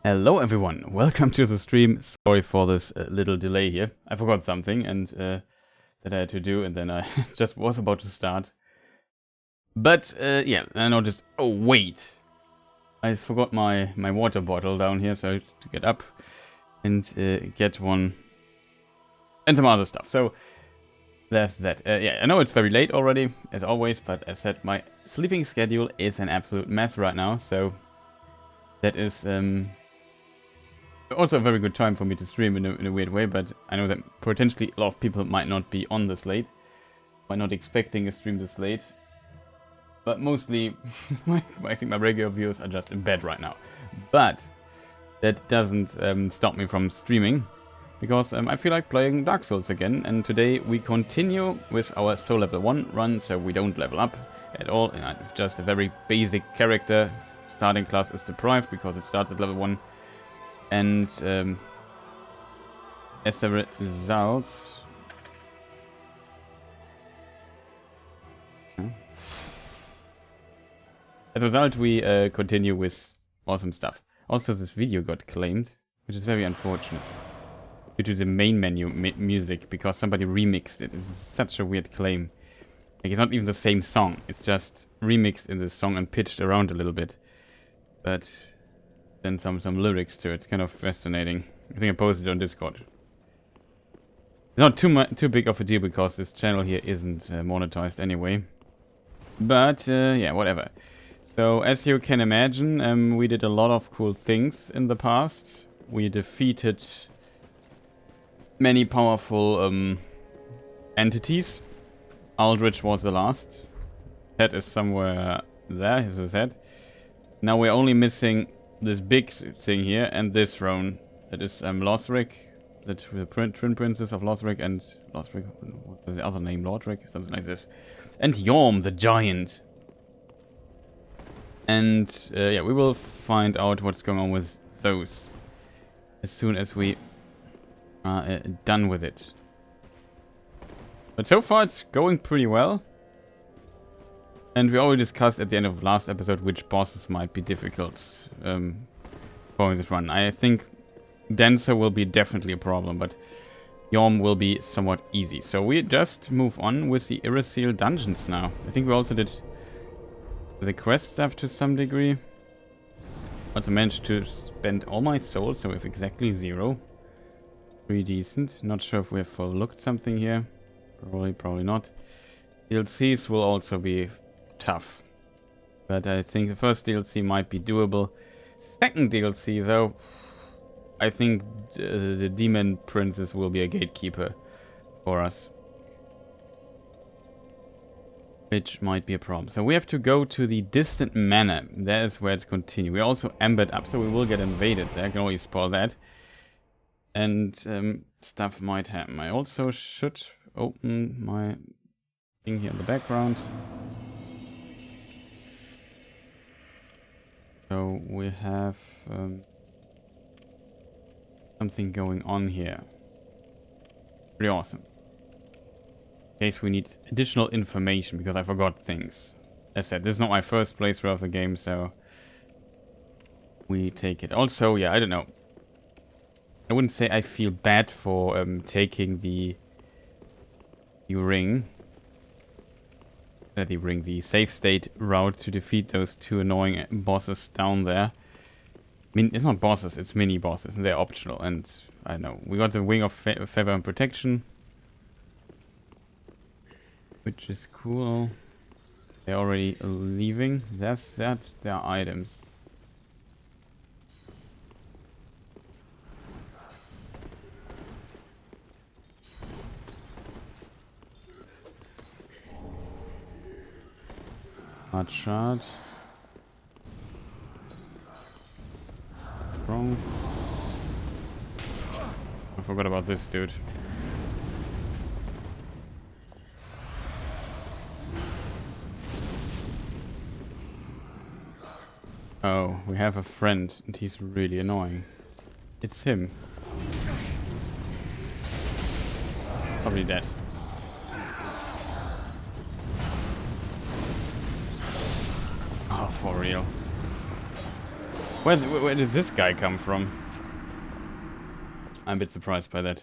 Hello everyone, welcome to the stream. Sorry for this little delay here. I forgot something and that I had to do, and then I just was about to start. But yeah, I noticed, oh wait, I forgot my water bottle down here, so I have to get up and get one and some other stuff. So there's that. Yeah, I know it's very late already, as always, but as said, my sleeping schedule is an absolute mess right now, so that is also a very good time for me to stream in a weird way, but I know that potentially a lot of people might not be on this late, might not expecting a stream this late, but mostly I think my regular viewers are just in bed right now. But that doesn't stop me from streaming, because I feel like playing Dark Souls again, and today we continue with our Soul Level 1 run, so we don't level up at all, and I'm just a very basic character. Starting class is Deprived because it starts at level 1. And as a result, we continue with awesome stuff. Also, this video got claimed, which is very unfortunate due to the main menu music, because somebody remixed it. It's such a weird claim. Like, it's not even the same song. It's just remixed in the song and pitched around a little bit. But then some lyrics to it. It's kind of fascinating. I think I posted it on Discord. It's not too big of a deal because this channel here isn't monetized anyway. But yeah, whatever. So as you can imagine, we did a lot of cool things in the past. We defeated many powerful entities. Aldrich was the last. Head is somewhere there. Here's his head. Now we're only missing this big thing here and this throne. That is Lothric, the twin princess of Lothric, and Lothric, what was the other name? Lordric, something like this. And Yhorm, the giant. And yeah, we will find out what's going on with those as soon as we are done with it. But so far it's going pretty well. And we already discussed at the end of last episode which bosses might be difficult following this run. I think Denser will be definitely a problem, but Yhorm will be somewhat easy. So we just move on with the Irithyll dungeons now. I think we also did the quest stuff to some degree. Also managed to spend all my souls, so we have exactly 0. Pretty decent. Not sure if we have overlooked something here. Probably not. DLCs will also be tough, but I think the first DLC might be doable. Second DLC though, I think the Demon Princess will be a gatekeeper for us, which might be a problem. So we have to go to the Distant Manor. That is where it's continued. We're also embered up, so we will get invaded there. I can always spoil that. And stuff might happen. I also should open my thing here in the background. So we have something going on here. Pretty awesome. In case we need additional information, because I forgot things. As said, this is not my first playthrough of the game, so we take it. Also, yeah, I don't know. I wouldn't say I feel bad for taking the ring. The safe state route to defeat those 2 annoying bosses down there. I mean, it's not bosses, it's mini bosses, and they're optional. And I don't know, we got the Wing of Favor and Protection, which is cool. They're already leaving. That's their items. Hard shot. Wrong. I forgot about this dude. Oh, we have a friend and he's really annoying. It's him. Probably dead. Oh, for real. Where did this guy come from? I'm a bit surprised by that.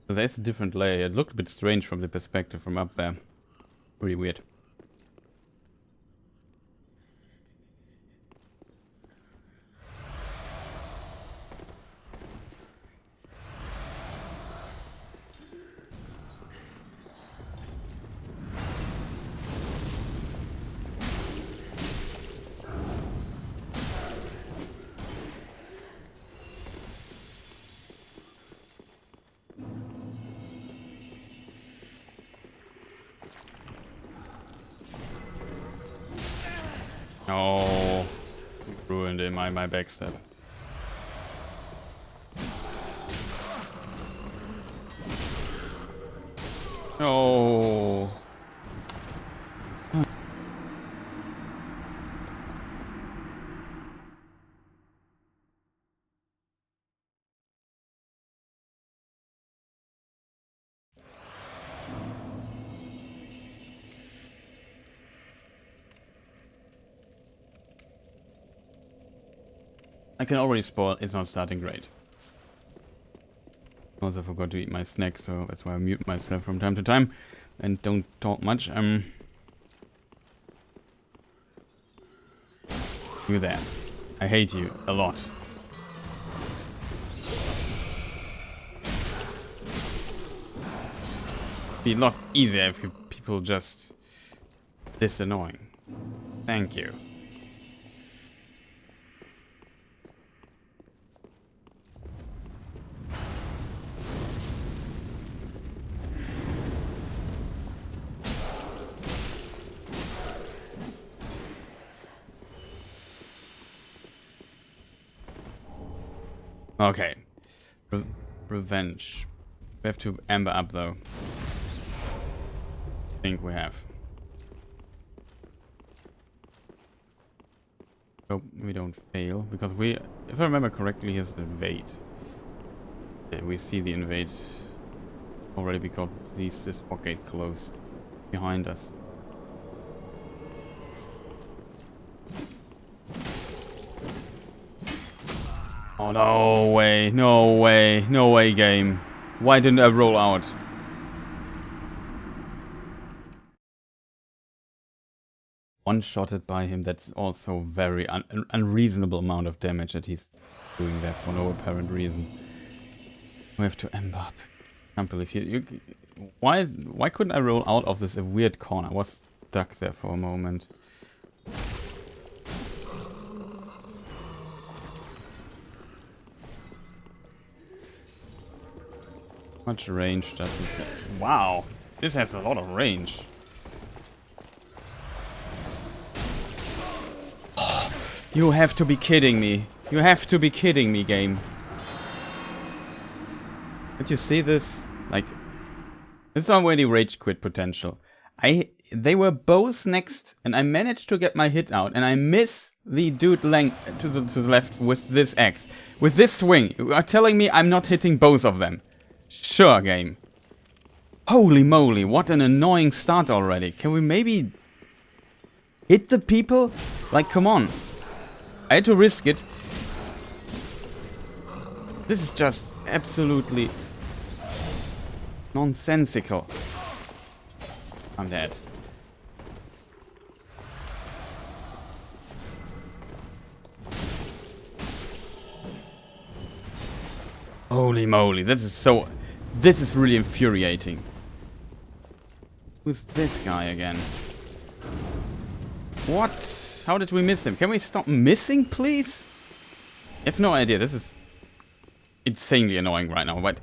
So there's a different layer. It looked a bit strange from the perspective from up there. Pretty weird. Oh, ruined it, my backstab. Oh. I can already spoil, it's not starting great. Also forgot to eat my snack, so that's why I mute myself from time to time and don't talk much. You there. I hate you a lot. Be a lot easier if you people just this annoying. Thank you. Okay. Revenge. We have to amber up though. I think we have. Hope we don't fail, because we, if I remember correctly, here's the invade. Yeah, we see the invade already because this pocket closed behind us. Oh, no way, no way, no way, game. Why didn't I roll out? One-shotted by him, that's also very unreasonable amount of damage that he's doing there for no apparent reason. We have to ember up. I can't believe you why couldn't I roll out of this weird corner? I was stuck there for a moment. Much range does it have? Wow, this has a lot of range. Oh, you have to be kidding me. You have to be kidding me, game. Did you see this? Like, it's already rage quit potential. They were both next, and I managed to get my hit out, and I miss the dude to the left with this axe. With this swing, you are telling me I'm not hitting both of them. Sure, game. Holy moly, what an annoying start already. Can we maybe hit the people? Like, come on. I had to risk it. This is just absolutely nonsensical. I'm dead. Holy moly, this is really infuriating. Who's this guy again? What? How did we miss him? Can we stop missing, please? I have no idea. This is insanely annoying right now, but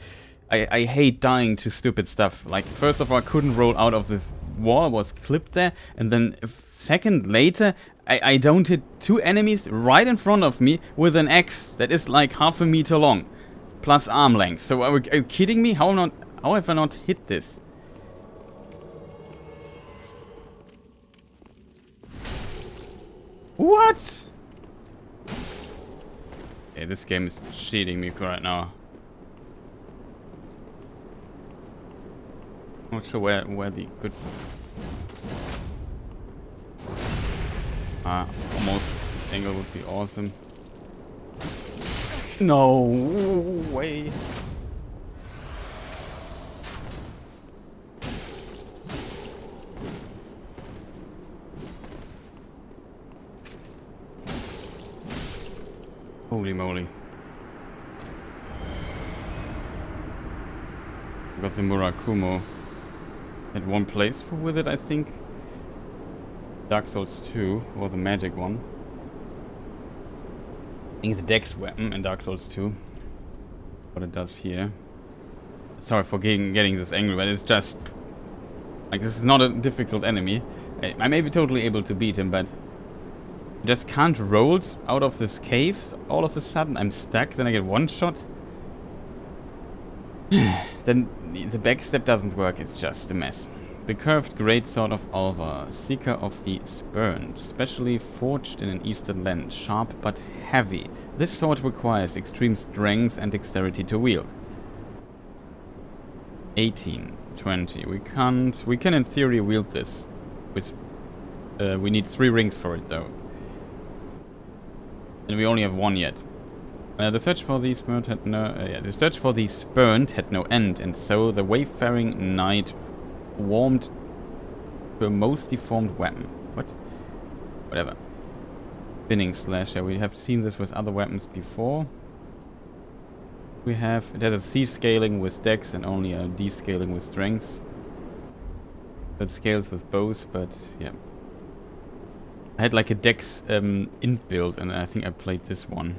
I hate dying to stupid stuff. Like, first of all, I couldn't roll out of this wall, was clipped there, and then a second later, I don't hit 2 enemies right in front of me with an axe that is like half a meter long, plus arm length. So are you kidding me? How have I not hit this? What? Okay, this game is cheating me right now. Not sure where the good... almost angle would be awesome. No way. Holy moly. Got the Murakumo. Had one playthrough with it, I think. Dark Souls 2, or the magic one. I think it's a dex weapon in Dark Souls 2. What it does here. Sorry for getting this angry, but it's just... Like, this is not a difficult enemy. I may be totally able to beat him, but... I just can't roll out of this cave. So all of a sudden I'm stuck, then I get one shot. Then the backstep doesn't work, it's just a mess. The curved greatsword of Alva, seeker of the spurned, specially forged in an eastern land, sharp but heavy. This sword requires extreme strength and dexterity to wield. 18, 20. We can in theory wield this. With, we need 3 rings for it though. And we only have 1 yet. The search for the spurned had no end, and so the wayfaring knight warmed to a most deformed weapon. What? Whatever. Spinning slash. Yeah, we have seen this with other weapons before. It has a C scaling with dex and only a D scaling with strength. It scales with both, but yeah. I had like a dex inbuilt, and I think I played this one.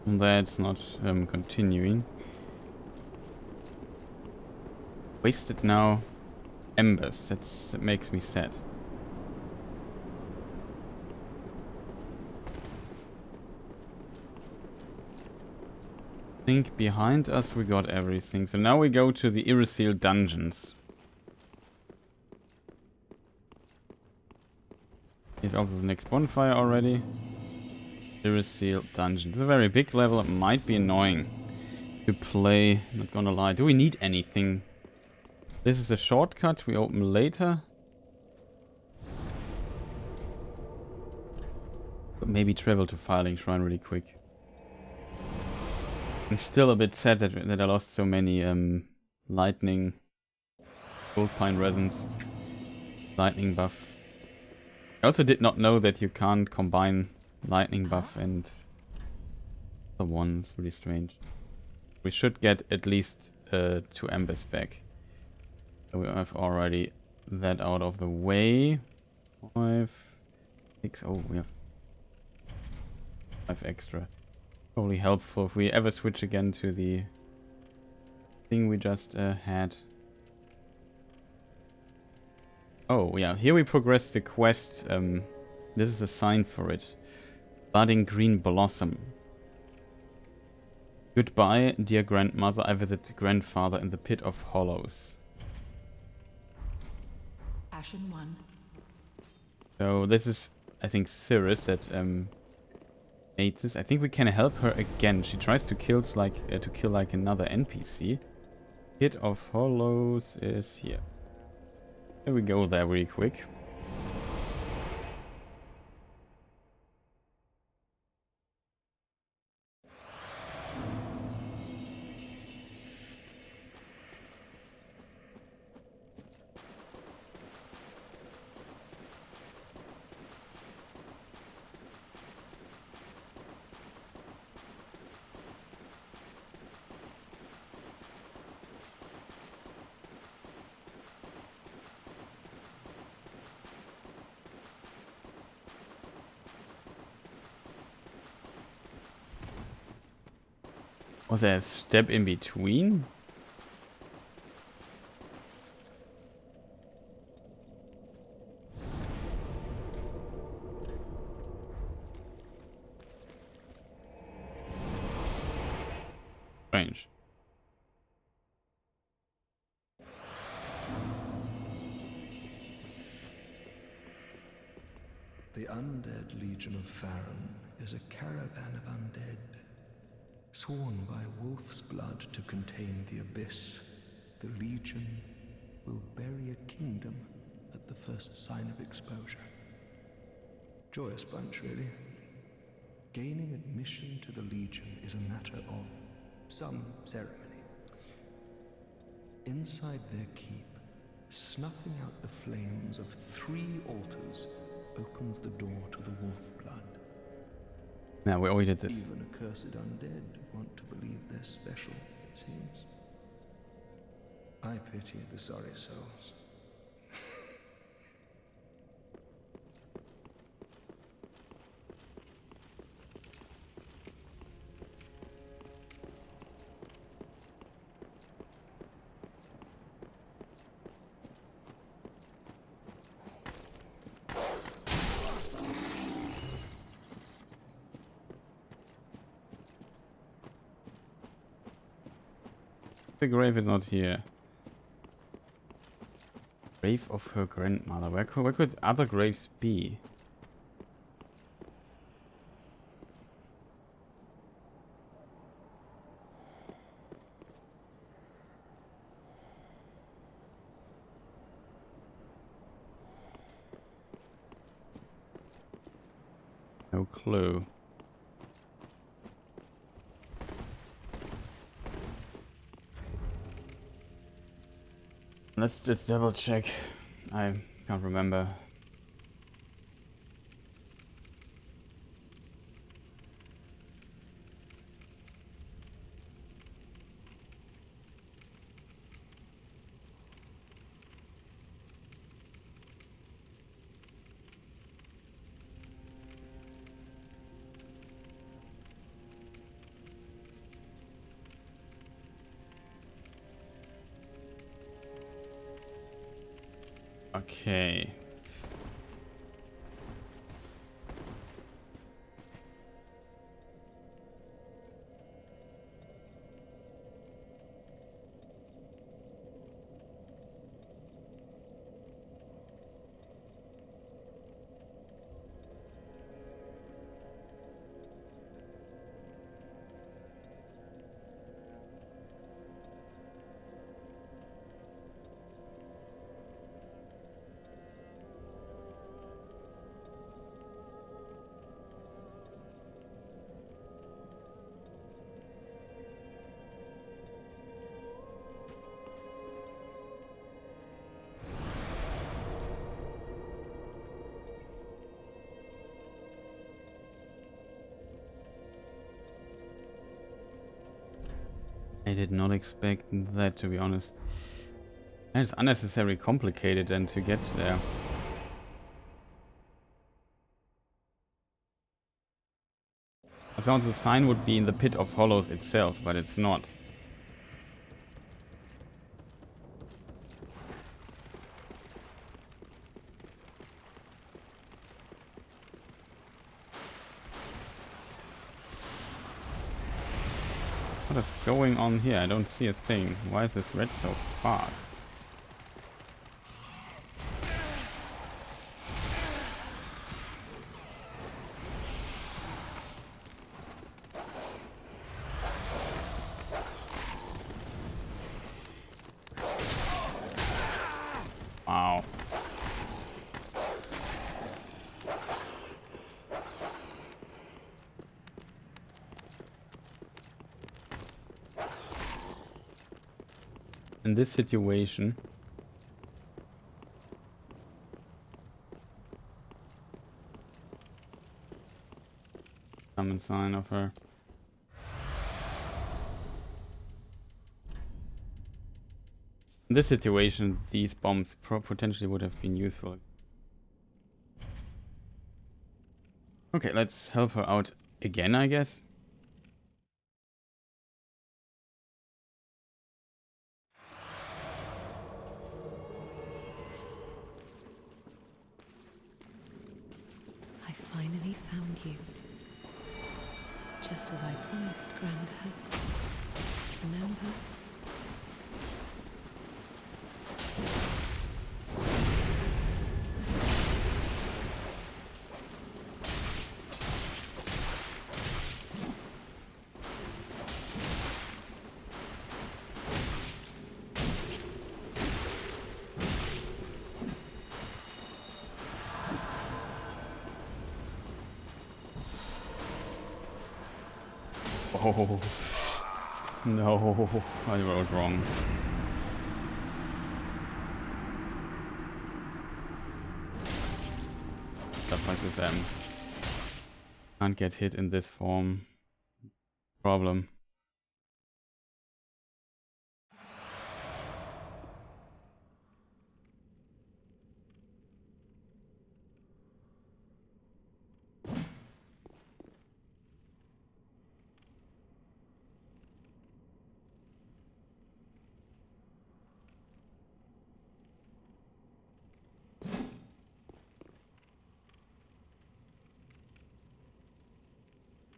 That's not continuing. Wasted now embers. That makes me sad. I think behind us we got everything. So now we go to the Irithyll dungeons. Here's also the next bonfire already. Irithyll dungeon. It's a very big level. It might be annoying to play. Not gonna lie. Do we need anything? This is a shortcut we open later. But maybe travel to Filing Shrine really quick. I'm still a bit sad that I lost so many lightning, gold pine resins, lightning buff. I also did not know that you can't combine lightning buff and the one. It's really strange. We should get at least 2 embers back. So we have already that out of the way. 5, 6. Oh, we have 5 extra. Probably helpful if we ever switch again to the thing we just had. Oh yeah, here we progress the quest. This is a sign for it. Budding green blossom. Goodbye, dear grandmother. I visit grandfather in the pit of hollows. Ashen one. So this is, I think, Cirrus that made this. I think we can help her again. She tries to kill like another NPC. Pit of hollows is here. Here we go there really quick. Was there a step in between? Strange. The Undead Legion of Farron is a caravan of undead, sworn by wolf's blood to contain the abyss. The Legion will bury a kingdom at the first sign of exposure. Joyous bunch, really. Gaining admission to the Legion is a matter of some ceremony. Inside their keep, snuffing out the flames of 3 altars opens the door to the wolf blood. Yeah, we already did this. Even accursed undead want to believe they're special, it seems. I pity the sorry souls. The grave is not here. Grave of her grandmother. Where could other graves be? No clue. Let's just double check. I can't remember. Okay. I did not expect that, to be honest. And it's unnecessarily complicated then to get there. I thought the sign would be in the Pit of Hollows itself, but it's not. What is going on here? I don't see a thing. Why is this red so fast? Wow. In this situation, summon sign of her. In this situation, these bombs potentially would have been useful. Okay, let's help her out again, I guess. you. Just as I promised, Grandad. Remember? Oh no, I wrote wrong. Stuff like this can't get hit in this form. Problem.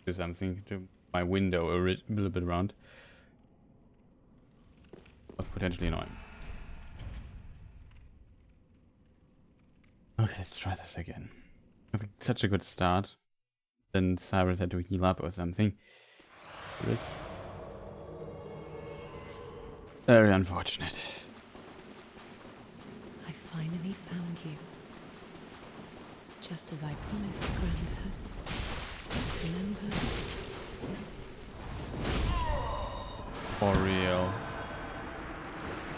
Do something to my window a little bit around. Was potentially annoying. Okay, let's try this again. It was such a good start. Then Cyrus had to heal up or something. This very unfortunate. I finally found you. Just as I promised, Grandad. Remember? For real.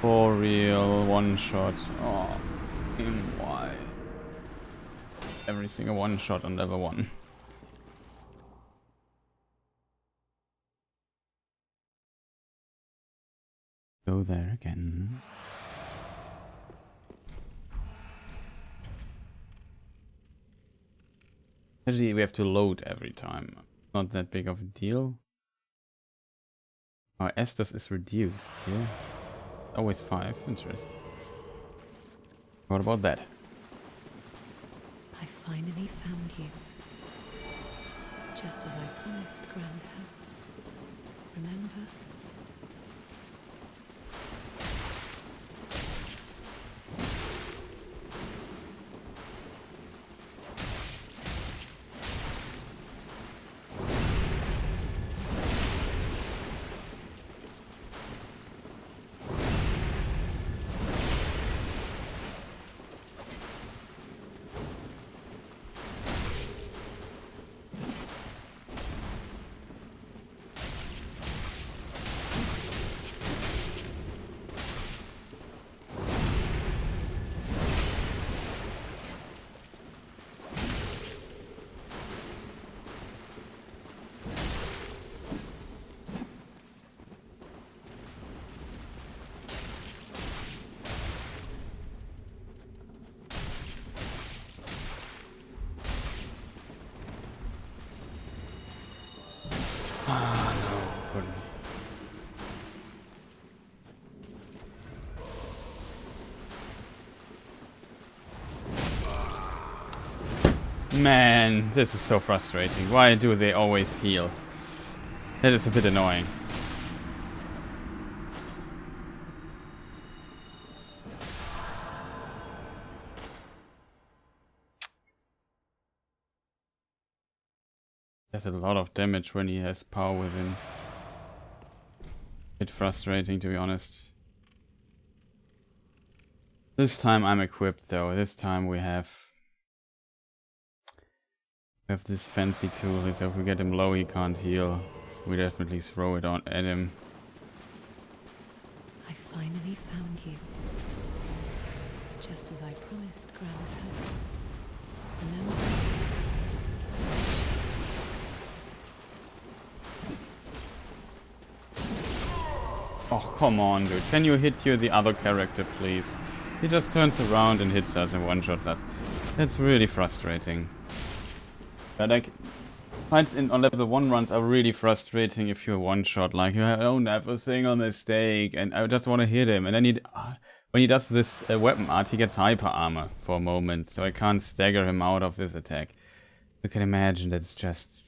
For real, one shot. Oh, why? Every single one shot on level 1. Go there again. Actually, we have to load every time. Not that big of a deal. Our Estus is reduced, yeah. Always 5, interesting. What about that? I finally found you. Just as I promised, Grandad. Remember? Man, this is so frustrating. Why do they always heal? That is a bit annoying. Does a lot of damage when he has power within. Bit frustrating, to be honest. This time I'm equipped though. This time we have this fancy tool. So if we get him low, he can't heal. We definitely throw it on at him. I finally found you. Just as I promised, Grandad. Remember? Oh, come on, dude. Can you hit the other character, please? He just turns around and hits us and one-shot that. That's really frustrating. But like, fights on level 1 runs are really frustrating if you're one-shot. Like, you don't have a single mistake, and I just want to hit him. And then when he does this weapon art, he gets hyper armor for a moment, so I can't stagger him out of this attack. You can imagine that's just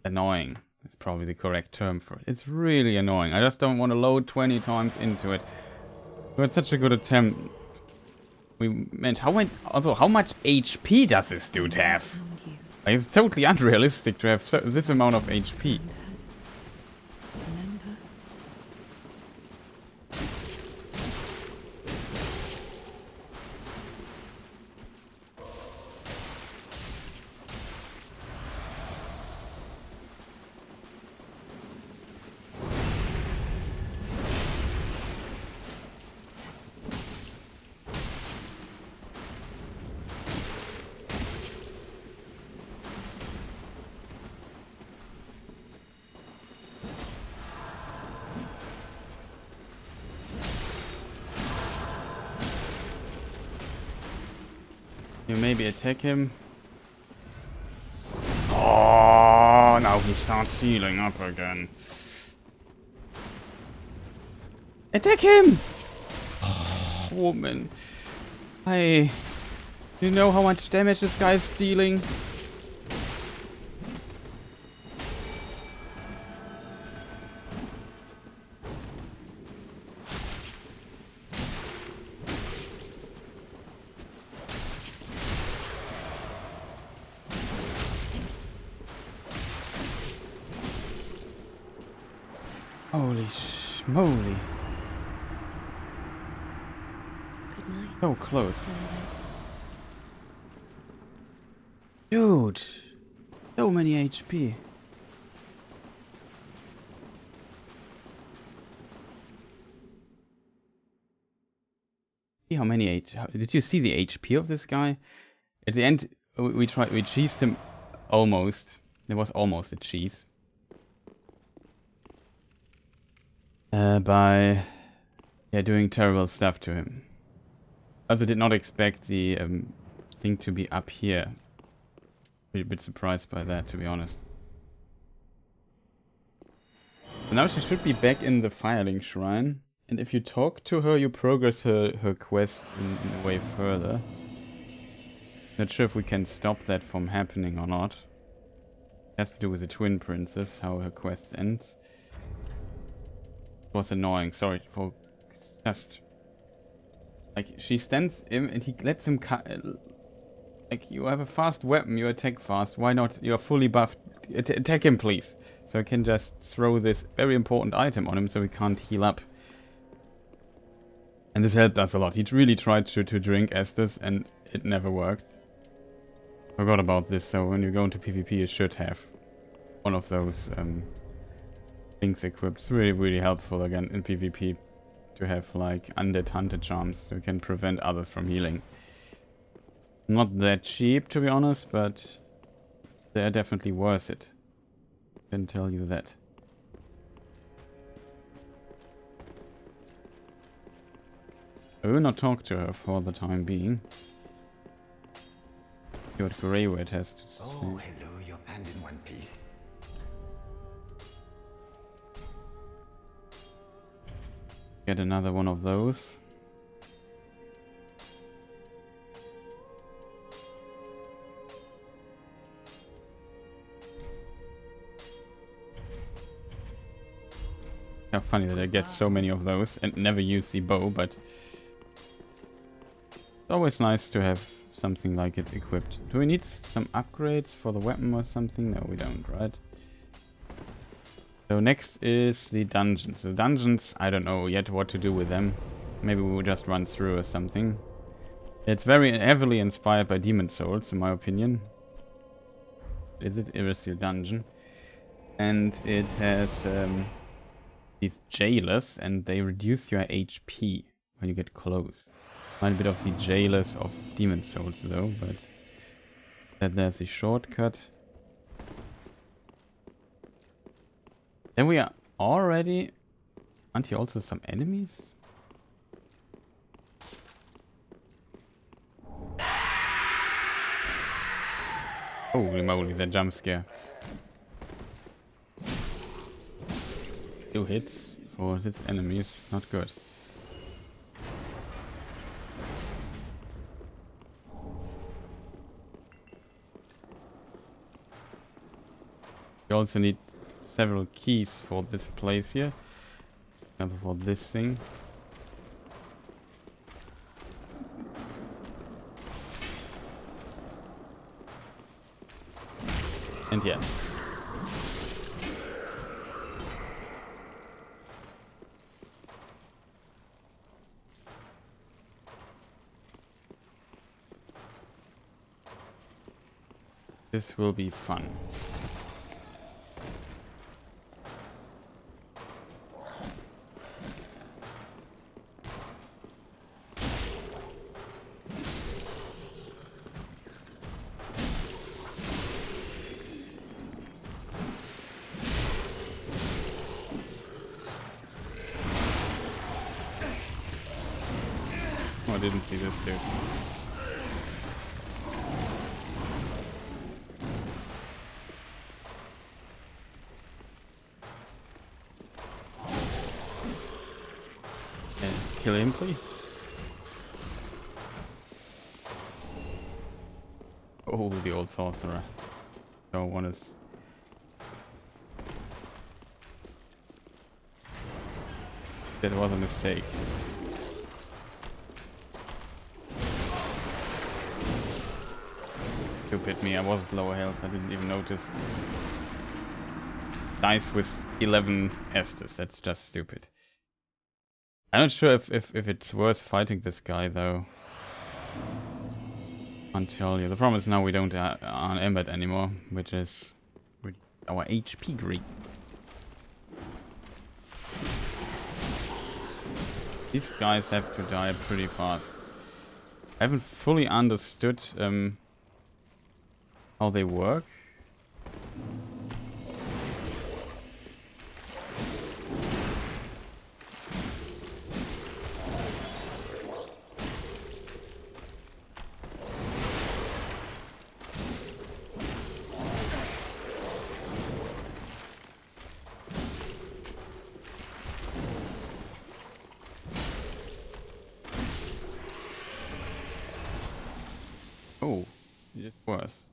annoying. That's probably the correct term for it. It's really annoying. I just don't want to load 20 times into it. We had such a good attempt. We meant how much HP does this dude have? Like, it's totally unrealistic to have this amount of HP. Remember? You maybe attack him. Oh, now he starts healing up again. Attack him! Oh, woman. You know how much damage this guy is dealing? Holy schmoly. Good night. So close. Dude. So many HP. See how many did you see the HP of this guy? At the end, we cheesed him almost. There was almost a cheese. By doing terrible stuff to him. Also did not expect the thing to be up here. A bit surprised by that, to be honest. So now she should be back in the Firelink Shrine, and if you talk to her, you progress her quest in a way further. Not sure if we can stop that from happening or not. It has to do with the Twin Princess, how her quest ends. Was annoying, sorry for just like she stands him and he lets him like you have a fast weapon, you attack fast, why not? You're fully buffed, attack him please, so I can just throw this very important item on him so he can't heal up. And this helped us a lot. He really tried to drink Estus and it never worked. Forgot about this, so when you go into PvP you should have one of those things equipped. It's really, really helpful again in PvP to have like Undead Hunter charms so you can prevent others from healing. Not that cheap to be honest, but they're definitely worth it. I can tell you that. I will not talk to her for the time being. See what Greywood has to say. Oh, hello, your band in one piece. Get another one of those. How funny that I get so many of those and never use the bow, but it's always nice to have something like it equipped. Do we need some upgrades for the weapon or something? No, we don't, right? So next is the dungeons. The dungeons, I don't know yet what to do with them. Maybe we'll just run through or something. It's very heavily inspired by Demon Souls, in my opinion. Is it Irithyll dungeon? And it has these jailers, and they reduce your HP when you get close. Might a bit of the jailers of Demon Souls though, but there's a shortcut. Then we are already... Aren't here also some enemies? Holy moly, that jump scare. 2 hits for its enemies, not good. You also need several keys for this place here. For example, for this thing. And yeah. This will be fun. Oh, I didn't see this dude. Kill him, please. Oh, the old sorcerer. Don't want us. That was a mistake. Stupid me, I was at lower health, I didn't even notice. Dice with 11 Estes, that's just stupid. I'm not sure if it's worth fighting this guy though. Can't tell you. The problem is now we don't on Ember anymore, which is with our HP greed. These guys have to die pretty fast. I haven't fully understood how they work. Oh, it was.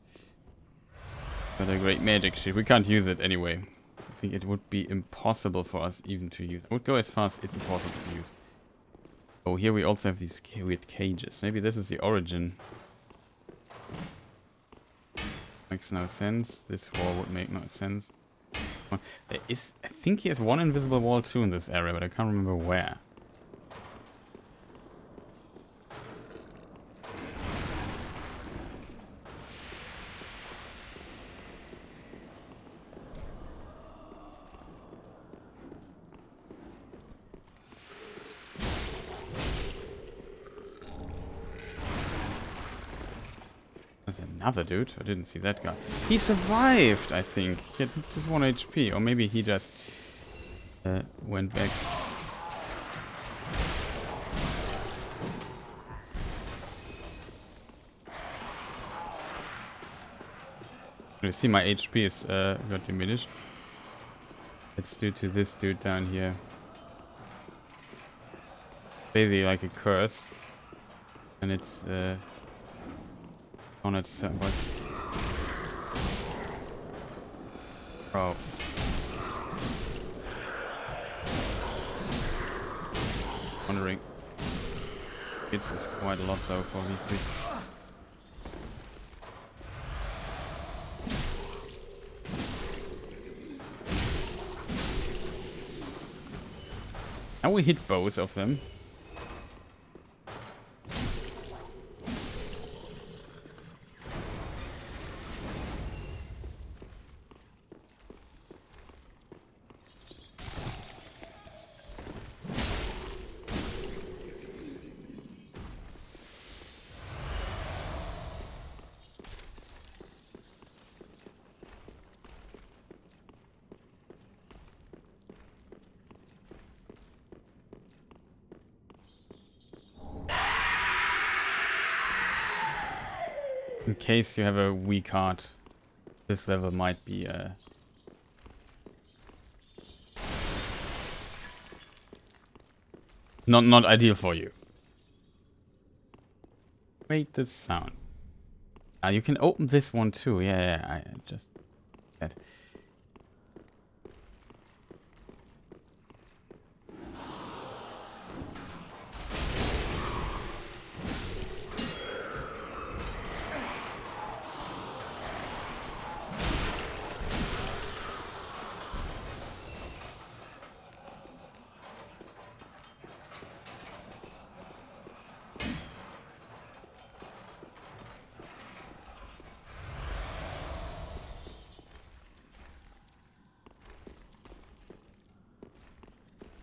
But a great magic shield. We can't use it anyway. I think it would be impossible for us even to use. It would go as fast, it's impossible to use. Oh, here we also have these weird cages. Maybe this is the origin. Makes no sense. This wall would make no sense. There is, I think he has one invisible wall too in this area, but I can't remember where. There's another dude. I didn't see that guy. He survived, I think. He had just 1 HP. Or maybe he just went back. You see my HP is got diminished. It's due to this dude down here. Basically like a curse. And it's on its what? Oh. Wondering. It's quite a lot though for these things. Now we hit both of them. In case you have a weak heart, this level might be not ideal for you. Wait, this sound. You can open this one too. Yeah, I just that.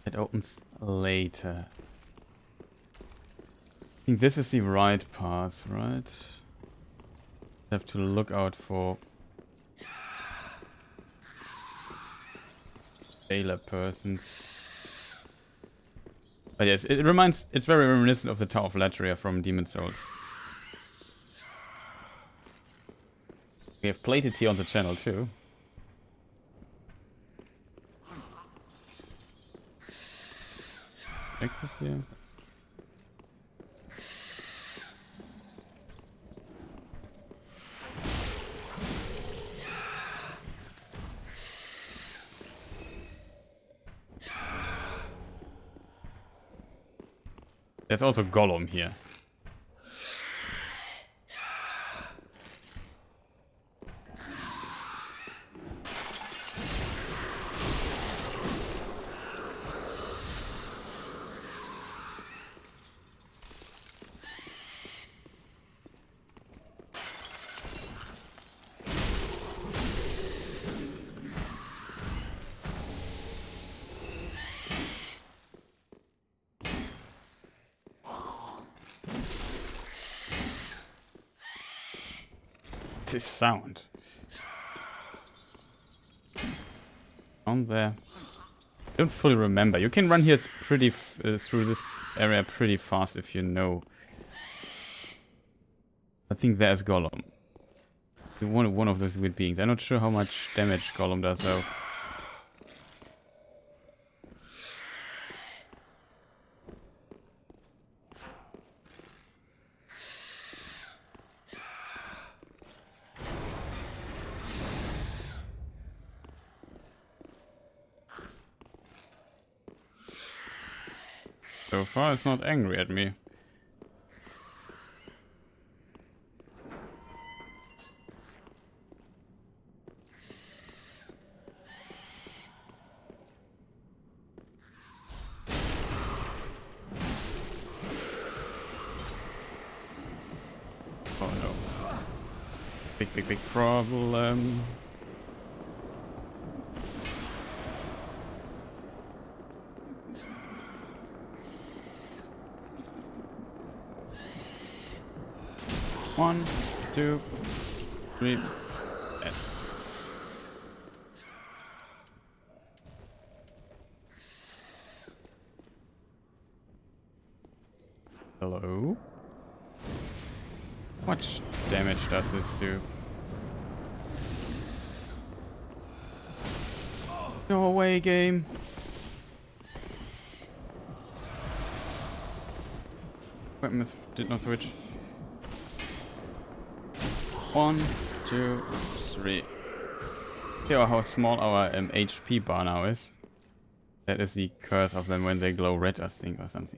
It opens later. I think this is the right path, right? Have to look out for jailer persons. But yes, it's very reminiscent of the Tower of Latria from Demon's Souls. We have played it here on the channel too. Check this here. There's also Gollum here. This sound. On there. I don't fully remember. You can run here pretty through this area pretty fast if you know. I think there's Gollum. One of those weird beings. I'm not sure how much damage Gollum does though. So far, it's not angry at me. Oh no. Big problem. One, two, three. Yes. Hello? How much damage does this do? Go away, game. Weapons did not switch. 1, 2, 3. Here how small our HP bar now is. That is the curse of them when they glow red, I think, or something.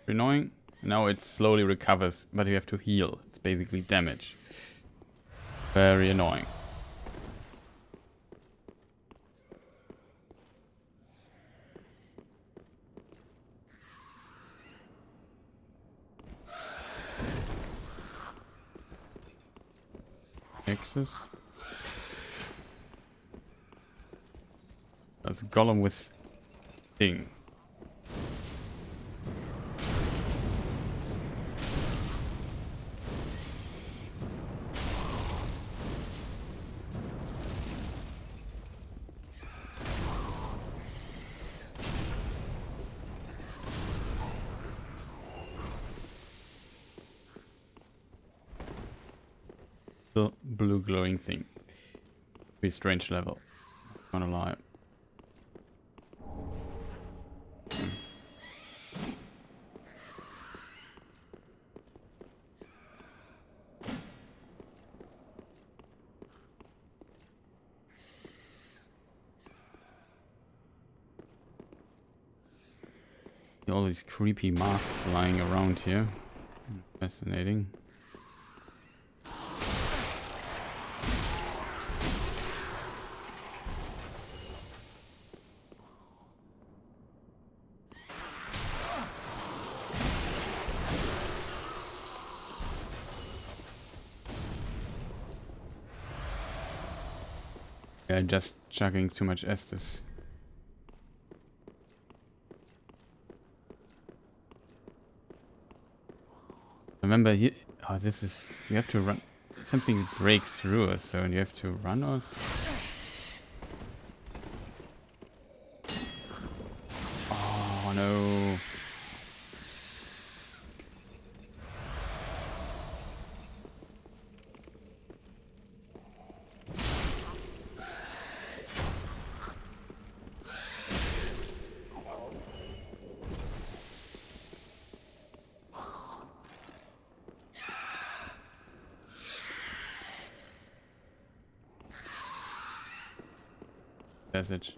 Annoying. Now it slowly recovers, but you have to heal. It's basically damage. Very annoying. Access. That's Gollum with Sting. The blue glowing thing. Pretty strange level. Not gonna lie. All these creepy masks lying around here. Fascinating. Yeah, just chugging too much Estus. Remember, oh, this is... You have to run... Something breaks through us, so you have to run or... Oh, no. Passage.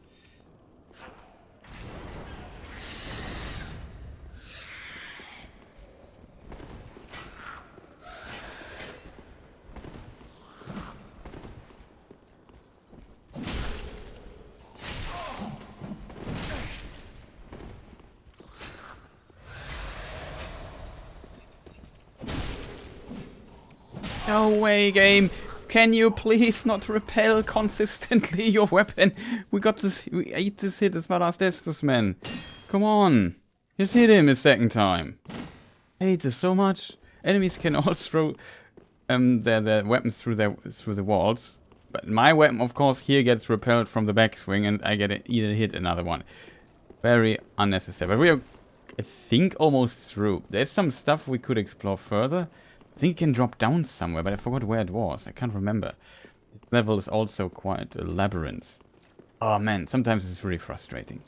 No way, game! Can you please not repel consistently your weapon? We got this. We ate this hit. It's my last Estus, man. Come on. Just hit him a second time. I hate this so much. Enemies can all throw their weapons through the walls. But my weapon, of course, here gets repelled from the backswing and I get either hit another one. Very unnecessary. But we are, I think, almost through. There's some stuff we could explore further. I think it can drop down somewhere, but I forgot where it was. I can't remember. This level is also quite a labyrinth. Oh man, sometimes it's really frustrating.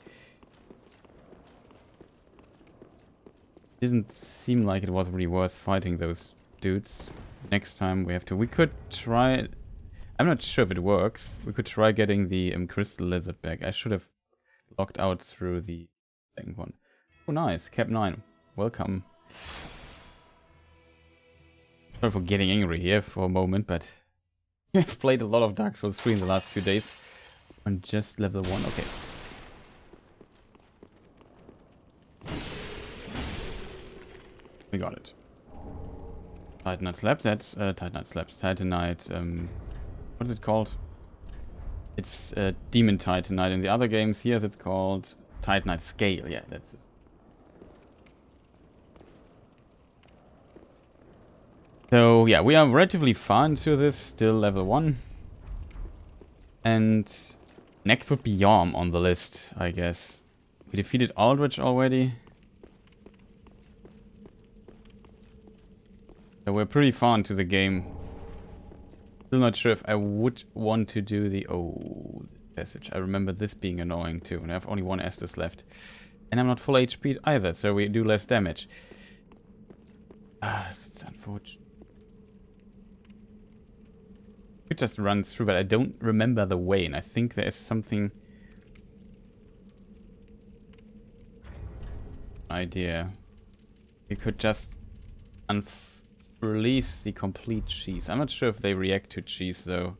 Didn't seem like it was really worth fighting those dudes. Next time we have to... We could try... I'm not sure if it works. We could try getting the crystal lizard back. I should have locked out through the second one. Oh nice, Cap 9. Welcome. Sorry for getting angry here for a moment, but I've played a lot of Dark Souls 3 in the last few days. On just level 1, okay. We got it. Titanite Slab, that's Titanite Slabs. Titanite, what is it called? It's Demon Titanite. In the other games here it's called Titanite Scale, yeah, that's it. So yeah, we are relatively far into this, still level 1. And next would be Yhorm on the list, I guess. We defeated Aldrich already. So we're pretty far into the game. Still not sure if I would want to do the old passage. I remember this being annoying too, and I have only one Estus left. And I'm not full HP either, so we do less damage. Ah, it's unfortunate. Could just run through, but I don't remember the way, and I think there is something... idea. We could just release the complete cheese. I'm not sure if they react to cheese though.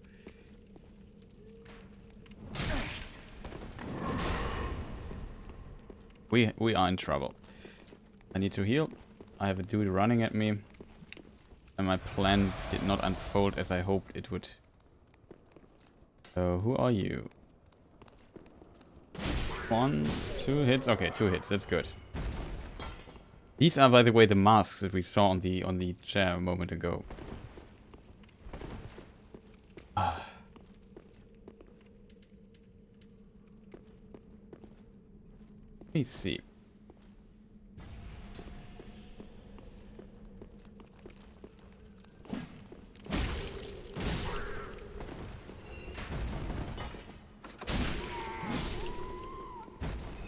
We are in trouble. I need to heal. I have a dude running at me. And my plan did not unfold as I hoped it would. So, who are you? 1, 2 hits. Okay, 2 hits. That's good. These are, by the way, the masks that we saw on the chair a moment ago. Ah. Let me see.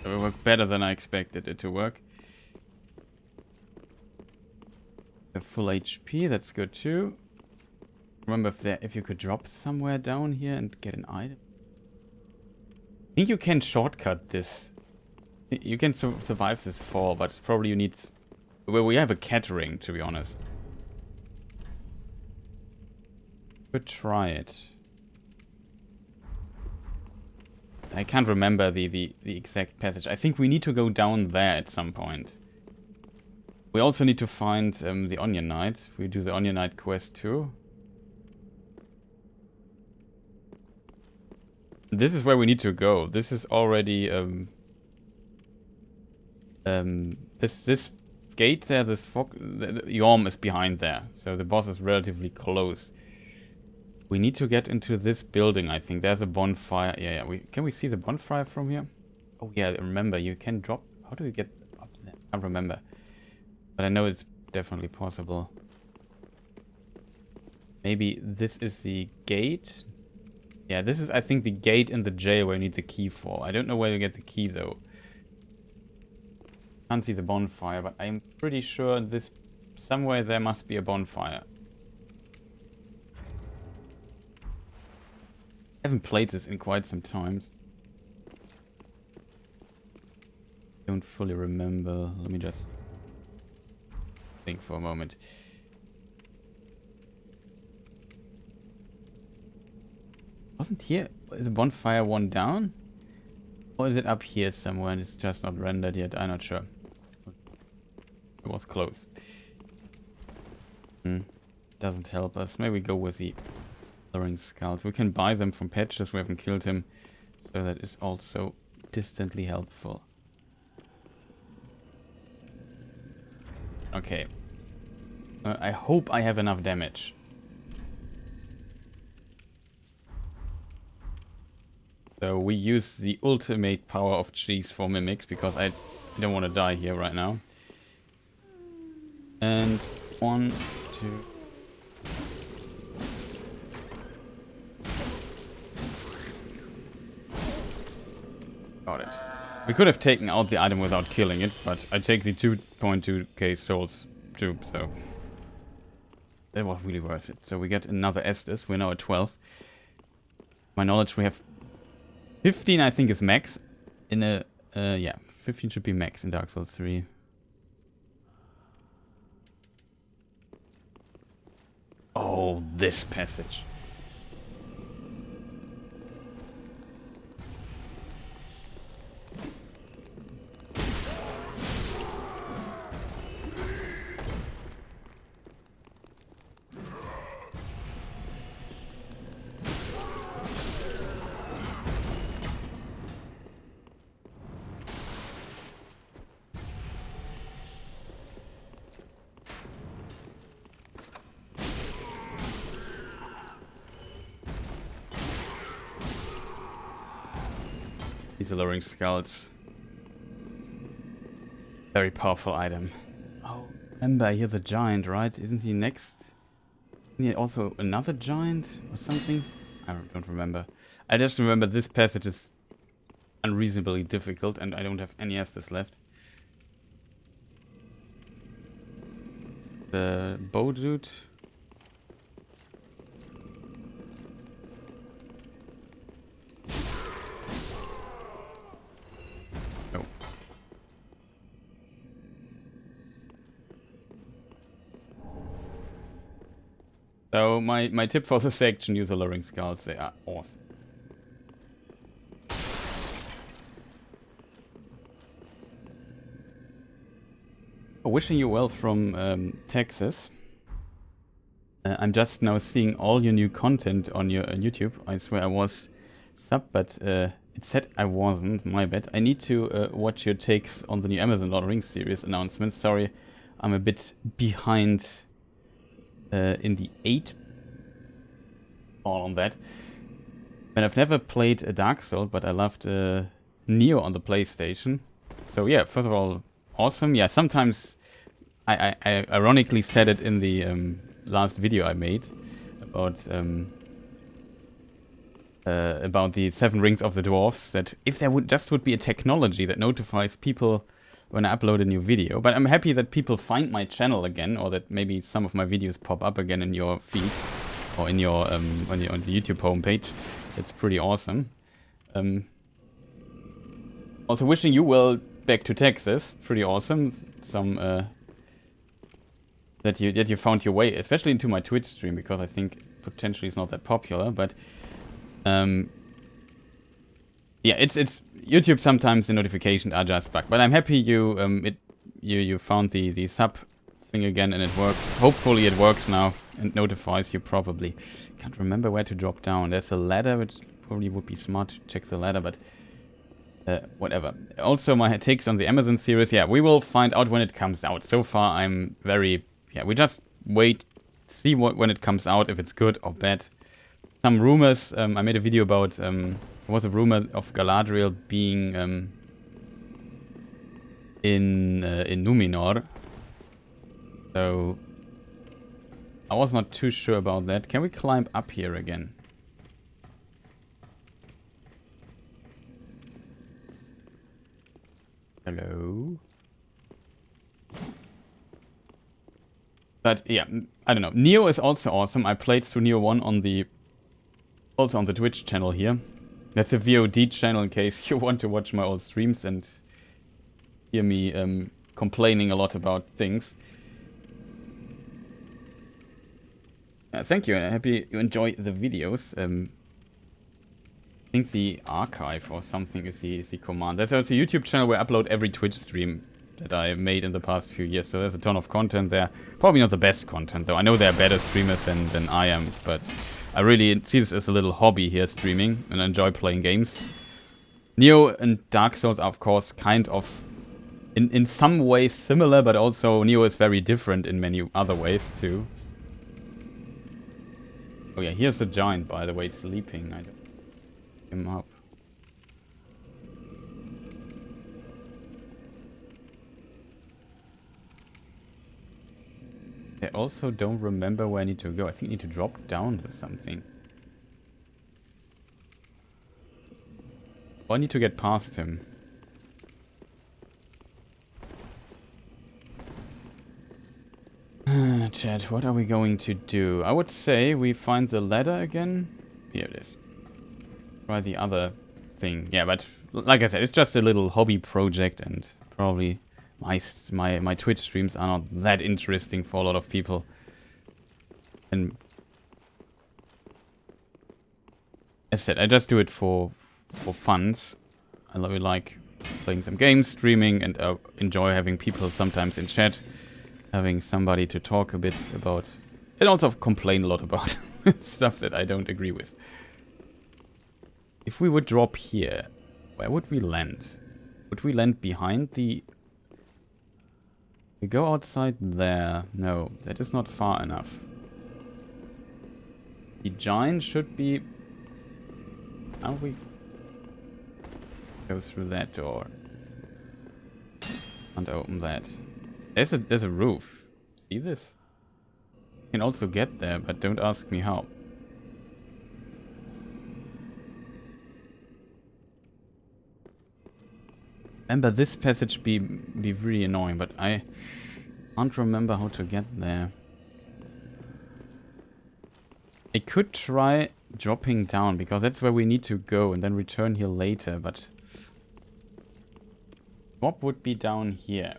It will work better than I expected it to work. The full HP, that's good too. Remember if you could drop somewhere down here and get an item. I think you can shortcut this. You can survive this fall, but probably you need... Well, we have a cat ring, to be honest. Could try it. I can't remember the exact passage. I think we need to go down there at some point. We also need to find the Onion Knight. We do the Onion Knight quest too. This is where we need to go. This is already this gate there, this fog, the Yhorm is behind there, so the boss is relatively close. We need to get into this building, I think. There's a bonfire. Yeah. Can we see the bonfire from here? Oh yeah, remember, you can drop... How do we get up there? I can't remember. But I know it's definitely possible. Maybe this is the gate? Yeah, this is, I think, the gate in the jail where you need the key for. I don't know where you get the key, though. Can't see the bonfire, but I'm pretty sure this... Somewhere there must be a bonfire. I haven't played this in quite some times. Don't fully remember. Let me just think for a moment. Wasn't here? Is the bonfire one down? Or is it up here somewhere and it's just not rendered yet? I'm not sure. It was close. Doesn't help us. Maybe go with the Lowering Skulls. We can buy them from Patches. We haven't killed him. So that is also distantly helpful. Okay. I hope I have enough damage. So we use the ultimate power of cheese for mimics because I don't want to die here right now. And 1, 2. Got it. We could have taken out the item without killing it, but I take the 2.2k souls too, so that was really worth it. So we get another Estus. We're now at 12. My knowledge, we have 15, I think, is max. In a yeah, 15 should be max in Dark Souls 3. Oh, this passage. These are Lowering Skulls. Very powerful item. Oh, remember, I hear the giant, right? Isn't he next? Isn't he also another giant or something? I don't remember. I just remember this passage is unreasonably difficult and I don't have any Estus left. The bow dude. Oh. So my tip for this section, use the Lowering Skulls. They are awesome. Wishing you well from Texas. I'm just now seeing all your new content on your YouTube. I swear I was sub, but it said I wasn't. My bad. I need to watch your takes on the new Amazon Lord of the Rings series announcements. Sorry, I'm a bit behind in the 8 all on that. And I've never played a Dark Souls, but I loved Neo on the PlayStation. So yeah, first of all, awesome. Yeah, sometimes I ironically said it in the last video I made about the 7 Rings of the Dwarfs, that if there would be a technology that notifies people when I upload a new video. But I'm happy that people find my channel again, or that maybe some of my videos pop up again in your feed or in your on the YouTube homepage. That's pretty awesome. Also wishing you well back to Texas. Pretty awesome. Some that you found your way, especially into my Twitch stream, because I think potentially it's not that popular. But yeah, it's YouTube. Sometimes the notifications are just bugged. But I'm happy you found the sub thing again and it worked. Hopefully it works now and notifies you properly. Can't remember where to drop down. There's a ladder which probably would be smart to check the ladder, but whatever. Also, my takes on the Amazon series, yeah, we will find out when it comes out. So far, I'm very, yeah, we just wait, see when it comes out, if it's good or bad. Some rumors, I made a video about, there was a rumor of Galadriel being in Numenor. So, I was not too sure about that. Can we climb up here again? Hello? But yeah, I don't know. Neo is also awesome. I played through Neo 1 on the... also on the Twitch channel here. That's a VOD channel in case you want to watch my old streams and hear me complaining a lot about things. Thank you, I'm happy you enjoy the videos. I think the archive or something is the command. That's also a YouTube channel where I upload every Twitch stream that I made in the past few years. So there's a ton of content there. Probably not the best content though. I know there are better streamers than I am, but I really see this as a little hobby here, streaming, and I enjoy playing games. Neo and Dark Souls are of course kind of in some ways similar, but also Neo is very different in many other ways too. Oh yeah, here's the giant, by the way, sleeping. I don't him up. I also don't remember where I need to go. I think I need to drop down to something. Or I need to get past him. Chat, what are we going to do? I would say we find the ladder again. Here it is. Try the other thing. Yeah, but like I said, it's just a little hobby project, and probably my Twitch streams are not that interesting for a lot of people. And as I said, I just do it for funs. I really like playing some games, streaming, and enjoy having people sometimes in chat. Having somebody to talk a bit about, and also complain a lot about stuff that I don't agree with. If we would drop here, where would we land? Would we land behind the... We go outside there. No, that is not far enough. The giant should be... How we go through that door? And open that. There's a roof. See this? You can also get there, but don't ask me how. Remember, this passage be really annoying, but I can't remember how to get there. I could try dropping down, because that's where we need to go, and then return here later, but... What would be down here?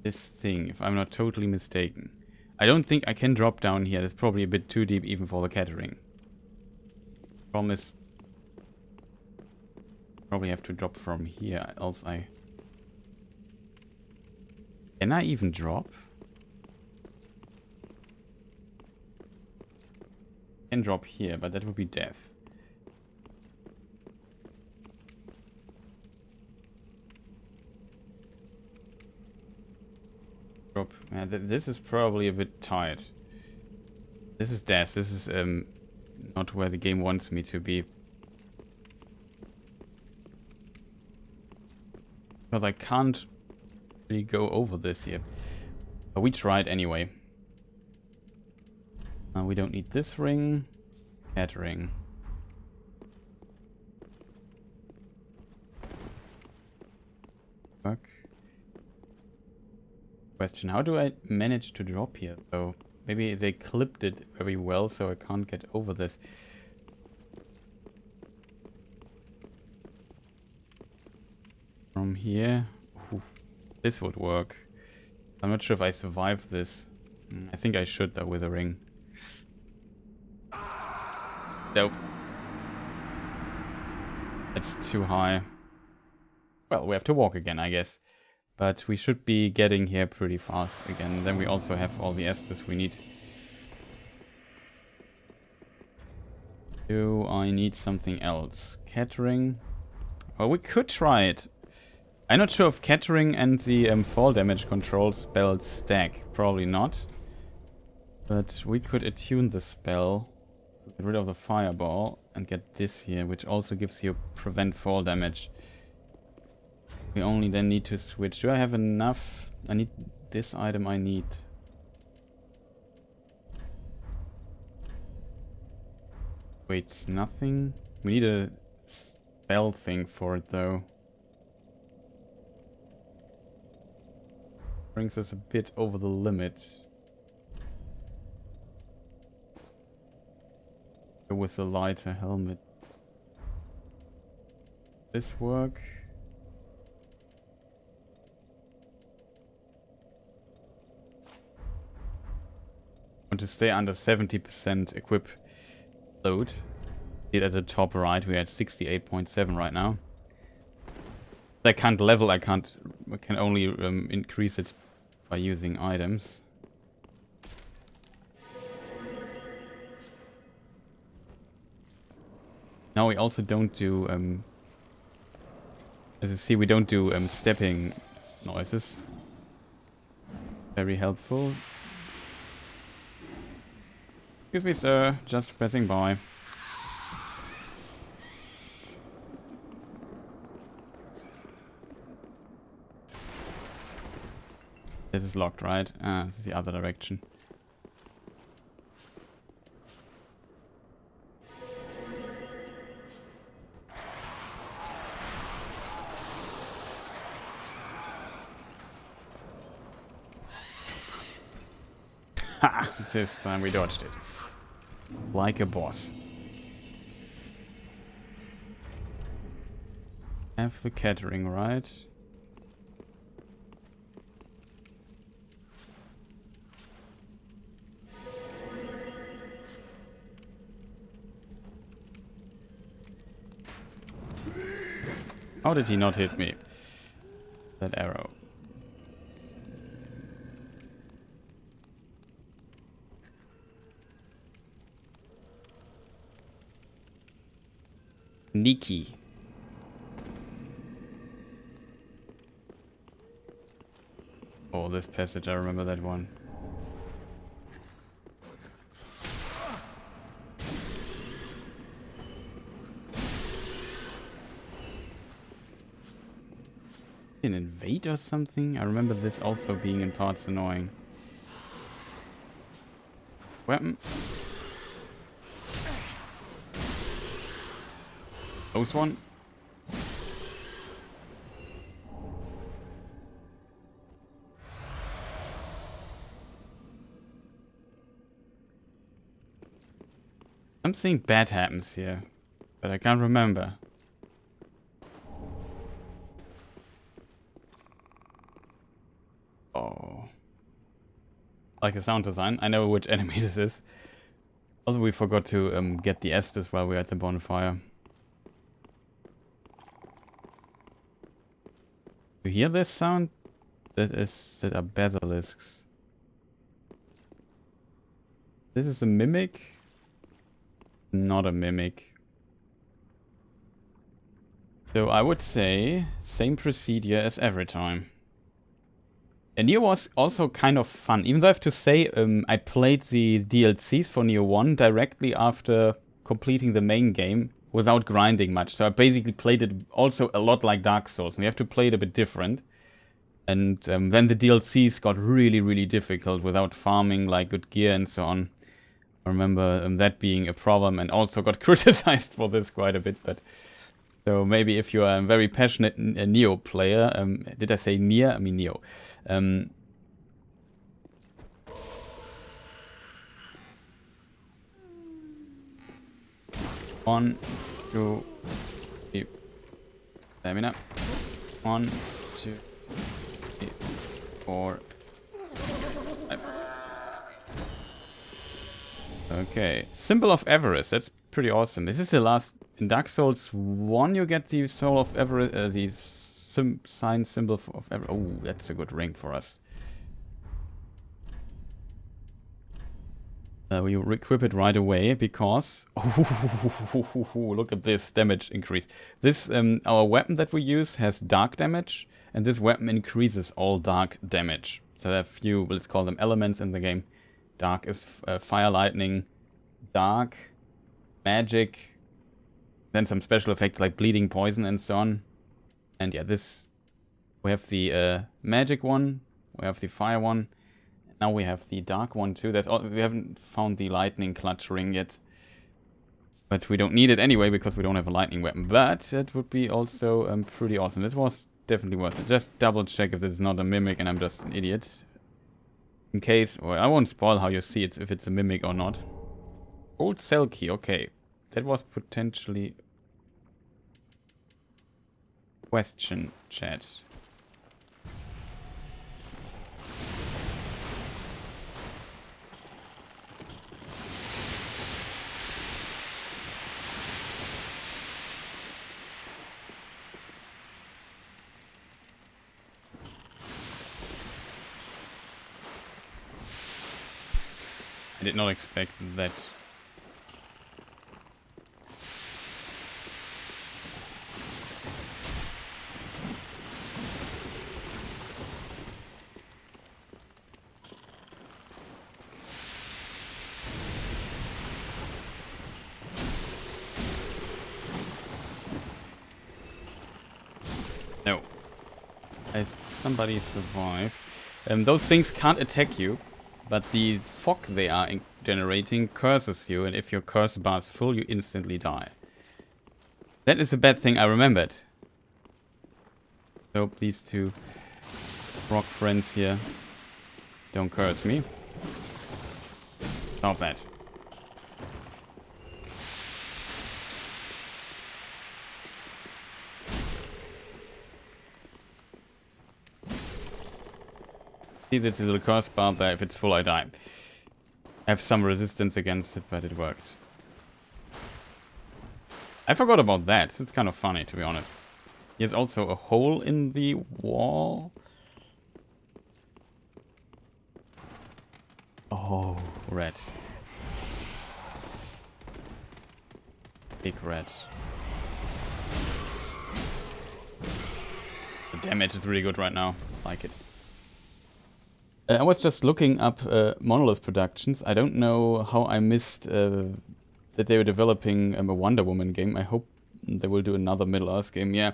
This thing, if I'm not totally mistaken. I don't think I can drop down here. That's probably a bit too deep even for the catering. Promise. Probably have to drop from here, else I... Can I even drop? Can drop here, but that would be death. Drop. This is probably a bit tight. This is death. This is not where the game wants me to be. Because I can't really go over this here. But we tried anyway. We don't need this ring. That ring. Fuck. Question, how do I manage to drop here? So maybe they clipped it very well, so I can't get over this. From here, oof, this would work. I'm not sure if I survive this. I think I should though with a ring. Nope. It's too high. Well, we have to walk again, I guess. But we should be getting here pretty fast again. Then we also have all the Estus we need. Do I need something else? Scattering. Well, we could try it. I'm not sure if Scattering and the fall damage control spells stack. Probably not. But we could attune the spell. Get rid of the fireball and get this here, which also gives you prevent fall damage. We only then need to switch. Do I have enough? I need this item I need. Wait, nothing? We need a spell thing for it though. Brings us a bit over the limit. Go with the lighter helmet. This work? Want to stay under 70% equip load. See it at the top right, we're at 68.7 right now. I can't level, I can only increase it by using items. Now we also don't do, as you see, we don't do stepping noises. Very helpful. Excuse me, sir, just passing by. This is locked, right? Ah, this is the other direction. Ha! This time we dodged it. Like a boss. Have the catering, right? How did he not hit me? That arrow. Sneaky. Oh, this passage, I remember that one. An invade or something? I remember this also being in parts annoying. Weapon. Close one. Something bad happens here, but I can't remember. Oh. Like the sound design. I know which enemy this is. Also, we forgot to get the Estes while we were at the bonfire. You hear this sound? That are basilisks. This is a mimic? Not a mimic. So I would say same procedure as every time. And Neo was also kind of fun, even though I have to say I played the DLCs for Neo 1 directly after completing the main game without grinding much. So I basically played it also a lot like Dark Souls, and you have to play it a bit different. And then the DLCs got really, really difficult without farming like good gear and so on. I remember that being a problem, and also got criticized for this quite a bit. But so maybe if you are a very passionate Neo player, did I say Nier? I mean Neo. 1, 2, 3. Stamina. 1, 2, 3, 4, 5. Okay. Symbol of Avarice. That's pretty awesome. This is the last. In Dark Souls 1, you get the Soul of Avarice, the sign symbol of Avarice. Oh, that's a good ring for us. We equip it right away because look at this damage increase. This our weapon that we use has dark damage, and this weapon increases all dark damage. So there are a few, let's call them elements in the game. Dark is fire, lightning, dark, magic, then some special effects like bleeding, poison, and so on. And yeah, this we have the magic one, we have the fire one. Now we have the dark one too. We haven't found the lightning clutch ring yet. But we don't need it anyway because we don't have a lightning weapon. But it would be also pretty awesome. This was definitely worth it. Just double check if this is not a mimic and I'm just an idiot. In case, well, I won't spoil how you see it, if it's a mimic or not. Old cell key, okay. That was potentially... Question, chat. I did not expect that. No. Has somebody survived? Those things can't attack you. But the fog they are generating curses you, and if your curse bar is full, you instantly die. That is a bad thing I remembered. So these two rock friends here don't curse me. Stop that. See, this little curse bar there. If it's full, I die. I have some resistance against it, but it worked. I forgot about that. It's kind of funny, to be honest. There's also a hole in the wall. Oh, red. Big red. The damage is really good right now. Like it. I was just looking up Monolith Productions. I don't know how I missed that they were developing a Wonder Woman game. I hope they will do another Middle-earth game. Yeah,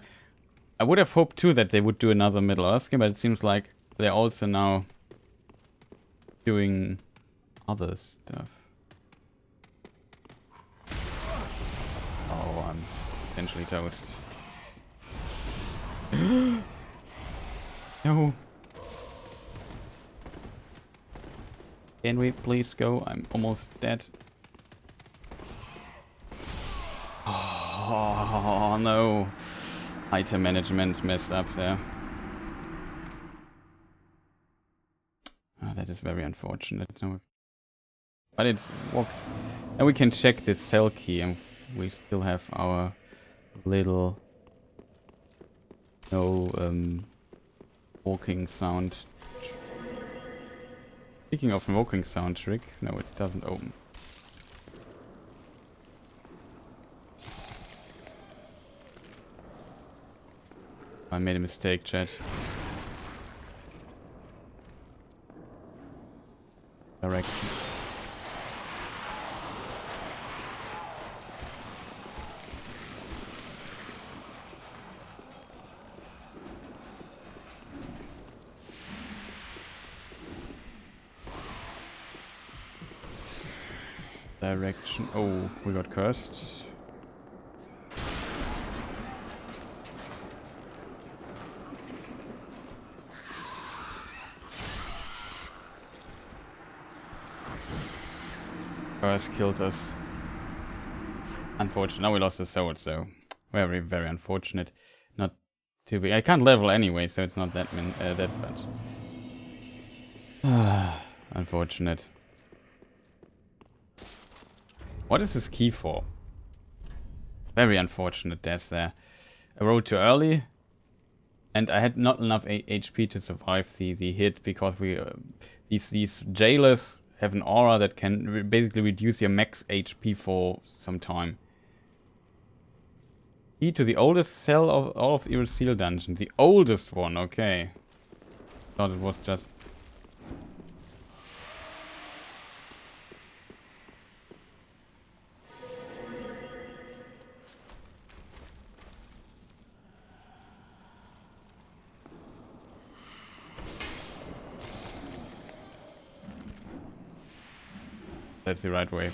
I would have hoped too that they would do another Middle-earth game, but it seems like they're also now doing other stuff. Oh, I'm potentially toast. No. Can we please go? I'm almost dead. Oh no. Item management messed up there. Oh, that is very unfortunate. No. But it's... And we can check this cell key and we still have our little... walking sound. Speaking of walking sound trick, no, it doesn't open. I made a mistake, chat. Direction. Direction. Oh, we got cursed. Curse killed us. Unfortunate. Now we lost the sword, so very, very unfortunate. Not too big. I can't level anyway, so it's not that bad. Unfortunate. What is this key for? Very unfortunate death there. I rode too early, and I had not enough HP to survive the hit because we these jailers have an aura that can basically reduce your max HP for some time. Key to the oldest cell of all of Irithyll dungeon. The oldest one, okay. Thought it was just... That's the right way.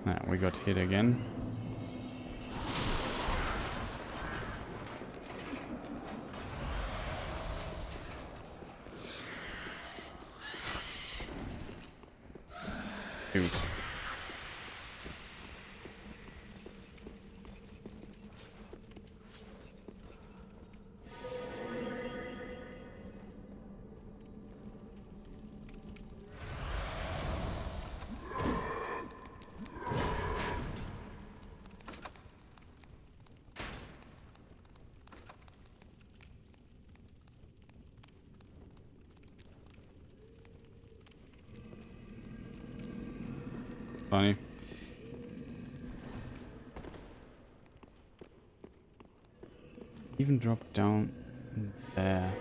Ah, we got hit again. Dude. Funny. Even drop down there.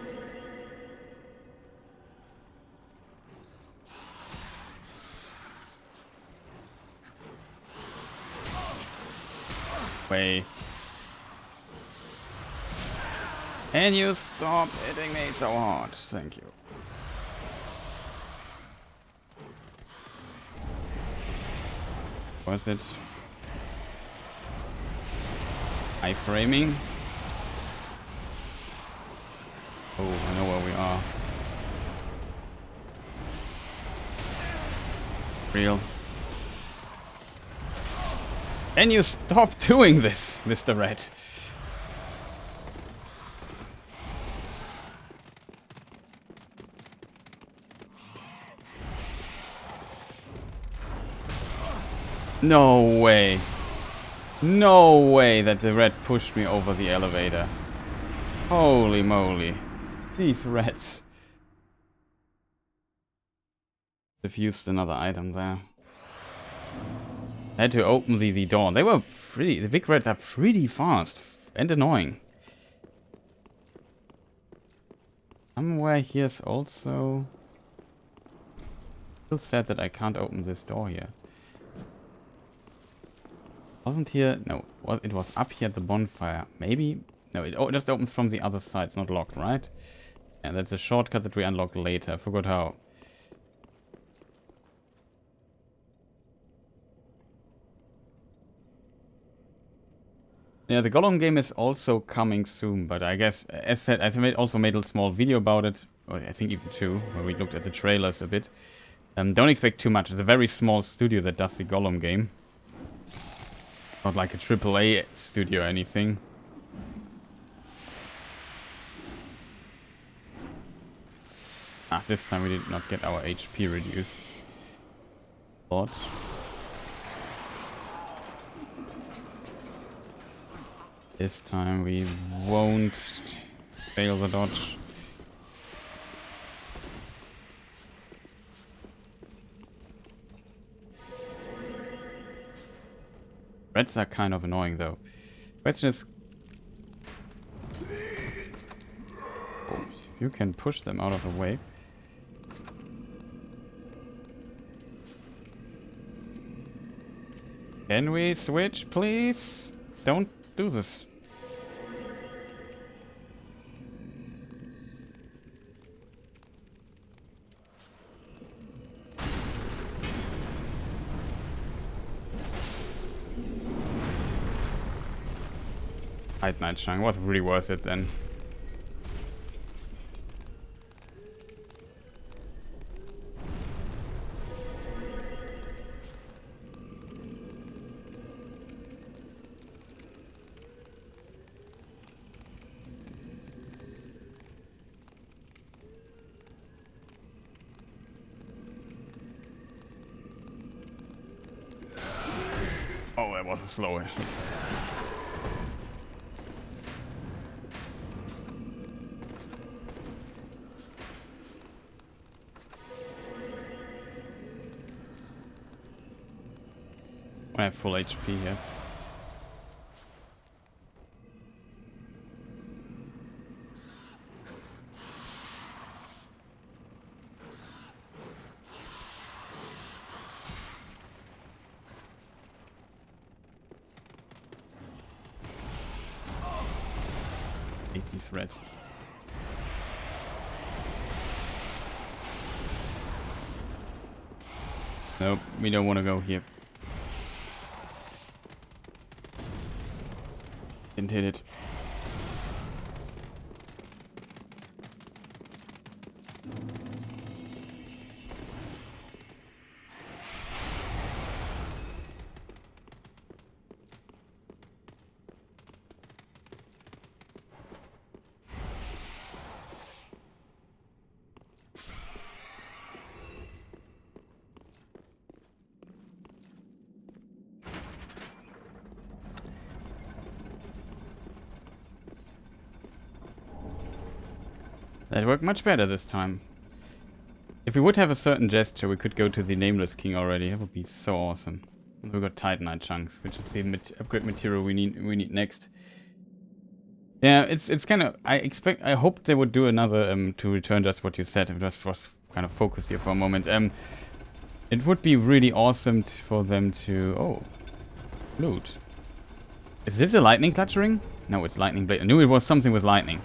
Wait. Can you stop hitting me so hard? Thank you. Was it iframing? Oh, I know where we are. Real. Can you stop doing this, Mr. Red? No way. No way that the red pushed me over the elevator. Holy moly. These rats. Diffused another item there. I had to open the door. They were pretty... The big rats are pretty fast. And annoying. Somewhere here's also... Still sad that I can't open this door here. Wasn't here... No, well, it was up here at the bonfire. Maybe... No, it just opens from the other side. It's not locked, right? And that's a shortcut that we unlock later. I forgot how. Yeah, the Golem game is also coming soon, but I guess, as said, I also made a small video about it, or I think even two, where we looked at the trailers a bit. Don't expect too much. It's a very small studio that does the Golem game. Not like a AAA studio or anything. Ah, this time we did not get our HP reduced. But... this time we won't fail the dodge. Reds are kind of annoying though. Question is... oh, you can push them out of the way. Can we switch, please? Don't do this. Night Shine was really worth it then. Oh, that was a slow hit. I have full HP here. Take these reds. Nope, we don't want to go here. Didn't hit it. That worked much better this time. If we would have a certain gesture, we could go to the Nameless King already. That would be so awesome. We got Titanite chunks, which is the upgrade material we need next. Yeah, it's kind of. I hope they would do another to return just what you said. It just was kind of focused here for a moment. It would be really awesome for them to loot. Is this a lightning clutchering? No, it's lightning blade. I knew it was something with lightning.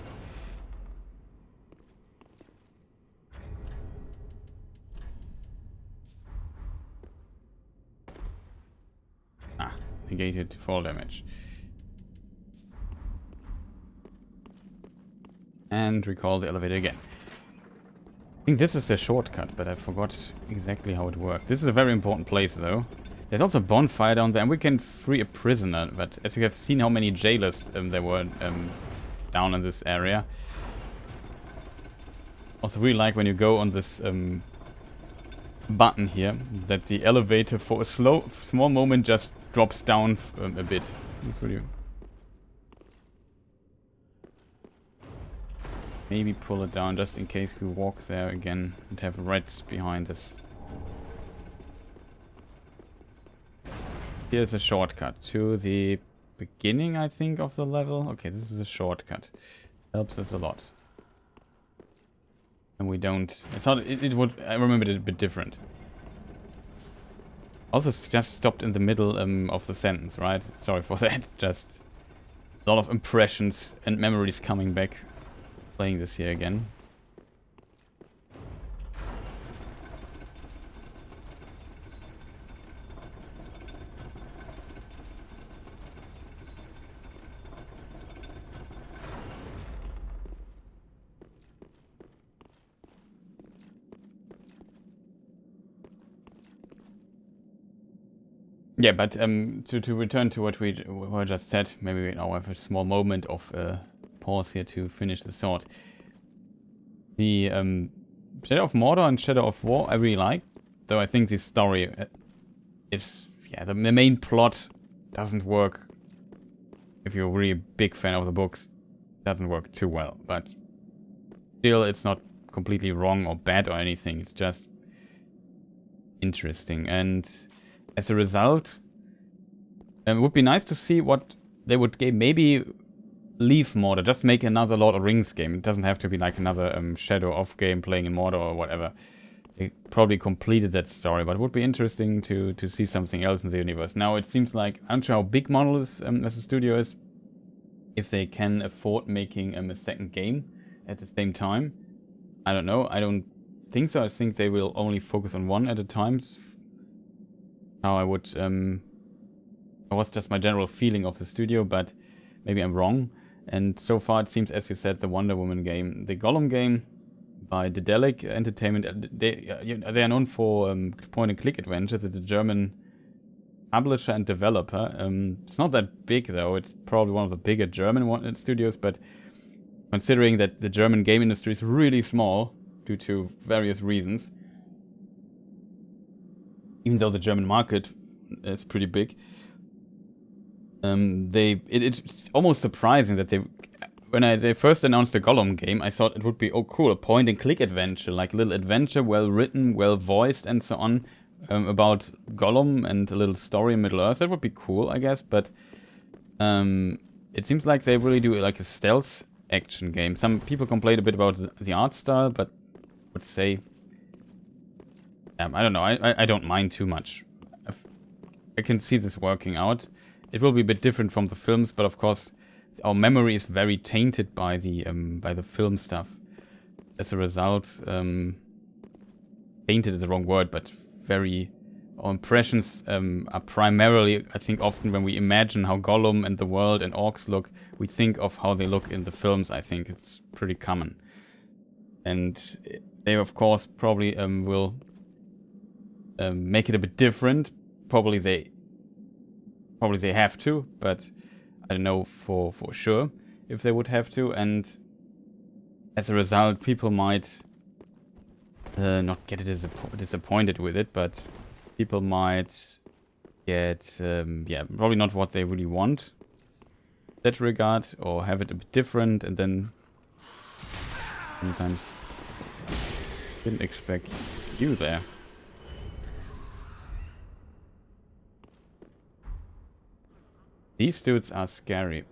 Negated fall damage. And recall the elevator again. I think this is a shortcut, but I forgot exactly how it works. This is a very important place though. There's also a bonfire down there and we can free a prisoner, but as you have seen how many jailers there were down in this area. Also really like when you go on this button here, that the elevator for a small moment just drops down a bit. Maybe pull it down just in case we walk there again and have rats behind us. Here's a shortcut to the beginning, I think, of the level. Okay, this is a shortcut. Helps us a lot. And we don't... I thought it would... I remembered it a bit different. Also, it's just stopped in the middle of the sentence, right? Sorry for that. Just a lot of impressions and memories coming back playing this here again. Yeah, but to return to what I just said, maybe we now have a small moment of pause here to finish the thought. The Shadow of Mordor and Shadow of War I really like, though I think the story is, yeah, the main plot doesn't work. If you're really a big fan of the books, doesn't work too well, but still it's not completely wrong or bad or anything, it's just interesting. And as a result, it would be nice to see what they would game. Maybe leave Mordor, just make another Lord of the Rings game. It doesn't have to be like another Shadow of game playing in Mordor or whatever. They probably completed that story, but it would be interesting to see something else in the universe. Now it seems like, I'm not sure how big Monolith as a studio is, if they can afford making a second game at the same time. I don't know, I don't think so. I think they will only focus on one at a time. How I would, that was just my general feeling of the studio, but maybe I'm wrong. And so far it seems, as you said, the Wonder Woman game, the Gollum game by Daedalic Entertainment, they are known for point-and-click adventures. It's a German publisher and developer. It's not that big though, it's probably one of the bigger German studios, but considering that the German game industry is really small due to various reasons, even though the German market is pretty big, it's almost surprising that when they first announced the Gollum game, I thought it would be, oh cool, a point-and-click adventure, like a little adventure, well written, well voiced, and so on. about Gollum and a little story in Middle-earth. That would be cool, I guess, but it seems like they really do like a stealth action game. Some people complained a bit about the art style, but I would say, I don't know, I don't mind too much. I can see this working out. It will be a bit different from the films, but of course our memory is very tainted by the film stuff. As a result, tainted is the wrong word, but our impressions are primarily, I think, often when we imagine how Gollum and the world and orcs look, we think of how they look in the films. I think it's pretty common. And they, of course, probably will make it a bit different. Probably they have to, but I don't know for sure if they would have to. And as a result, people might not get disappointed with it, but people might get, probably not what they really want in that regard, or have it a bit different, and then sometimes didn't expect you there. These dudes are scary.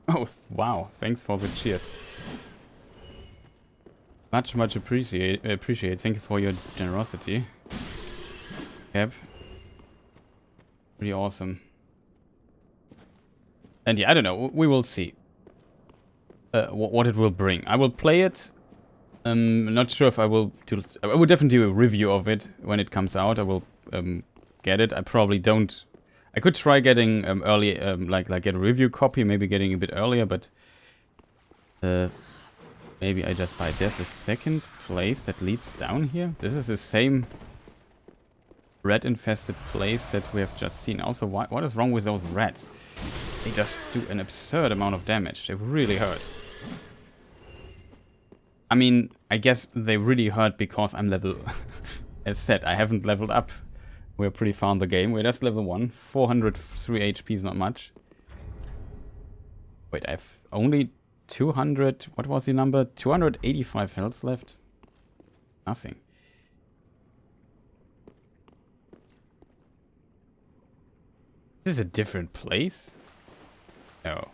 Oh, wow. Thanks for the cheers. Much appreciate. Thank you for your generosity. Yep. Pretty awesome. And yeah, I don't know. We will see what it will bring. I will play it. Not sure if I will do... I will definitely do a review of it when it comes out. I will get it. I probably don't... I could try getting early, like get a review copy, maybe getting a bit earlier, but maybe I just buy it. There's a second place that leads down here. This is the same rat-infested place that we have just seen. Also, what is wrong with those rats? They just do an absurd amount of damage. They really hurt. I mean, I guess they really hurt because I'm level... As said, I haven't leveled up. We're pretty far in the game. We're just level 1. 403 HP is not much. Wait, I have only 200... What was the number? 285 health left? Nothing. This is a different place? No.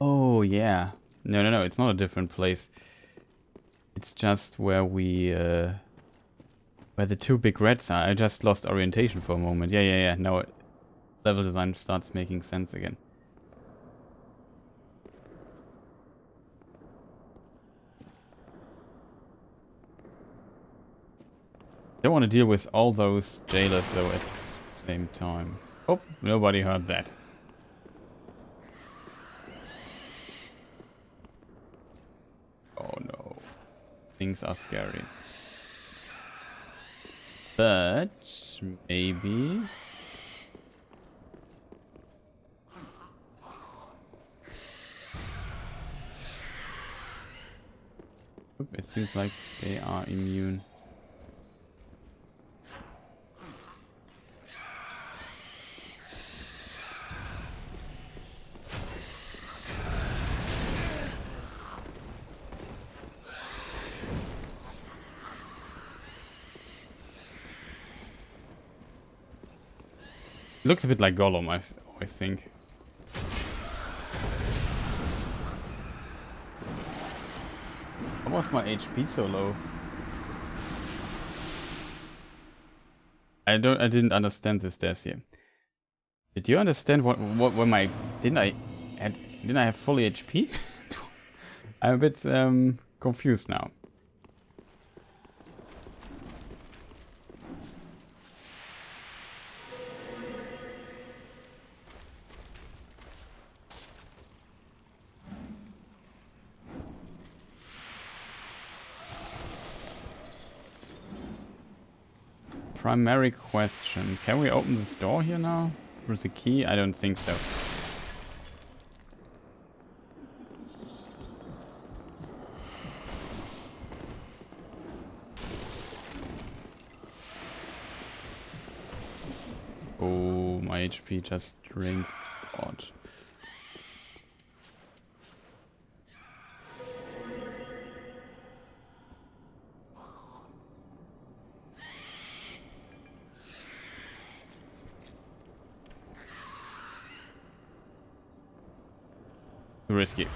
Oh, yeah. No, it's not a different place. It's just where we, where the two big rats are. I just lost orientation for a moment. Yeah. No, level design starts making sense again. Don't want to deal with all those jailers, though, at the same time. Oh, nobody heard that. Oh no. Things are scary. But maybe... It seems like they are immune. It looks a bit like Gollum, I think. Why was my HP so low? I didn't understand this death here. Did you understand what when my didn't I have full HP? I'm a bit confused now. Primary question. Can we open this door here now? With the key? I don't think so. Oh, my HP just drains odd. Too risky.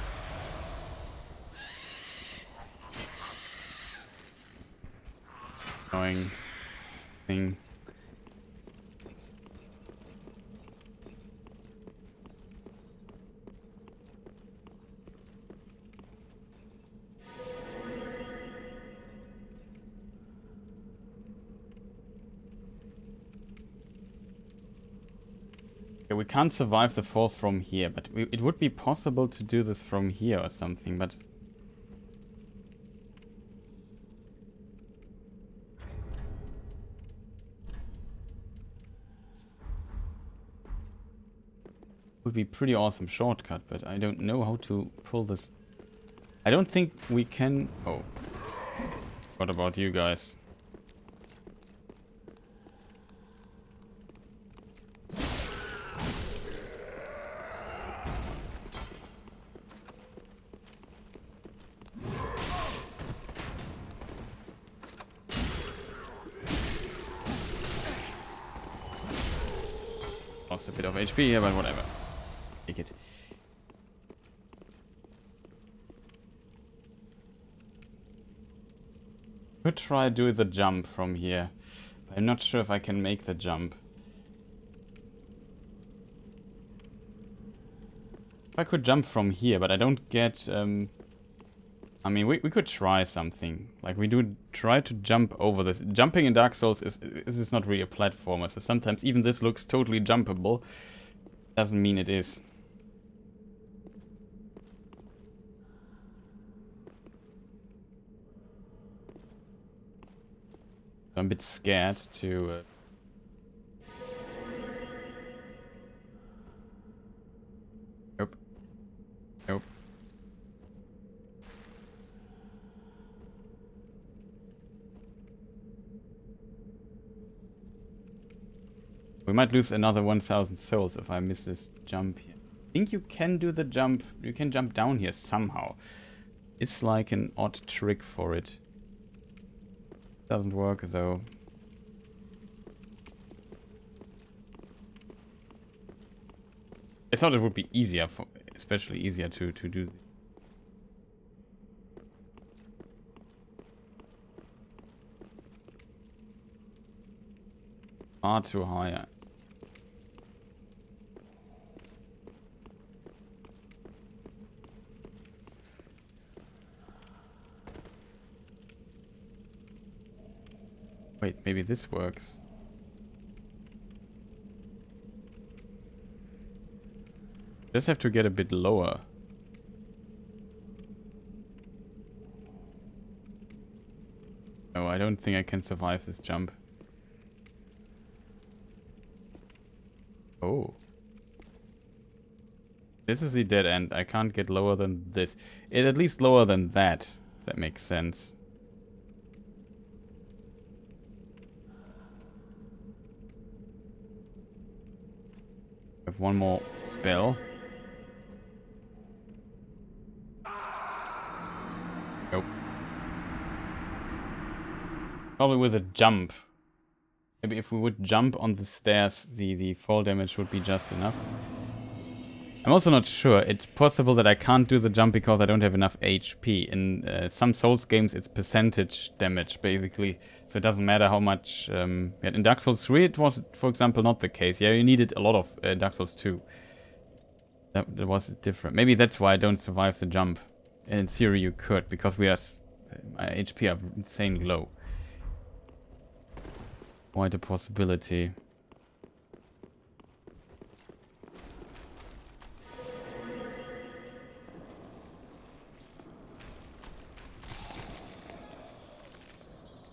Annoying thing. Yeah, we can't survive the fall from here, but it would be possible to do this from here or something, but... would be pretty awesome shortcut, but I don't know how to pull this. I don't think we can... Oh. What about you guys? Lost a bit of HP here, but whatever. Take it. Could try do the jump from here. I'm not sure if I can make the jump. If I could jump from here, but I don't get... I mean, we could try something. Like, we do try to jump over this. Jumping in Dark Souls is not really a platformer, so sometimes even this looks totally jumpable. Doesn't mean it is. I'm a bit scared to... Nope. Nope. We might lose another 1,000 souls if I miss this jump here. I think you can do the jump. You can jump down here somehow. It's like an odd trick for it. Doesn't work though. I thought it would be easier, especially easier to do. Far too high. Wait, maybe this works. Just have to get a bit lower. No, I don't think I can survive this jump. Oh. This is the dead end. I can't get lower than this. It's at least lower than that. That makes sense. I have one more spell. Nope. Probably with a jump. Maybe if we would jump on the stairs, the fall damage would be just enough. I'm also not sure. It's possible that I can't do the jump because I don't have enough HP. In some Souls games, it's percentage damage, basically. So it doesn't matter how much... in Dark Souls 3, it was, for example, not the case. Yeah, you needed a lot of Dark Souls 2. That was different. Maybe that's why I don't survive the jump. And in theory, you could, because we are... my HP are insanely low. Quite a possibility.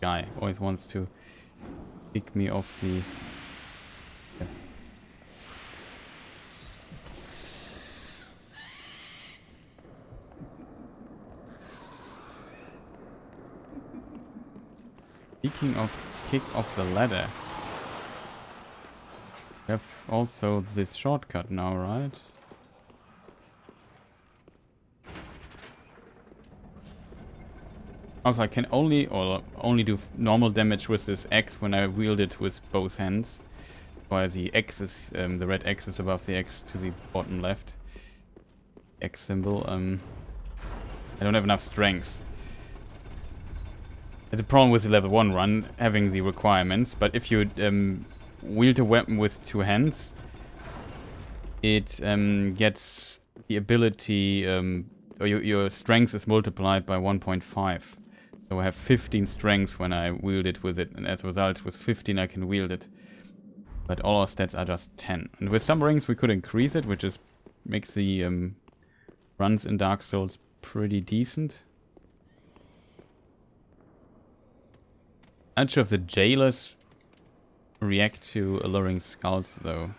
Guy always wants to pick me off the... Yeah. Speaking of kick off the ladder. We have also this shortcut now, right? Also, I can only do normal damage with this X when I wield it with both hands. While the X is, the red X is above the X to the bottom left. X symbol. I don't have enough strength. There's a problem with the level 1 run, having the requirements, but if you wield a weapon with two hands, it gets the ability, or your strength is multiplied by 1.5. So I have 15 strength when I wield it with it, and as a result, with 15 I can wield it. But all our stats are just 10. And with some rings we could increase it, which is makes the runs in Dark Souls pretty decent. I'm not sure if the jailers react to alluring skulls though.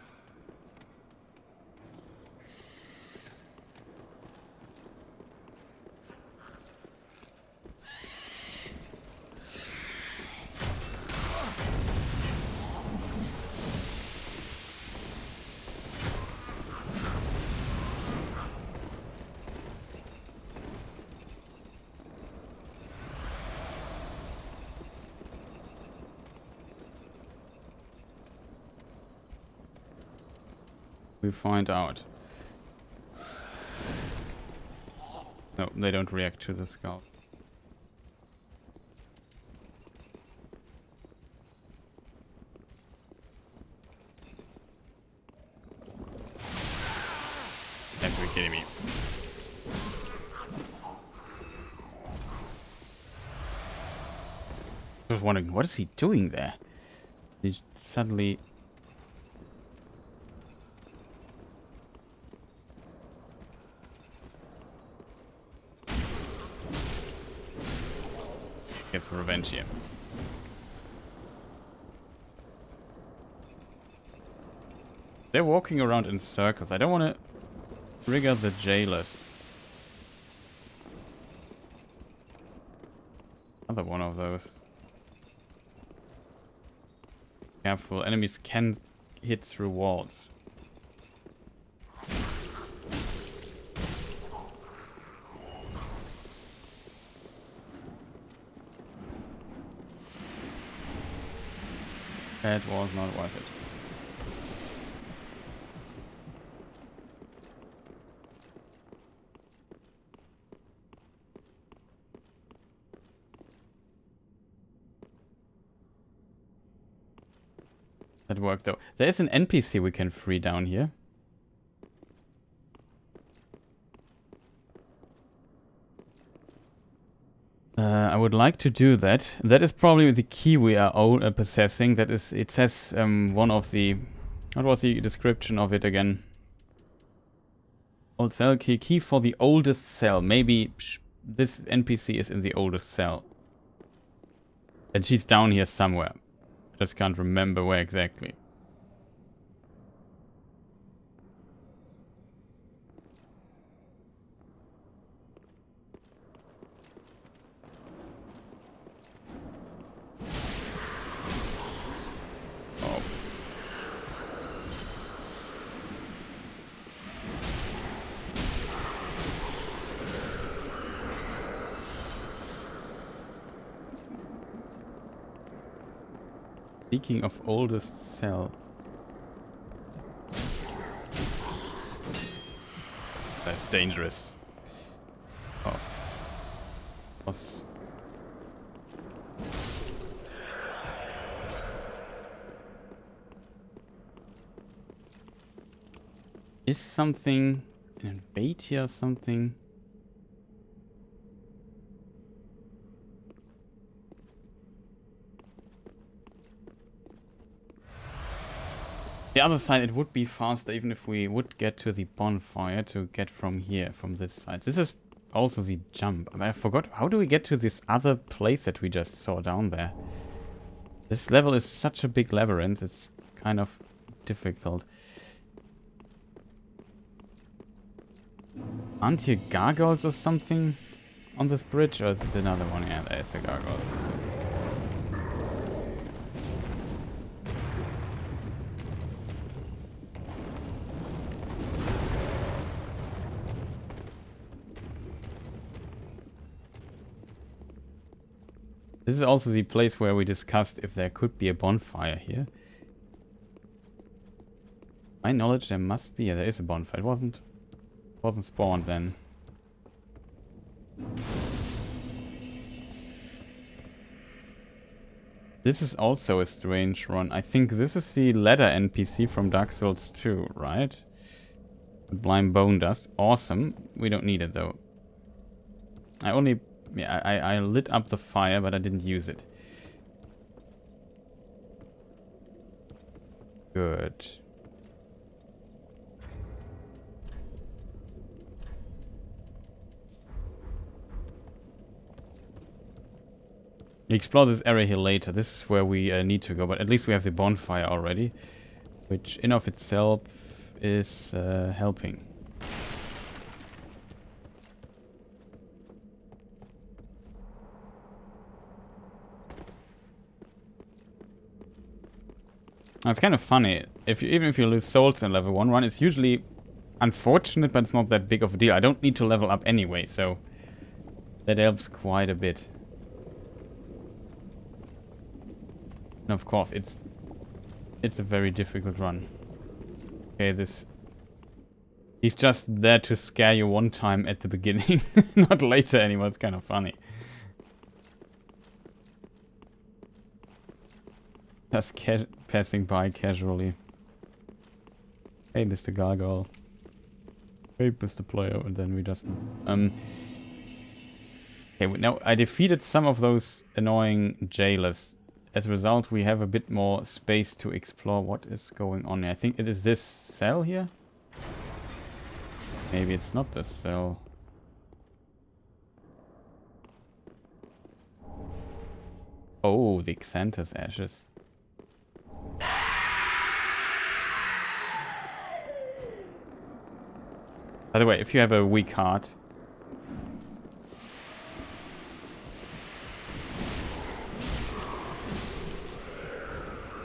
We find out. No, they don't react to the skull. Have to be kidding me. I was wondering, what is he doing there? He suddenly... gets revenge here. They're walking around in circles. I don't want to trigger the jailers. Another one of those. Careful, enemies can hit through walls. That was not worth it. That worked though. There is an NPC we can free down here. I would like to do that. That is probably the key we are possessing. That is, it says one of the... What was the description of it again? Old cell key. Key for the oldest cell. Maybe this NPC is in the oldest cell. And she's down here somewhere. Just can't remember where exactly. Oh. Speaking of oldest cell. That's dangerous. Oh. Was... Is something in bait here or something? The other side, it would be faster even if we would get to the bonfire to get from here, from this side. This is also the jump. I forgot, how do we get to this other place that we just saw down there? This level is such a big labyrinth, it's kind of difficult. Aren't here gargoyles or something on this bridge? Or is it another one? Yeah, there's a gargoyle. This is also the place where we discussed if there could be a bonfire here. My knowledge, there must be. Yeah, there is a bonfire. It wasn't spawned then. This is also a strange run. I think this is the ladder NPC from Dark Souls 2, right? Blind Bone Dust. Awesome. We don't need it though. I lit up the fire, but I didn't use it. Good. We explore this area here later. This is where we need to go, but at least we have the bonfire already, which in of itself is helping. Now, it's kind of funny. Even if you lose souls in level 1 run, it's usually unfortunate, but it's not that big of a deal. I don't need to level up anyway, so that helps quite a bit. And of course, it's a very difficult run. Okay, he's just there to scare you one time at the beginning, not later anymore. It's kind of funny. Just passing by casually. Hey, Mr. Gargoyle. Hey, Mr. Player, and then we just okay, now I defeated some of those annoying jailers. As a result, we have a bit more space to explore what is going on here. I think it is this cell here. Maybe it's not this cell. Oh, the Xanthus ashes. By the way, if you have a weak heart,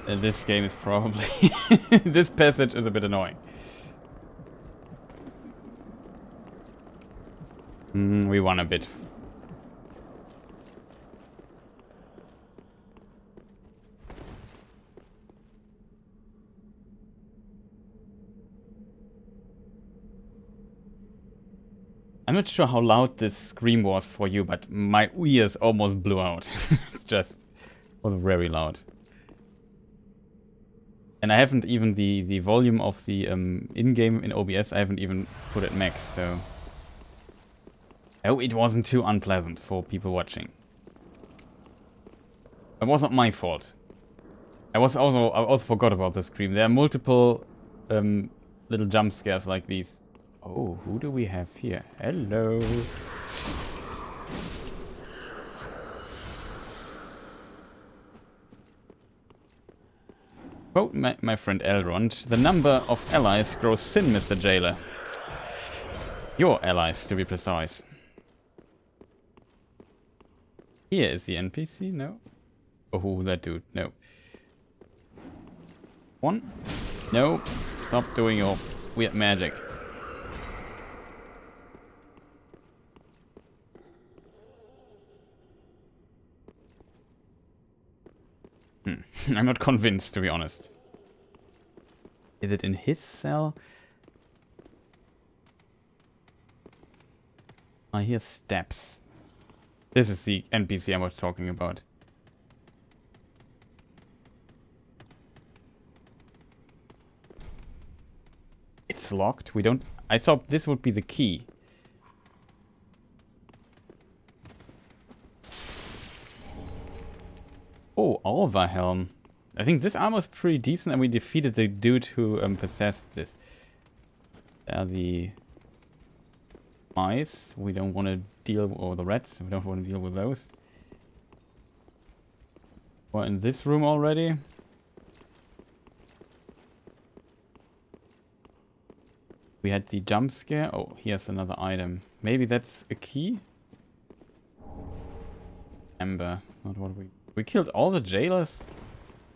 this game is probably... this passage is a bit annoying. We won a bit. I'm not sure how loud this scream was for you, but my ears almost blew out. It just was very loud. And I haven't even the volume of the in-game in OBS, I haven't even put it max, so... Oh, it wasn't too unpleasant for people watching. It wasn't my fault. I also forgot about the scream. There are multiple little jump scares like these. Oh, who do we have here? Hello! Quote my friend Elrond, the number of allies grows thin, Mr. Jailer. Your allies, to be precise. Here is the NPC, no? Oh, that dude, no. One? No, stop doing your weird magic. I'm not convinced, to be honest. Is it in his cell? I hear steps. This is the NPC I was talking about. It's locked. We don't... I thought this would be the key. Oh, Overhelm. I think this armor is pretty decent, and we defeated the dude who possessed this. The mice. We don't want to deal, or the rats. We don't want to deal with those. We're in this room already. We had the jump scare. Oh, here's another item. Maybe that's a key? Ember. Not what we killed all the jailers?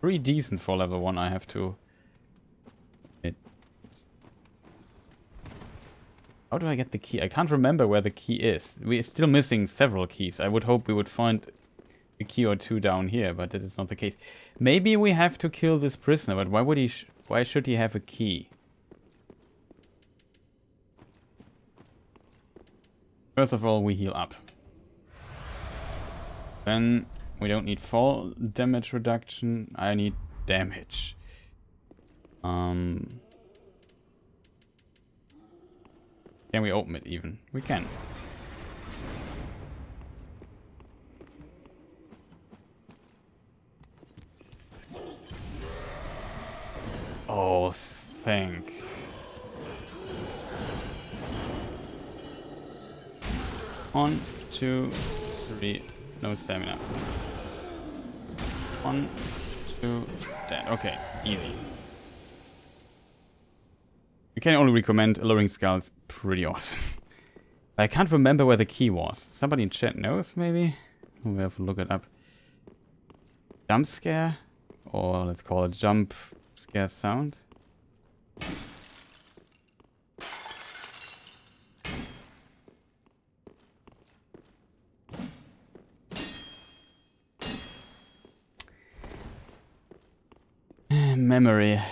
Pretty decent for level 1, I have to admit. How do I get the key? I can't remember where the key is. We're still missing several keys. I would hope we would find a key or two down here, but that is not the case. Maybe we have to kill this prisoner, but why would he? Why should he have a key? First of all, we heal up. Then we don't need fall damage reduction. I need damage. Can we open it even? We can. Oh, thank. One, two, three. No stamina. 1, 2, dead. Okay, easy. I can only recommend Alluring Skulls. Pretty awesome. I can't remember where the key was. Somebody in chat knows, maybe? We'll have to look it up. Jump scare? Or let's call it jump scare sound. Memory. I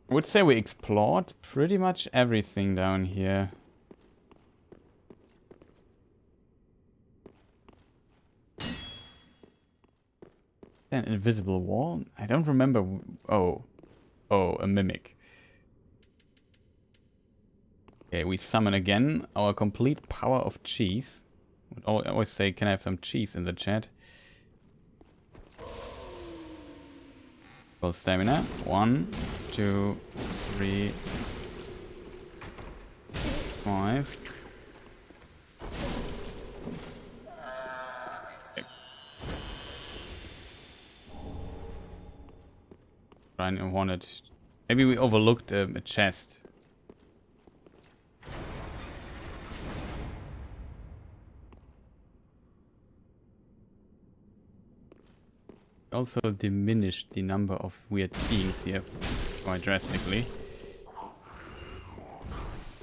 would say we explored pretty much everything down here. An invisible wall? I don't remember. Oh, a mimic. Okay, we summon again our complete power of cheese. I always say, can I have some cheese in the chat? Full stamina. 1, 2, 3, 5. Okay. I wanted. Maybe we overlooked a chest. Also diminished the number of weird beings here quite drastically.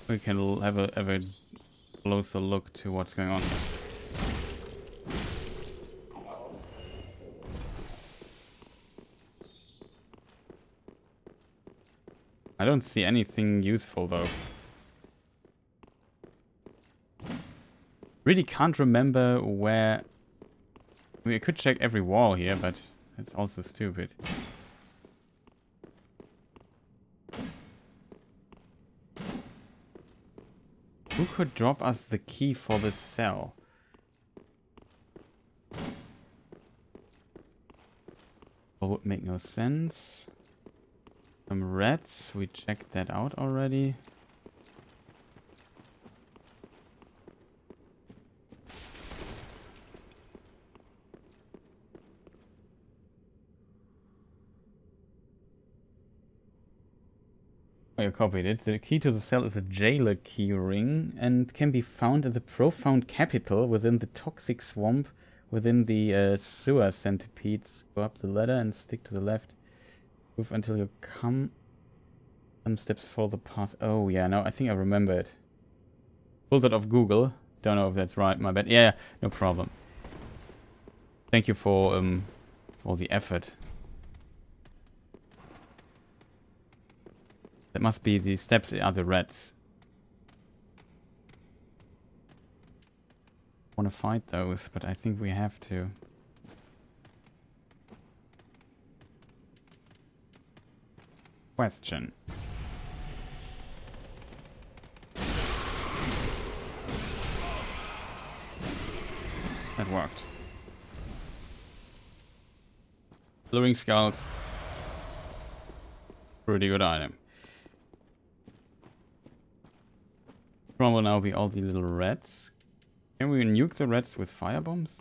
We can have a closer look to what's going on here. I don't see anything useful though. Really can't remember where. I mean, I could check every wall here, but it's also stupid. Who could drop us the key for this cell? That would make no sense. Some rats, we checked that out already. Oh, you copied it. The key to the cell is a Jailbreaker Key ring and can be found in the profound capital within the toxic swamp within the sewer centipedes. Go up the ladder and stick to the left. Move until you come some steps further past. Oh yeah, no, I think I remember it. Pulled it off Google. Don't know if that's right, my bad. Yeah, no problem. Thank you for the effort. That must be the steps are the rats. I want to fight those, but I think we have to. Question. That worked. Alluring Skulls. Pretty good item. Problem will now be all the little rats. Can we nuke the rats with firebombs?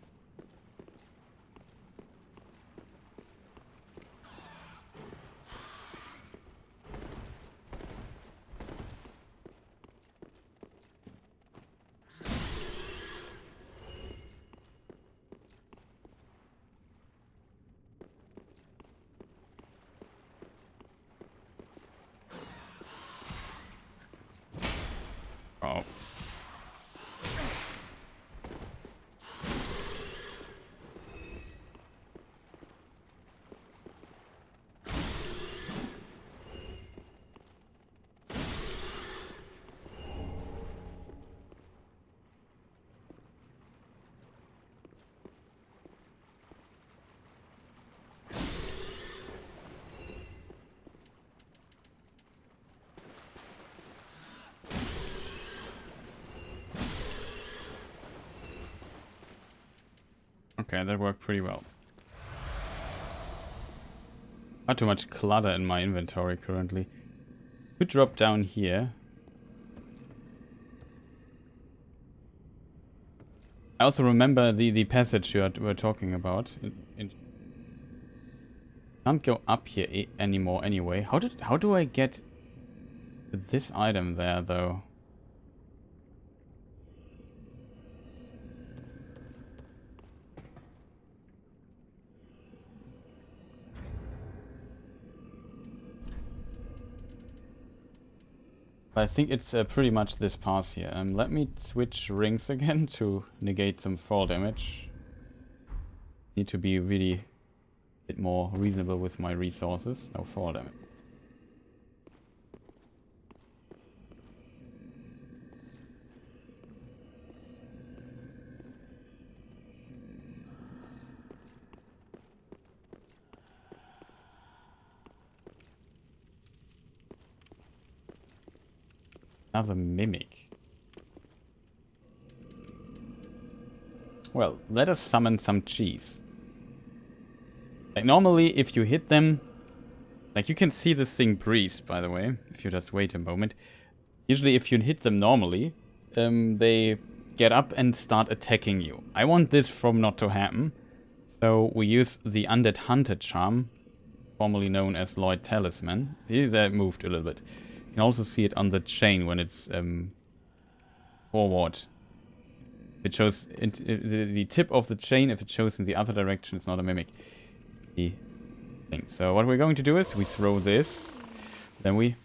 Okay, that worked pretty well. Not too much clutter in my inventory currently. Could drop down here. I also remember the passage you were talking about. Can't go up here anymore anyway. How do I get this item there though? But I think it's pretty much this pass here. Let me switch rings again to negate some fall damage. Need to be really a bit more reasonable with my resources. No fall damage. Another mimic. Well, let us summon some cheese. Like normally if you hit them, like you can see this thing breathe, by the way, if you just wait a moment. Usually if you hit them normally, they get up and start attacking you. I want this from not to happen. So we use the Undead Hunter charm, formerly known as Lloyd Talisman. Here's moved a little bit. You can also see it on the chain when it's forward. If it shows the tip of the chain, if it shows in the other direction, it's not a mimic. The thing. So what we're going to do is we throw this, then we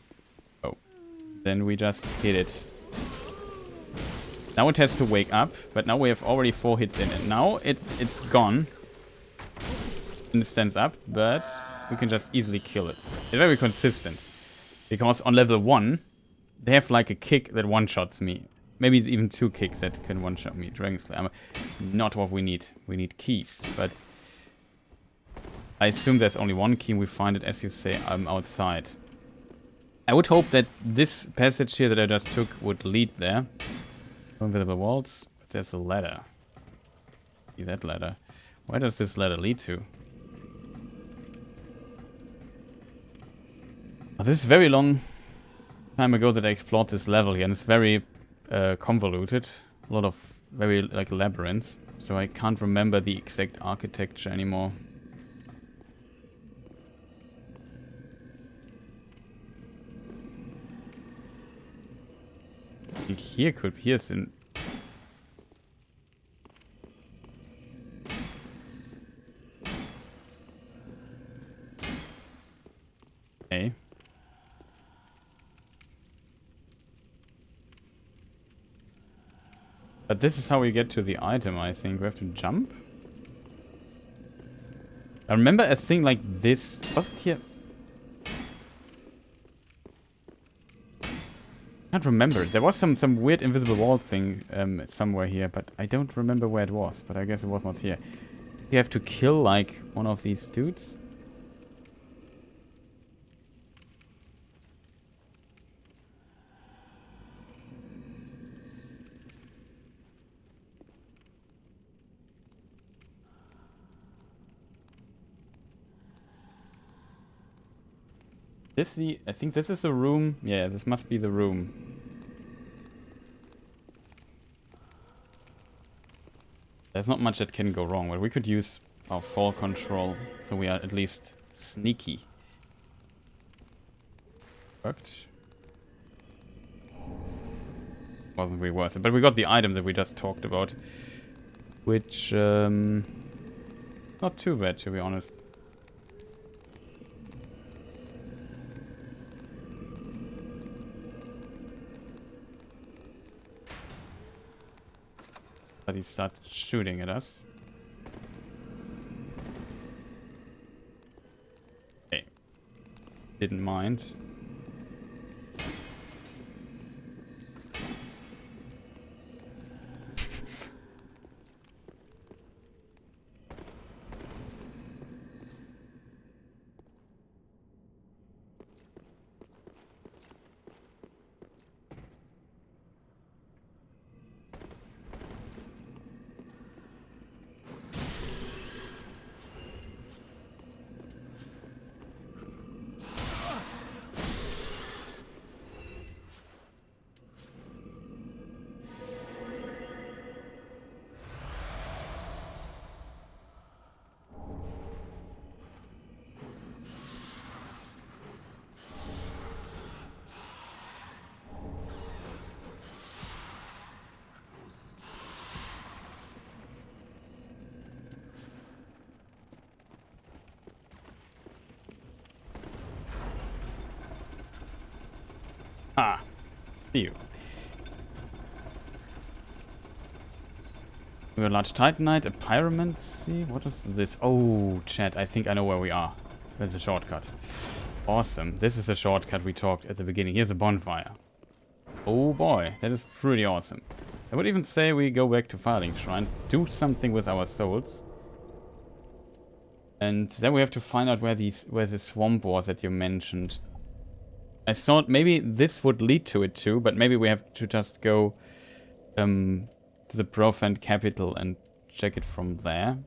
just hit it. Now it has to wake up, but now we have already 4 hits in it. Now it's gone. And it stands up, but we can just easily kill it. It's very consistent. Because on level 1, they have like a kick that one-shots me. Maybe even 2 kicks that can one-shot me. Dragon Slayer. Not what we need. We need keys. But I assume there's only one key and we find it, as you say, outside. I would hope that this passage here that I just took would lead there. Invisible walls. But there's a ladder. See that ladder. Where does this ladder lead to? This is very long time ago that I explored this level here, and it's very convoluted. A lot of very like labyrinths, so I can't remember the exact architecture anymore. I think here could be an... Okay. But this is how we get to the item, I think. We have to jump? I remember a thing like this. Wasn't here... I can't remember. There was some weird invisible wall thing somewhere here, but I don't remember where it was. But I guess it was not here. You have to kill, like, one of these dudes? I think this is a room. Yeah, this must be the room. There's not much that can go wrong, but we could use our fall control so we are at least sneaky. Worked. Wasn't really worth it, but we got the item that we just talked about, which not too bad, to be honest. But he starts shooting at us. Okay. Didn't mind. Ah, see you. We have a large titanite, a pyromancy. What is this? Oh, chat, I think I know where we are. There's a shortcut. Awesome. This is a shortcut we talked at the beginning. Here's a bonfire. Oh boy, that is pretty awesome. I would even say we go back to Firelink Shrine, do something with our souls. And then we have to find out where the swamp was that you mentioned. I thought maybe this would lead to it too, but maybe we have to just go to the Profand capital and check it from there.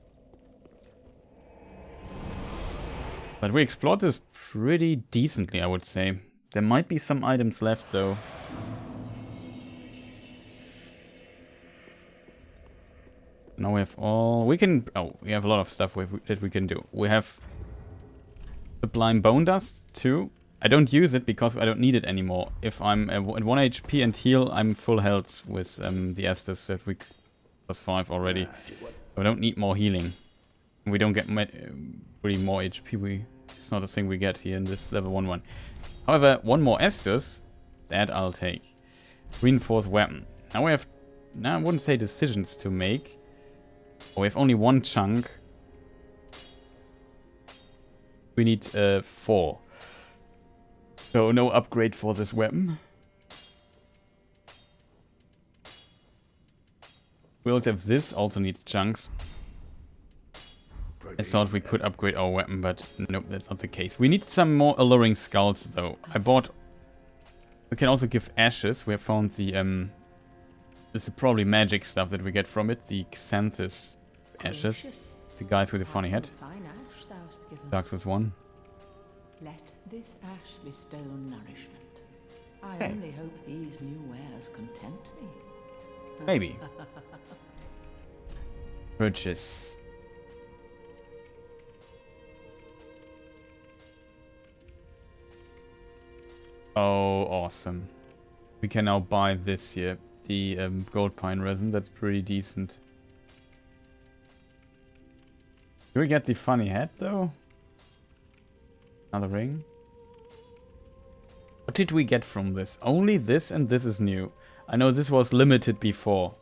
But we explored this pretty decently, I would say. There might be some items left though. Now we have all... we can... oh, we have a lot of stuff that we can do. We have Sublime Bone Dust too. I don't use it because I don't need it anymore. If I'm at 1 HP and heal, I'm full health with the Estus that we +5 already. So I don't need more healing. We don't get really more HP. It's not a thing we get here in this level 1-1. However, one more Estus, that I'll take. Reinforced weapon. Now we have... now I wouldn't say decisions to make. We have only one chunk. We need 4. So no upgrade for this weapon. We also have this, also needs chunks. I thought we could upgrade our weapon, but nope, that's not the case. We need some more alluring skulls though. I bought... we can also give ashes. We have found the... this is probably magic stuff that we get from it. The Xanthus ashes. The guys with the funny head. Dark Souls 1. Let this ash bestow nourishment. I Okay. only hope these new wares content thee. Maybe. Purchase. Oh, awesome. We can now buy this here. The gold pine resin. That's pretty decent. Do we get the funny head though? Another ring? What did we get from this? Only this, and this is new. I know this was limited before.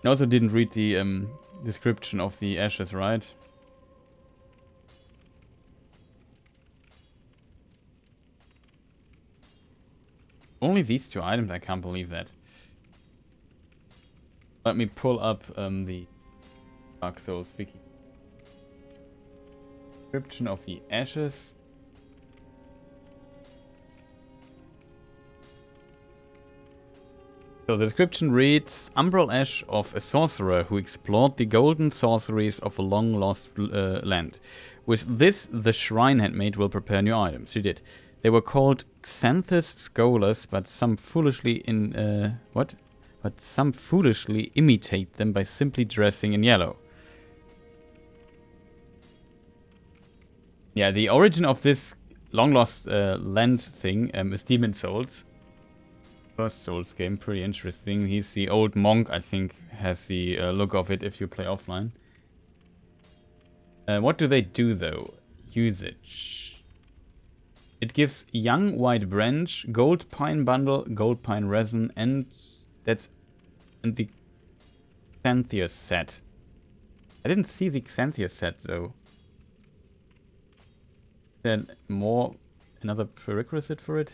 I also didn't read the description of the ashes, right? Only these 2 items? I can't believe that. Let me pull up the Dark Souls wiki. Description of the ashes. So the description reads, Umbral Ash of a sorcerer who explored the golden sorceries of a long-lost land. With this, the shrine handmaid will prepare new items. She did. They were called Xanthus Scholars, but some foolishly But some foolishly imitate them by simply dressing in yellow. Yeah, the origin of this long-lost land thing is Demon Souls. First Souls game, pretty interesting. He's the old monk, I think, has the look of it if you play offline. What do they do though? Usage. It gives young white branch, gold pine bundle, gold pine resin, and that's the Xanthius set. I didn't see the Xanthius set though. Then another prerequisite for it?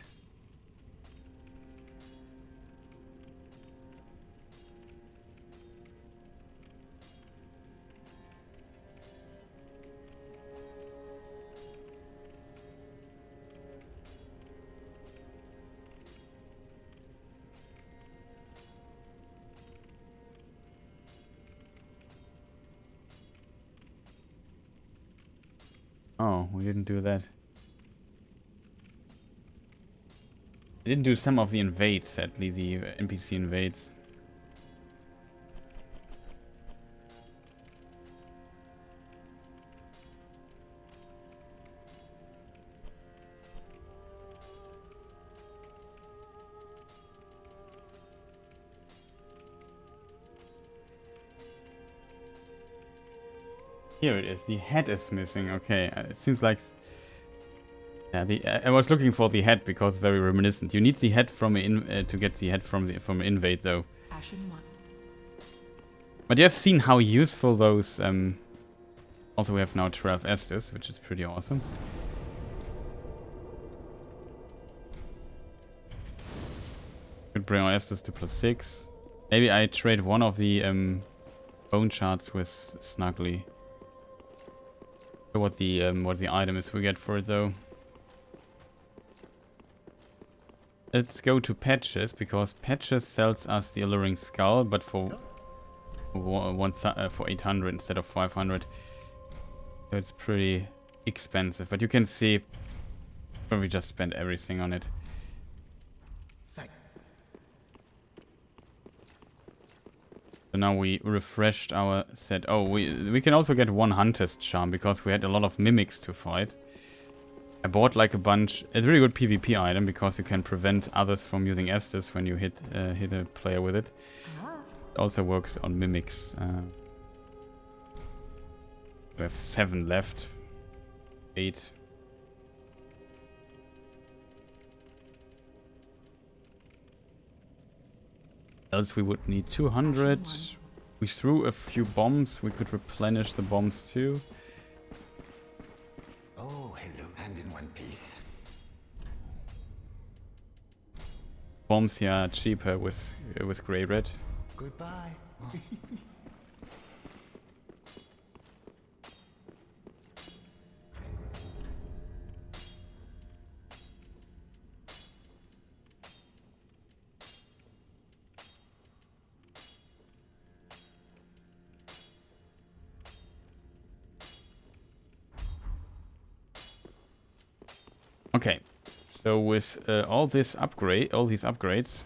Oh, we didn't do that. We didn't do some of the invades, sadly, the NPC invades. Here it is. The head is missing. Okay, it seems like... Yeah, I was looking for the head because it's very reminiscent. You need the head from to get the head from invade though. Ashen one. But you have seen how useful those... Also, we have now 12 Estus, which is pretty awesome. Could bring our Estus to +6. Maybe I trade one of the bone shards with Snuggly. What the item is we get for it though. Let's go to Patches because Patches sells us the Alluring Skull, but for 800 instead of 500. So it's pretty expensive, but you can see when we just spent everything on it. So now we refreshed our set. Oh, we can also get one Hunter's Charm because we had a lot of mimics to fight. I bought like a bunch. It's a really good PvP item because you can prevent others from using Estus when you hit a player with it. It also works on mimics. We have 7 left. 8. Else we would need 200. We threw a few bombs. We could replenish the bombs too. Oh, hello, and in one piece. Bombs here are cheaper with grey red. Goodbye. Okay, so with all these upgrades,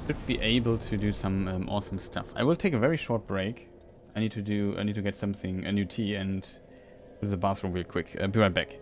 should be able to do some awesome stuff. I will take a very short break. I need to get something, a new tea, and go to the bathroom real quick. Be right back.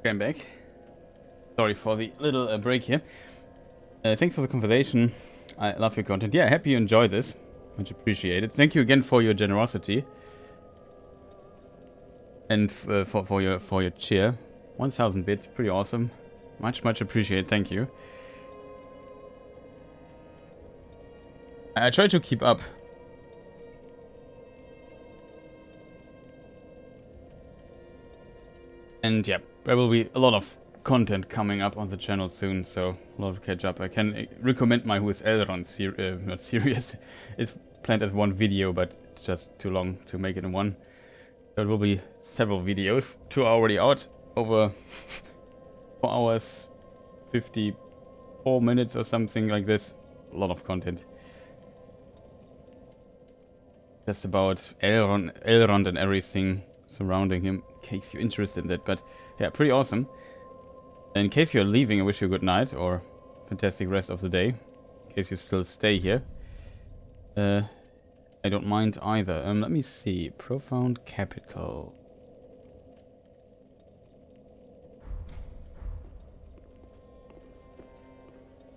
Okay, I'm back. Sorry for the little break here. Thanks for the conversation. I love your content. Yeah, happy you enjoy this. Much appreciated. Thank you again for your generosity. And for your cheer. 1000 bits, pretty awesome. Much appreciated, thank you. I try to keep up. And yeah, there will be a lot of content coming up on the channel soon, so a lot of catch up. I can recommend my Who is Elrond not series. It's planned as one video, but it's just too long to make it in one. There will be several videos. 2 are already out. Over 4 hours, 54 minutes or something like this. A lot of content. Just about Elrond and everything surrounding him, in case you're interested in that. But yeah, pretty awesome. In case you're leaving, I wish you a good night or fantastic rest of the day. In case you still stay here. I don't mind either. Let me see. Profound Capital.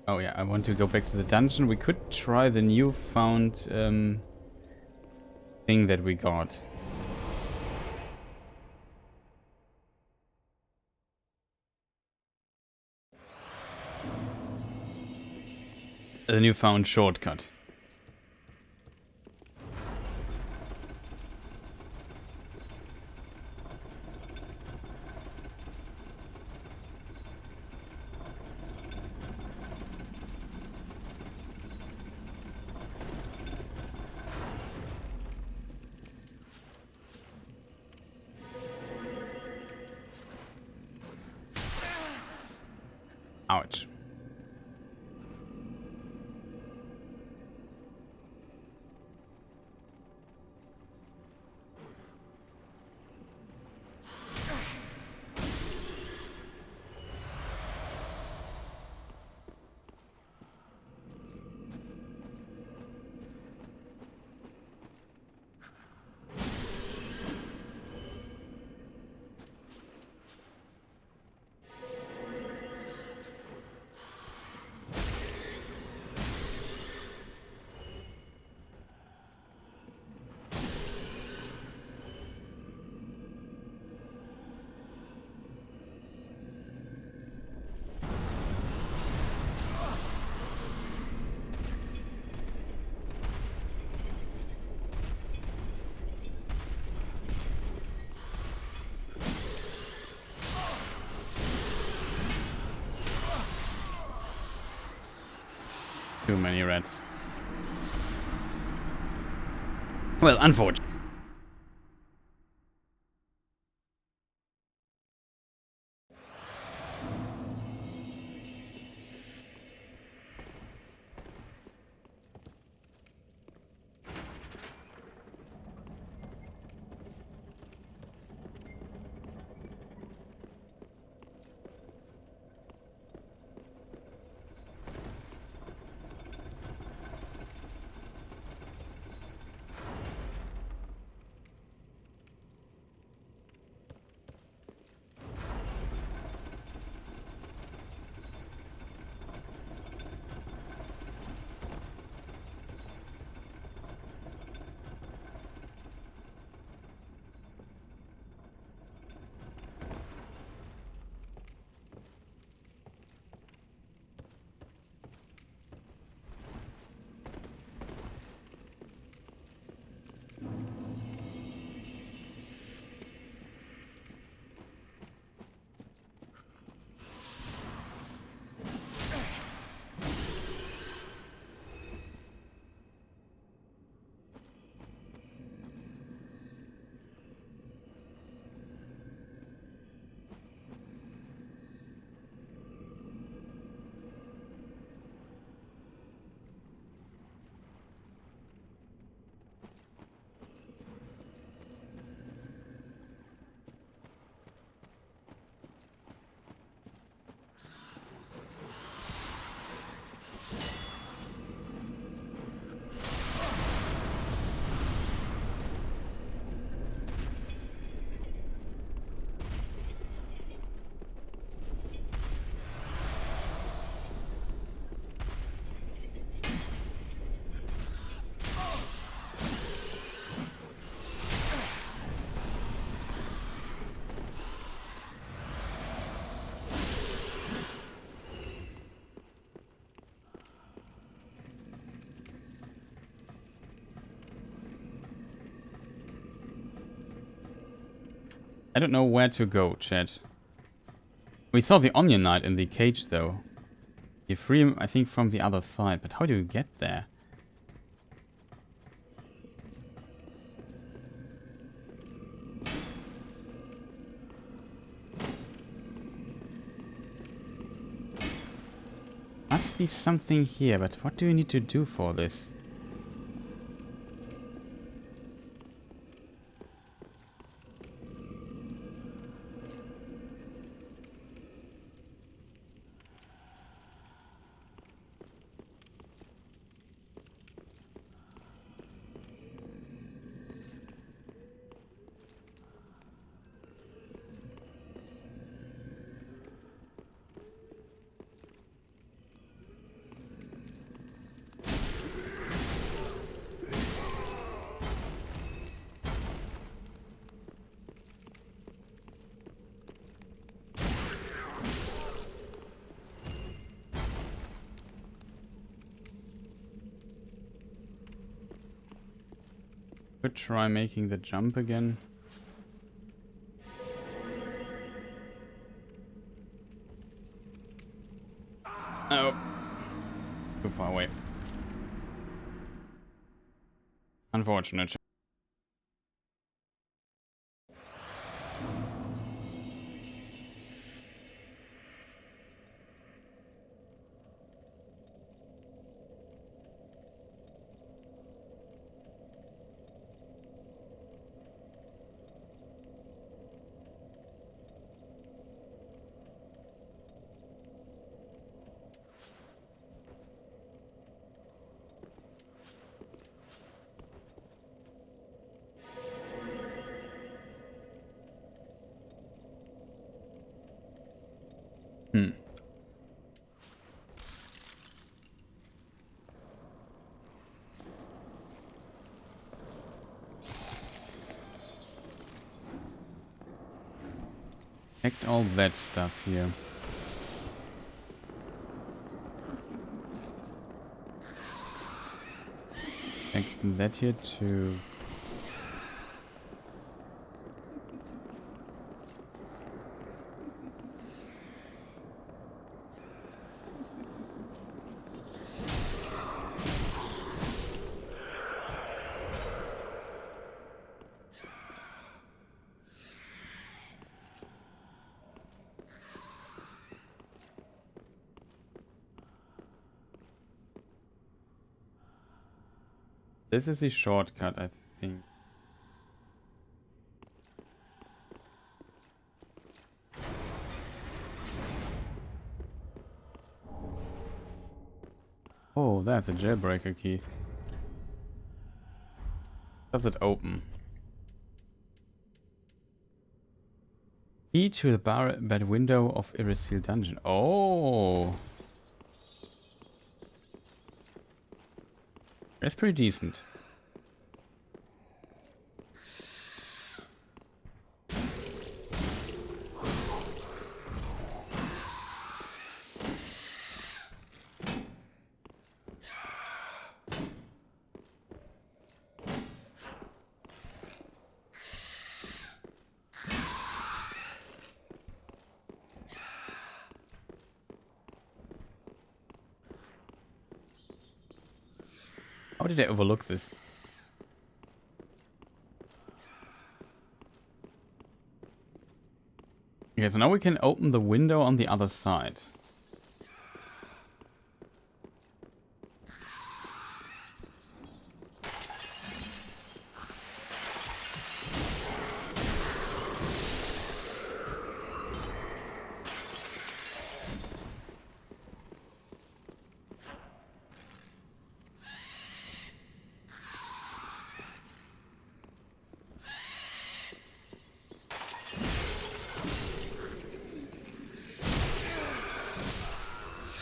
Oh yeah, I want to go back to the dungeon. We could try the newfound thing that we got. The newfound shortcut. Ouch. Too many rats. Well, unfortunately. I don't know where to go, chat. We saw the Onion Knight in the cage, though. You free him, I think, from the other side. But how do you get there? Must be something here, but what do you need to do for this? Could try making the jump again. Oh. Too far away. Unfortunate. Checked all that stuff here. Checked that here too. This is the shortcut, I think. Oh, that's a jailbreaker key. Does it open? Key to the bed window of Irithyll dungeon. Oh! That's pretty decent. How did I overlook this? Okay, so now we can open the window on the other side.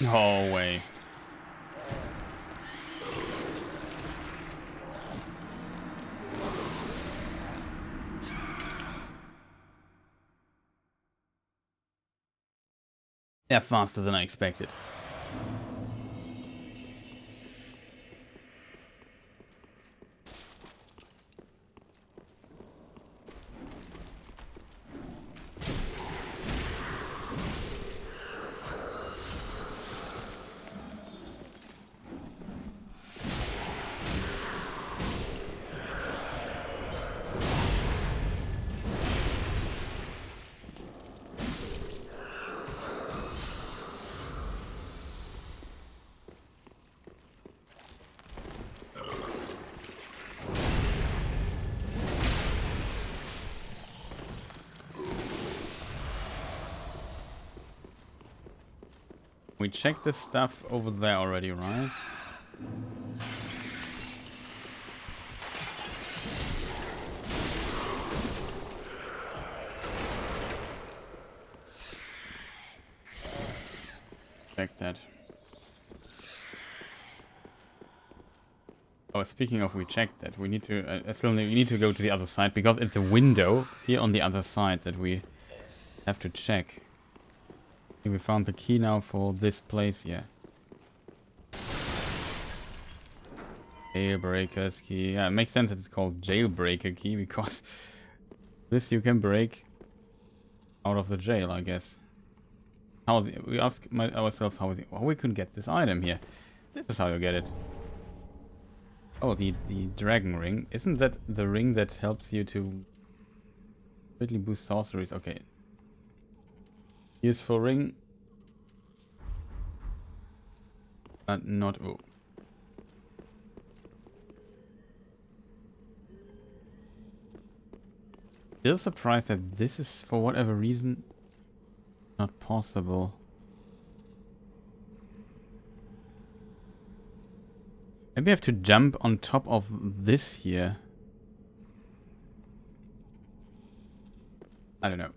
No way. They're faster than I expected. We checked the stuff over there already, right? Check that. Oh, speaking of, we checked that. We need to. We need to go to the other side because it's a window here on the other side that we have to check. Okay, we found the key now for this place here. Jailbreaker's key. Yeah, it makes sense that it's called Jailbreaker Key because this you can break out of the jail, I guess. We ask ourselves how we can get this item here. This is how you get it. Oh, the dragon ring. Isn't that the ring that helps you to greatly boost sorceries? Okay. Useful ring. But not... Oh. Still surprised that this is, for whatever reason, not possible. Maybe I have to jump on top of this here. I don't know.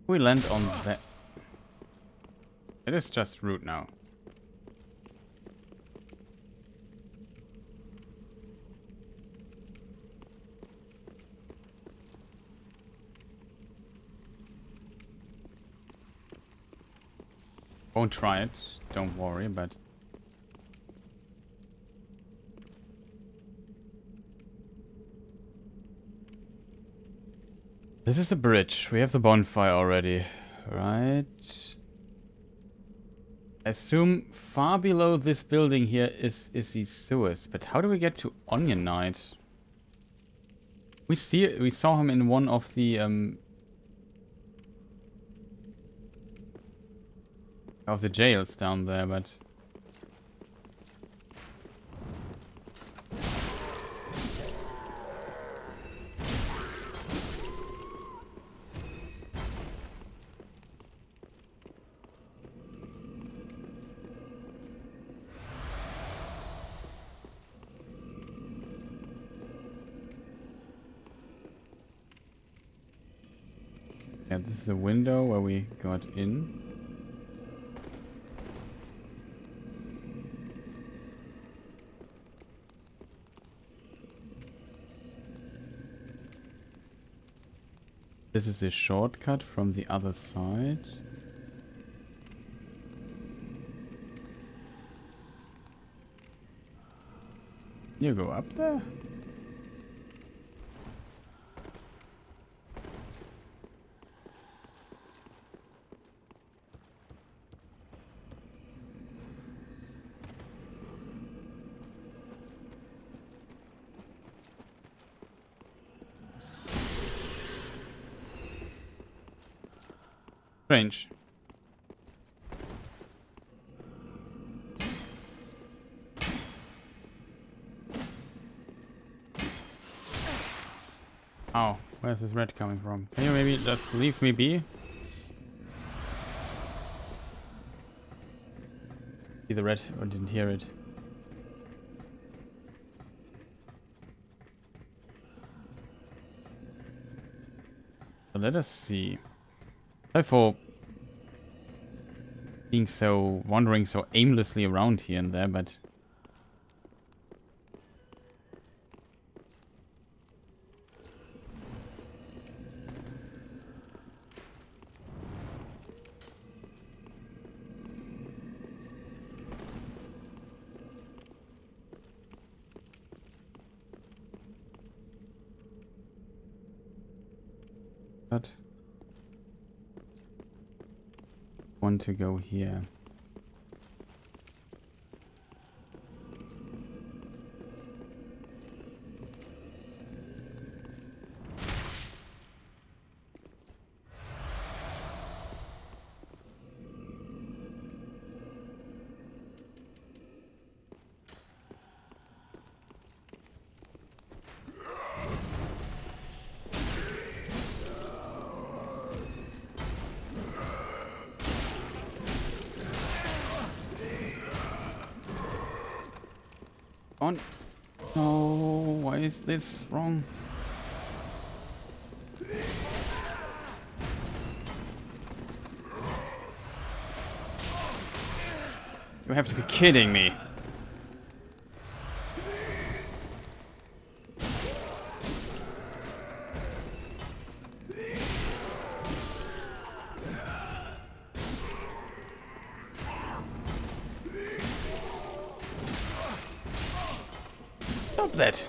We land on that. It is just rude now. Won't try it, don't worry, but... This is the bridge. We have the bonfire already, right? Assume far below this building here is the sewers, but how do we get to Onion Knight? We saw him in one of the jails down there, but yeah, this is the window where we got in. This is a shortcut from the other side. You go up there? Strange. Oh, where's this red coming from? Can you maybe just leave me be? See the red or didn't hear it? So let us see. Sorry for being so wandering so aimlessly around here and there, but want to go here. On. No, why is this wrong? You have to be kidding me. Stop that.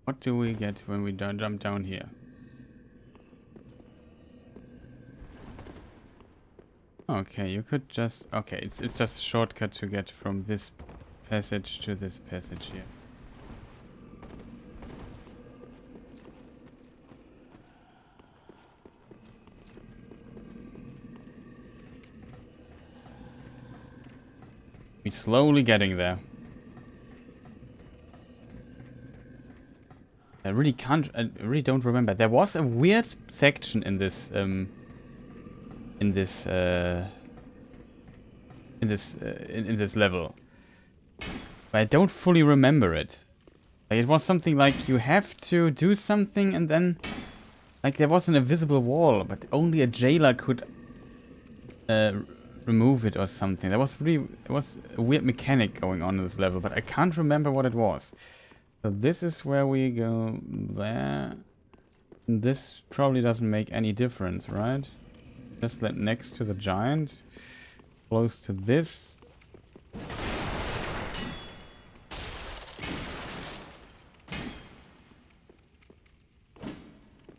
What do we get when we jump down here? Okay, you could just... Okay, it's just a shortcut to get from this passage to this passage here. We're slowly getting there. I really don't remember. There was a weird section in this level. But I don't fully remember it. Like, it was something like you have to do something and then like there was an invisible wall, but only a jailer could remove it or something. There was a weird mechanic going on in this level, but I can't remember what it was. So this is where we go there. This probably doesn't make any difference, right? Just that next to the giant, close to this.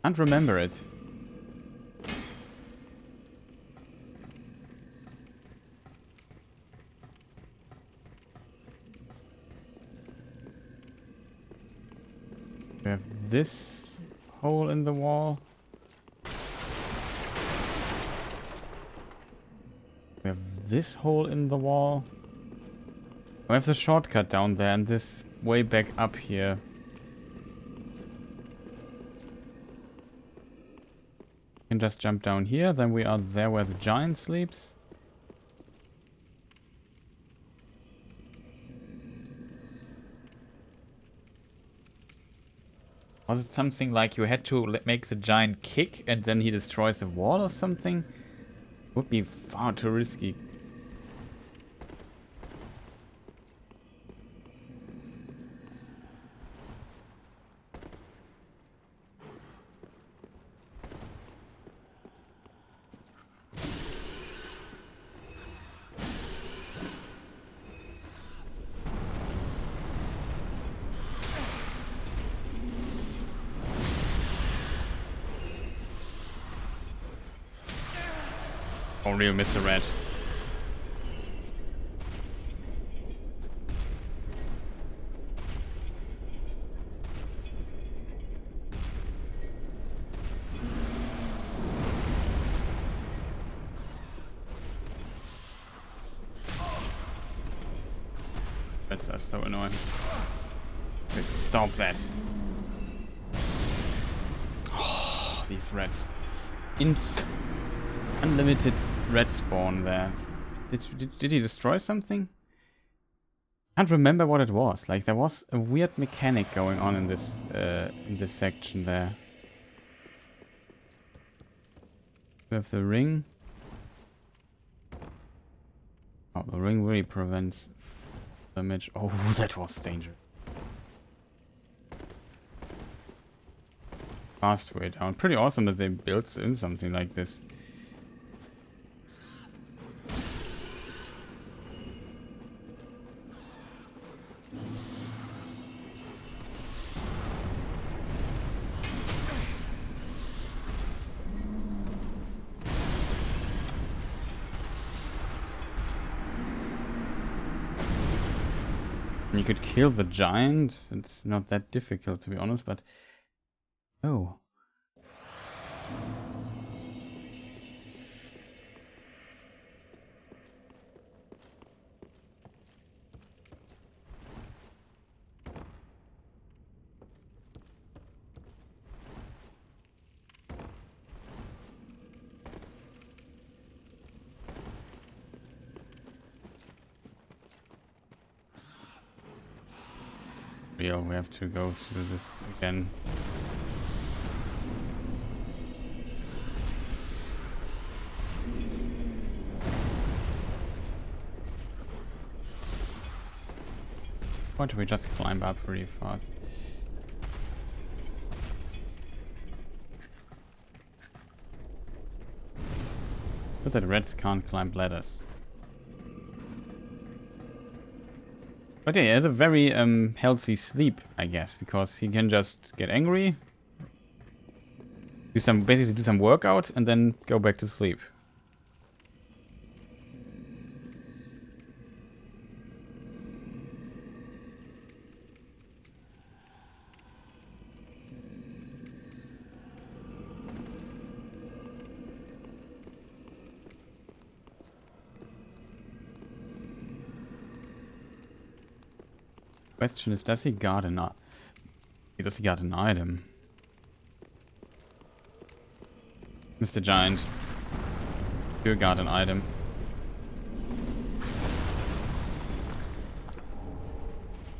Can't remember it. We have this hole in the wall. We have this hole in the wall. We have the shortcut down there and this way back up here. We can just jump down here, then we are there where the giant sleeps. Was it something like you had to make the giant kick and then he destroys the wall or something? Would be far too risky. Only Mr. Red. That's so annoying. Okay, stop that. Oh, these rats. Unlimited red spawn there. Did he destroy something? Can't remember what it was. Like there was a weird mechanic going on in this section there. We have the ring. Oh, the ring really prevents damage. Oh, that was dangerous. Fast way down. Pretty awesome that they built in something like this. You could kill the giant. It's not that difficult, to be honest, but... Oh. feel we have to go through this again. Why don't we just climb up really fast? But that rats can't climb ladders. But yeah, he has a very healthy sleep, I guess, because he can just get angry, basically do some workout, and then go back to sleep. Question is, does he guard an item? Mr. Giant, do you guard an item?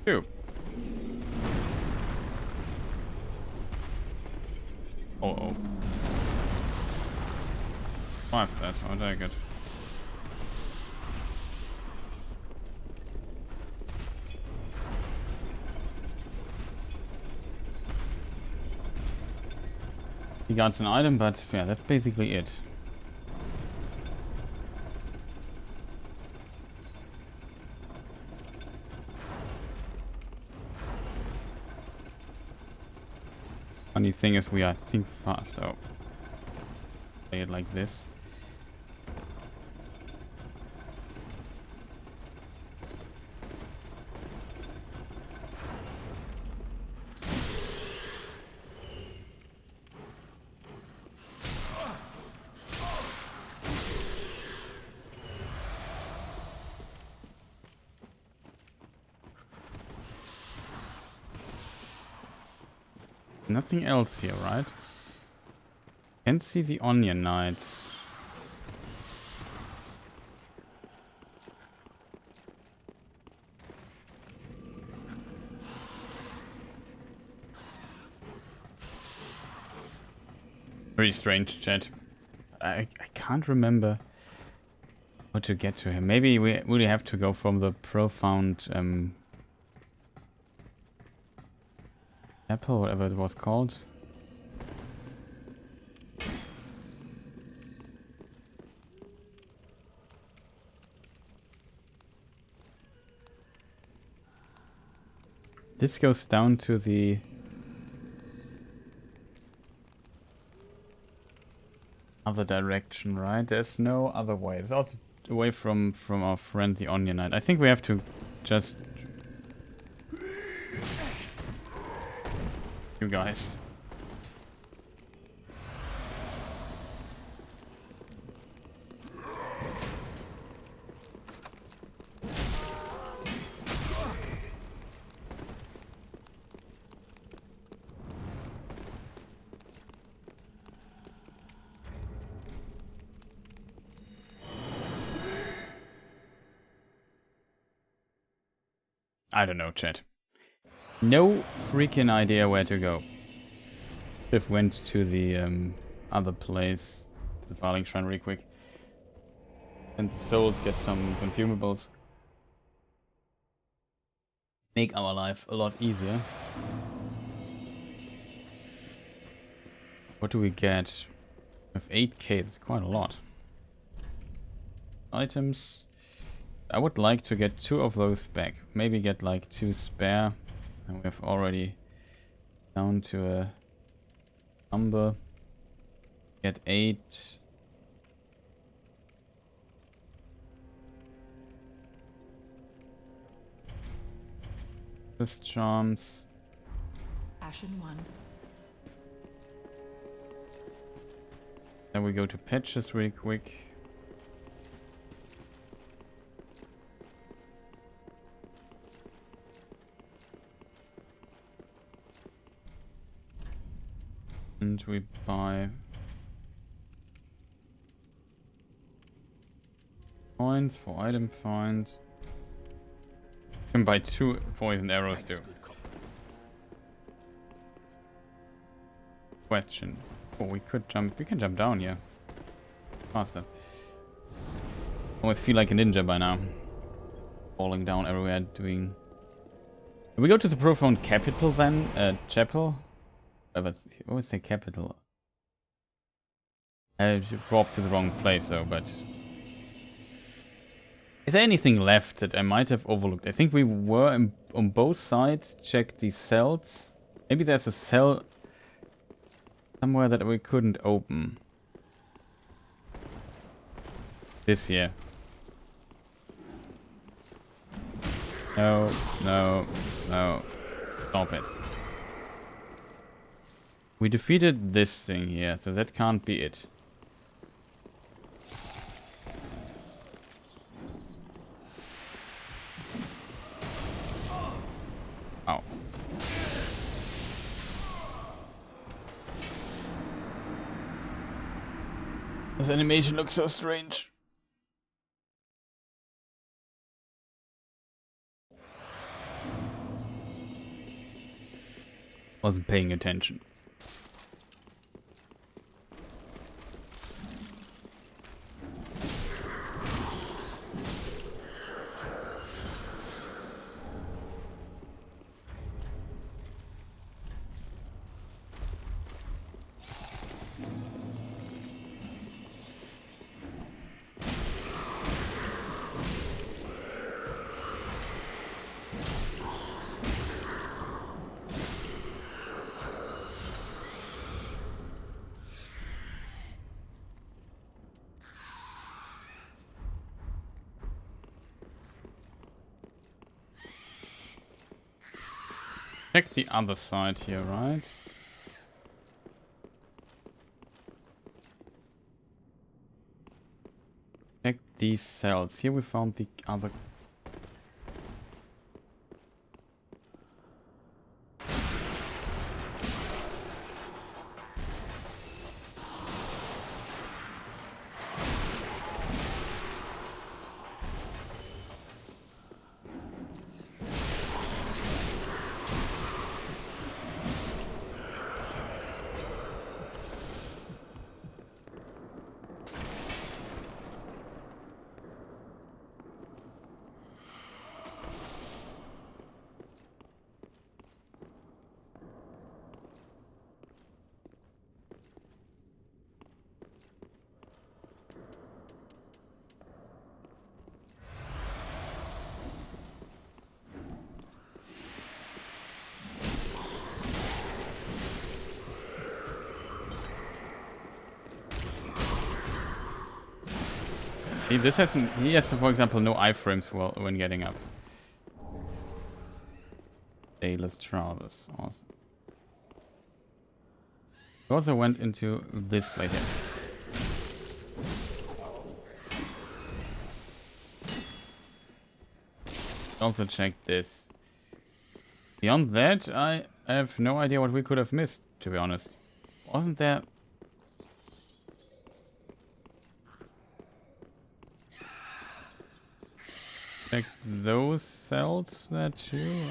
Two. Oh. 5 that, I'll take it. He guards an item, but yeah, that's basically it. Funny thing is we are, I think, fast. Oh. Play it like this. Nothing else here, right? Can't see the Onion Knight. Very strange, chat. I can't remember how to get to him. Maybe we really have to go from the profound apple, whatever it was called. This goes down to the other direction, right? There's no other way. It's also away from our friend the Onion Knight. I think we have to just... You guys. I don't know, chat. No freaking idea where to go. If went to the other place, the Farling Shrine, really quick, and the souls get some consumables. Make our life a lot easier. What do we get? With 8k, that's quite a lot. Items. I would like to get 2 of those back. Maybe get like 2 spare. And we've already down to a number. Get 8. Just charms. Ashen 1. Then we go to patches really quick. And we buy points for item finds. You can buy 2 poison arrows too. question. Oh, we could jump. We can jump down here. Faster. Always feel like a ninja by now. Falling down everywhere, doing... Do we go to the profound capital then? Chapel? I always say capital. I dropped to the wrong place though, but... Is there anything left that I might have overlooked? I think we were on both sides, checked the cells. Maybe there's a cell somewhere that we couldn't open. This here. No, no, no. Stop it. We defeated this thing here, so that can't be it. Oh. This animation looks so strange. Wasn't paying attention. Check the other side here, right? Check these cells. Here we found the other... See, this hasn't... He has, for example, no iframes when getting up. Tailless trousers. Awesome. We also went into this place here. Also check this. Beyond that, I have no idea what we could have missed, to be honest. Wasn't there... Check those cells there too.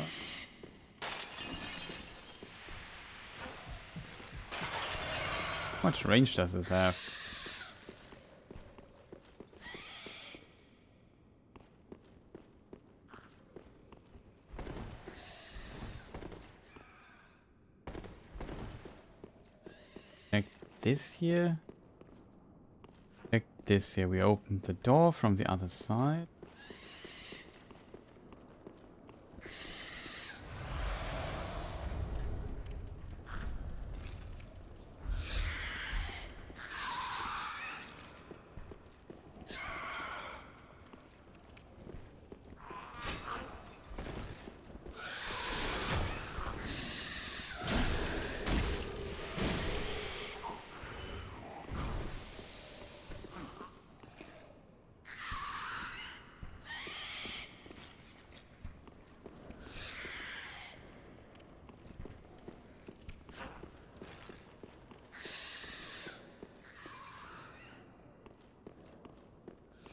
How much range does this have? Check this here. Check this here. We opened the door from the other side.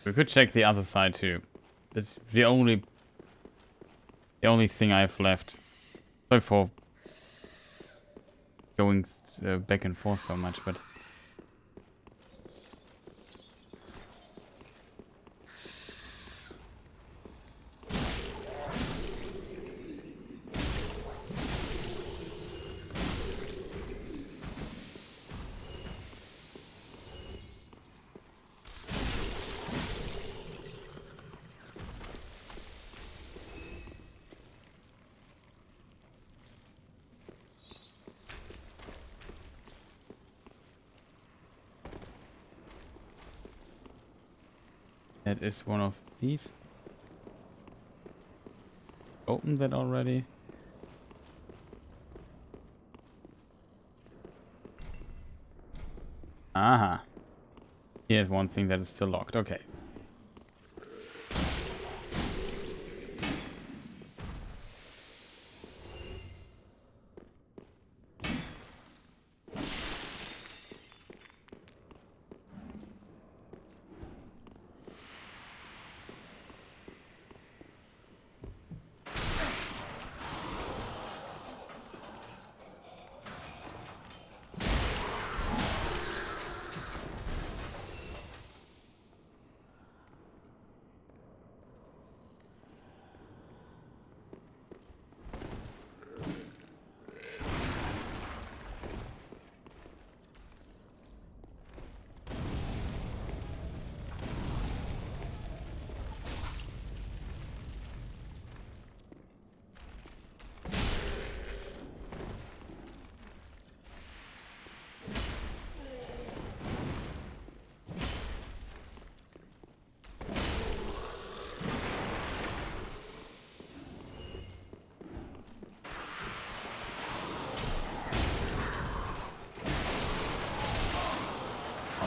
We could check the other side too. It's the only thing I have left. So for going back and forth so much, but... That is one of these. Open that already. Aha. Here's one thing that is still locked. Okay.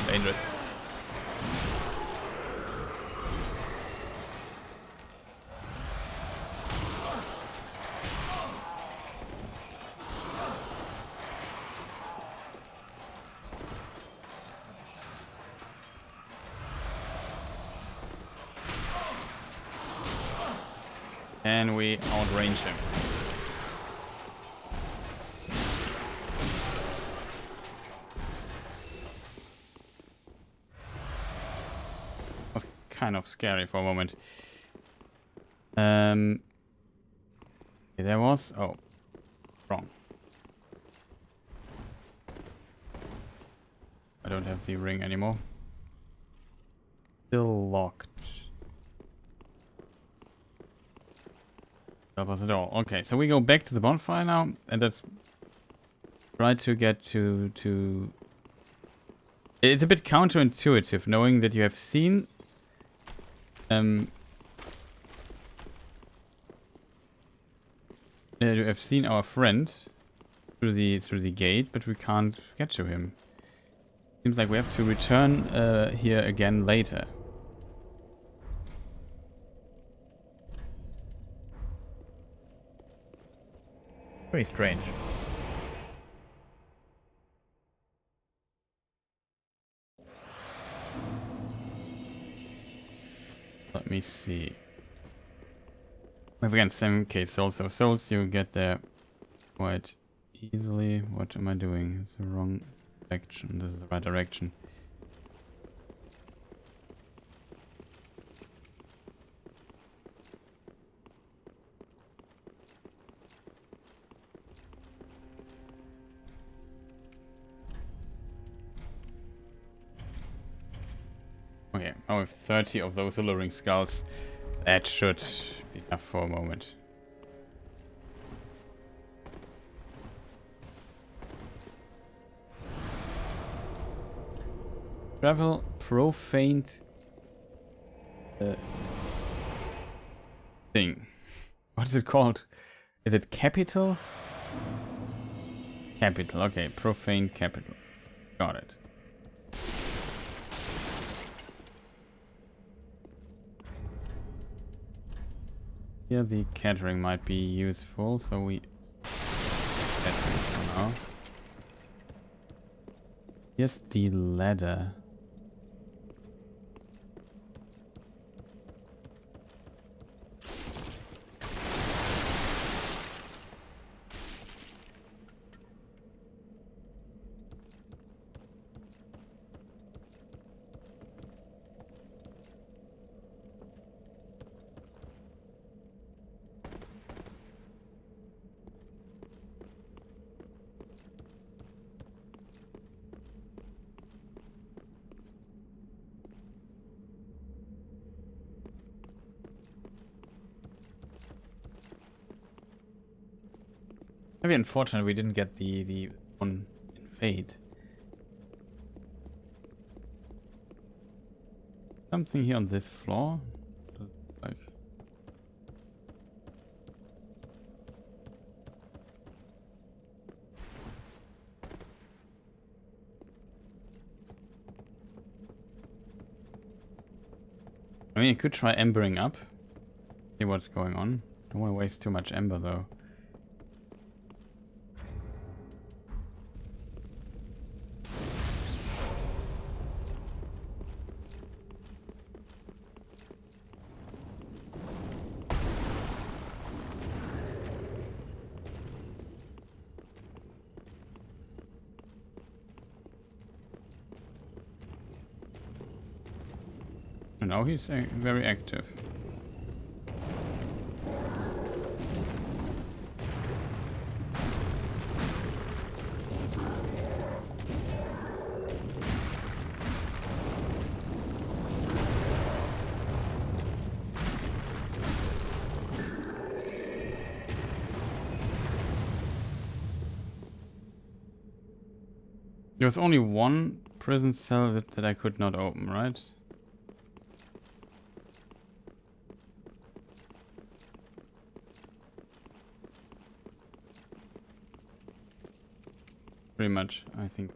Dangerous. And we outrange him. Kind of scary for a moment. Okay, there was... Oh. Wrong. I don't have the ring anymore. Still locked. That was it all. Okay, so we go back to the bonfire now, and that's... Try to get to... It's a bit counterintuitive, knowing that you have seen... you have seen our friend through the gate, but we can't get to him. Seems like we have to return here again later. Very strange. Let me see. Again, 7k souls. So souls you get there quite easily. What am I doing? It's the wrong direction. This is the right direction. Okay, now we have 30 of those alluring skulls. That should be enough for a moment. Travel profaned thing. What is it called? Is it capital? Capital, okay. Profane capital. Got it. Here the catering might be useful, so we catering for now. Here's the ladder. Very unfortunate we didn't get the one in Fate. Something here on this floor? Like... I mean, you could try embering up. See what's going on. Don't want to waste too much ember though. Now he's very active. There was only one prison cell that I could not open, right? Pretty much, I think.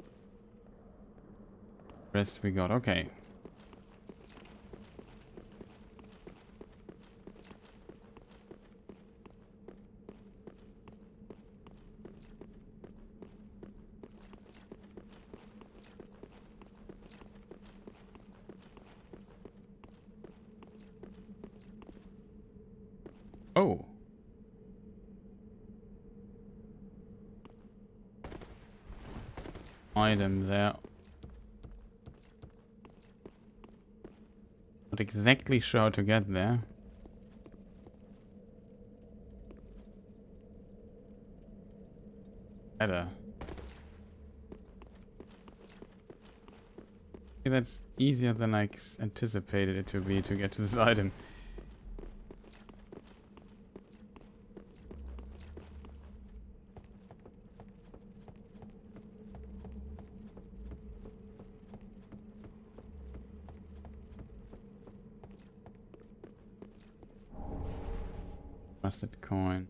Rest we got, okay. Oh. Item there. Not exactly sure how to get there. Better. Okay, that's easier than I anticipated it to be to get to this item. Busted coin.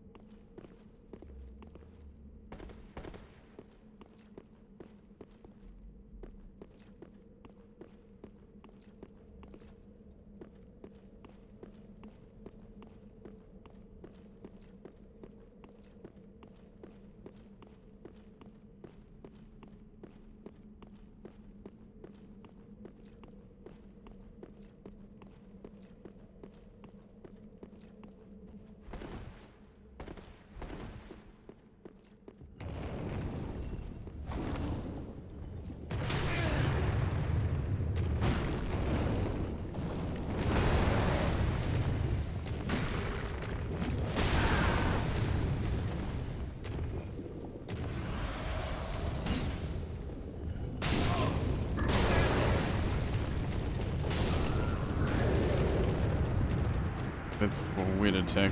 That's a weird attack.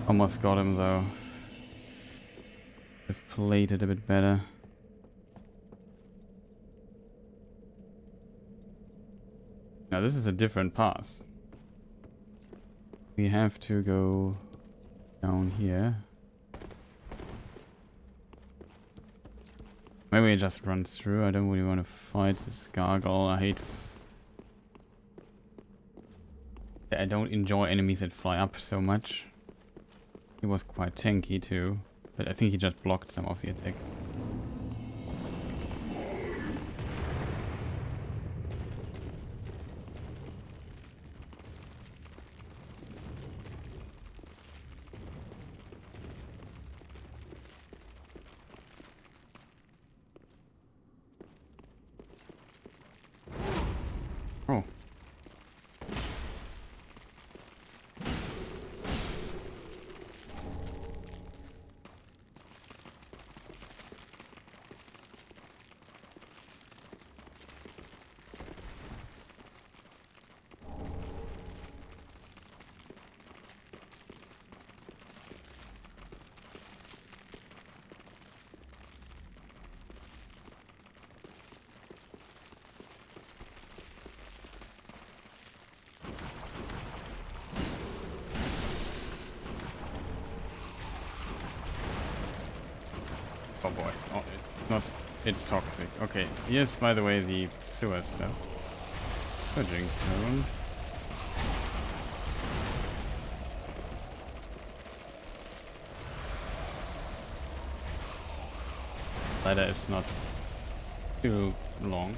Almost got him though. I've played it a bit better. Now this is a different path. We have to go down here. Maybe I just run through. I don't really want to fight this gargoyle. I don't enjoy enemies that fly up so much. He was quite tanky too, but I think he just blocked some of the attacks. Oh. Oh boy, it's not. It's toxic. Okay, here's by the way the sewer stuff. Purging stone. Ladder is not too long.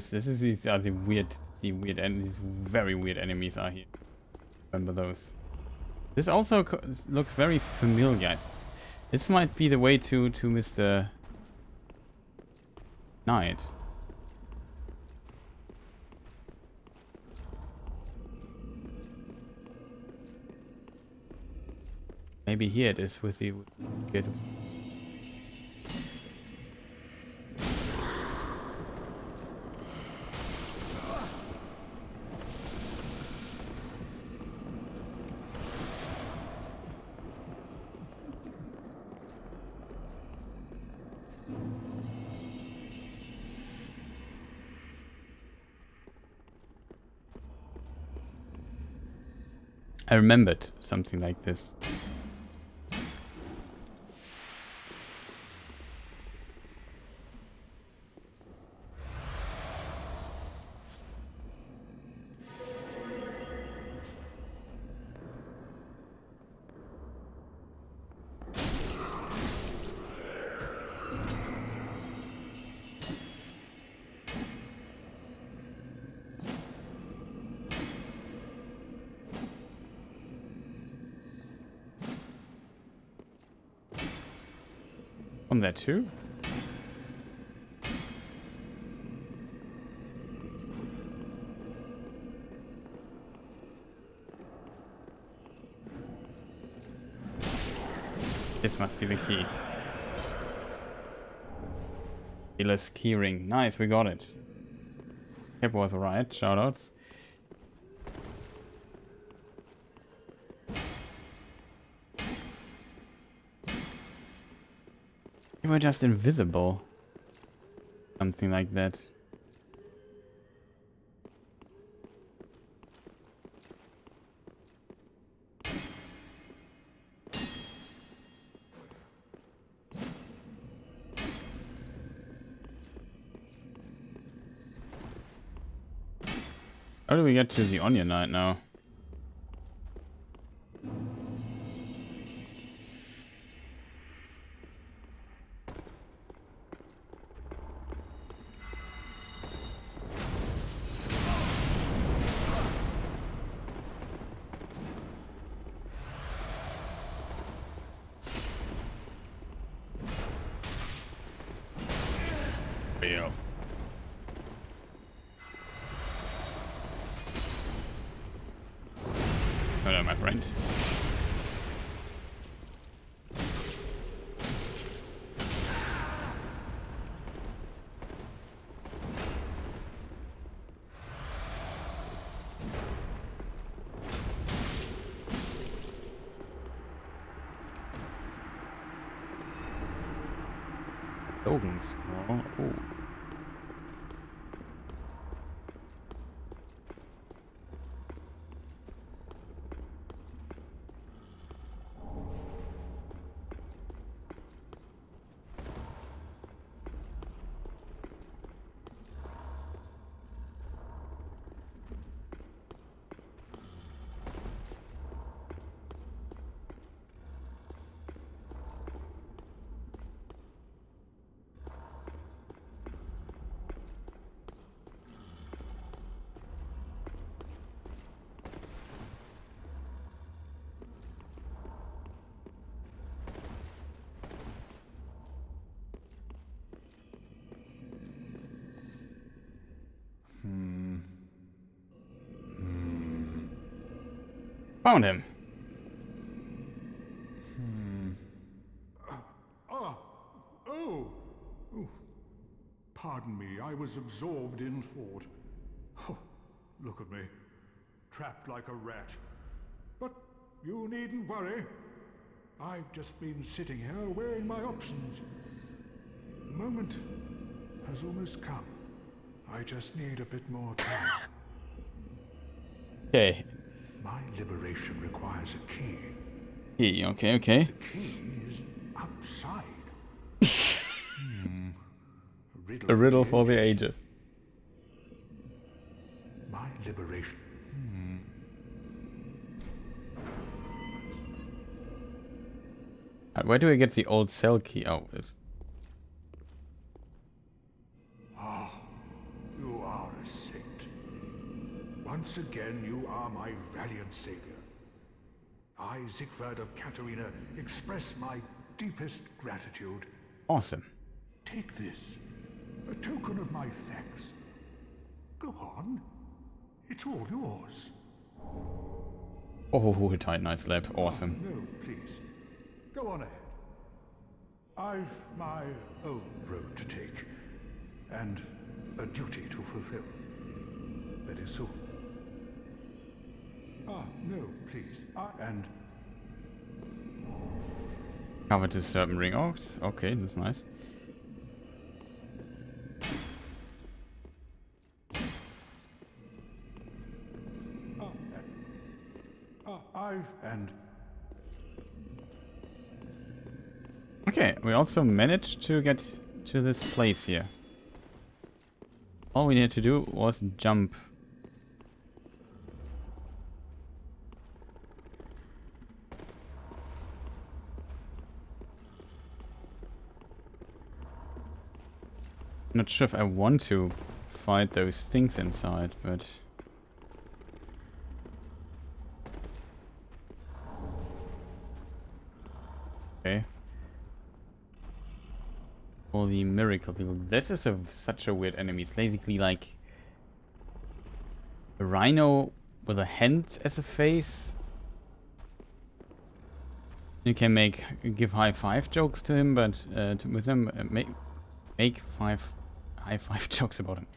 These are the weird and these very weird enemies are here. Remember those. This also looks very familiar. This might be the way to Mr. Knight. Maybe here it is with the weird. I remembered something like this. From there too? This must be the key. Healer's keyring. Nice, we got it. Cap was right. Shoutouts. They were just invisible. Something like that. How do we get to the Onion Knight now? Hello, my friend. Logan scroll. Oh. Found him. Oh. Pardon me, I was absorbed in thought. Oh, Look at me, trapped like a rat. But you needn't worry. I've just been sitting here weighing my options. The moment has almost come. I just need a bit more time. Okay. My liberation requires a key. Key, okay, okay. The key is outside. A riddle for the ages. My liberation. Where do I get the old cell key? Oh, this. You are a saint. Once again, you are my valiant savior. I, Siegfried of Katarina, express my deepest gratitude. Awesome. Take this, a token of my thanks. Go on. It's all yours. Oh, a tight, nice lab. Awesome. No, please. Go on ahead. I've my own road to take, and a duty to fulfill. Very soon. No, please. And Cover to certain ring. Oh, okay, that's nice. and Okay, we also managed to get to this place here. All we needed to do was jump. Not sure if I want to fight those things inside, but... Okay. For the miracle people. This is such a weird enemy. It's basically like a rhino with a hand as a face. You can give high five jokes to him, but with him make high five jokes about him.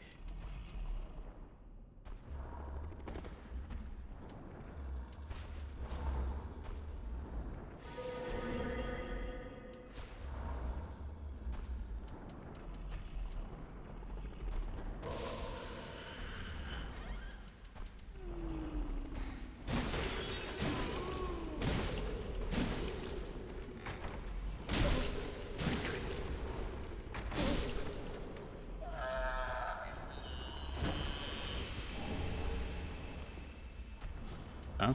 Huh?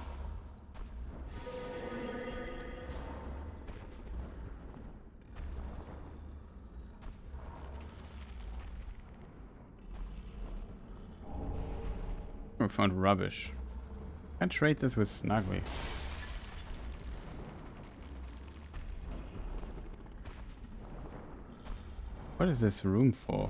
We found rubbish. Can't trade this with Snuggly. What is this room for?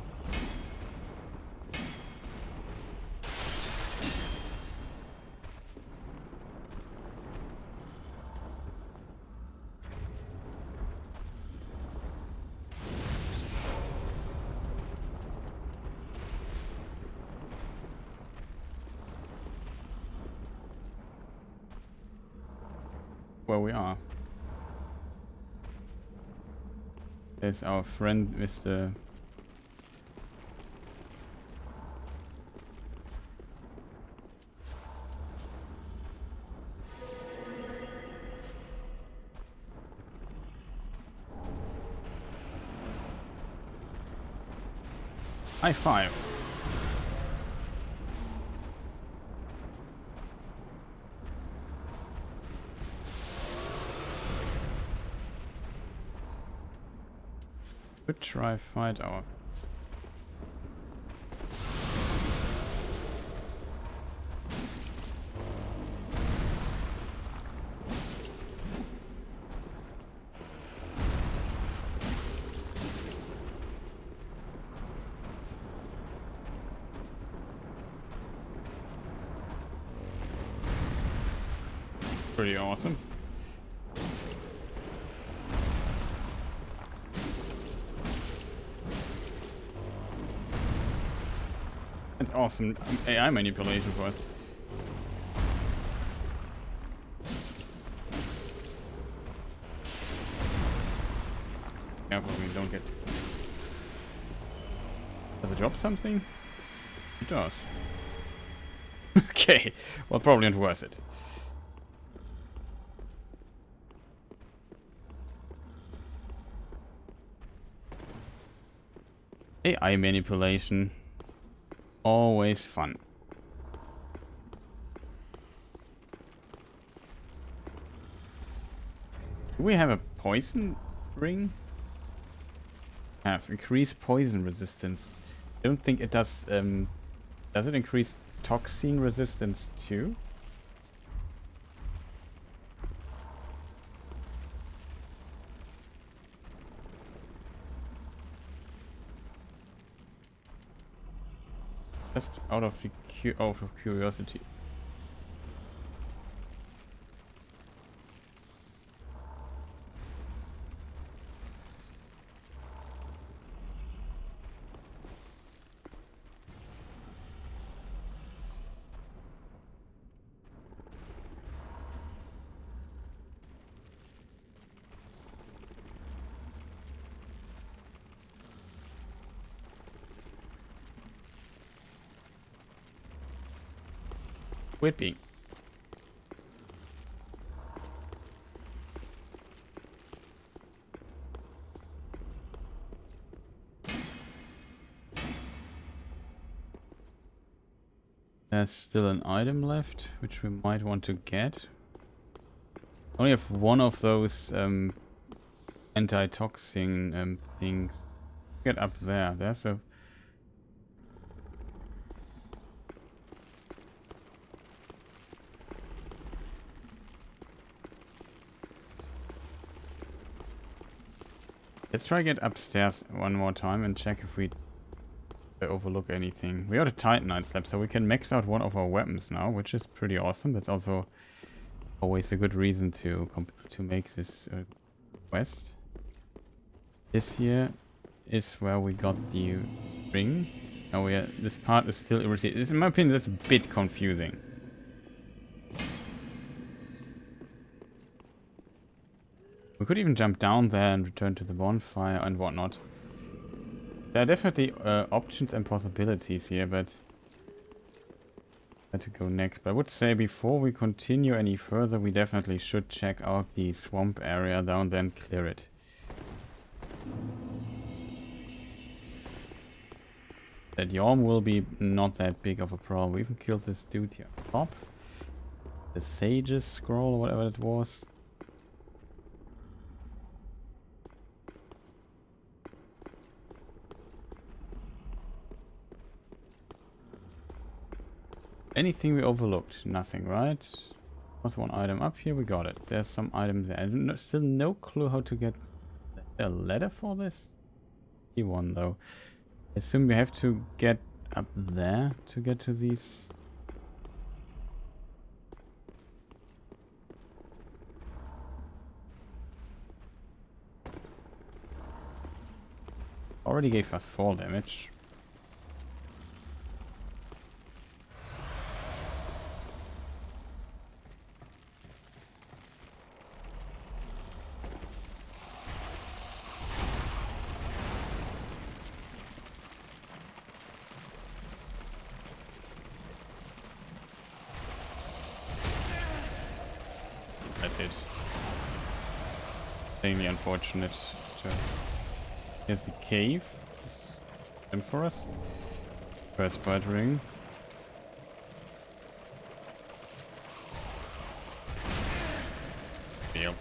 Where we are. There's our friend Mr. High five. Good try, fight our. Pretty awesome. awesome AI manipulation for us. Careful we don't get... Does it drop something? It does. Okay, well, probably not worth it. AI manipulation. Always fun. Do we have a poison ring? Have increased poison resistance. I don't think it does. Does it increase toxin resistance too? Just out of curiosity. Whipping. There's still an item left, which we might want to get. Only have one of those anti-toxin things. Get up there. There's a... Let's try get upstairs one more time and check if we overlook anything. We got a Titanite slab, so we can max out one of our weapons now, which is pretty awesome. That's also always a good reason to make this quest. This here is where we got the ring. Now this part is still irritating. In my opinion, that's a bit confusing. We could even jump down there and return to the bonfire and whatnot. There are definitely options and possibilities here, but where to go next. But I would say before we continue any further, we definitely should check out the swamp area down there and clear it. That Yhorm will be not that big of a problem. We even killed this dude here on top. The Sage's scroll or whatever it was. Anything we overlooked? Nothing, right? There's one item up here, we got it. There's some items there. Still no clue how to get a ladder for this? E1 though. I assume we have to get up there to get to these. Already gave us fall damage. Extremely unfortunate. Here's the cave. Time for us. First bite ring. Yep.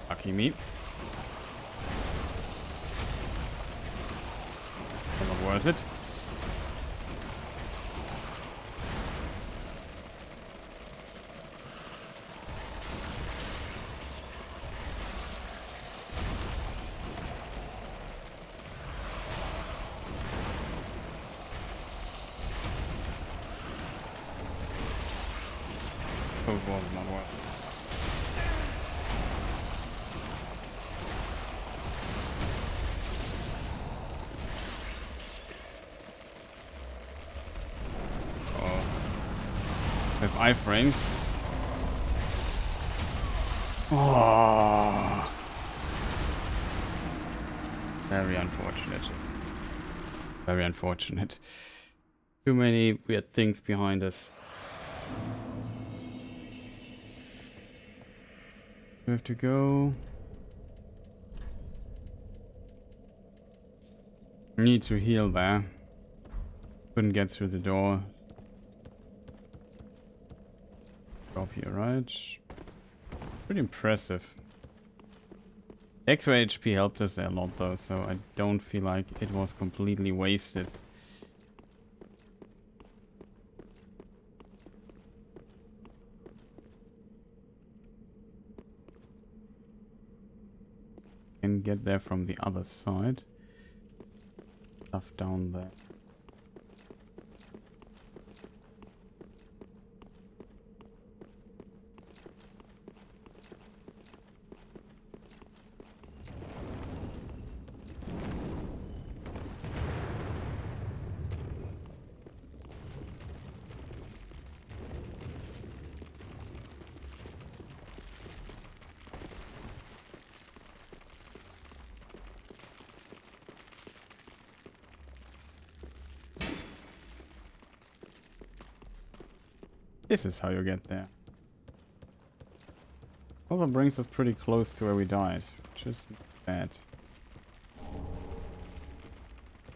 Lucky me. Not worth it. iframes. Oh. Very unfortunate. Very unfortunate. Too many weird things behind us. We have to go. Need to heal there. Couldn't get through the door. Drop here, right? Pretty impressive. Extra HP helped us there a lot though, so I don't feel like it was completely wasted. Can get there from the other side. Stuff down there. This is how you get there. Also brings us pretty close to where we died, which is bad.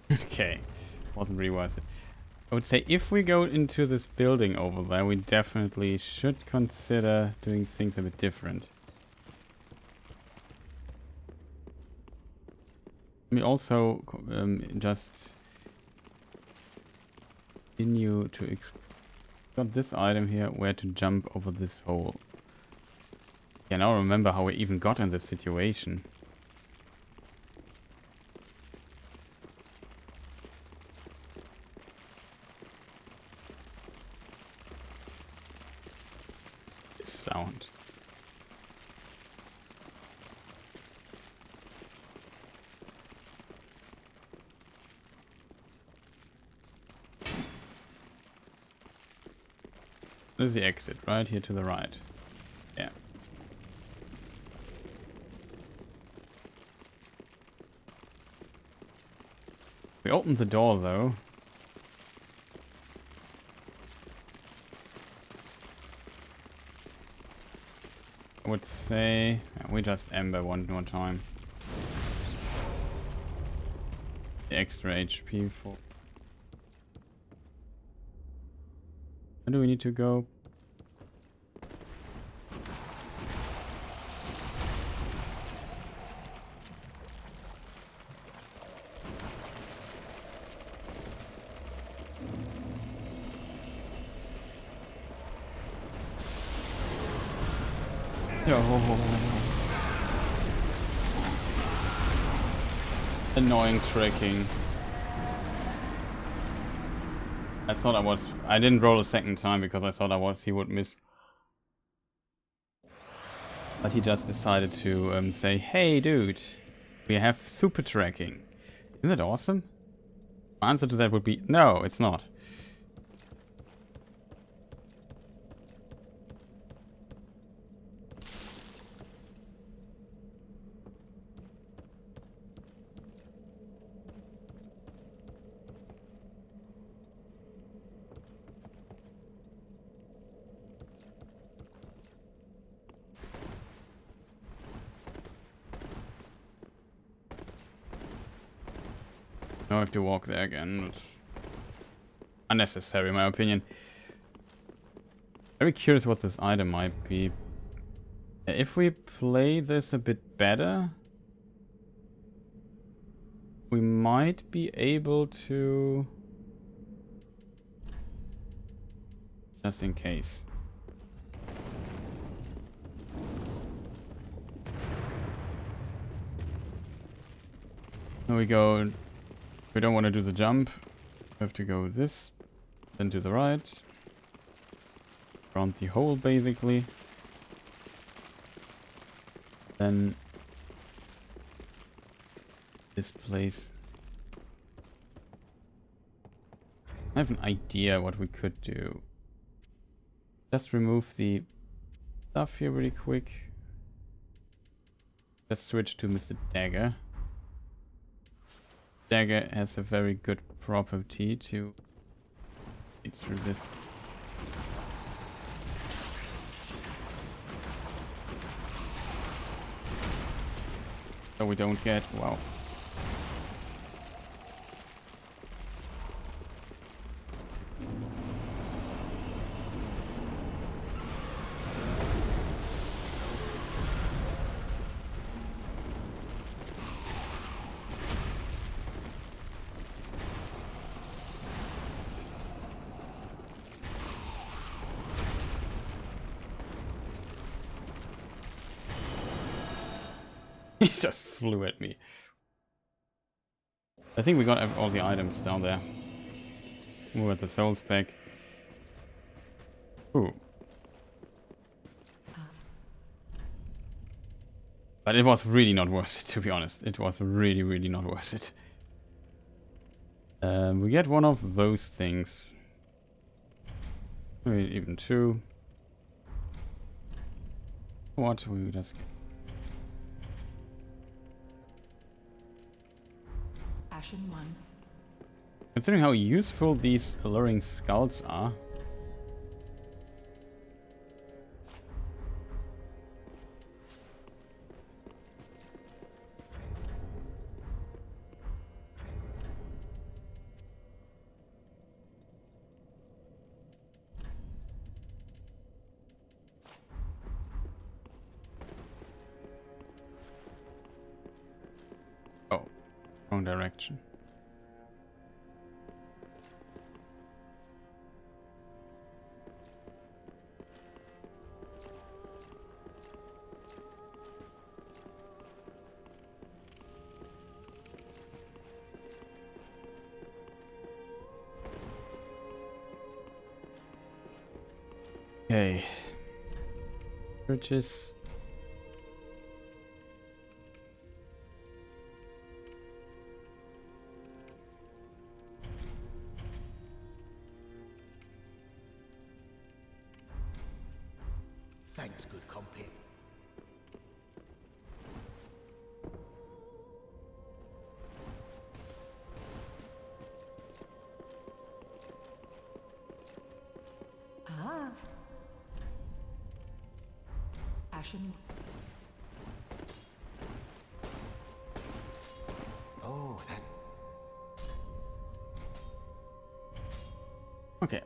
Okay, wasn't really worth it. I would say if we go into this building over there, we definitely should consider doing things a bit different. We also just continue to explore. Got this item here where to jump over this hole. Yeah, now remember how we even got in this situation. This sound. This is the exit, right here to the right. Yeah. We opened the door though. I would say we just ember one more time. The extra HP for. Where do we need to go? Annoying tracking. I didn't roll a second time because I thought he would miss. But he just decided to say, hey dude, we have super tracking. Isn't that awesome? My answer to that would be, no, it's not. Now I have to walk there again. It's unnecessary in my opinion. Very curious what this item might be. If we play this a bit better, we might be able to... Just in case. Here we go. We don't want to do the jump. We have to go this, then to the right. Around the hole basically. Then this place. I have an idea what we could do. Just remove the stuff here really quick. Let's switch to Mr. Dagger. Dagger has a very good property to get through this. So we don't get, wow. He just flew at me. I think we got all the items down there. Move at the souls pack. Ooh. But it was really not worth it, to be honest. It was really, really not worth it. We get one of those things. Maybe even two. What? We just get. Ashen one. Considering how useful these alluring scouts are. Oh, wrong direction. Okay. Purchase. Thanks, good company. Ah. Ashen. Oh, and Okay.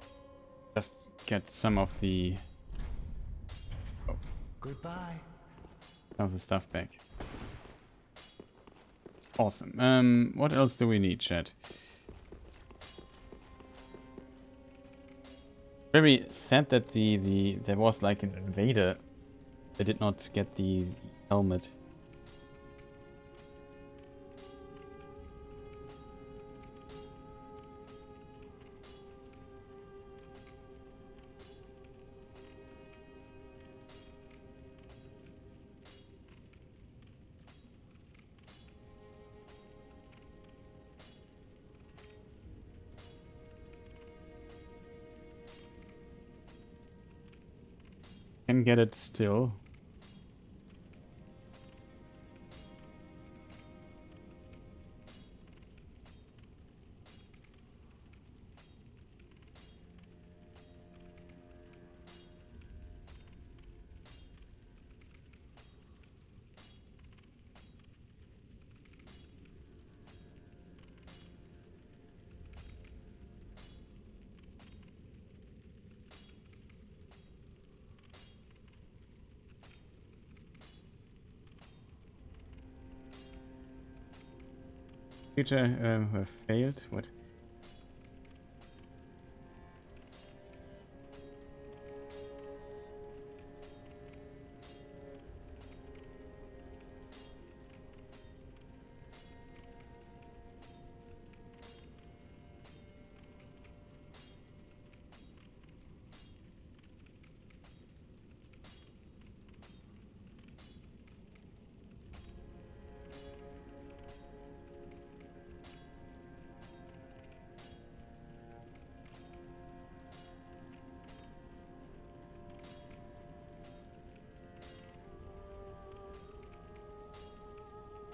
Just get some of the goodbye. stuff back. Awesome. What else do we need, chat? Very sad that there was like an invader. They did not get the helmet. Can get it still. Future have failed. What?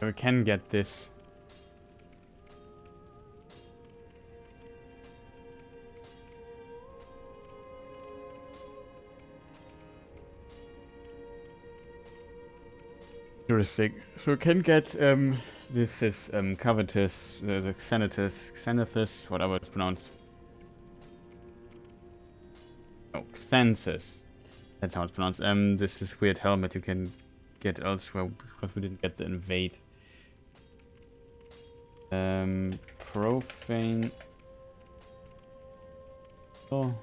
We can get this. Heuristic. So we can get this is covetous, the Xanathus, whatever it's pronounced. Oh, Xanthus. That's how it's pronounced. This is weird helmet you can get elsewhere because we didn't get the invade. Profane. Oh.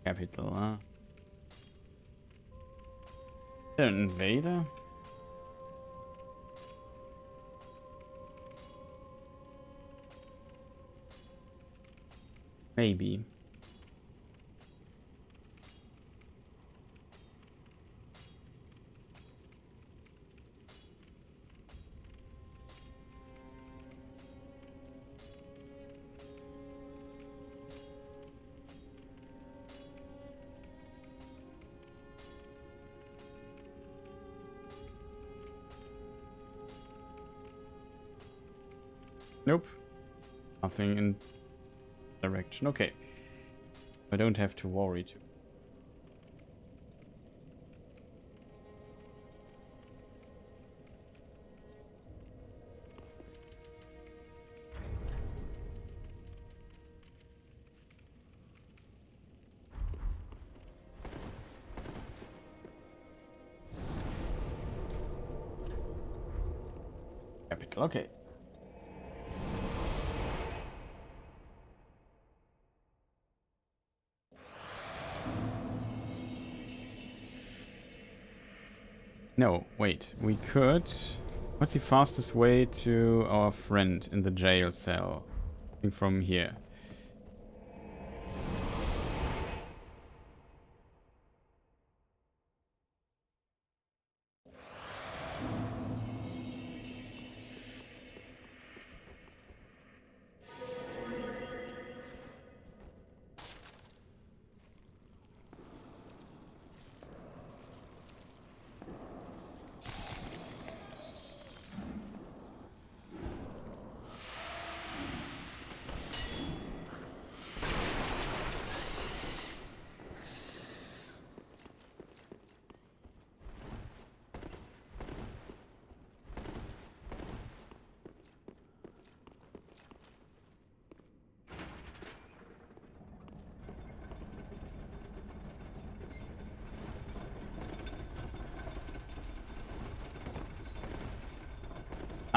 Capital, huh? Is there an invader? Maybe. Nope. Nothing in direction. Okay. I don't have to worry too. Capital. Okay. No, wait, we could... What's the fastest way to our friend in the jail cell? I think from here.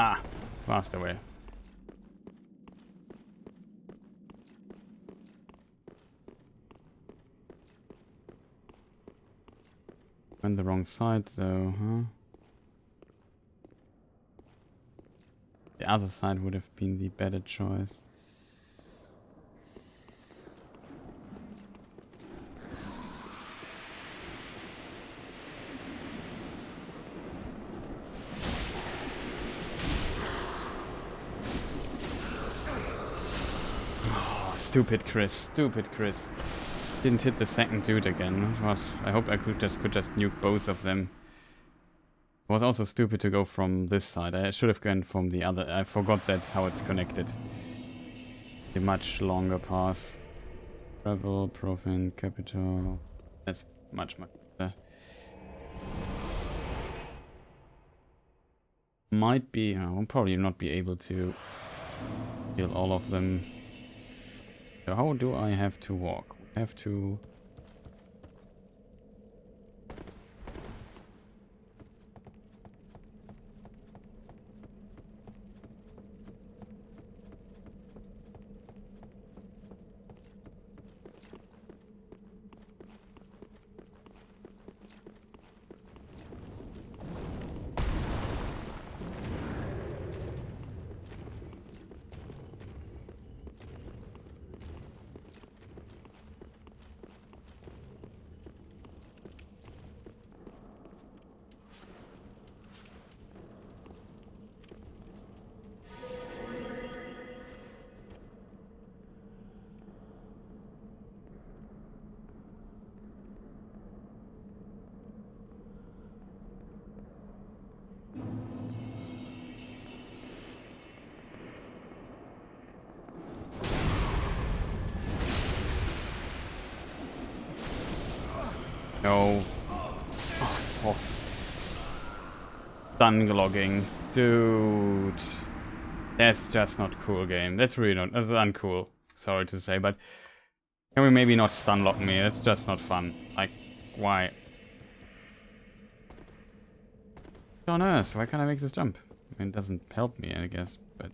Ah, faster way. On the wrong side though, huh? The other side would have been the better choice. Stupid Chris, stupid Chris. Didn't hit the second dude again. I hope I could just nuke both of them. It was also stupid to go from this side. I should have gone from the other. I forgot that's how it's connected. A much longer path. Travel, profane, capital. That's much better. Might be. I'll probably not be able to kill all of them. So how do I have to walk? I have to... No. Oh. Stun logging. Dude. That's just not cool, game. That's really not. That's uncool. Sorry to say, but can we maybe not stun lock me? That's just not fun. Like, why? On earth, why can't I make this jump? I mean, it doesn't help me, I guess, but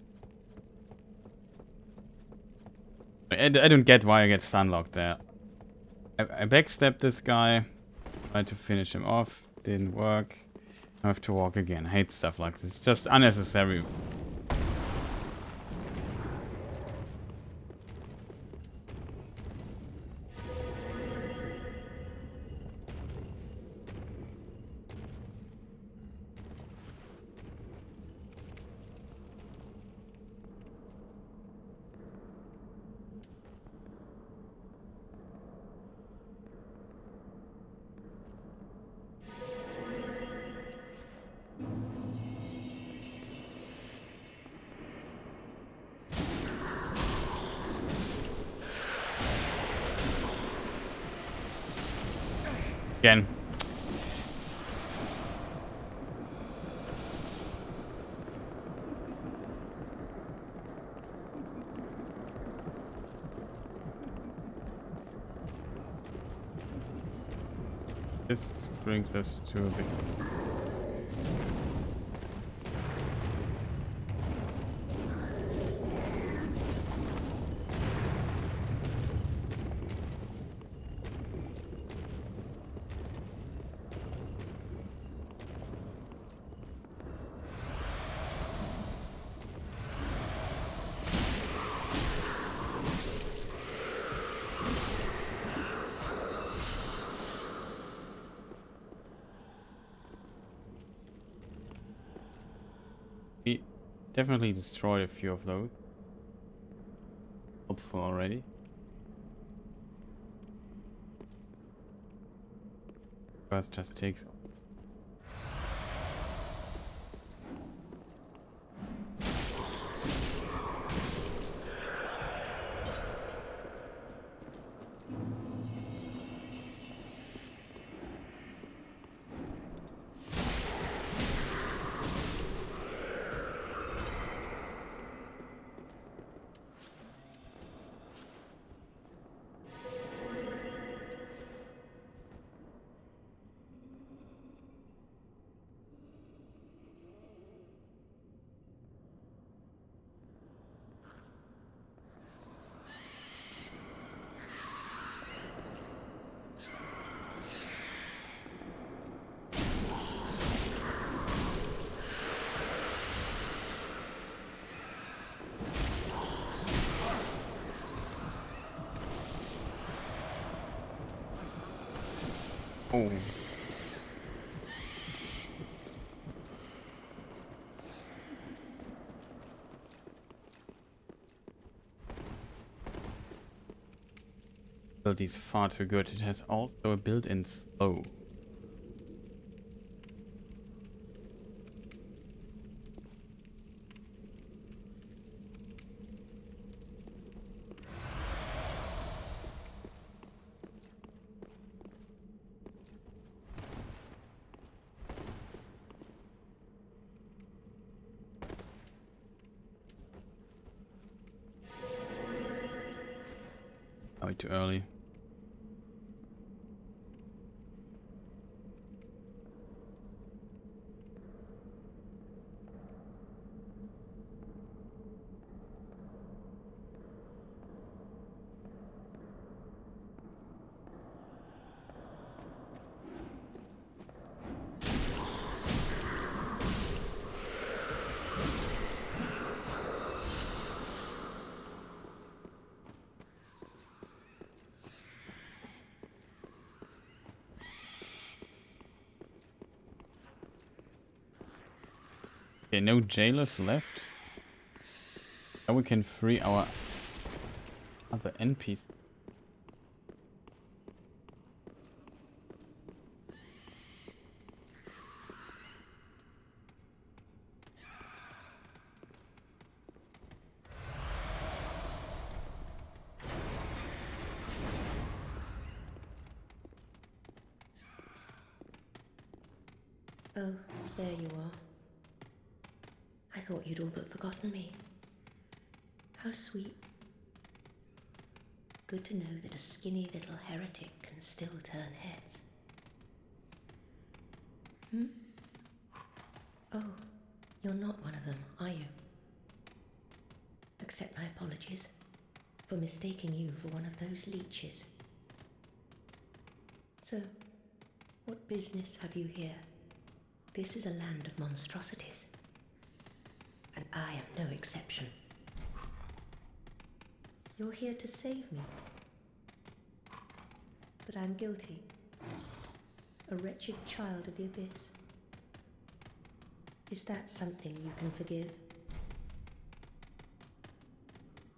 I don't get why I get stun locked there. I backstabbed this guy, tried to finish him off, didn't work. I have to walk again. I hate stuff like this. It's just unnecessary. Again. This brings us to a big... We definitely destroyed a few of those. Hopeful already. First just takes... Oh. Ability is far too good. It has also a built-in slow. Way too early. Okay, no jailers left. Now we can free our other NPCs. Oh, there you are. I thought you'd all but forgotten me. How sweet. Good to know that a skinny little heretic can still turn heads. Oh, you're not one of them, are you? Accept my apologies for mistaking you for one of those leeches. So, what business have you here? This is a land of monstrosities, and I am no exception. You're here to save me, but I'm guilty. A wretched child of the abyss. Is that something you can forgive?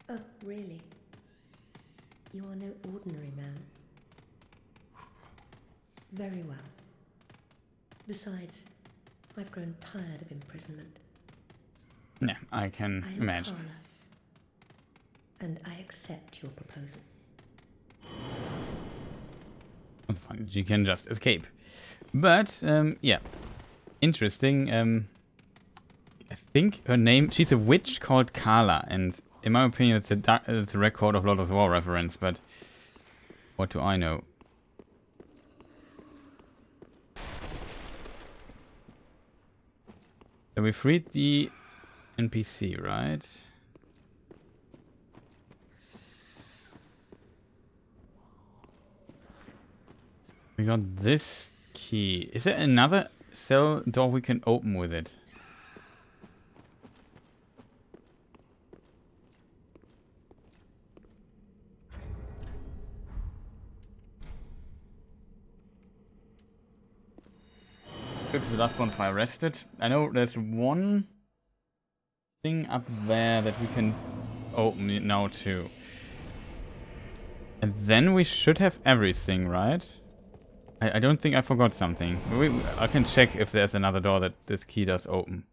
Oh, really? You are no ordinary man. Very well. Besides, I've grown tired of imprisonment. Yeah, I can I am imagine. Carla, and I accept your proposal. That's fine. She can just escape. But, yeah. Interesting. I think her name... She's a witch called Carla, and in my opinion it's a record of Lord of War reference, but what do I know? So we freed the NPC, right? We got this key. Is there another cell door we can open with it? Good, the last bonfire rested. I know there's one thing up there that we can open now too. And then we should have everything, right? I don't think I forgot something. I can check if there's another door that this key does open.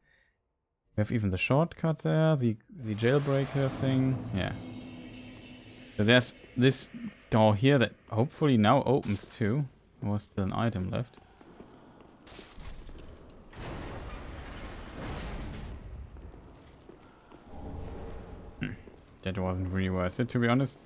We have even the shortcut there, the jailbreaker thing. Yeah. So there's this door here that hopefully now opens too. There was still an item left. That wasn't really worth it, to be honest.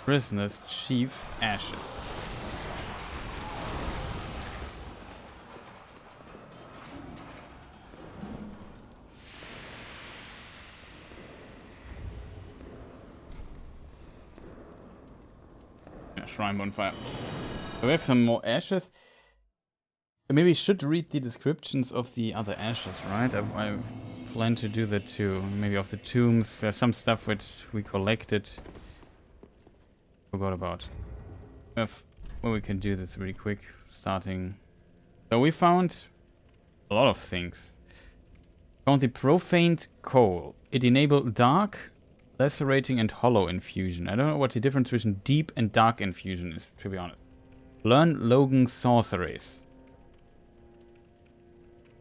Prisoner's chief ashes. Yeah, shrine bonfire. So we have some more ashes. Maybe we should read the descriptions of the other ashes, right? I plan to do that too. Maybe of the tombs. There's some stuff which we collected. Forgot about. Well, we can do this really quick. Starting. So we found a lot of things. Found the profaned coal. It enabled dark, lacerating, and hollow infusion. I don't know what the difference between deep and dark infusion is, to be honest. Learn Logan's sorceries.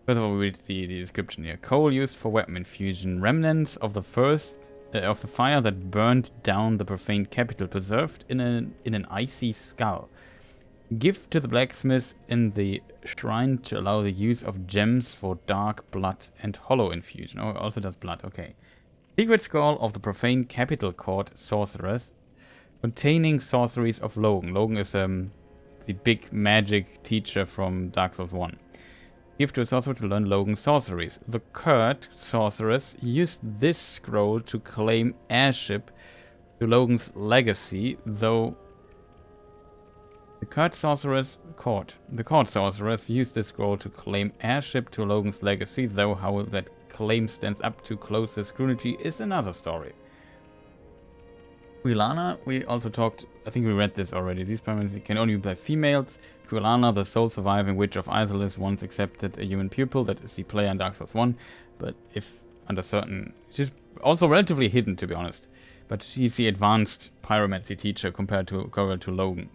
First of all, we read the description here. Coal used for weapon infusion. Remnants of the fire that burned down the profaned capital, preserved in an icy skull. Gift to the blacksmith in the shrine to allow the use of gems for dark blood and hollow infusion. Oh, it also does blood. Okay. Secret scroll of the profaned capital court sorceress, containing sorceries of Logan. Logan is the big magic teacher from Dark Souls 1. Give to a sorcerer to learn Logan's sorceries. The Kurt sorceress used this scroll to claim heirship to Logan's legacy, though the court sorceress used this scroll to claim heirship to Logan's legacy, though how that claim stands up to closer scrutiny is another story. Quilana, we also talked, I think we read this already. These pyromancy can only be by females. Quilana, the sole surviving witch of Irithyll, once accepted a human pupil, that is the player in Dark Souls 1, but if under certain... She's also relatively hidden, to be honest. But she's the advanced pyromancy teacher compared to Logan.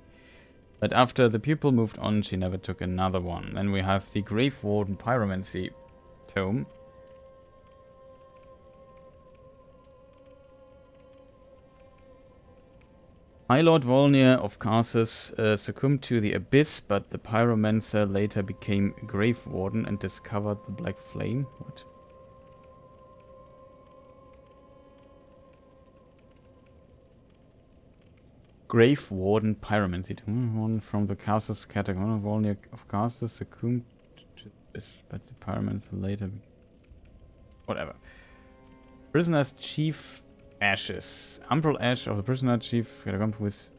But after the pupil moved on, she never took another one. And we have the Grave Warden Pyromancy Tome. High Lord Volnir of Karsus succumbed to the Abyss, but the Pyromancer later became Grave Warden and discovered the Black Flame. What? Grave Warden Pyromancy. One from the Karsus category. Volnir of Karsus succumbed to this, but the Pyromancer later... Whatever. Prisoner's Chief Ashes. Umbral Ash of the Prisoner Chief comes with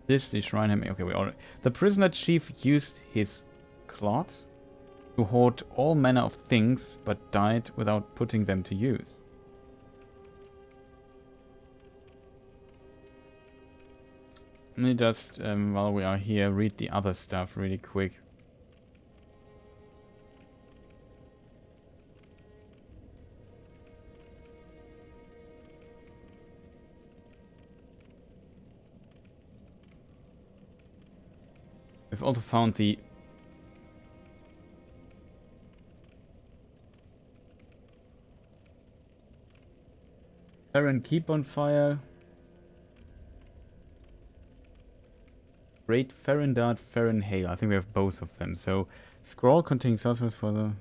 this, the Shrine Hammer. Okay, we already... The Prisoner Chief used his cloth to hoard all manner of things, but died without putting them to use. Let me just, while we are here, read the other stuff really quick. We've also found the Farron Keep on Fire. Great Farron Dart, Farron Hail. I think we have both of them. So, scroll containing sorcerers for the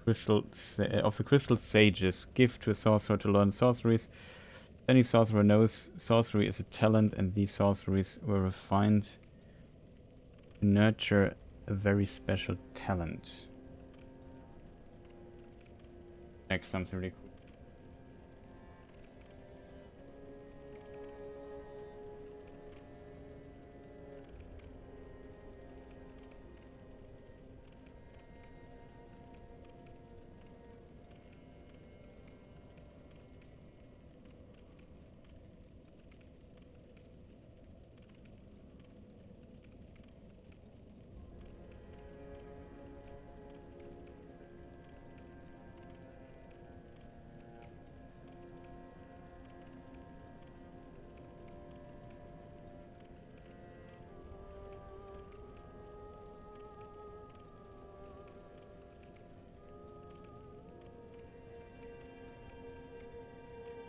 crystal of the Crystal Sages. Gift to a sorcerer to learn sorceries. Any sorcerer knows sorcery is a talent, and these sorceries were refined to nurture a very special talent. Next, something really cool.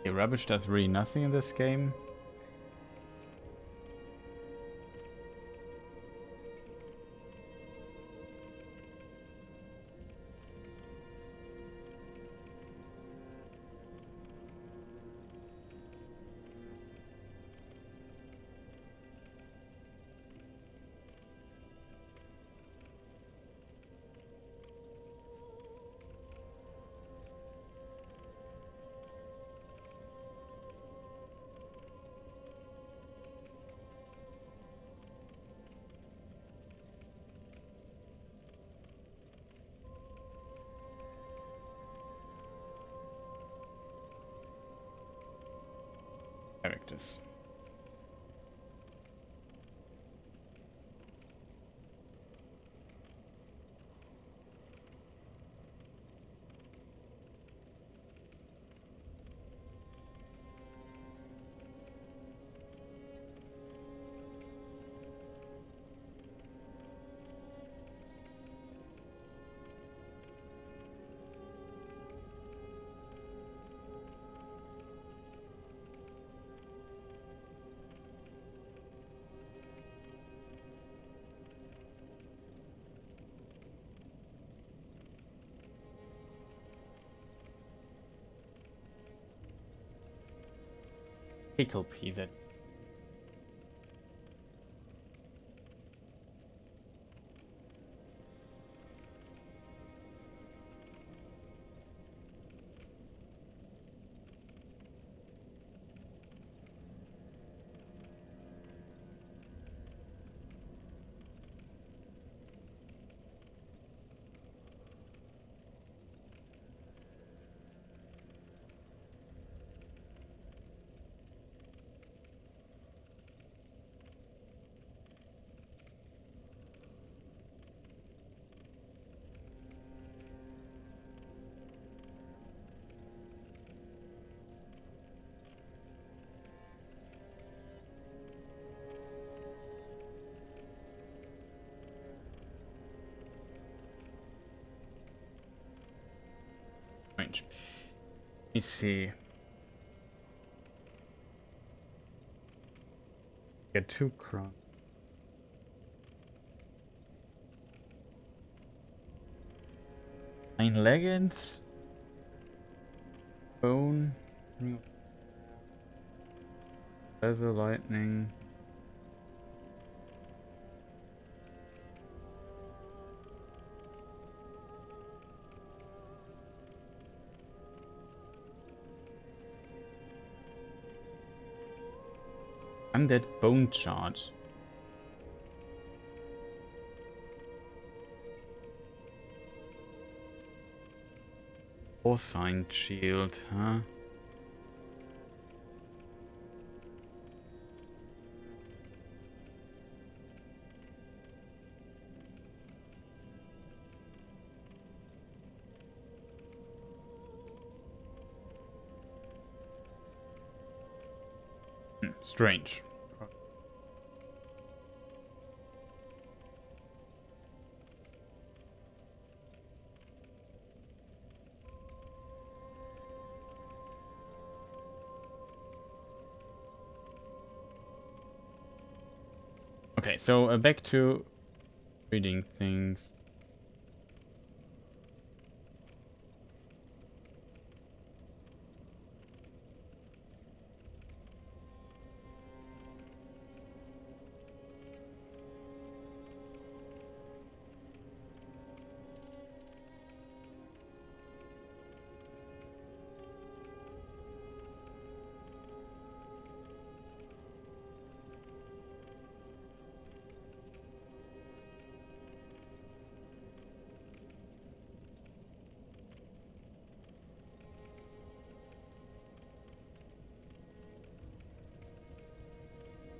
Okay, rubbish does really nothing in this game. Characters. Pickle pea that strange. Let me see. Get 2 crowns. Nine leggings. Bone. Feather lightning. Undead bone charge. Foresight shield, huh? Strange. Okay, so back to reading things.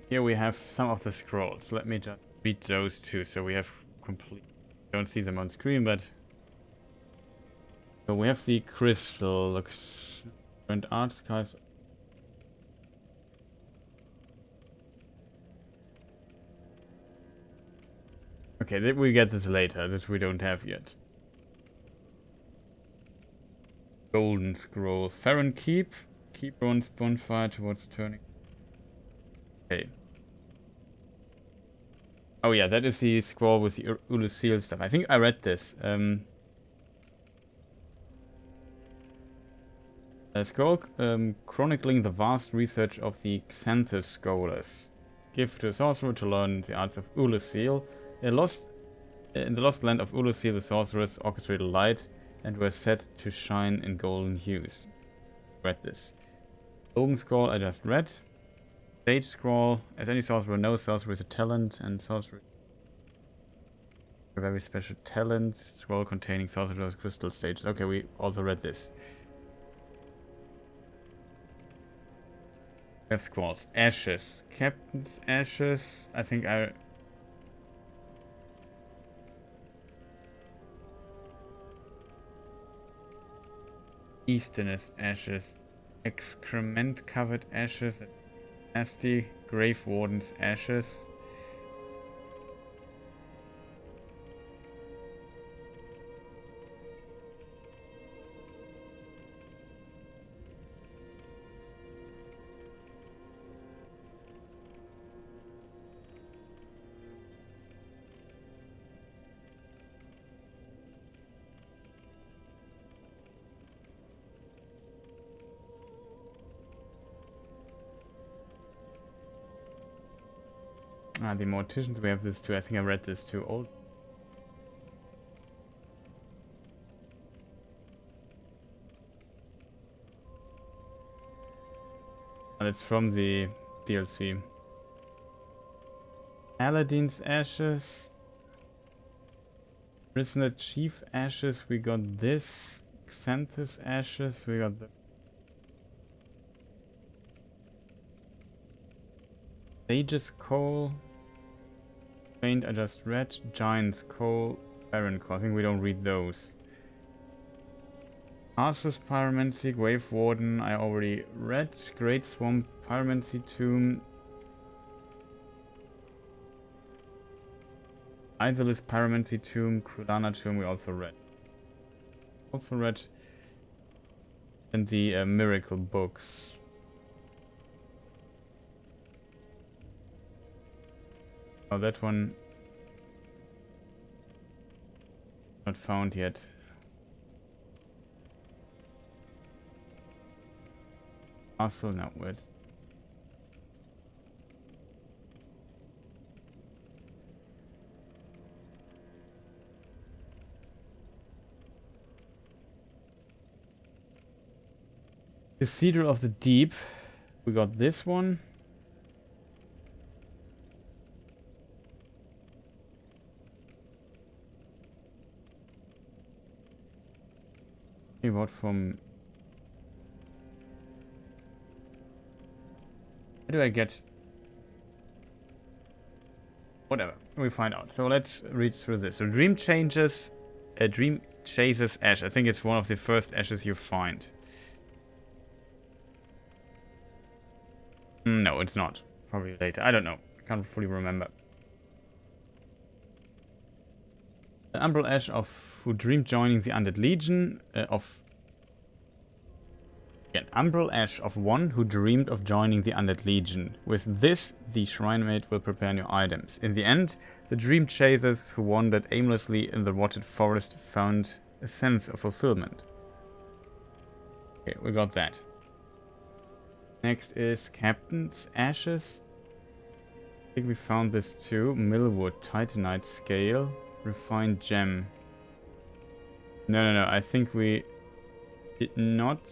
Here we have some of the scrolls. Let me just read those two so we have complete. Don't see them on screen, but so we have the crystal and art skies. Okay, we get this later. This we don't have yet. Golden scroll. Farron keep. Keep bronze bonfire towards turning. Okay. Oh yeah, that is the scroll with the Ulysses stuff. I think I read this. A scroll chronicling the vast research of the Xanthus scholars. Give to a sorcerer to learn the arts of Ulysses. In the lost land of Ulysses, the sorcerers orchestrated light and were set to shine in golden hues. Read this. Logan scroll I just read. Sage scroll. As any sorcerer knows, sorcerer is a talent, and sorcerer a very special talent. Scroll containing sorcerer's crystal stages. Okay, we also read this. We have scrolls. Ashes. Captain's ashes. I think I... Easterness ashes. Excrement covered ashes. Nasty. Grave Warden's ashes. Ah, the Morticians, we have this too. I think I read this too. Old. And it's from the DLC. Aladdin's ashes. Prisoner Chief ashes, we got this. Xanthus ashes, we got the... Sage's coal. Paint I just read. Giant's coal. Baron coal. I think we don't read those. Arthur's Pyromancy. Grave Warden I already read. Great Swamp Pyromancy Tomb. Irithyll Pyromancy Tomb. Kulana Tomb we also read. Also read And the miracle books. Oh, that one not found yet. Also not wet. Cathedral of the Deep. We got this one. We bought from... Where do I get... Whatever, we find out. So let's read through this. So Dream Changes... Dream Chases Ash. I think it's one of the first ashes you find. No, it's not. Probably later. I don't know. I can't fully remember. The Umbral Ash of who dreamed joining the Undead Legion Again, Umbral Ash of one who dreamed of joining the Undead Legion. With this, the Shrine Maid will prepare new items. In the end, the Dream Chasers who wandered aimlessly in the rotted forest found a sense of fulfillment. Okay, we got that. Next is Captain's Ashes. I think we found this too. Millwood, Titanite Scale, Refined Gem. No. I think we did not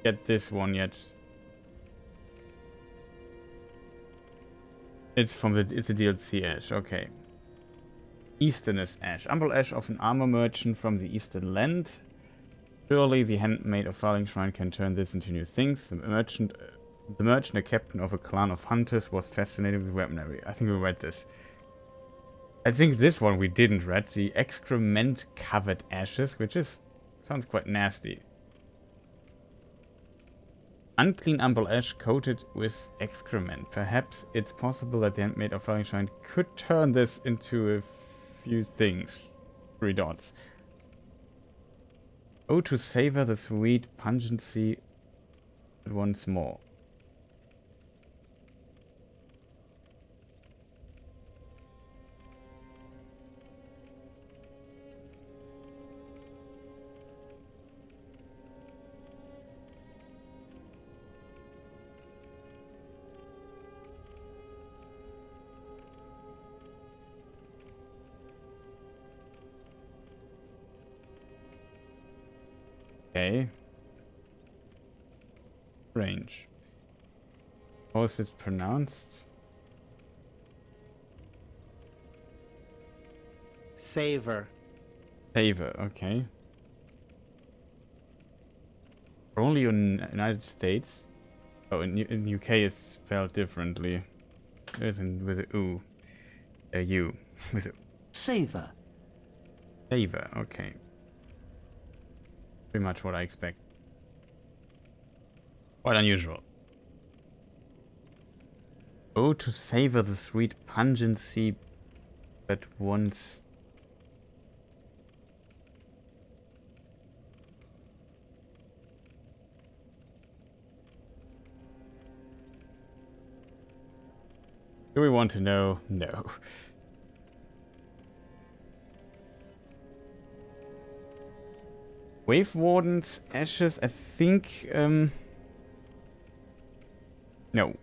get this one yet. It's a DLC Ash, okay. Easterness Ash. Umbral Ash of an armor merchant from the Eastern Land. Surely the handmaid of Farling Shrine can turn this into new things. The merchant, a captain of a clan of hunters, was fascinated with weaponry. I think we read this. I think this one we didn't read. The excrement covered ashes, which sounds quite nasty. Unclean Umbral Ash coated with excrement. Perhaps it's possible that the handmaid of Farling Shrine could turn this into a few things. 3 dots. Oh, to savor the sweet pungency once more. Okay. Range. How is it pronounced? Savor. Savor, okay. Only in United States. Oh, in UK it's spelled differently. With a U. A U. With a Savor. Savor, okay. Pretty much what I expect. Quite unusual. Oh, to savor the sweet pungency that once... Do we want to know? No. Wave Warden's Ashes, I think... No.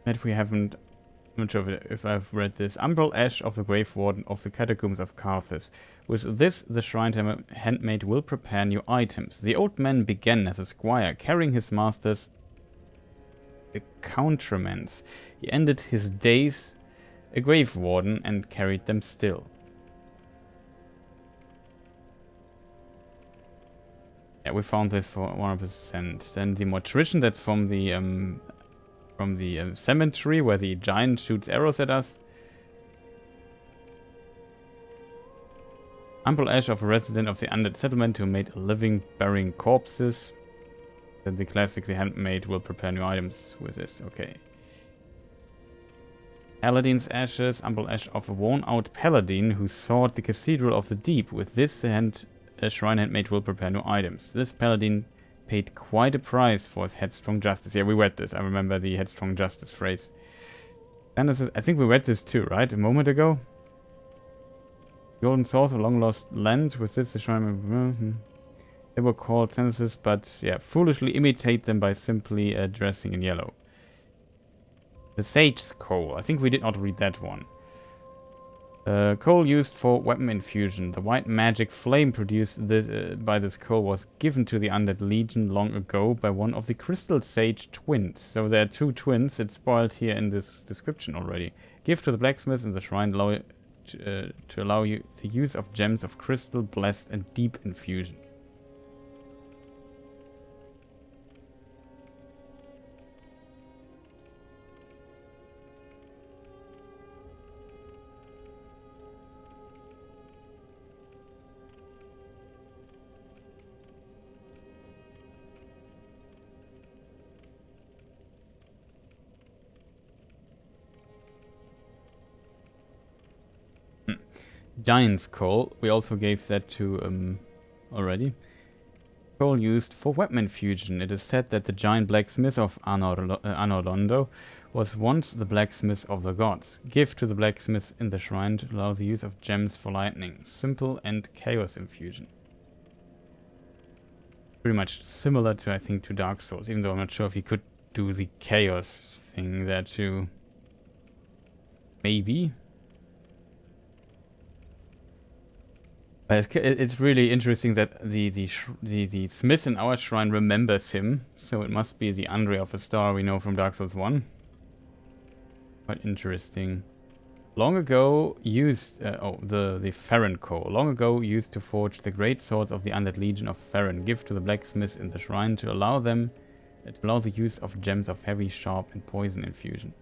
That we haven't... I'm not sure if I've read this. Umbral Ash of the Grave Warden of the Catacombs of Carthus. With this, the Shrine Handmaid will prepare new items. The old man began as a squire, carrying his master's accoutrements. He ended his days a Grave Warden and carried them still. Yeah, we found this for 100%. Then the more tradition, that's from the cemetery where the giant shoots arrows at us. Umbral Ash of a resident of the Undead settlement who made a living burying corpses. Then the classic, the handmaid will prepare new items with this. Okay. Paladin's Ashes. Umbral Ash of a worn-out paladin who sought the Cathedral of the Deep. With this, the Shrine Handmaid will prepare new items. This paladin paid quite a price for his headstrong justice. Yeah, we read this. I remember the headstrong justice phrase. And this is, I think we read this too, right? A moment ago? Golden source of long lost land. With this, the shrine... They were called sentences, but yeah, foolishly imitate them by simply dressing in yellow. The Sage's Coal. I think we did not read that one. Coal used for weapon infusion. The white magic flame produced by this coal was given to the Undead Legion long ago by one of the Crystal Sage twins. So there are two twins. It's spoiled here in this description already. Give to the blacksmith in the shrine to allow you the use of gems of crystal, blessed, and deep infusion. Giant's Coal. We also gave that to already. Coal used for weapon infusion. It is said that the giant blacksmith of Anorlondo was once the blacksmith of the gods. Give to the blacksmith in the shrine to allow the use of gems for lightning, simple, and chaos infusion. Pretty much similar to, I think, to Dark Souls, even though I'm not sure if you could do the chaos thing there too. Maybe. But it's really interesting that the smith in our shrine remembers him, so it must be the Andre of the Star we know from Dark Souls 1. Quite interesting. Long ago used... the Farron Coal. Long ago used to forge the great swords of the Undead Legion of Farron. Give to the blacksmith in the shrine to allow the use of gems of heavy, sharp, and poison infusion.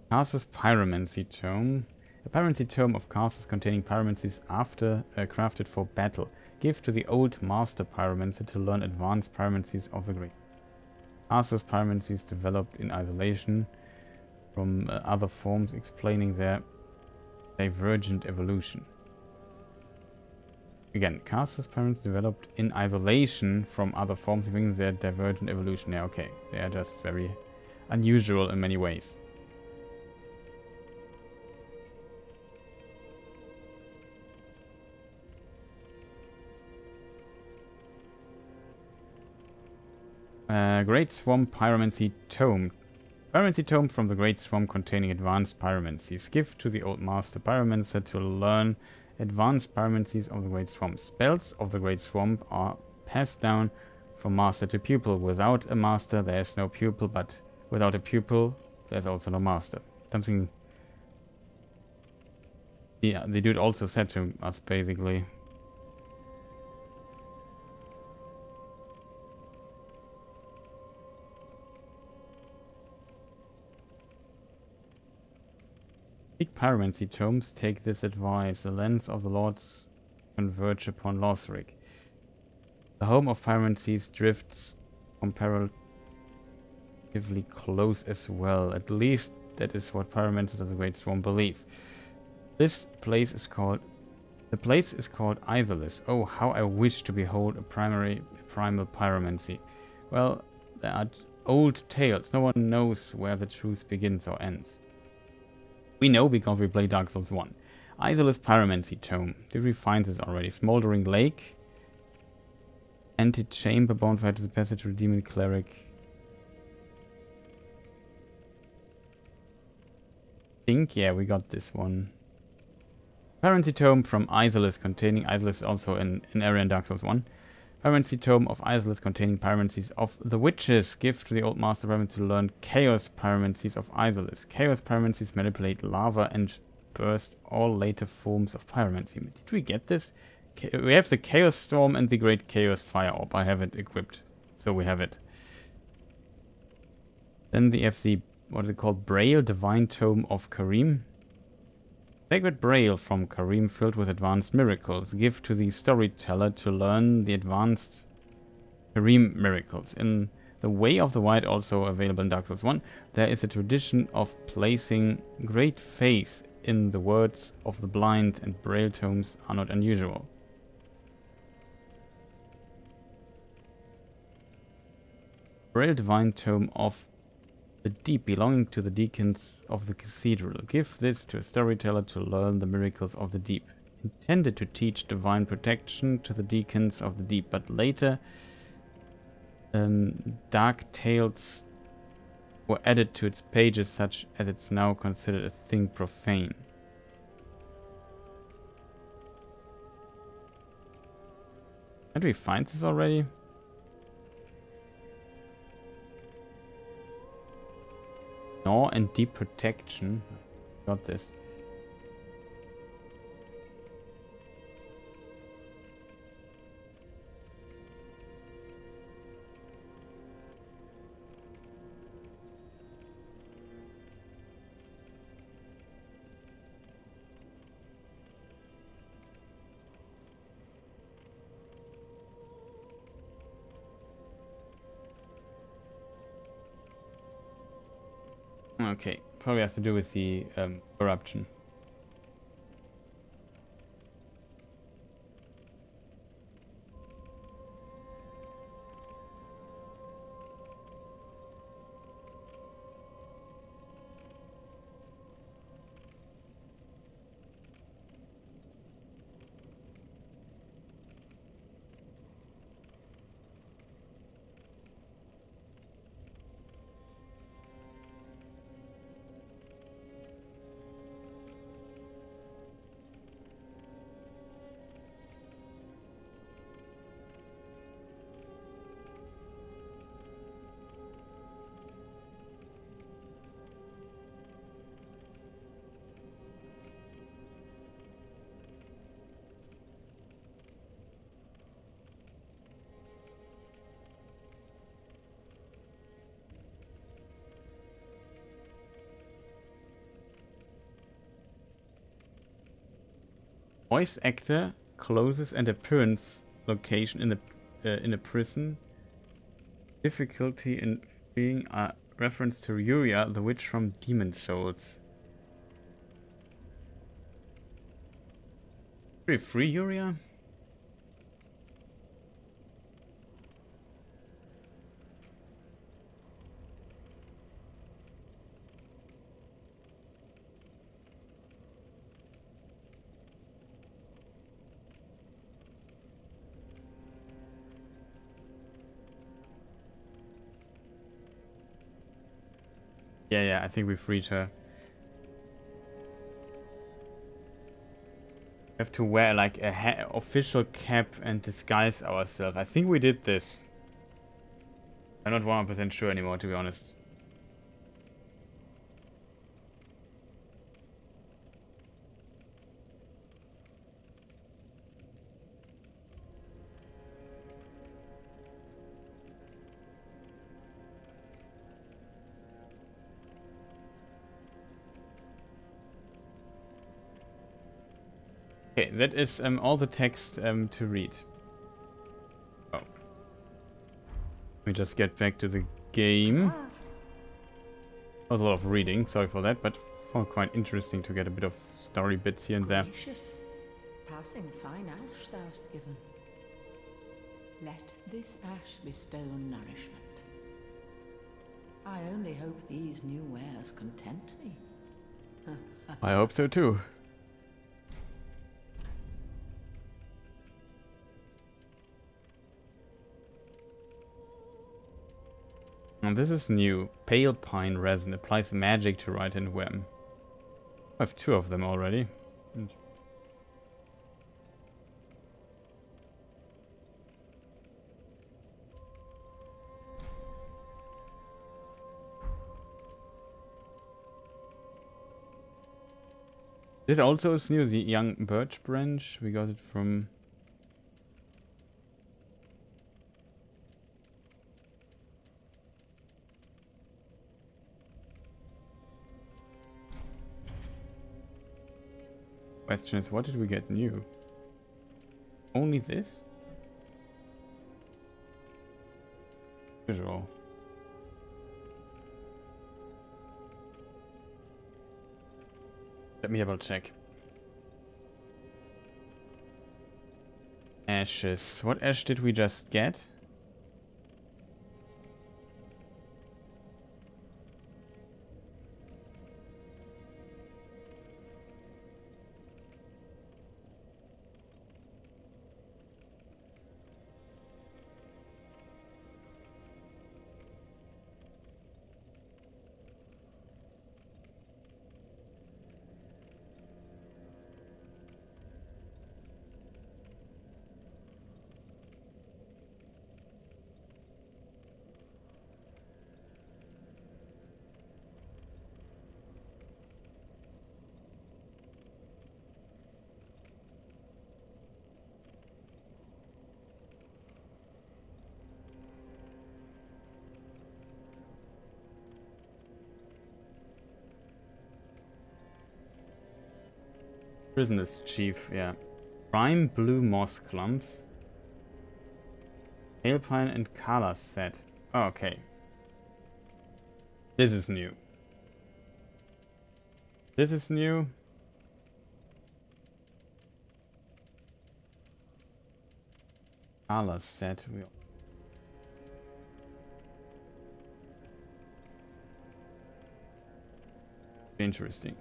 Karthus Pyromancy Tome. A Pyromancy Tome of Karthus containing pyromancies after crafted for battle. Give to the old master pyromancer to learn advanced pyromancies of the great. Karthus pyromancies developed in isolation from other forms, explaining their divergent evolution. Again, Karthus pyromancies developed in isolation from other forms, explaining their divergent evolution. Yeah, okay. They are just very unusual in many ways. Great Swamp Pyromancy Tome. Pyromancy Tome from the Great Swamp containing advanced pyromancies. Give to the old master pyromancer to learn advanced pyromancies of the Great Swamp. Spells of the Great Swamp are passed down from master to pupil. Without a master there is no pupil, but without a pupil there's also no master. Something the dude also said to us basically. Big pyromancy tomes take this advice. The lands of the lords converge upon Lothric. The home of pyromancies drifts comparatively close as well. At least that is what pyromancers of the Great Swarm believe. The place is called Irithyll. Oh, how I wish to behold a primal pyromancy. Well, there are old tales. No one knows where the truth begins or ends. We know because we played Dark Souls 1. Irithyll Pyromancy Tome. Did we find this already? Smoldering Lake. Antechamber. Bonfire to the passage. Demon Cleric. Yeah, we got this one. Pyromancy Tome from Irithyll containing... Irithyll is also an area in Dark Souls 1. Pyromancy Tome of Irithyll containing pyromancies of the witches. Give to the old master pyromancer to learn chaos pyromancies of Irithyll. Chaos pyromancies manipulate lava and burst all later forms of pyromancy. Did we get this? We have the Chaos Storm and the Great Chaos Fire Orb. I have it equipped, so we have it. Then the FC, what is it called? Braille, Divine Tome of Karim. Sacred Braille from Karim filled with advanced miracles. Give to the storyteller to learn the advanced Karim miracles. In The Way of the White, also available in Dark Souls 1. There is a tradition of placing great faith in the words of the blind, and braille tomes are not unusual. Braille Divine Tome of the Deep, belonging to the deacons of the cathedral. Give this to a storyteller to learn the miracles of the deep. Intended to teach divine protection to the deacons of the deep, but later dark tales were added to its pages, such as it's now considered a thing profane. Did we find this already? Gnaw and deep protection. Got this. Okay, probably has to do with the corruption. Voice actor closes and appearance location in a prison. Difficulty in being a reference to Yuria, the witch from Demon Souls. Pretty free, Yuria? Yeah, I think we freed her. We have to wear like a official cap and disguise ourselves. I think we did this. I'm not 100% sure anymore, to be honest. Okay, that is all the text to read. Oh. Let me just get back to the game. That was a lot of reading, sorry for that, but found quite interesting to get a bit of story bits here and there. Gracious, passing fine ash thou'st given. Let this ash bestow nourishment. I only hope these new wares content thee. I hope so too. And this is new. Pale Pine Resin applies magic to right hand whim. I have 2 of them already. This also is new, the young birch branch. We got it from... Question is, what did we get new? Only this? Visual. Let me double check. Ashes. What ash did we just get? Prisoners chief, yeah. Prime blue moss clumps. Alpine and Kala set. Oh, okay. This is new. This is new. Kala set. Interesting.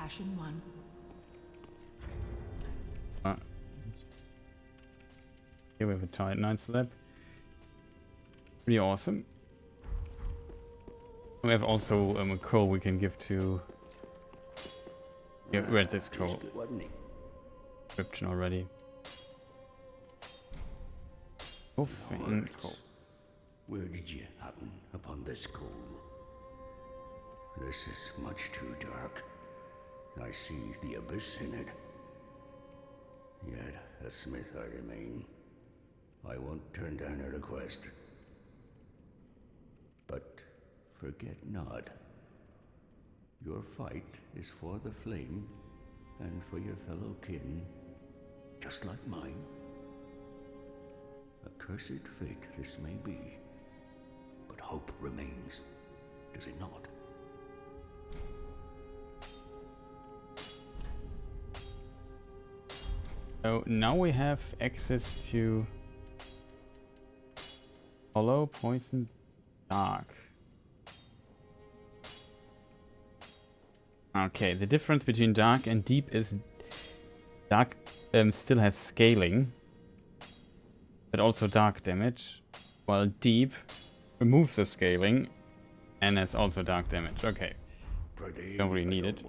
Ashen one. Here we have a Titanite slab. Pretty awesome. We have also a coal we can give to... Yeah, read this scroll. Description already. Oh, faint coal. Where did you happen upon this coal? This is much too dark. I see the abyss in it. Yet a smith I remain. I won't turn down a request. But forget not, your fight is for the flame and for your fellow kin, just like mine. A cursed fate this may be, but hope remains, does it not? So now we have access to Hollow, Poison, Dark. Okay, the difference between Dark and Deep is Dark still has scaling, but also Dark damage, while Deep removes the scaling and has also Dark damage. Okay, don't really need it.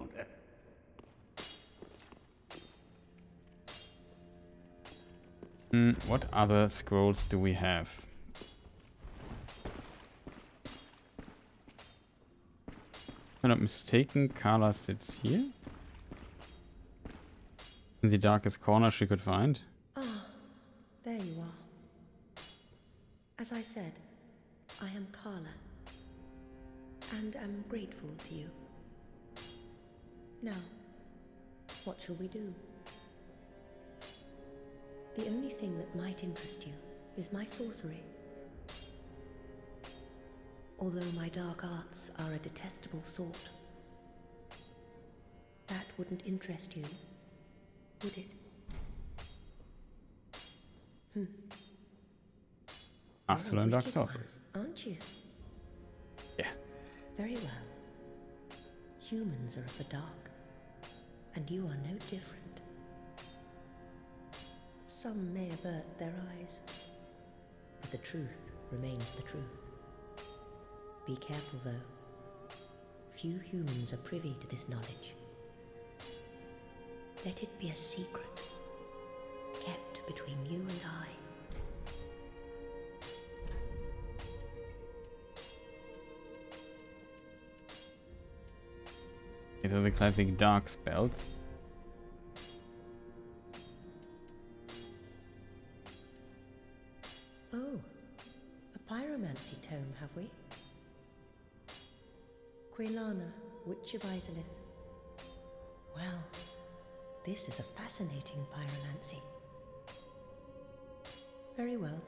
What other scrolls do we have? If I'm not mistaken, Carla sits here. In the darkest corner she could find. Ah, there you are. As I said, I am Carla, and am grateful to you. Now, what shall we do? The only thing that might interest you is my sorcery. Although my dark arts are a detestable sort. That wouldn't interest you, would it? Asked to learn dark sorceries. Aren't you? Yeah. Very well. Humans are of the dark, and you are no different. Some may avert their eyes, but the truth remains the truth. Be careful, though. Few humans are privy to this knowledge. Let it be a secret, kept between you and I. These are the classic dark spells. Oh, a pyromancy tome, have we? Quelana, Witch of Izalith. Well, this is a fascinating pyromancy. Very well.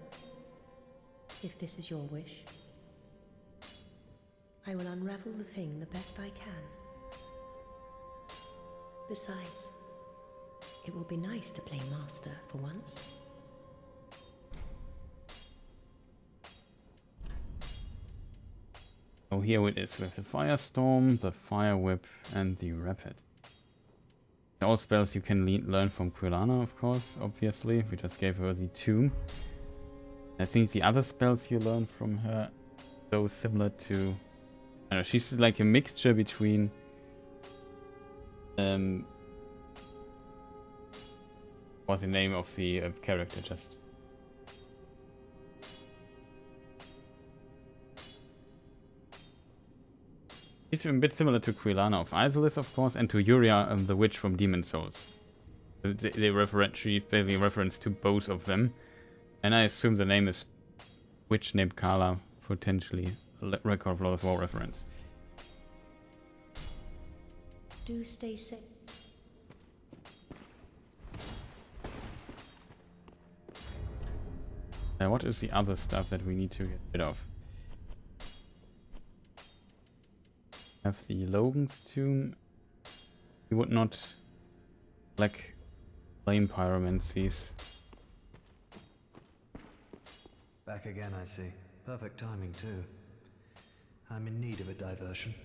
If this is your wish, I will unravel the thing the best I can. Besides, it will be nice to play master for once. Oh, here it is with the Firestorm, the Fire Whip, and the Rapid. All spells you can learn from Quelana, of course, obviously. We just gave her the Tomb. I think the other spells you learn from her, those similar to... I don't know, she's like a mixture between... what's the name of the character, just... She's a bit similar to Quelana of Izalith, of course, and to Yuria, the witch from Demon Souls. They reference to both of them. And I assume the name is Witch named Kala, potentially a Record of Lost War reference. Do stay safe. What is the other stuff that we need to get rid of? Have the Logan's Tomb. We would not like flame pyromancies. Back again, I see. Perfect timing, too. I'm in need of a diversion.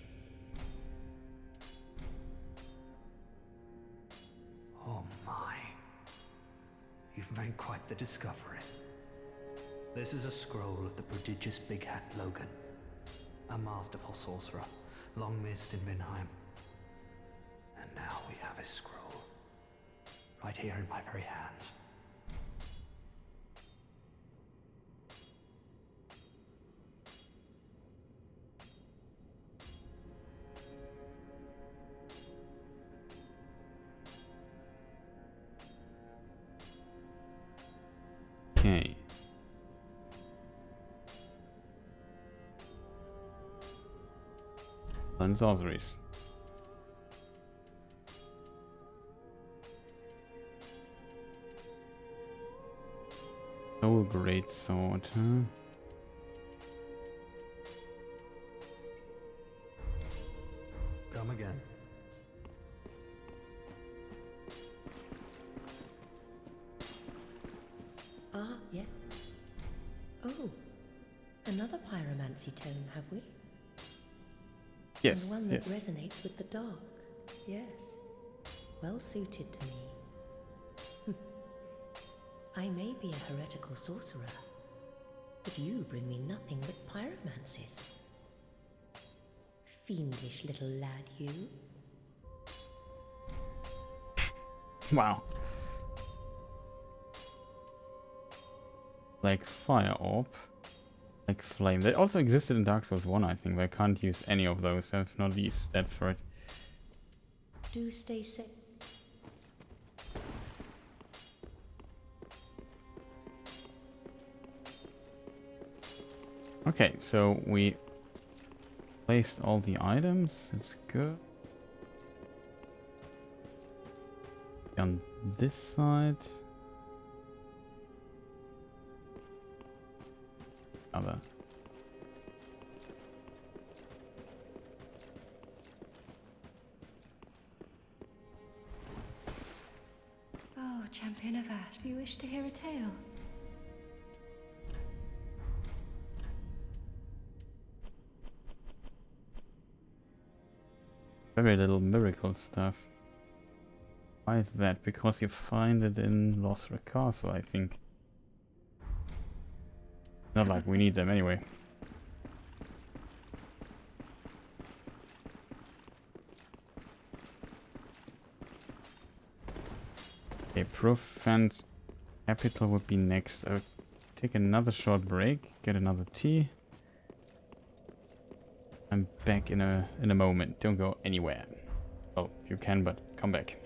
Oh my. You've made quite the discovery. This is a scroll of the prodigious Big Hat Logan. A masterful sorcerer, long missed in Minheim. And now we have his scroll. Right here in my very hands. Okay. And sorceries. Oh, great sword, huh? Come again. Ah, yeah. Oh, another pyromancy tome, have we? Yes, And one that yes. resonates with the dark. Yes. Well suited to me. I may be a heretical sorcerer, but you bring me nothing but pyromancies. Fiendish little lad, you. Wow. Like Fire Orb. Like Flame. They also existed in Dark Souls 1, I think, but I can't use any of those. I have not these stats for it. Do stay safe. Okay, so we placed all the items. That's good. On this side. Other. Oh, Champion of Ash, do you wish to hear a tale? Very little miracle stuff. Why is that? Because you find it in Lothric Castle, I think. Not like we need them anyway. Okay, Proof and Capital would be next. I'll take another short break, get another tea. I'm back in a moment. Don't go anywhere. Well, you can, but come back.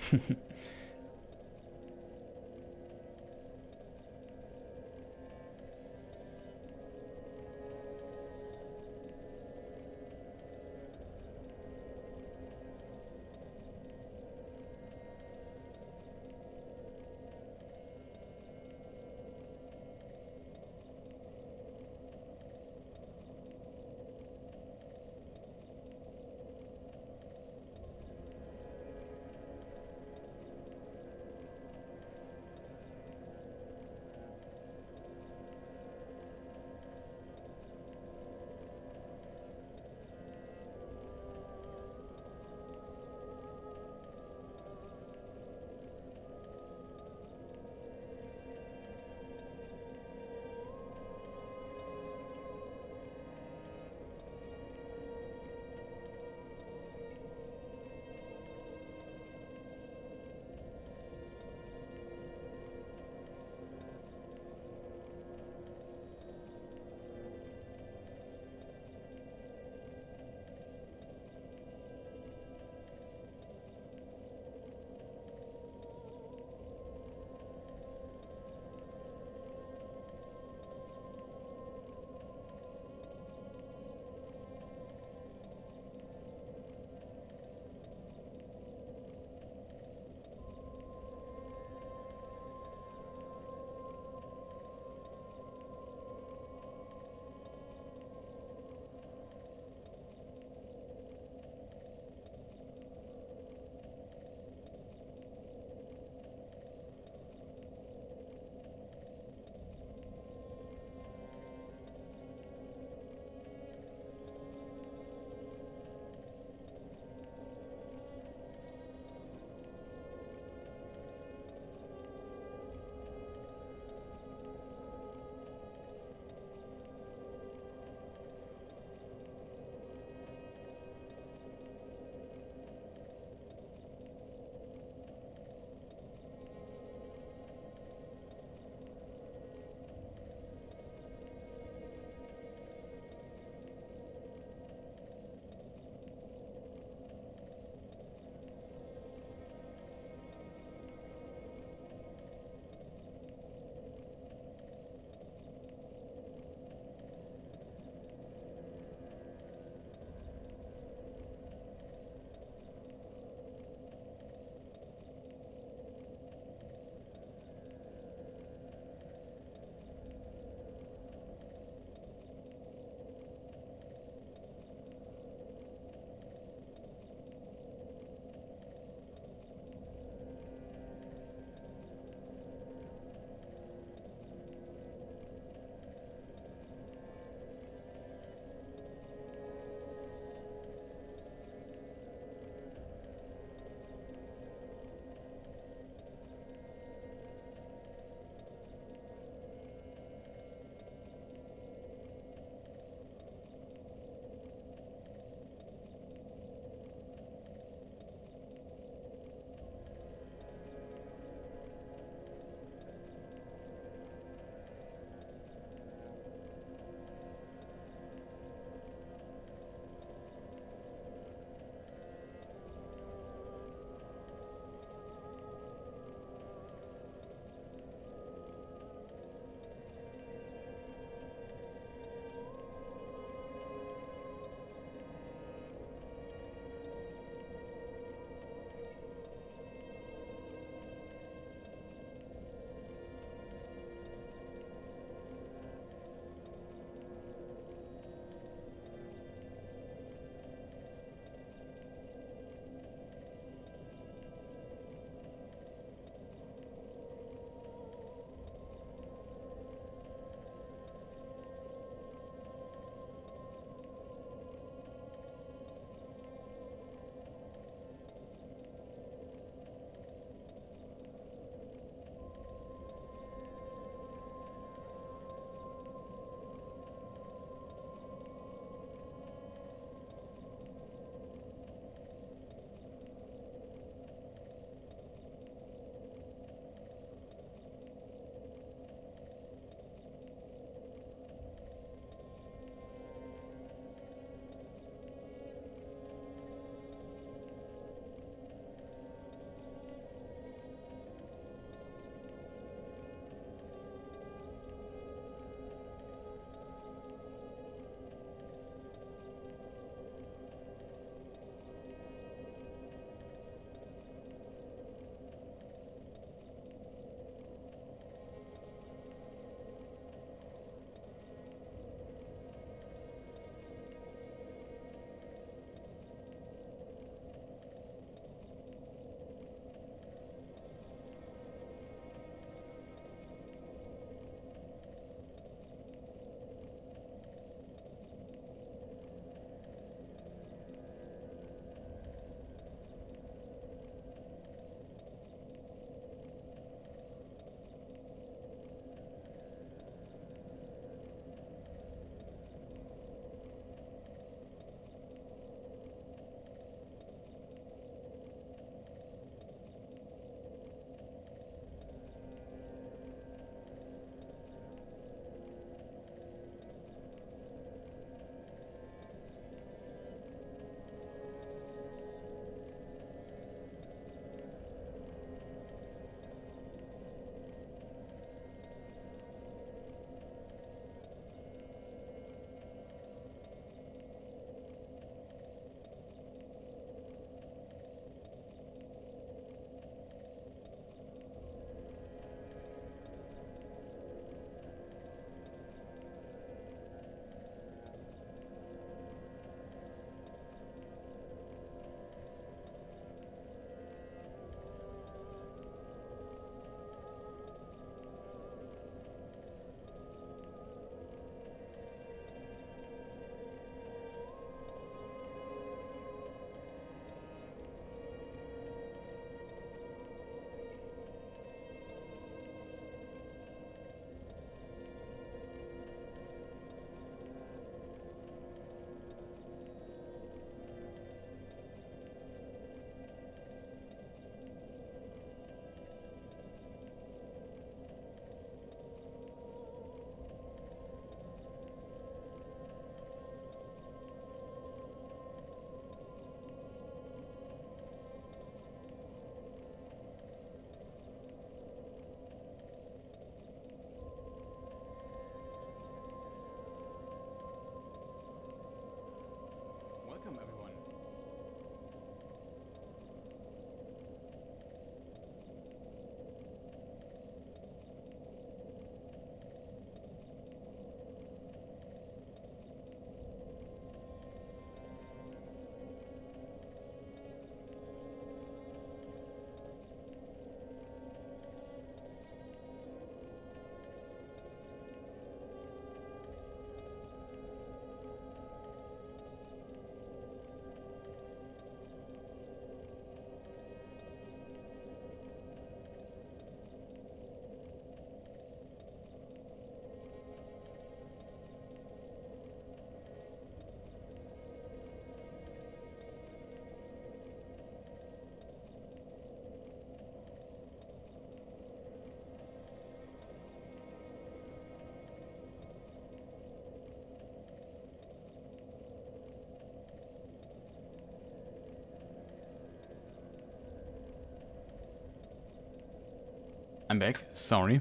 I'm back. Sorry.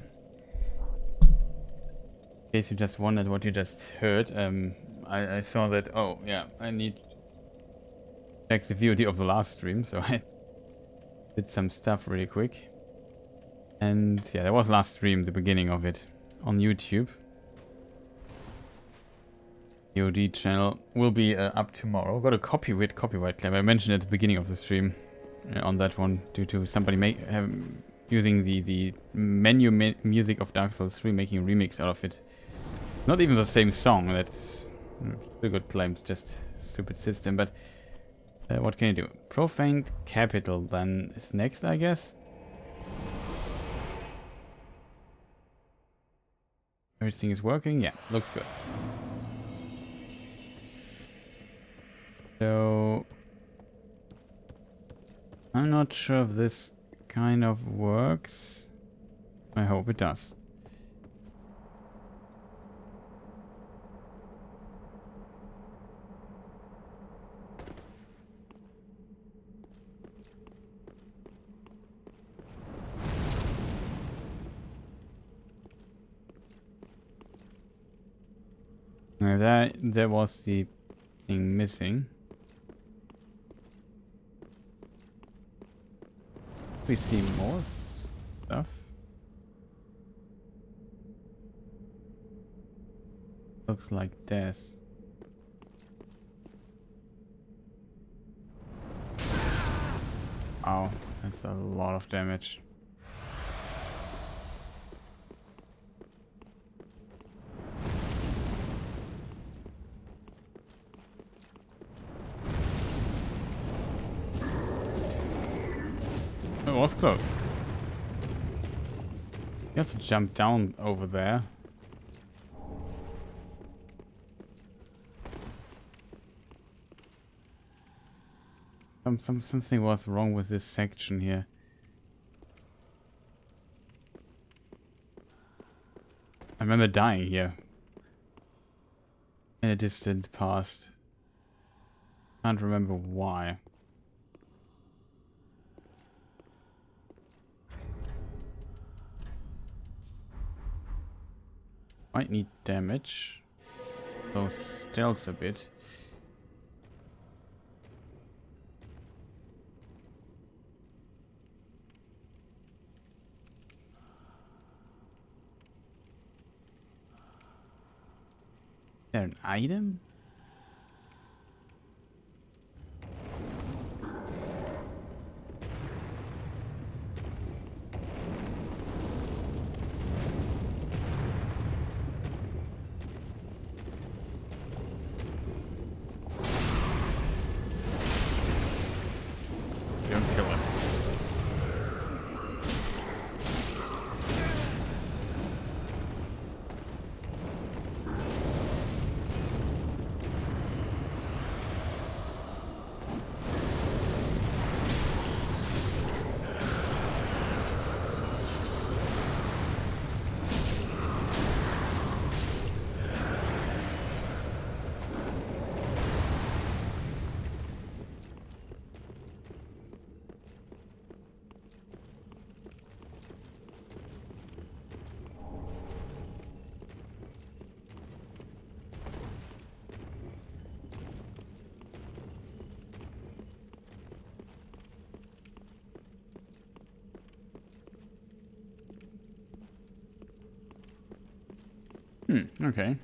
In case you just wondered what you just heard, I saw that. Oh yeah, I need to check the VOD of the last stream, so I did some stuff really quick. And yeah, that was last stream, the beginning of it, on YouTube. VOD channel will be up tomorrow. Got a copyright claim. I mentioned at the beginning of the stream on that one due to somebody using the menu music of Dark Souls 3, making a remix out of it. Not even the same song. That's still good claim. Just stupid system. But what can you do? Profaned Capital then is next, I guess. Everything is working. Yeah, looks good. So I'm not sure if this kind of works. I hope it does. Now that was the thing missing. We see more stuff. Looks like this. Oh, that's a lot of damage. It was close. You have to jump down over there. Something was wrong with this section here. I remember dying here in a distant past. Can't remember why. Might need damage. So stealth a bit. Is there an item? Don't kill him. Okay.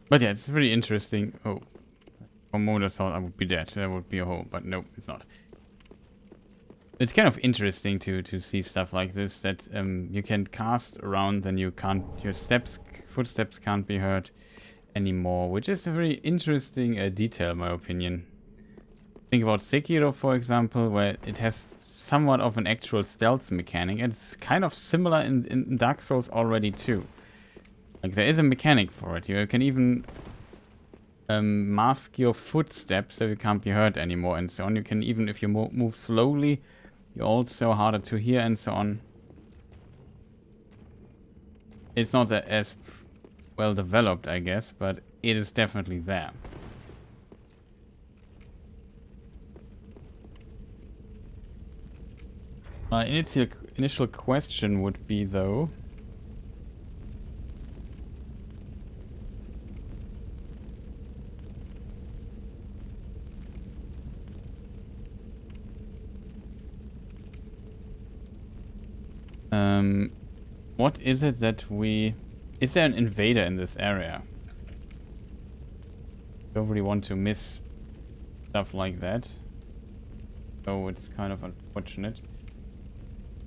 But yeah, it's really interesting. Oh, for a moment I thought I would be dead. There would be a hole, but no, it's not. It's kind of interesting to see stuff like this, that you can cast around and you can't, your footsteps can't be heard anymore, which is a very interesting detail in my opinion. Think about Sekiro, for example, where it has somewhat of an actual stealth mechanic, and it's kind of similar in Dark Souls already too. Like, there is a mechanic for it. You can even mask your footsteps so you can't be heard anymore and so on. You can even, if you move slowly, you're also harder to hear and so on. It's not as well developed, I guess, but it is definitely there. My initial question would be though, what is it that we... Is there an invader in this area? Don't really want to miss stuff like that. So it's kind of unfortunate.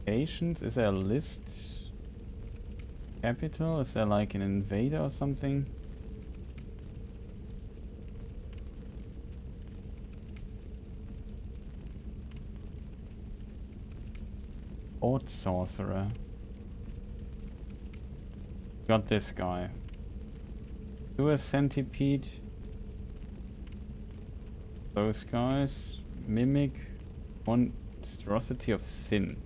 Patience, is there a list? Capital, is there like an invader or something? Odd sorcerer. Got this guy. Do a centipede. Those guys. Mimic. Monstrosity of sin.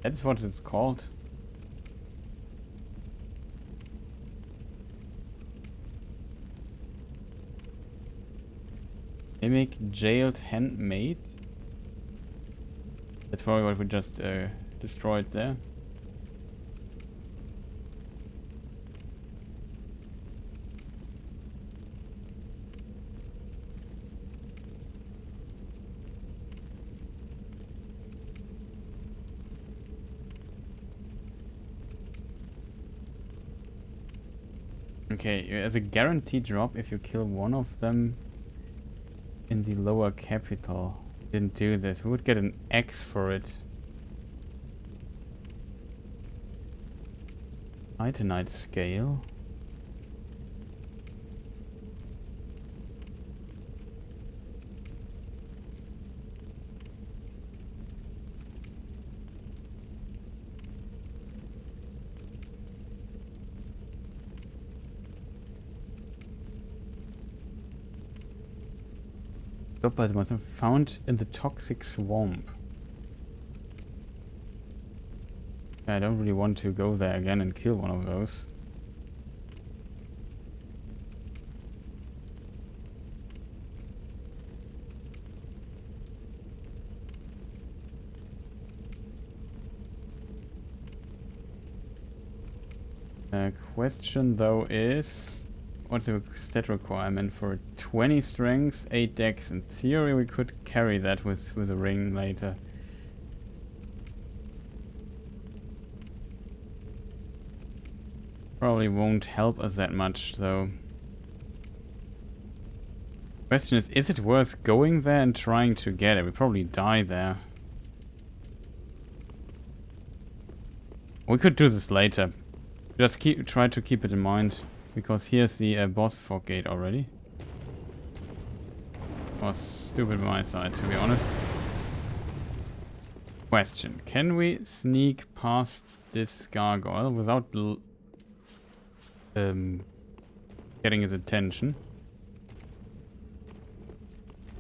That's what it's called. Mimic jailed handmaid. That's probably what we just destroyed there. Okay, as a guaranteed drop if you kill one of them in the lower capital. Didn't do this. We would get an X for it. Titanite scale. Stopped by the monster found in the toxic swamp. I don't really want to go there again and kill one of those. Question though is, what's the stat requirement for 20 strength, 8 dex? In theory we could carry that with a ring later. Probably won't help us that much though. Question is it worth going there and trying to get it? We probably die there. We could do this later. Just try to keep it in mind. Because here's the boss fog gate already. Was stupid on my side, to be honest. Question: can we sneak past this gargoyle without getting his attention?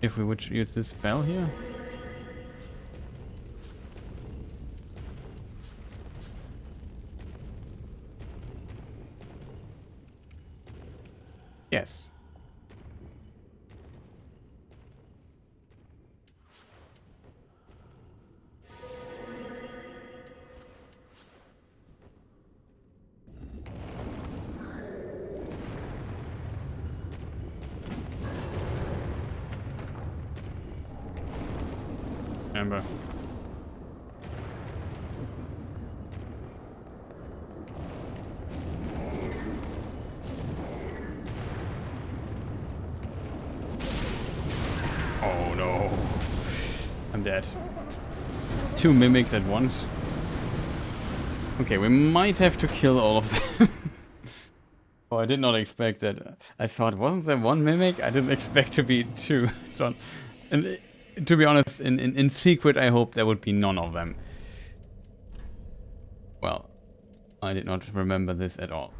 If we would use this spell here? Yes. Remember. Oh no. I'm dead. 2 mimics at once. Okay, we might have to kill all of them. Oh, I did not expect that. I thought, wasn't there 1 mimic? I didn't expect to be 2. So, and to be honest, in secret I hoped there would be none of them. Well, I did not remember this at all.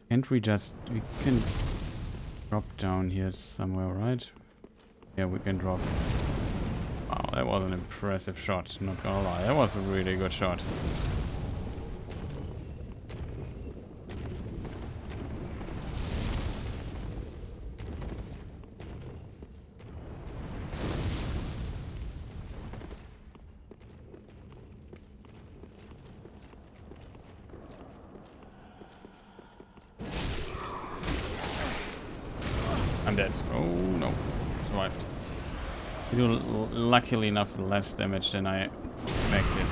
Can't we can drop down here somewhere, right? Yeah, we can drop. Wow, that was an impressive shot, not gonna lie. That was a really good shot. I'm dead. Oh no, survived. You do luckily enough less damage than I expected.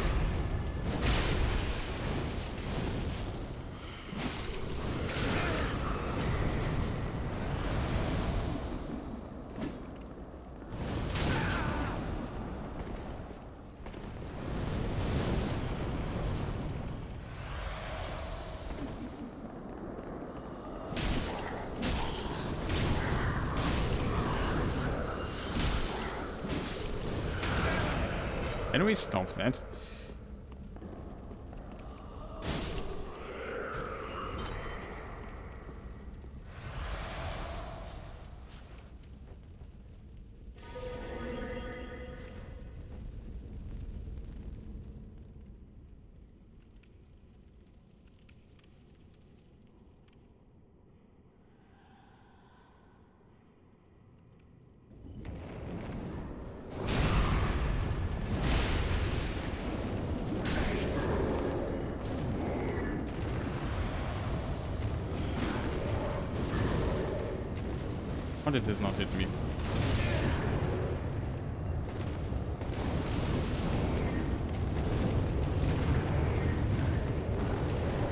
Can we stop that? How did this not hit me?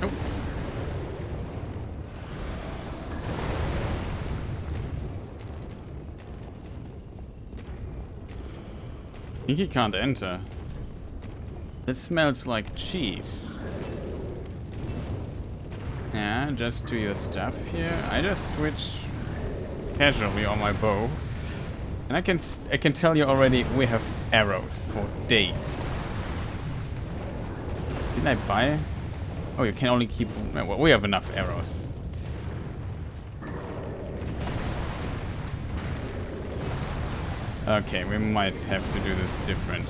Nope. I think he can't enter. It smells like cheese. Yeah, just do your stuff here. I just switch casually on my bow, and I can tell you already we have arrows for days. Didn't I buy? Oh, you can only keep. Well, we have enough arrows. Okay, we might have to do this different.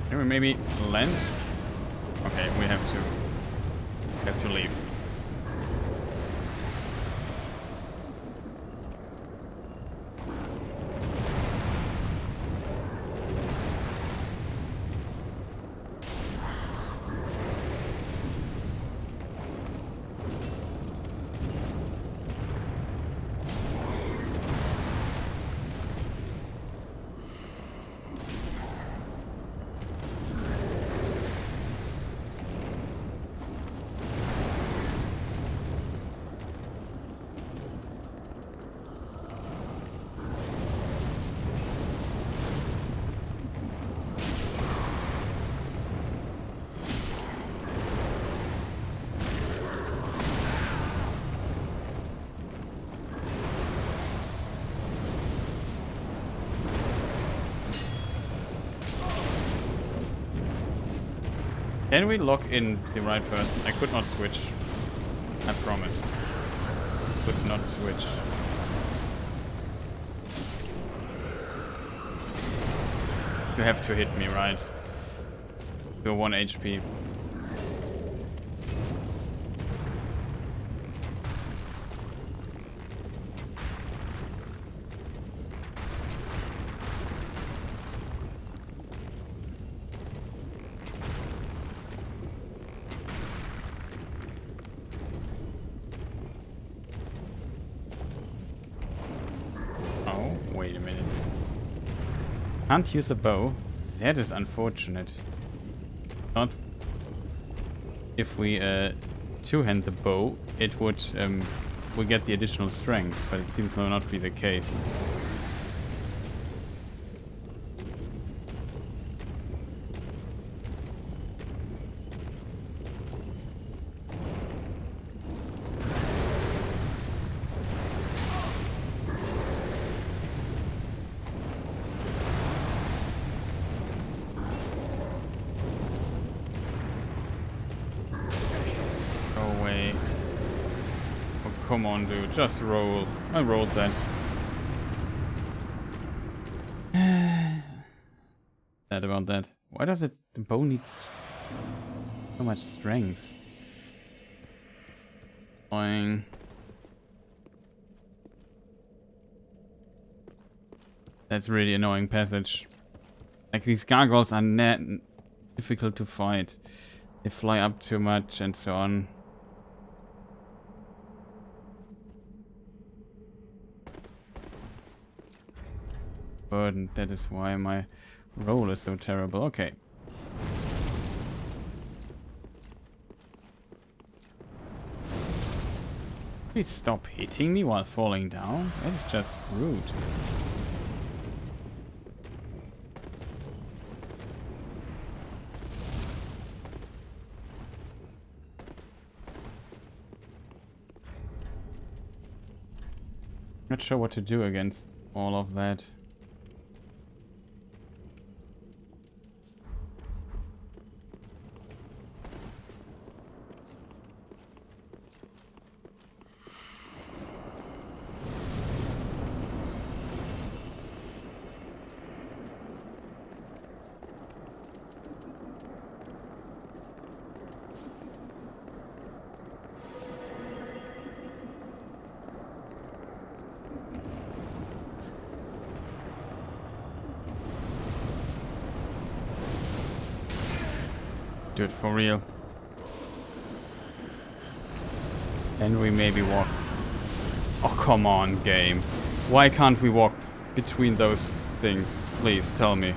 Can we maybe land? Okay, we have to leave. Can we lock in the right person? I could not switch. I promise. Could not switch. You have to hit me, right? You're 1 HP. Wait a minute. Can't use a bow. That is unfortunate. Not if we two-hand the bow, it would we get the additional strength, but it seems to not be the case. come on, dude. Just roll. I rolled that. Sad about that. Why does it... The bow needs so much strength? Annoying. That's really annoying passage. Like, these gargoyles are difficult to fight. They fly up too much and so on. Burden, that is why my roll is so terrible. Okay. Please stop hitting me while falling down. That is just rude. Not sure what to do against all of that. Dude, for real. And we maybe walk. Oh, come on, game. Why can't we walk between those things? Please, tell me.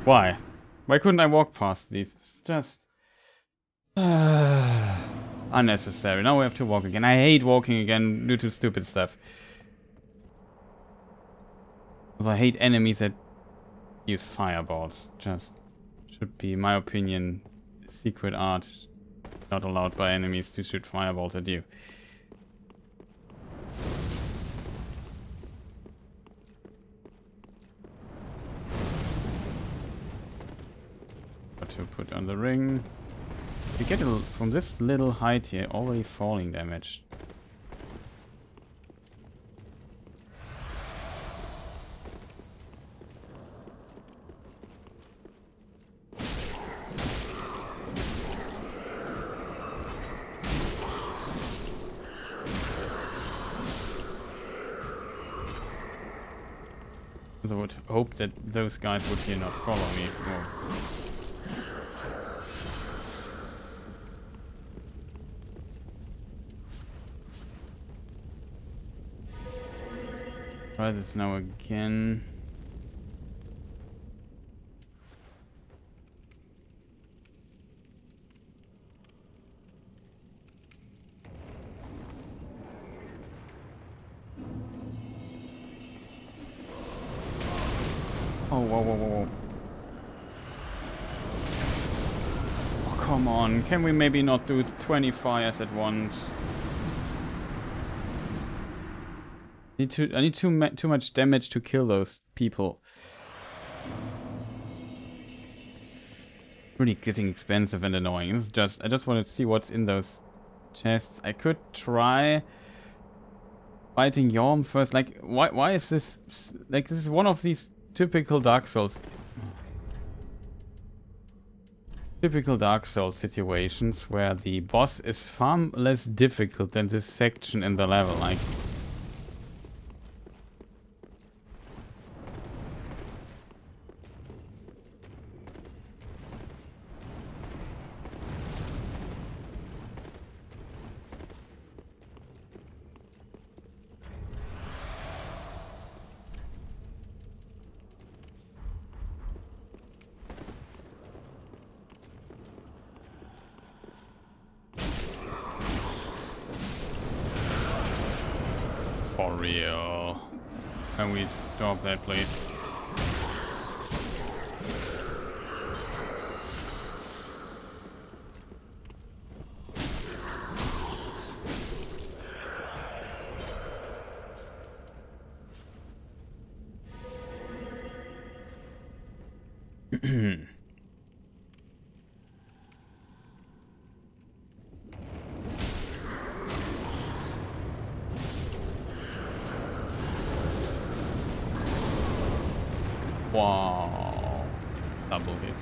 Why? Why couldn't I walk past these? It's just... unnecessary. Now we have to walk again. I hate walking again due to stupid stuff. Because I hate enemies that use fireballs. Just... should be, in my opinion, secret art. Not allowed by enemies to shoot fireballs at you. What to put on the ring. You get from this little height here already falling damage. I would hope that those guys would here not follow me. Try this now again. Oh, whoa, whoa, whoa, whoa. Oh, come on. Can we maybe not do 20 fires at once? I need too much damage to kill those people. Really getting expensive and annoying. This is just... I just want to see what's in those chests. I could try fighting Yhorm first. Like, why is this... Like, this is one of these... Typical Dark Souls situations where the boss is far less difficult than this section in the level. Like, for real. Can we stop that, please? Wow. Double hit.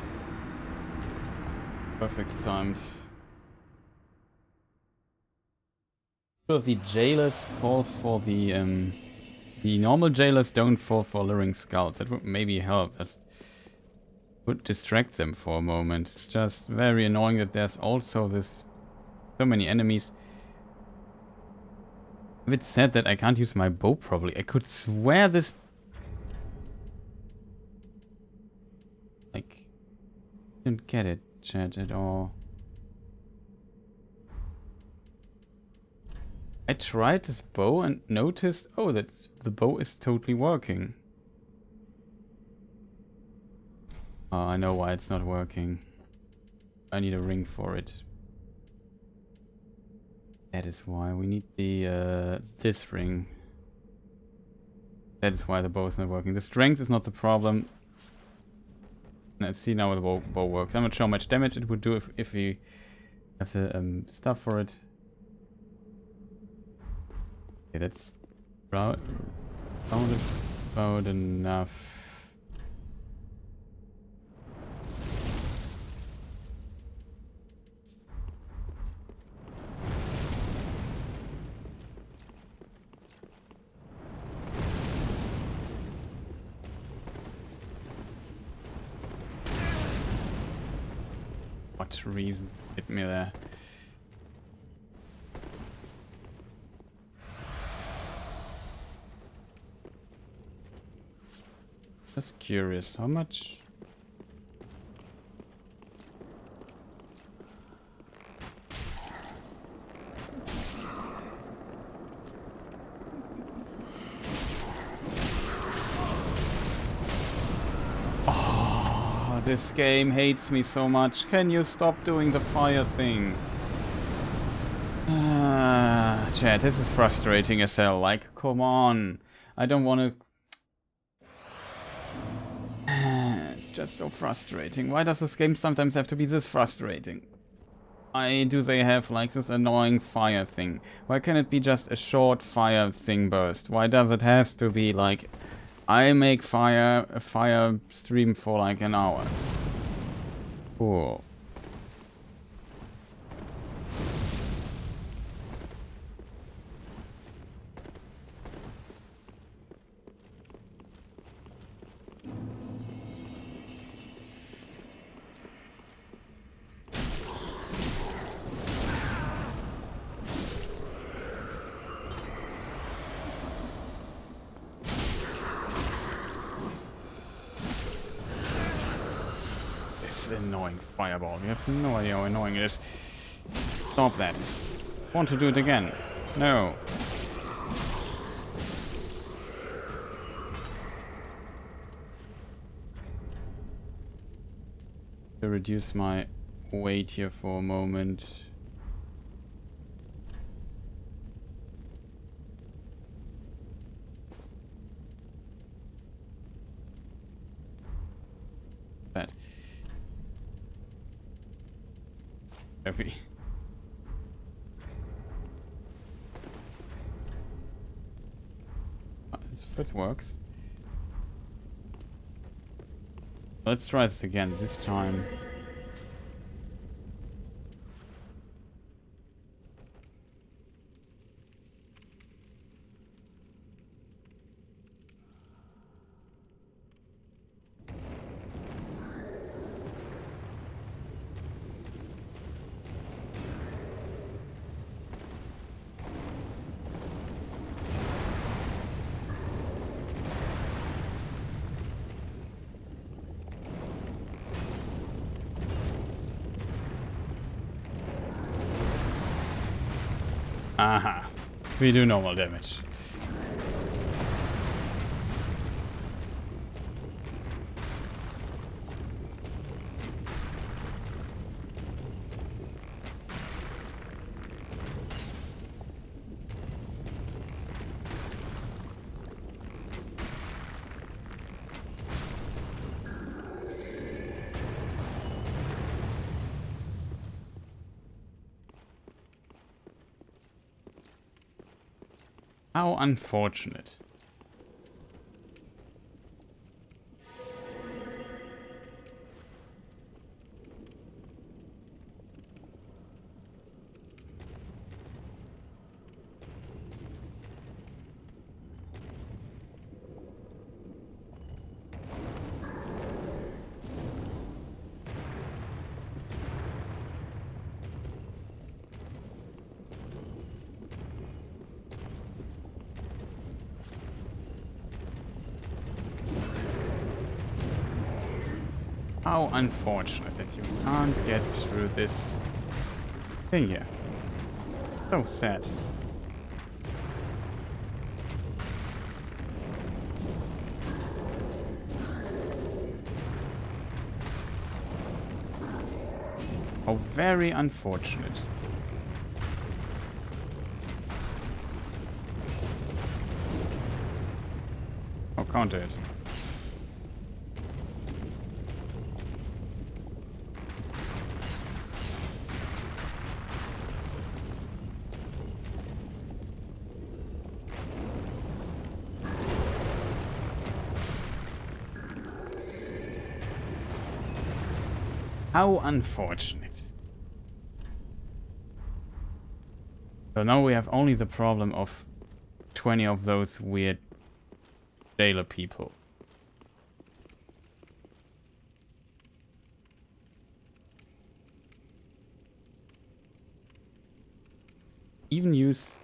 Perfect timed. So the jailers fall for the normal jailers don't fall for luring scouts. That would maybe help us. Would distract them for a moment. It's just very annoying that there's also so many enemies. A bit sad that I can't use my bow properly. I could swear this... Like... Didn't get it, chat, at all. I tried this bow and noticed... Oh, that the bow is totally working. Oh, I know why it's not working. I need a ring for it. That is why we need the this ring. That is why the bow is not working. The strength is not the problem. Let's see now the bow works. I'm not sure how much damage it would do if we have the stuff for it. Okay, that's about enough. What reason hit me there? Just curious, how much? This game hates me so much. Can you stop doing the fire thing? Chat, this is frustrating as hell. Like, come on. I don't want to... It's just so frustrating. Why does this game sometimes have to be this frustrating? Why do they have like this annoying fire thing? Why can't it be just a short fire thing burst? Why does it have to be like... I make a fire stream for like an hour. Cool. Annoying fireball. You have no idea how annoying it is. Stop that. Want to do it again? No. To reduce my weight here for a moment. That. Heavy. This foot works. Let's try this again, this time. Aha. We do normal damage. How unfortunate. How unfortunate that you can't get through this thing here. So sad. How very unfortunate. Oh, counter it. How unfortunate. So now we have only the problem of 20 of those weird jailer people. Even use...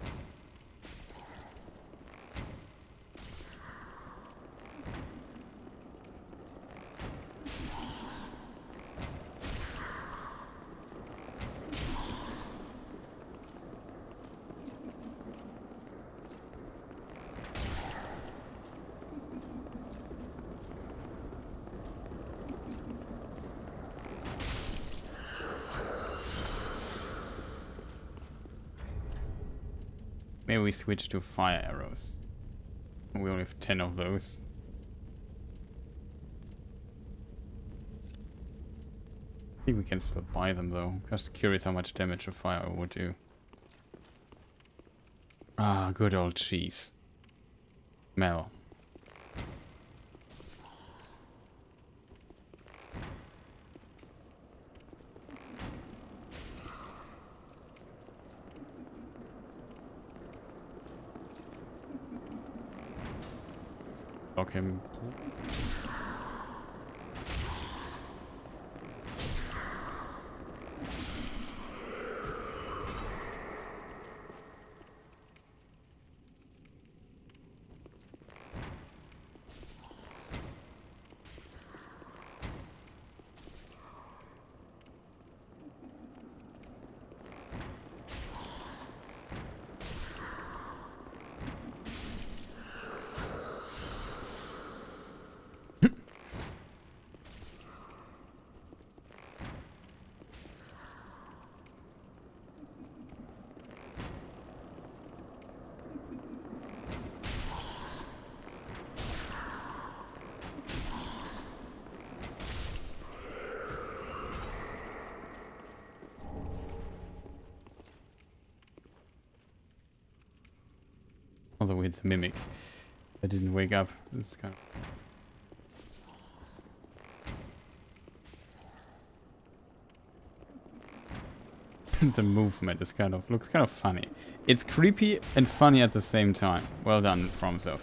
Maybe we switch to fire arrows. We only have 10 of those. I think we can still buy them though. Just curious how much damage a fire arrow would do. Ah, good old cheese. Mel. Block him. Although it's a mimic. I didn't wake up. It's kind of... the movement is looks kind of funny. It's creepy and funny at the same time. Well done, FromSoft.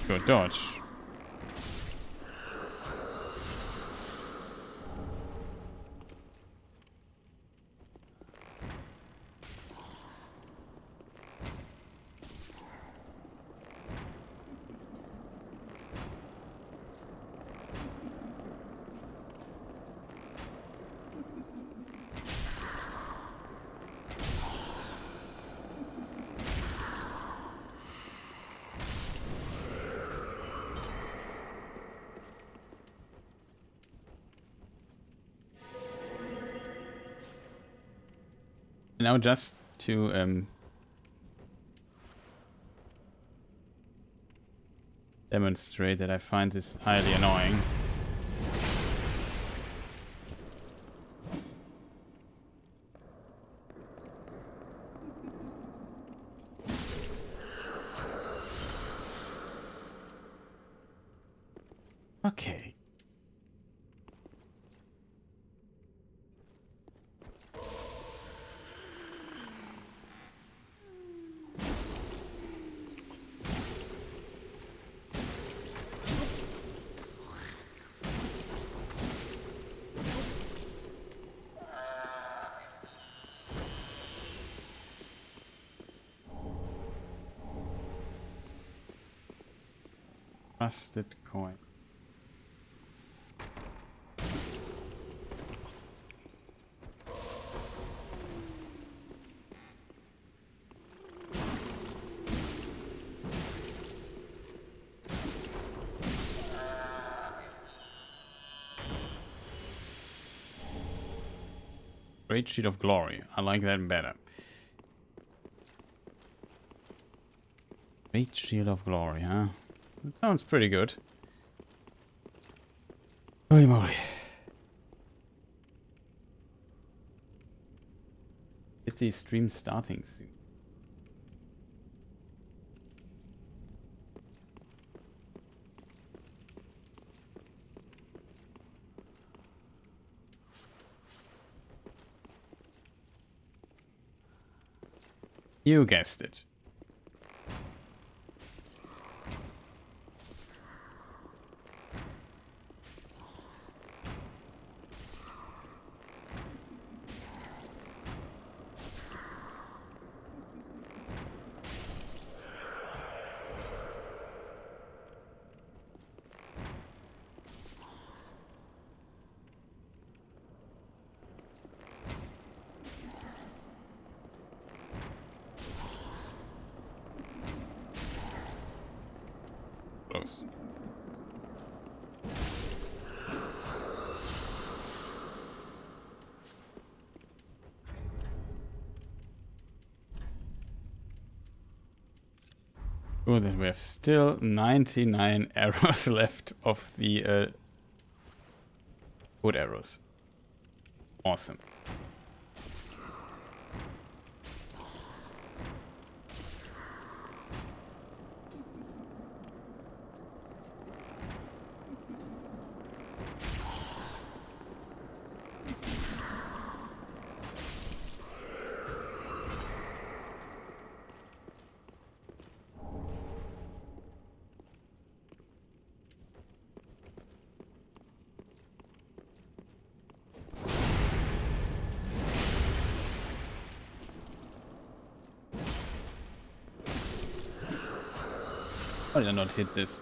Good dodge. Now just to demonstrate that I find this highly annoying. Okay. Rusted coin. Great Sheet of Glory. I like that better. Great Shield of Glory, huh? That sounds pretty good. Holy moly. Is the stream starting soon? You guessed it. Close. Oh, then we have still 99 arrows left of the wood arrows. Awesome. Why did I not hit this?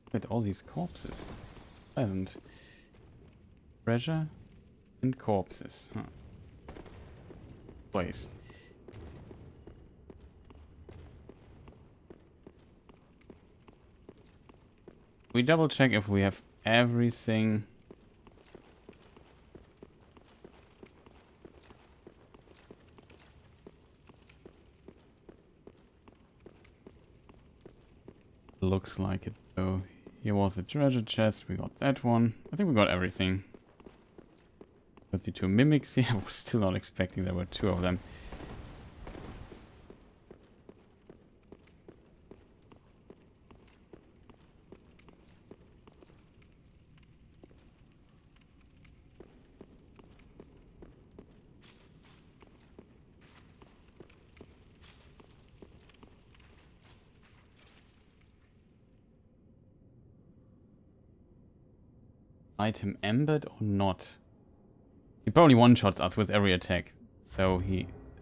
Look at all these corpses. Pleasant. Treasure and corpses. Huh. Place. We double check if we have everything. Looks like it though. Here was a treasure chest, we got that one. I think we got everything. 32 mimics here, I was still not expecting there were 2 of them. Item embedded or not? He probably one-shots us with every attack, so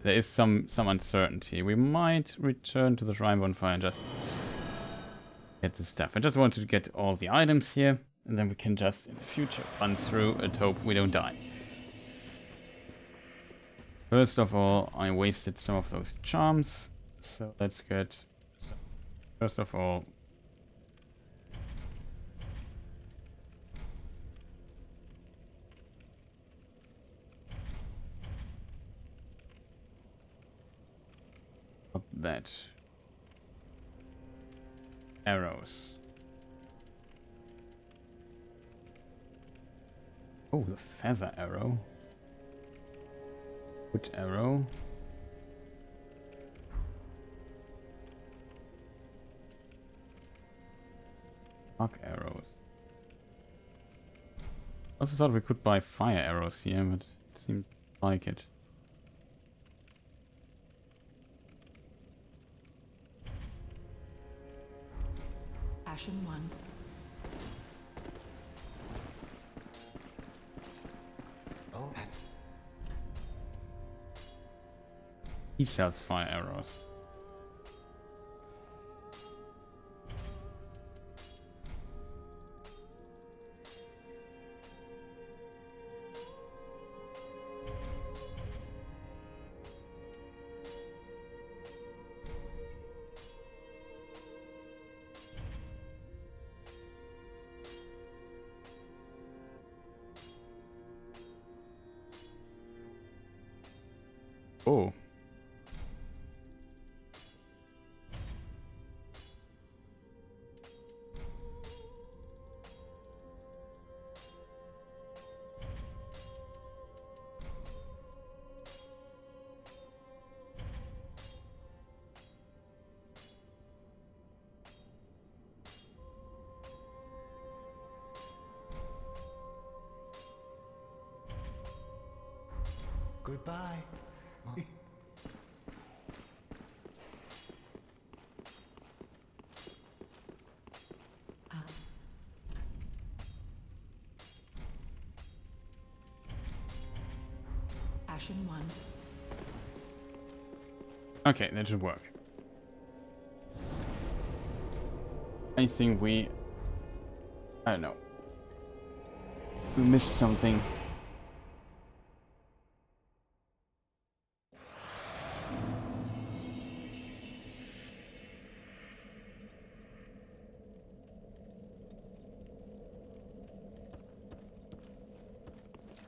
there is some uncertainty. We might return to the Shrine Bonfire and just get the stuff. I just wanted to get all the items here, and then we can just in the future run through and hope we don't die. First of all, I wasted some of those charms, so let's get... First of all... that. Arrows. Oh, the feather arrow. Wood arrow. Arc arrows. I also thought we could buy fire arrows here, but it seems like it. Ashen one. He sells fire arrows. Oh. Goodbye. Ashen 1. Okay, that should work. I think I don't know. We missed something.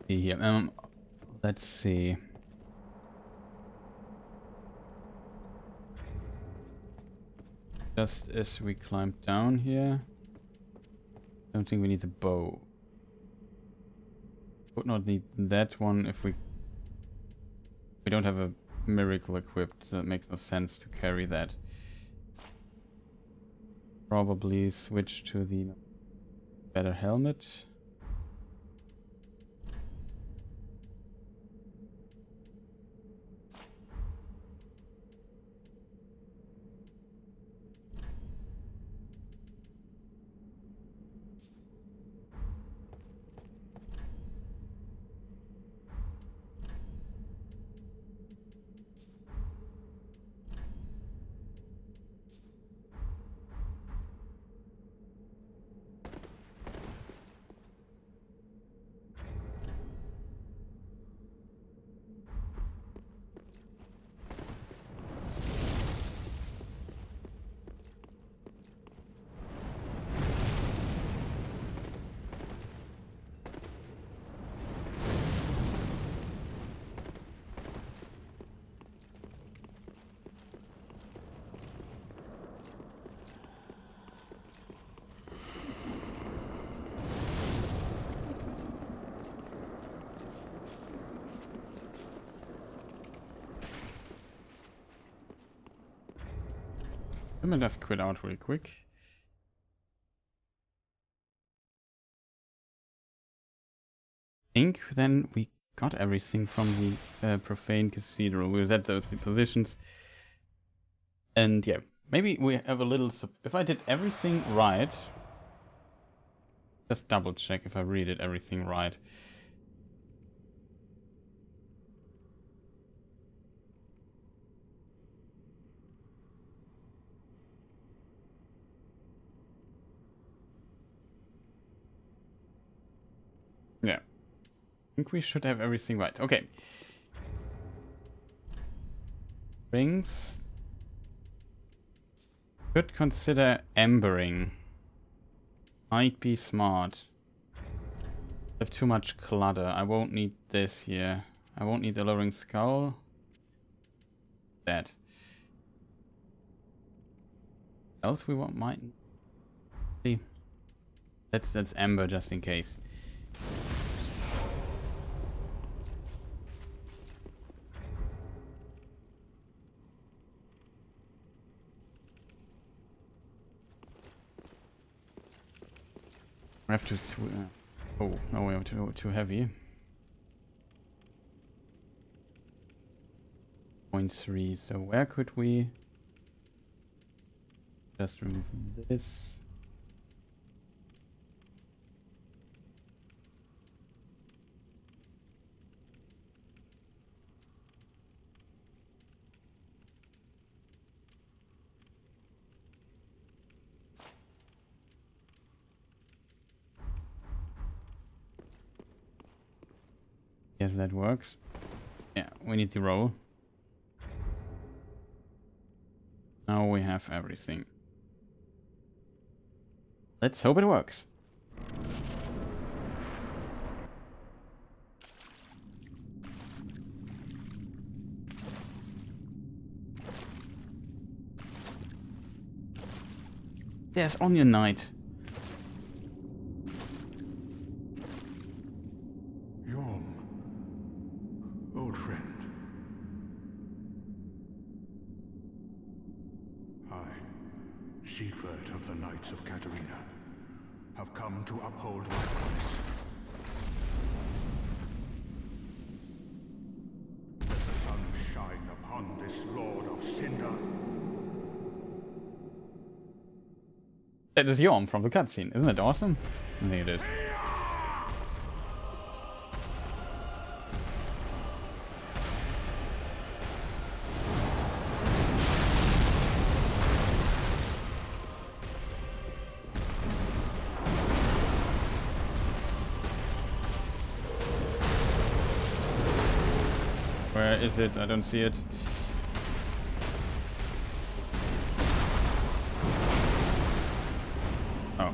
Here, let's see. Just as we climb down here, I don't think we need a bow. Would not need that one if we don't have a miracle equipped, so it makes no sense to carry that. Probably switch to the better helmet. Let me just quit out real quick. I think then we got everything from the profane cathedral. We set those positions. And yeah, maybe we have a little... if I did everything right... Just double check if I read it everything right. Yeah. I think we should have everything right. Okay. Rings. Could consider embering. Might be smart. Have too much clutter. I won't need this here. I won't need the lowering skull. That. Else we want might see. That's ember just in case. I have to. Oh no, we have too heavy. 0.3. So where could we just remove this? guess that works. Yeah, we need to roll. Now we have everything. Let's hope it works. There's Onion Knight. Yhorm, old friend. I, Secret of the Knights of Katarina, have come to uphold my promise. Let the sun shine upon this Lord of Cinder. That is Yhorm from the cutscene. Isn't that awesome? I think it is. Where is it? I don't see it. Oh.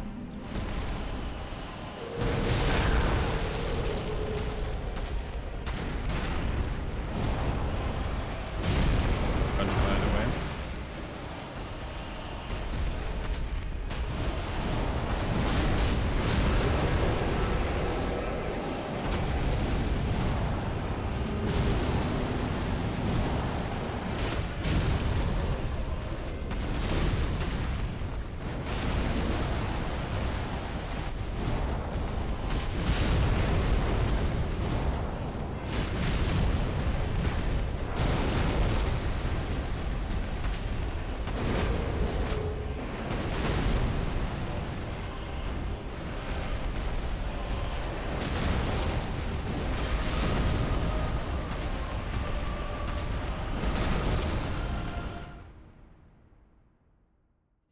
Run away.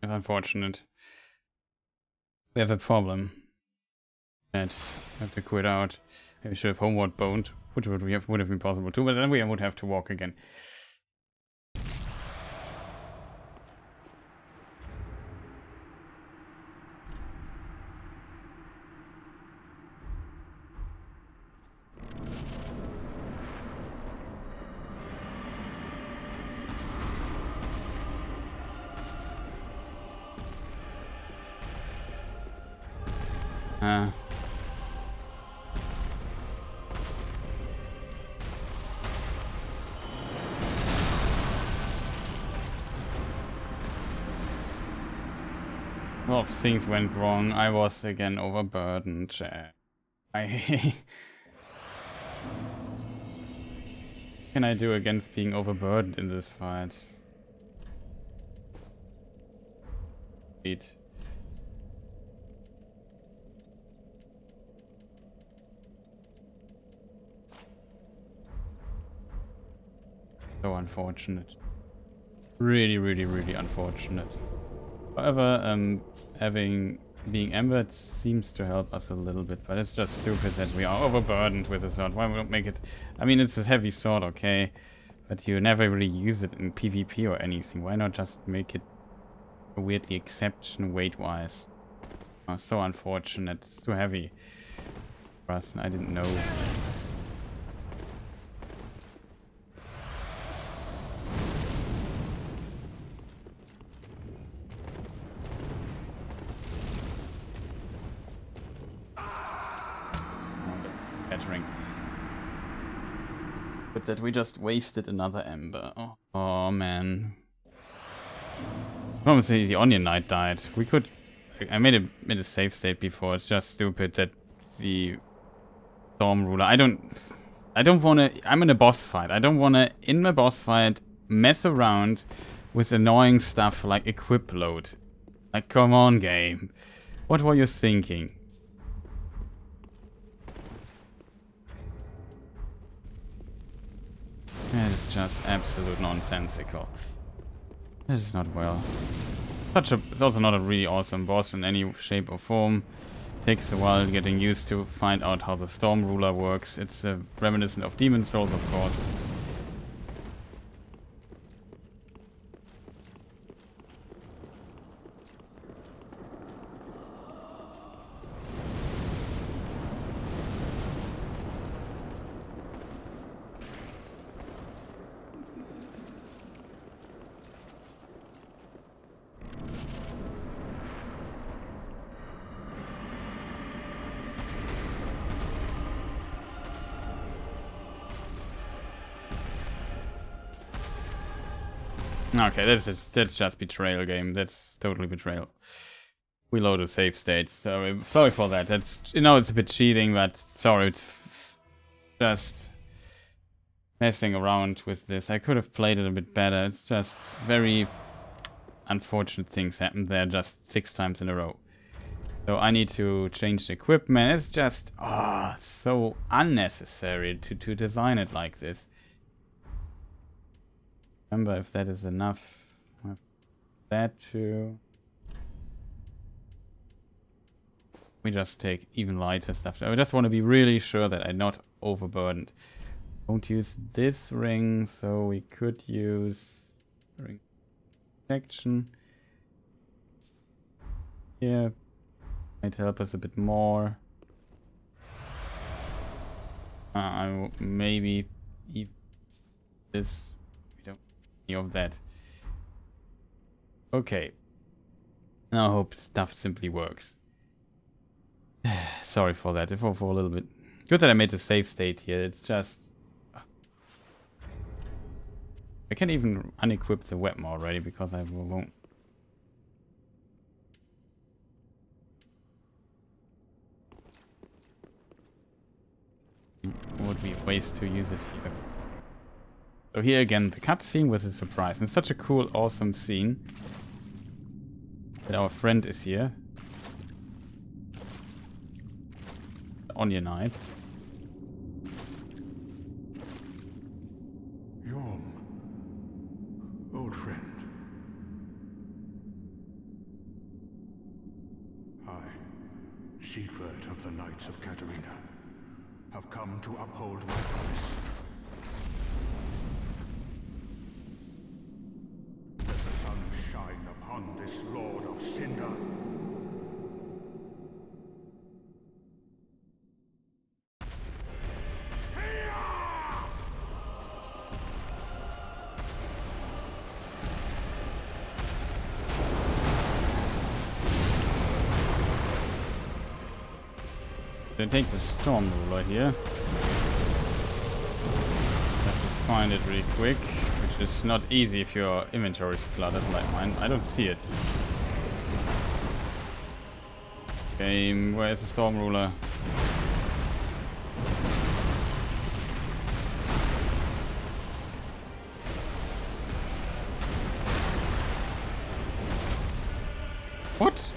It's unfortunate. We have a problem. And I have to quit out. I should have homeward boned, which would have been possible too, but then we would have to walk again. A lot of things went wrong. I was again overburdened. What can I do against being overburdened in this fight? Wait. So unfortunate. Really, really, really unfortunate. However, being embered seems to help us a little bit, but it's just stupid that we are overburdened with a sword. Why don't make it? I mean, it's a heavy sword, okay, but you never really use it in PvP or anything. Why not just make it a weirdly exception weight-wise? Oh, so unfortunate. It's too heavy for us. I didn't know. But that we just wasted another ember. Oh man. Obviously the Onion Knight died. We could. I made a save state before. It's just stupid that the Storm Ruler. I don't wanna. I'm in a boss fight. I don't wanna in my boss fight mess around with annoying stuff like equip load. Like, come on, game. What were you thinking? That is just absolute nonsensical. This is not well. It's also not a really awesome boss in any shape or form. Takes a while getting used to find out how the Storm Ruler works. It's reminiscent of Demon Souls, of course. Okay, that's just betrayal game. That's totally betrayal. We load a save state. Sorry for that. That's, you know, it's a bit cheating, but sorry. It's just messing around with this. I could have played it a bit better. It's just very unfortunate things happened there just 6 times in a row. So I need to change the equipment. It's just so unnecessary to design it like this. Remember if that is enough. That too. We just take even lighter stuff. I just want to be really sure that I'm not overburdened. Don't use this ring, so we could use ring protection. Yeah, might help us a bit more. I will maybe even this. Of that. Okay. Now I hope stuff simply works. Sorry for that, for a little bit. Good that I made the save state here. It's just... I can't even unequip the weapon already because I won't. Would be a waste to use it here. So here again, the cutscene was a surprise. And such a cool, awesome scene. That our friend is here. The Onion Knight. Yhorm, old friend. I, Siegward of the Knights of Katarina, have come to uphold my promise. Shine upon this Lord of Cinder. Then take the Storm Ruler here. Have to find it really quick. Which is not easy if your inventory is cluttered like mine. I don't see it. Game, where is the Storm Ruler? What?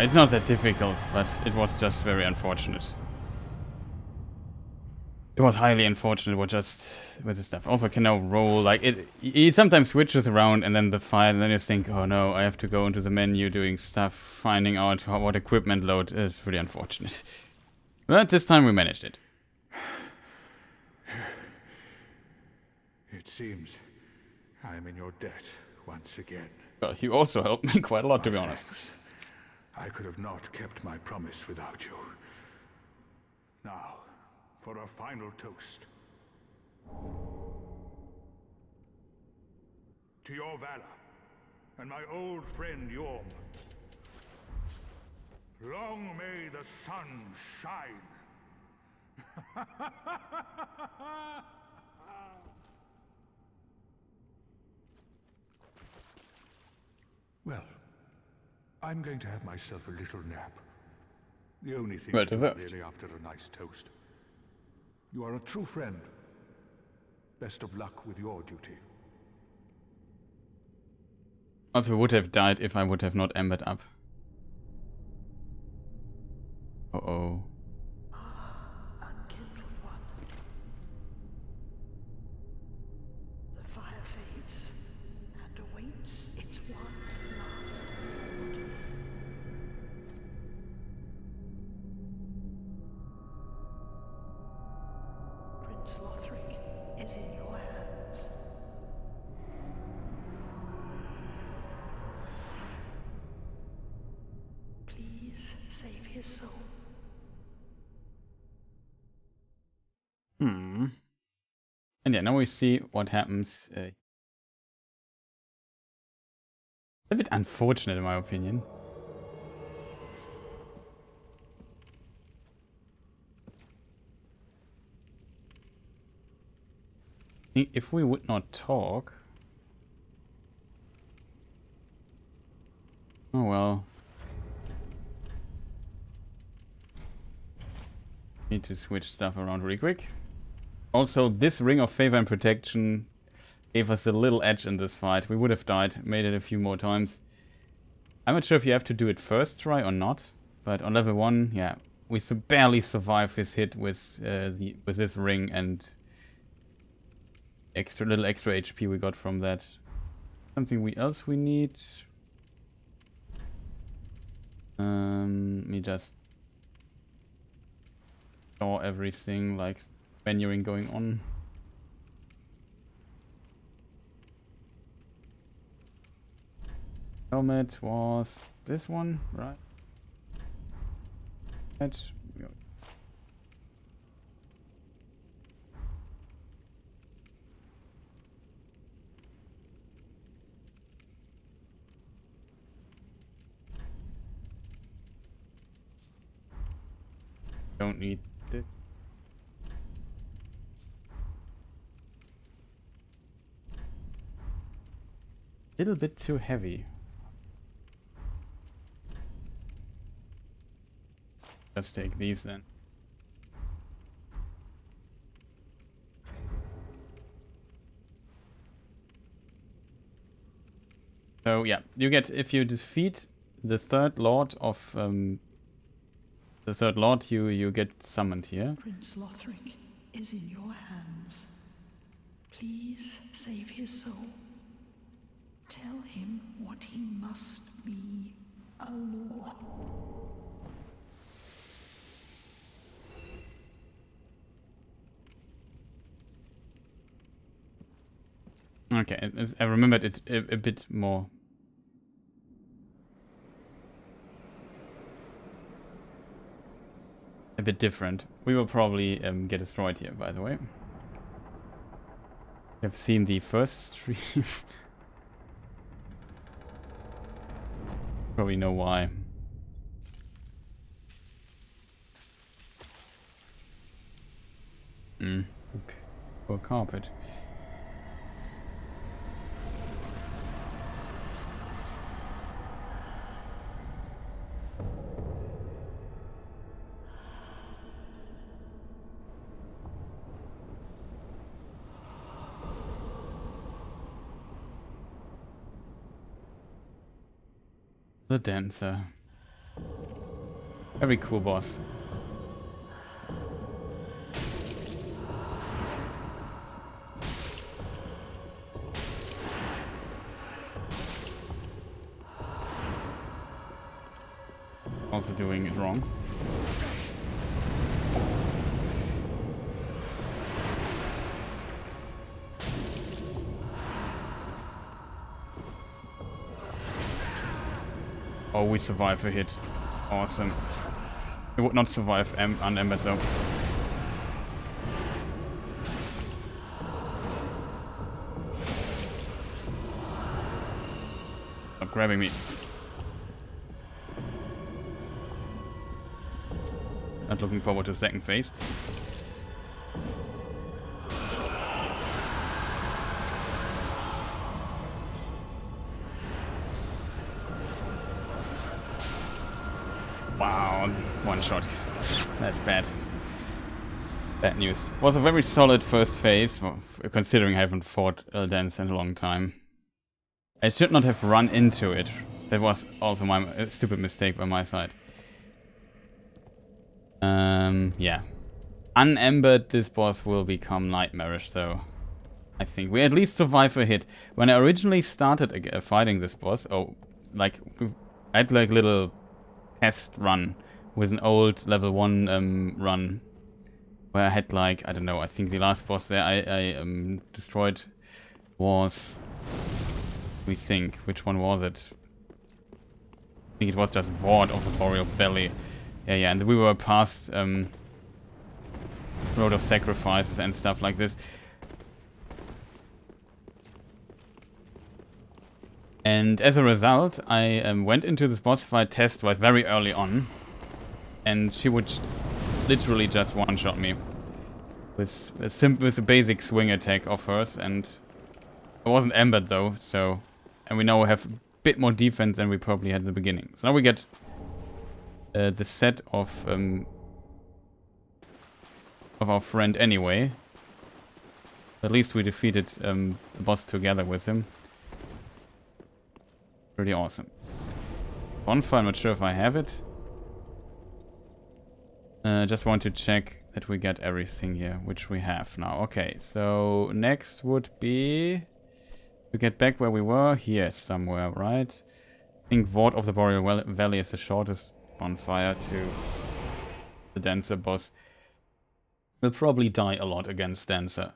It's not that difficult, but it was just very unfortunate. It was highly unfortunate with just with the stuff. Also can now roll like it sometimes switches around and then the file and then you think, oh no, I have to go into the menu doing stuff, finding out what equipment load is really unfortunate. But this time we managed it. It seems I'm in your debt once again. Well, you also helped me quite a lot, to be honest. Thanks. I could have not kept my promise without you. Now, for a final toast. To your valor, and my old friend Yhorm. Long may the sun shine. Well, I'm going to have myself a little nap. The only thing Right, to is do it? really after a nice toast. You are a true friend. Best of luck with your duty. Also would have died if I would have not embered up. Uh-oh. Unkindled one. The fire fades and awaits its one last reward. Prince Lothric is in your hands. Please save his soul. And yeah, now we see what happens. A bit unfortunate in my opinion. If we would not talk... Oh well. Need to switch stuff around really quick. Also, this Ring of Favor and Protection gave us a little edge in this fight. We would have died, made it a few more times. I'm not sure if you have to do it first try or not, but on level 1, yeah, we barely survive his hit with this ring and little extra HP we got from that. Something else we need. Let me just saw everything like menuing going on. Helmet was this one, right? Don't need it. Little bit too heavy. Let's take these then. So yeah, you get, if you defeat the third lord of you get summoned here. Prince Lothric is in your hands. Please save his soul. Tell him what he must be, a lord. Okay, I remembered it a bit more. A bit different. We will probably get destroyed here, by the way. I've seen the first stream. Probably know why. Poor carpet. The dancer. Very cool boss. also doing it wrong. Oh, we survive a hit. Awesome. We would not survive unembedded though. Stop grabbing me. Not looking forward to the second phase. Wow, one shot. That's bad. Bad news. Was a very solid first phase, considering I haven't fought Elden's in a long time. I should not have run into it. That was also a stupid mistake by my side. Yeah. Unembedded, this boss will become nightmarish though. I think we at least survive a hit. When I originally started fighting this boss, I had like little test run with an old level 1 run where I had like, I don't know, I think the last boss there I destroyed was, which one was it? I think it was just Warden of the Boreal Valley. Yeah, and we were past Road of Sacrifices and stuff like this. And as a result, I went into this boss fight test right very early on, and she would literally just one-shot me with a basic swing attack of hers, and I wasn't embedded though, so, and we now have a bit more defense than we probably had at the beginning. So now we get the set of our friend anyway. At least we defeated the boss together with him. Pretty awesome. Bonfire, I'm not sure if I have it. Just want to check that we get everything here, which we have now. Okay, so next would be to get back where we were here somewhere, right? I think Vault of the Boreal Valley is the shortest bonfire to the Dancer boss. We'll probably die a lot against Dancer.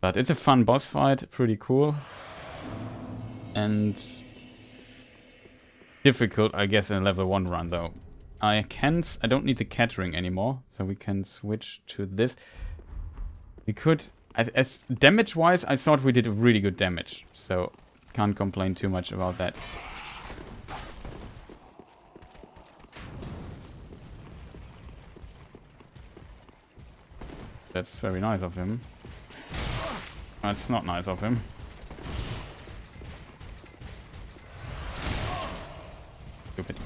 But it's a fun boss fight, pretty cool. And difficult, I guess, in a level 1 run though. I don't need the cat ring anymore, so we can switch to this. We could, as damage wise, I thought we did really good damage, so can't complain too much about that. That's very nice of him. That's not nice of him. Stupid.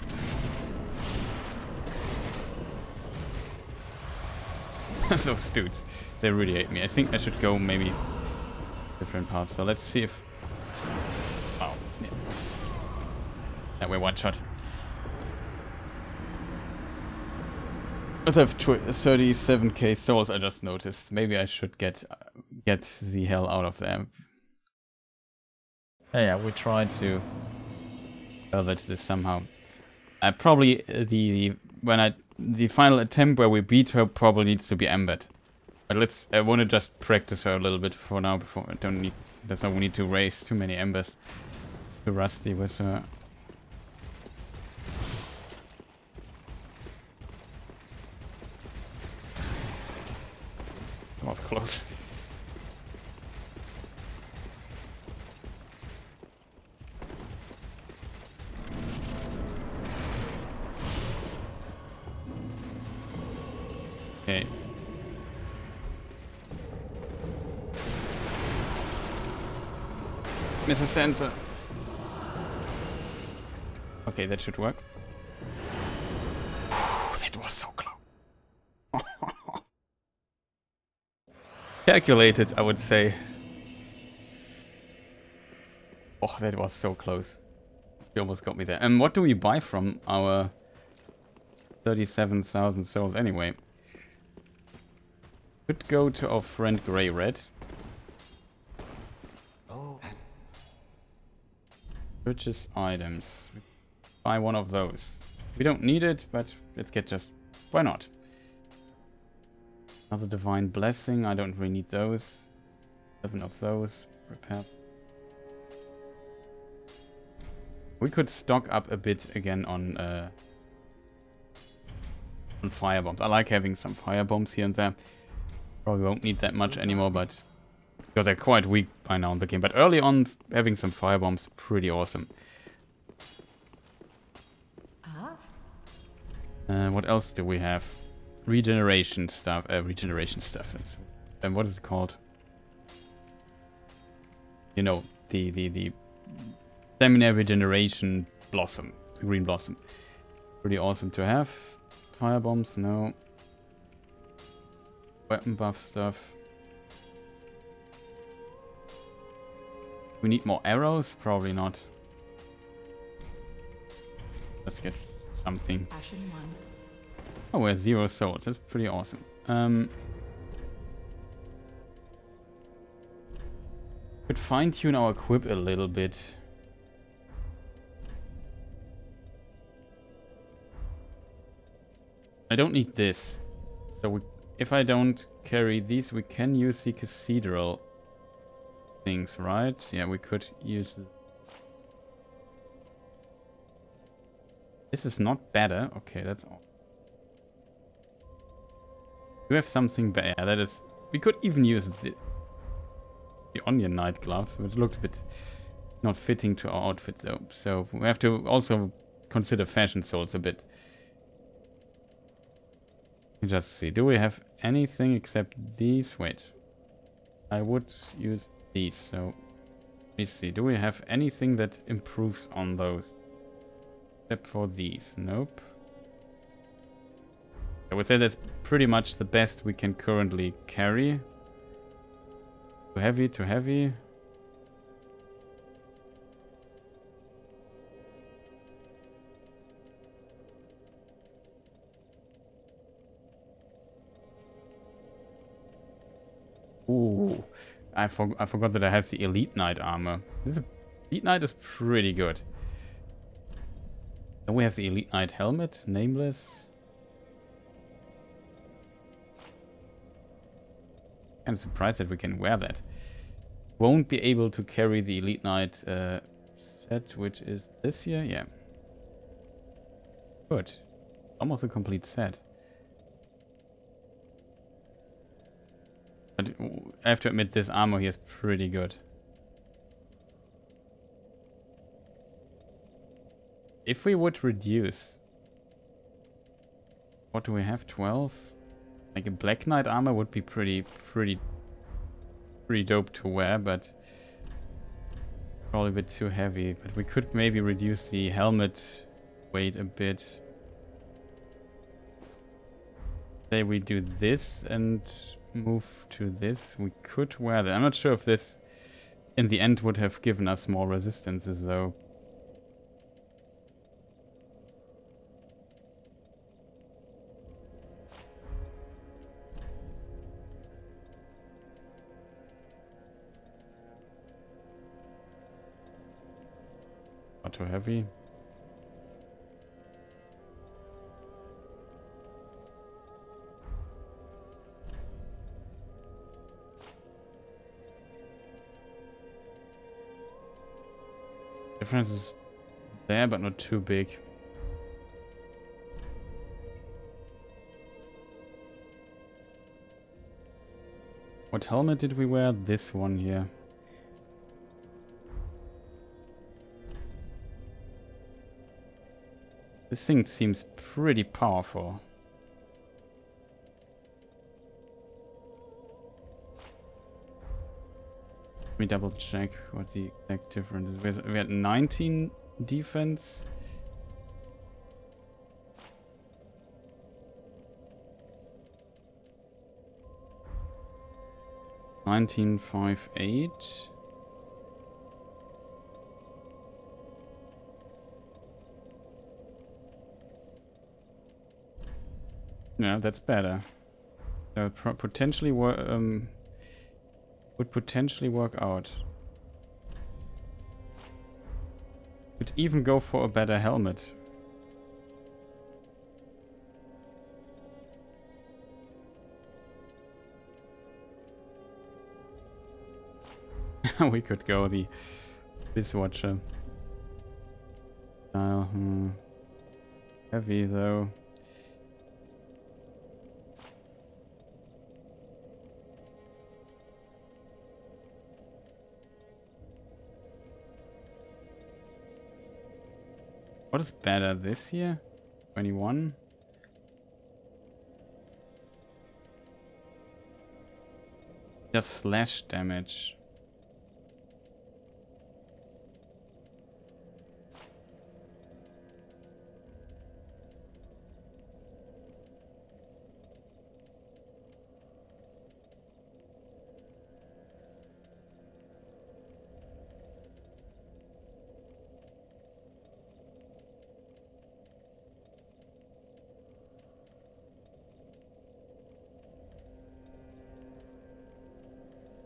Those dudes, they really hate me. I think I should go maybe different paths. So let's see if... Oh, yeah. That way one shot. I have 37k souls, I just noticed. Maybe I should get the hell out of there. Yeah, we tried to salvage this somehow. I probably the final attempt where we beat her probably needs to be embedded. But I want to just practice her a little bit for now before there's no need to raise too many embers. Too rusty with her. That was close. Okay. Mrs. Dancer. Okay, that should work. That was so close. Calculated, I would say. Oh, that was so close. You almost got me there. And what do we buy from our 37,000 souls anyway? Could go to our friend Grey Red. Oh. Purchase items. Buy one of those. We don't need it, but let's get just... Why not? Another Divine Blessing. I don't really need those. 7 of those. Prepare. We could stock up a bit again on firebombs. I like having some firebombs here and there. Probably won't need that much anymore, but because they're quite weak by now in the game. But early on, having some firebombs, pretty awesome. What else do we have? Regeneration stuff. And what is it called? You know, the stamina regeneration blossom, the green blossom. Pretty awesome to have. Firebombs, no. Weapon buff stuff. We need more arrows? Probably not. Let's get something. Oh, we're 0 souls. That's pretty awesome. Could fine-tune our equip a little bit. I don't need this. So if I don't carry these, we can use the cathedral things, right? Yeah, we could use... This is not better. Okay, that's all. We have something better. Yeah, that is... We could even use the Onion Knight gloves, which looked a bit not fitting to our outfit though. So we have to also consider fashion souls a bit. Just see, do we have anything except these? Wait, I would use these, so let me see, do we have anything that improves on those? Except for these, nope. I would say that's pretty much the best we can currently carry. Too heavy, too heavy. Ooh, I forgot that I have the Elite Knight armor. Elite Knight is pretty good. Then we have the Elite Knight helmet, nameless. I'm surprised that we can wear that. Won't be able to carry the Elite Knight set, which is this here, yeah. Good. Almost a complete set. But I have to admit, this armor here is pretty good. If we would reduce... What do we have? 12? Like a Black Knight armor would be pretty dope to wear, but probably a bit too heavy. But we could maybe reduce the helmet weight a bit. Say we do this and move to this. We could wear that. I'm not sure if this in the end would have given us more resistances though. Not too heavy. Difference is there, but not too big. What helmet did we wear? This one here. This thing seems pretty powerful. Let me double check what the exact difference is. We had 19 defense. $19.58. Yeah, that's better. So potentially would potentially work out. Could even go for a better helmet. we could go the Abyss Watcher. Heavy though. What is better this year? 21? Just slash damage.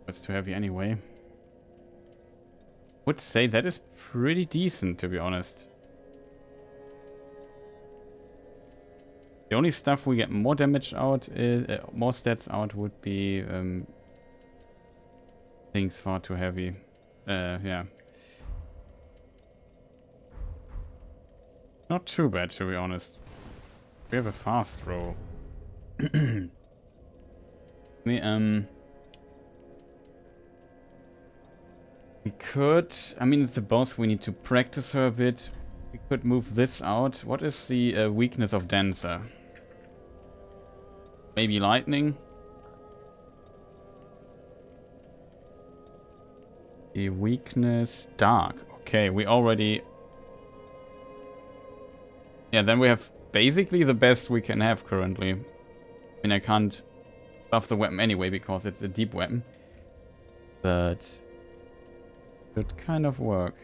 It's too heavy anyway. Would say that is pretty decent, to be honest. The only stuff we get more damage out, more stats out, would be things far too heavy. Yeah. Not too bad, to be honest. We have a fast throw. We could, I mean, it's a boss, we need to practice her a bit. We could move this out. What is the weakness of Dancer? Maybe lightning? The weakness, dark. Okay, we already... Yeah, then we have basically the best we can have currently. I mean, I can't buff the weapon anyway because it's a deep weapon. But... could kind of work.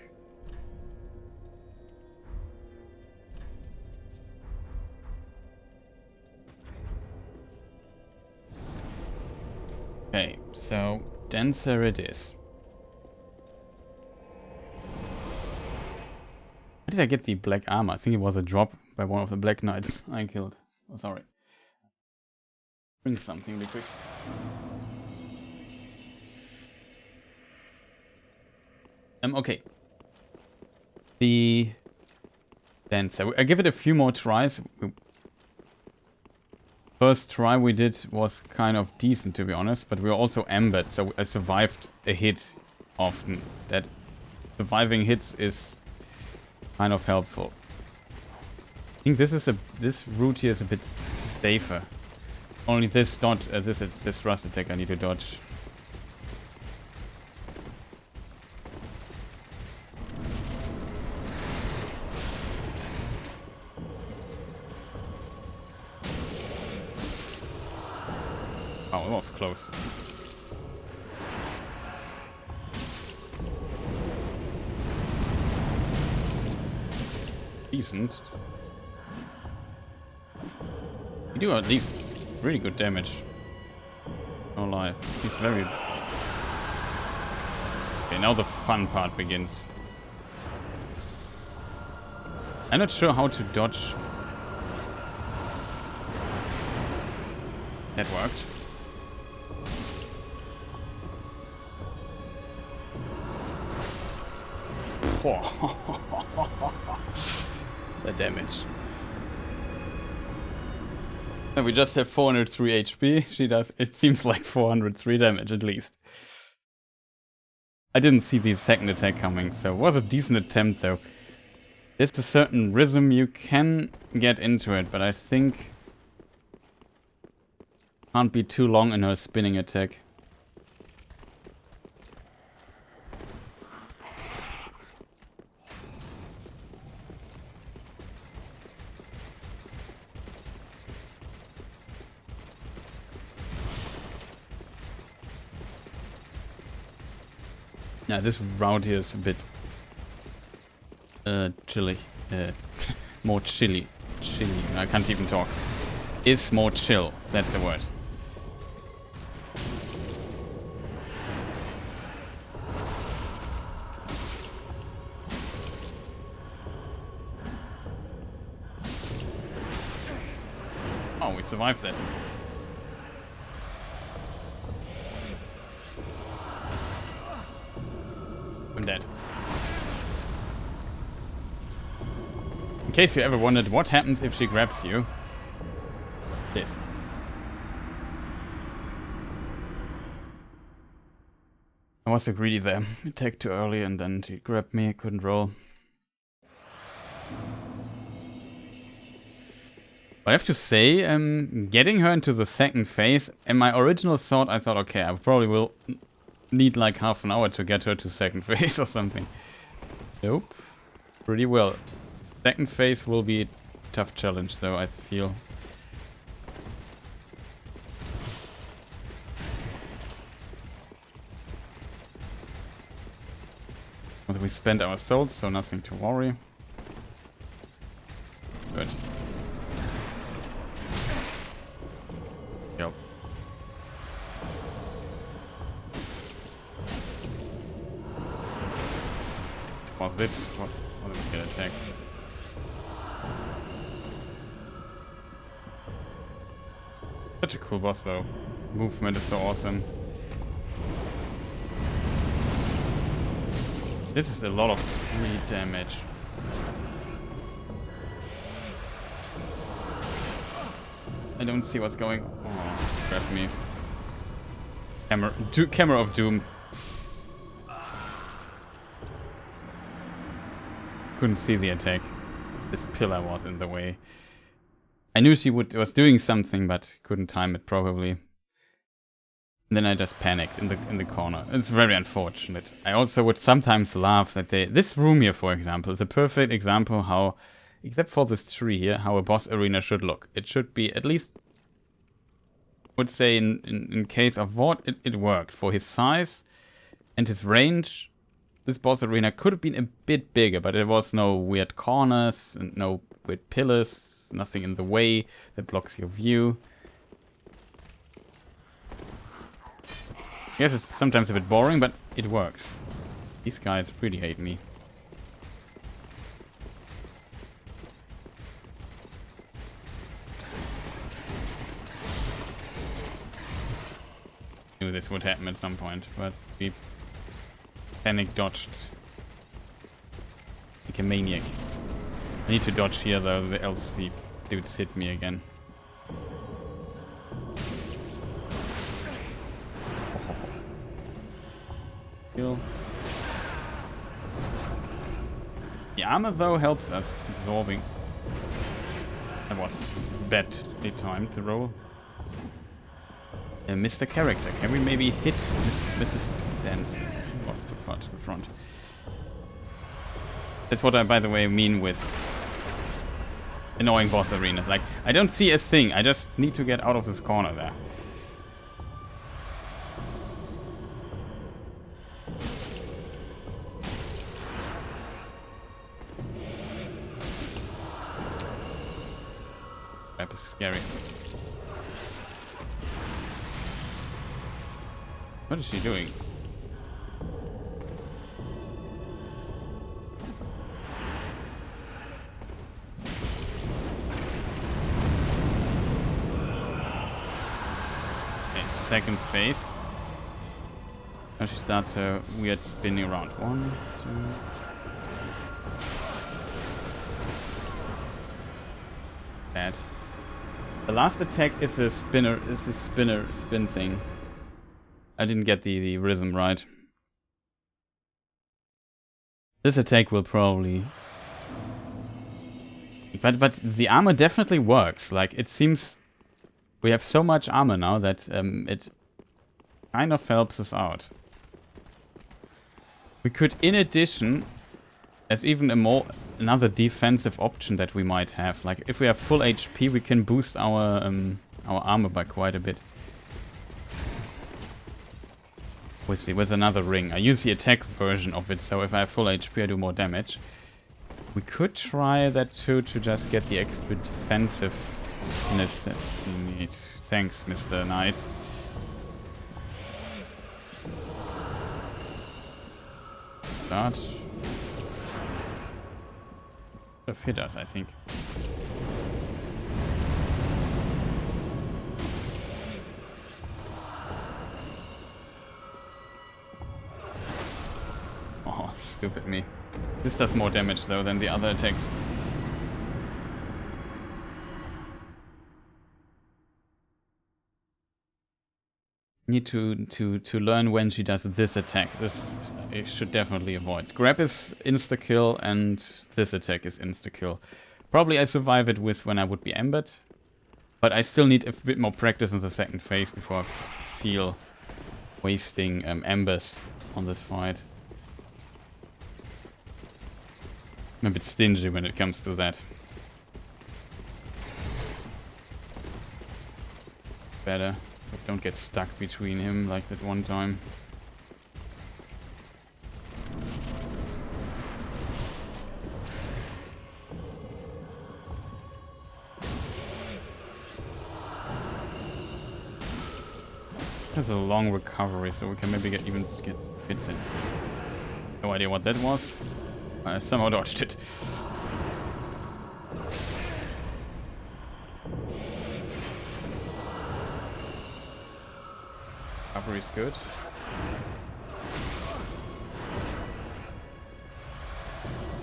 Okay, so Dancer it is. Where did I get the black armor? I think it was a drop by one of the Black Knights I killed. Oh, sorry. Bring something really quick. Okay. The Dancer. I give it a few more tries. First try we did was kind of decent, to be honest, but we were also embered, so I survived a hit often. That surviving hits is kind of helpful. I think this route here is a bit safer. Only this this thrust attack I need to dodge. Oh, it was close. Decent. You do at least really good damage. No lie. He's very... Okay, now the fun part begins. I'm not sure how to dodge. That worked. The damage. And we just have 403 HP. She does, it seems like 403 damage at least. I didn't see the second attack coming, so it was a decent attempt though. There's a certain rhythm you can get into it, but I think can't be too long in her spinning attack. Yeah, this route here is a bit chilly. More chilly. I can't even talk. Is more chill. That's the word. Oh, we survived that. In case you ever wondered what happens if she grabs you. This. I was so greedy there. Attacked too early and then she grabbed me, I couldn't roll. I have to say, getting her into the second phase, in my original thought, I thought, okay, I probably will need like half an hour to get her to second phase or something. Nope. Pretty well. Second phase will be a tough challenge though, I feel. But we spent our souls, so nothing to worry. Good. Yep. What's this? What did we get attacked? Such a cool boss though. Movement is so awesome. This is a lot of free damage. I don't see what's going. Oh, grab me. Camera of Doom. Couldn't see the attack. This pillar was in the way. I knew she was doing something, but couldn't time it probably. And then I just panicked in the corner. It's very unfortunate. I also would sometimes laugh that this room here, for example, is a perfect example how, except for this tree here, how a boss arena should look. It should be at least, I would say in case of Ward, it worked. For his size and his range, this boss arena could have been a bit bigger, but there was no weird corners and no weird pillars, nothing in the way that blocks your view. Yes, it's sometimes a bit boring, but it works. These guys really hate me. Knew this would happen at some point, but we panic dodged like a maniac. I need to dodge here though, else the dudes hit me again. The armor though helps us absorbing. That was badly timed to roll. Mr. Character, can we maybe hit Mrs. Dance? What's too far to the front? That's what I, by the way, mean with annoying boss arenas. Like, I don't see a thing, I just need to get out of this corner there. That is scary. What is she doing? Okay, second phase. Now she starts her weird spinning around. 1, 2. Bad. The last attack is a spin thing. I didn't get the rhythm right. This attack will probably... But the armor definitely works. Like, it seems we have so much armor now that it kind of helps us out. We could, in addition, as even another defensive option that we might have. Like, if we have full HP, we can boost our armor by quite a bit. With another ring. I use the attack version of it, so if I have full HP I do more damage. We could try that too, to just get the extra defensiveness that we need. Thanks, Mr. Knight. Start. Have hit us, I think. Oh, stupid me. This does more damage though than the other attacks. Need to learn when she does this attack. This I should definitely avoid. Grab is insta-kill and this attack is insta-kill. Probably I survive it with when I would be embered. But I still need a bit more practice in the second phase before I feel wasting embers on this fight. I'm a bit stingy when it comes to that. Better. But don't get stuck between him like that one time. That's a long recovery, so we can maybe get hits in. No idea what that was. I somehow dodged it. Recovery is good.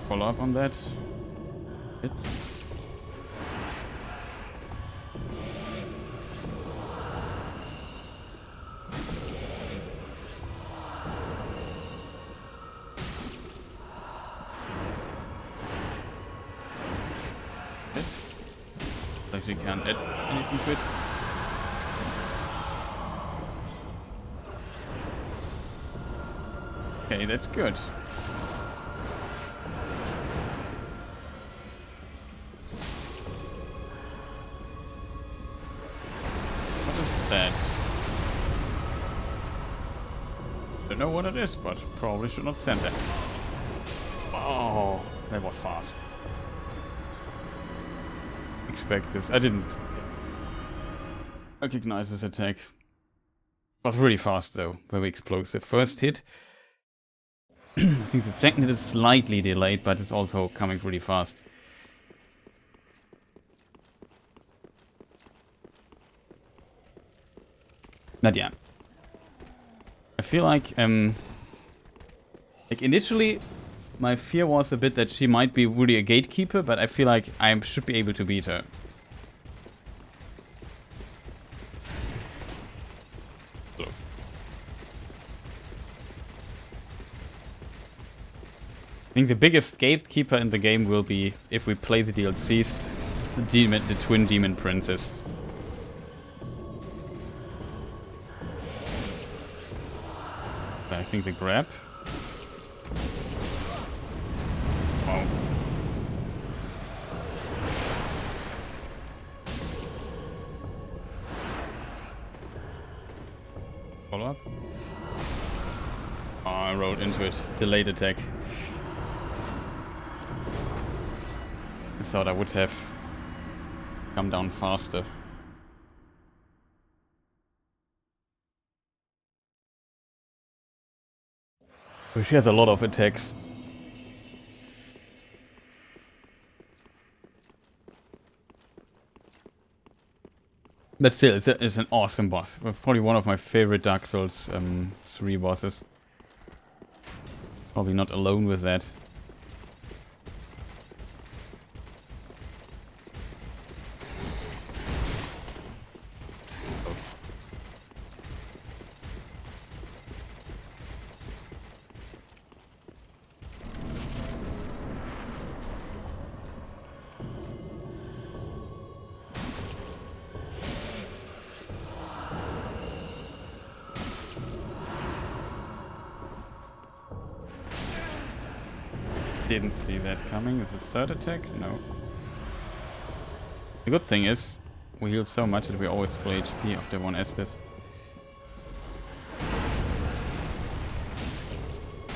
Follow up on that. Hits. We can't add anything to it. Okay, that's good. What is that? Don't know what it is, but probably should not stand there. Oh, that was fast. Expect this. I didn't recognize this attack. It was really fast though, very explosive. First hit. I think the second hit is slightly delayed, but it's also coming really fast. Nadia. I feel like initially my fear was a bit that she might be really a gatekeeper, but I feel like I should be able to beat her. Close. I think the biggest gatekeeper in the game will be, if we play the DLCs, the twin demon princess. I think the grab. Wow. Follow up. Oh, I rolled into it. Delayed attack. I thought I would have come down faster. But she has a lot of attacks. But still, it's an awesome boss. Probably one of my favorite Dark Souls 3 bosses. Probably not alone with that. Didn't see that coming. Is this third attack? No. The good thing is, we heal so much that we're always full HP after one Estes.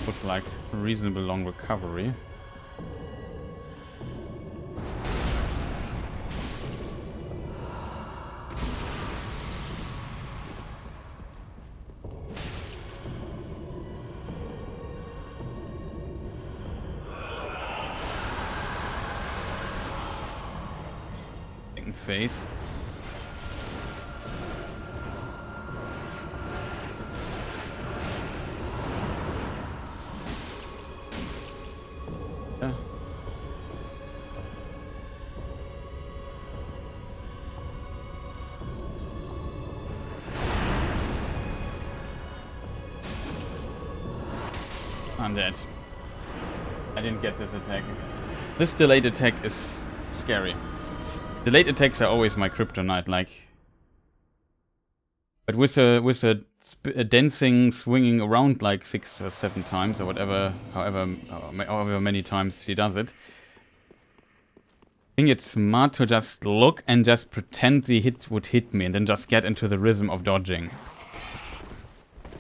Looks like a reasonable long recovery. Face. Yeah. I'm dead. I didn't get this attack. This delayed attack is scary. Delayed attacks are always my kryptonite, like. But with a dancing, swinging around like 6 or 7 times or whatever, however many times she does it. I think it's smart to just look and just pretend the hit would hit me and then just get into the rhythm of dodging.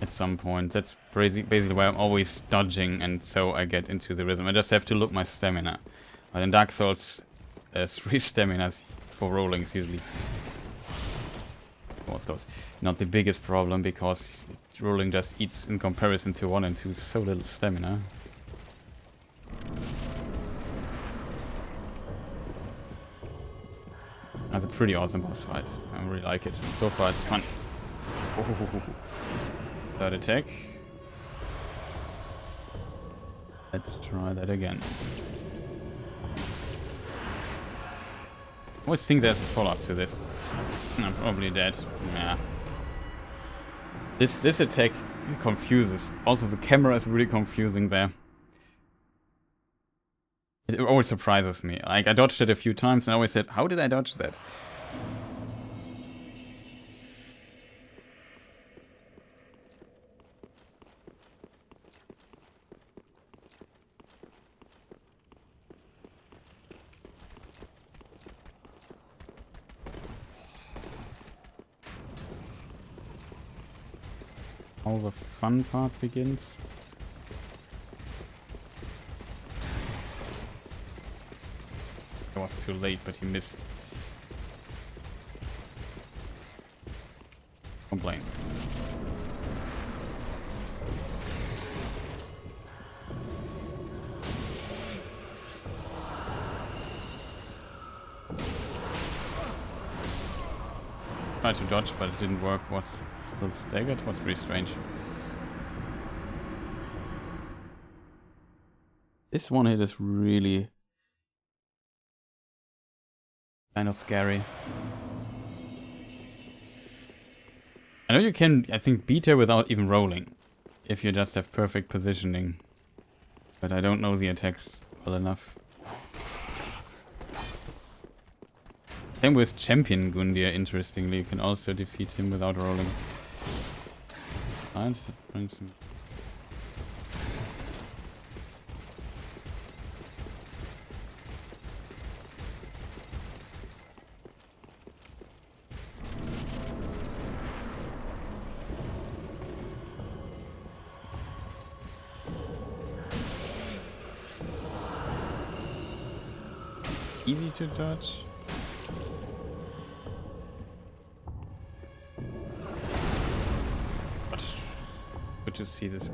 At some point. That's basically why I'm always dodging, and so I get into the rhythm. I just have to look my stamina. But in Dark Souls, 3 staminas for rolling is usually not the biggest problem, because rolling just eats in comparison to 1 and 2 so little stamina. That's a pretty awesome boss fight. I really like it. So far it's fun. Oh. Third attack. Let's try that again. I always think there's a follow-up to this. I'm probably dead. Yeah. This attack confuses. Also, the camera is really confusing there. It always surprises me. Like, I dodged it a few times and I always said, how did I dodge that? All the fun part begins. It was too late, but he missed. Complain. Tried to dodge, but it didn't work. Was still staggered. Was pretty strange. This one hit is really kind of scary. I know you can, I think, beat her without even rolling, if you just have perfect positioning. But I don't know the attacks well enough. Same with Champion Gundyr, interestingly, you can also defeat him without rolling. Right, bring some. Easy to dodge. Good to see this.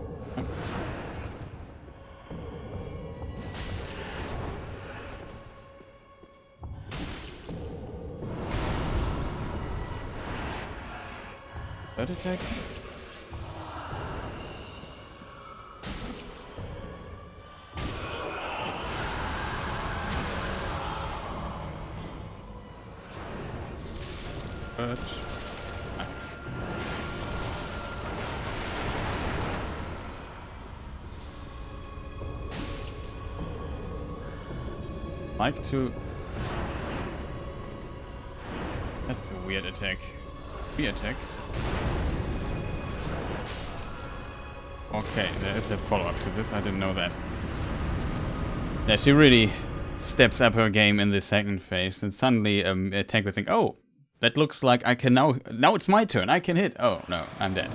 Third attack. Third. Like to. That's a weird attack. 3 attacks. Okay, there is a follow-up to this. I didn't know that. Yeah, she really steps up her game in the second phase, and suddenly attack will think, oh, that looks like I can now it's my turn. I can hit. Oh no, I'm dead.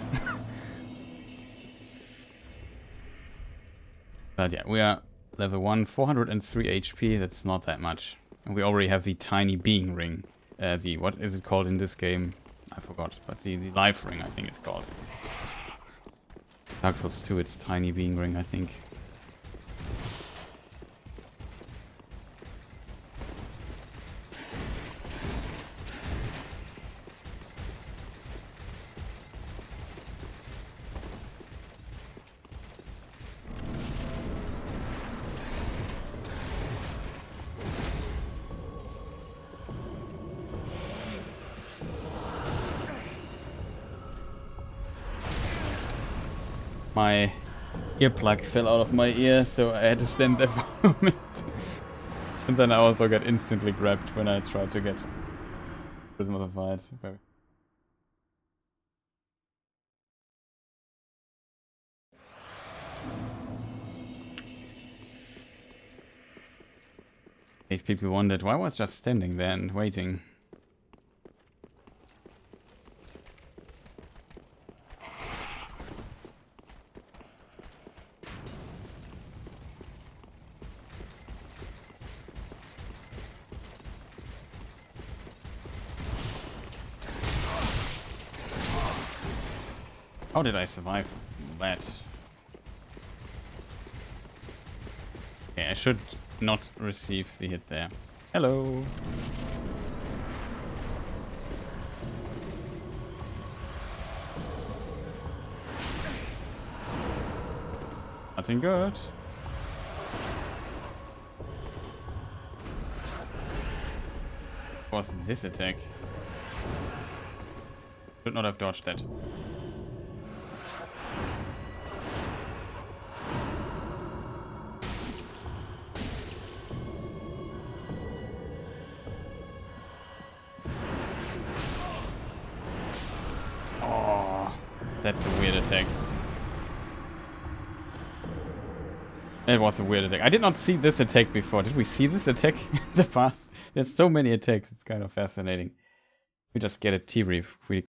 But yeah, we are level 1, 403 HP, that's not that much. And we already have the tiny being ring. What is it called in this game? I forgot, but the life ring, I think it's called. Dark Souls 2, it's tiny being ring, I think. My earplug fell out of my ear, so I had to stand there for a moment. And then I also got instantly grabbed when I tried to get Prism of the Fight. If people wondered why I was just standing there and waiting. How did I survive that? Okay, I should not receive the hit there. Hello! Nothing good. What was this attack? Should not have dodged that. That's a weird attack. It was a weird attack. I did not see this attack before. Did we see this attack in the past? There's so many attacks. It's kind of fascinating. We just get a T-Reef really.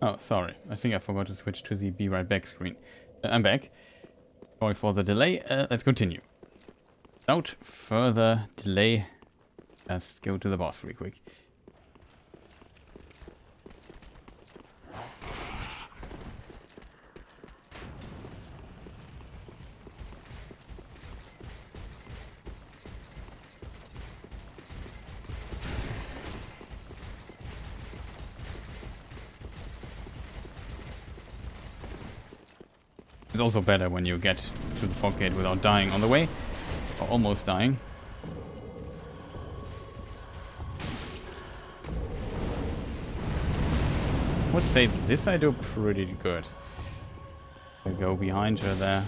Oh, sorry. I think I forgot to switch to the be right back screen. I'm back. Sorry for the delay. Let's continue. Without further delay, let's go to the boss real quick. It's also better when you get to the fog gate without dying on the way, or almost dying. I would say this I do pretty good. I go behind her there.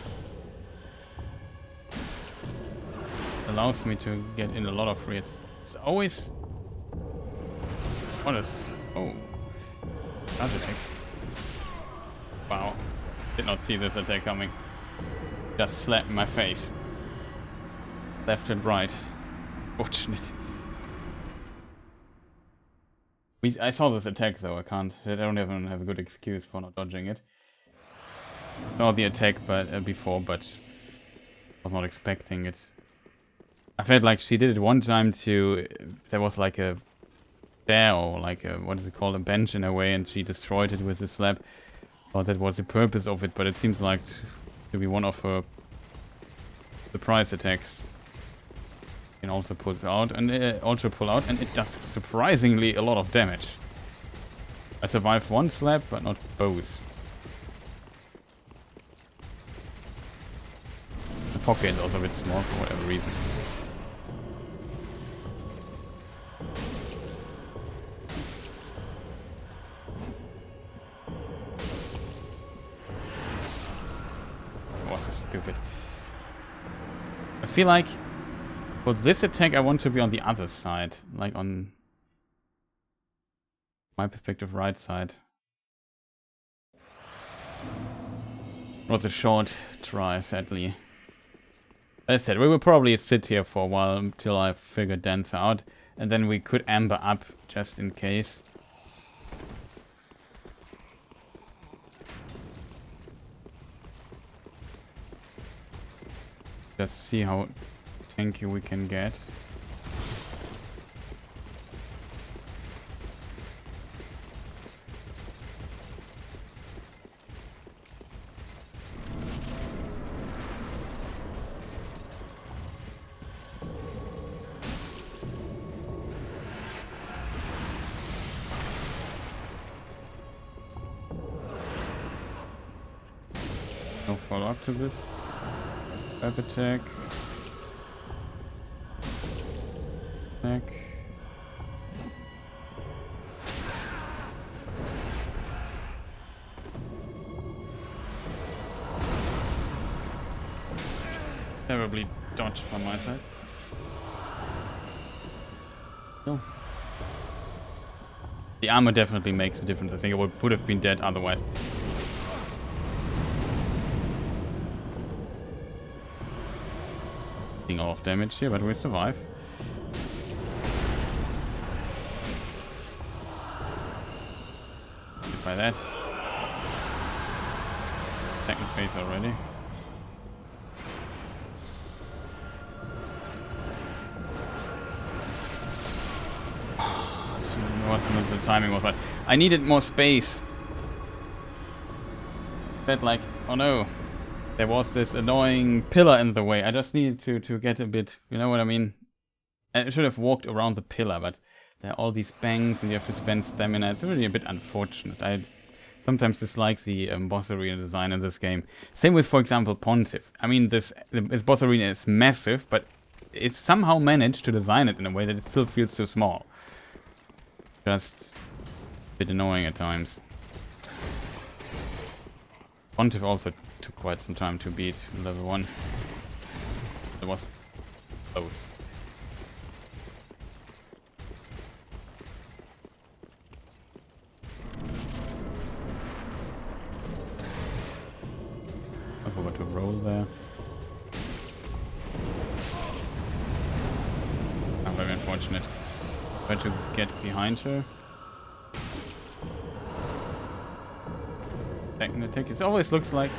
Allows me to get in a lot of free. It's always... What is... Oh. That's attack. Wow. Did not see this attack coming. Just slapped in my face. Left and right. Fortunate. I saw this attack though, I don't even have a good excuse for not dodging it. Saw the attack before, but was not expecting it. I felt like she did it one time to... There was like a... There, or like a... What is it called? A bench in a way, and she destroyed it with a slap. Thought that was the purpose of it, but it seems like to be one of her surprise attacks. You can also pull out and it does surprisingly a lot of damage. I survived one slap, but not both. The pocket is also a bit small for whatever reason. Stupid. I feel like for this attack I want to be on the other side, like on my perspective, right side. It was a short try, sadly. As I said, we will probably sit here for a while until I figure Dancer out, and then we could amber up just in case. Just see how tanky we can get. No follow-up to this. Web attack. Attack. Terribly dodged by my side. No. The armor definitely makes a difference. I think I would have been dead otherwise. Taking a lot of damage here, but we survive. Hit by that. Second phase already. The timing was like, I needed more space. Felt like, oh no, there was this annoying pillar in the way. I just needed to get a bit, you know what I mean? I should have walked around the pillar, but there are all these bangs and you have to spend stamina. It's really a bit unfortunate. I sometimes dislike the boss arena design in this game. Same with, for example, Pontiff. I mean, this boss arena is massive, but it's somehow managed to design it in a way that it still feels too small. Just a bit annoying at times. Pontiff also took quite some time to beat level 1. It was close. I forgot to roll there. I'm very unfortunate. Try to get behind her. gonna take it. Always looks like.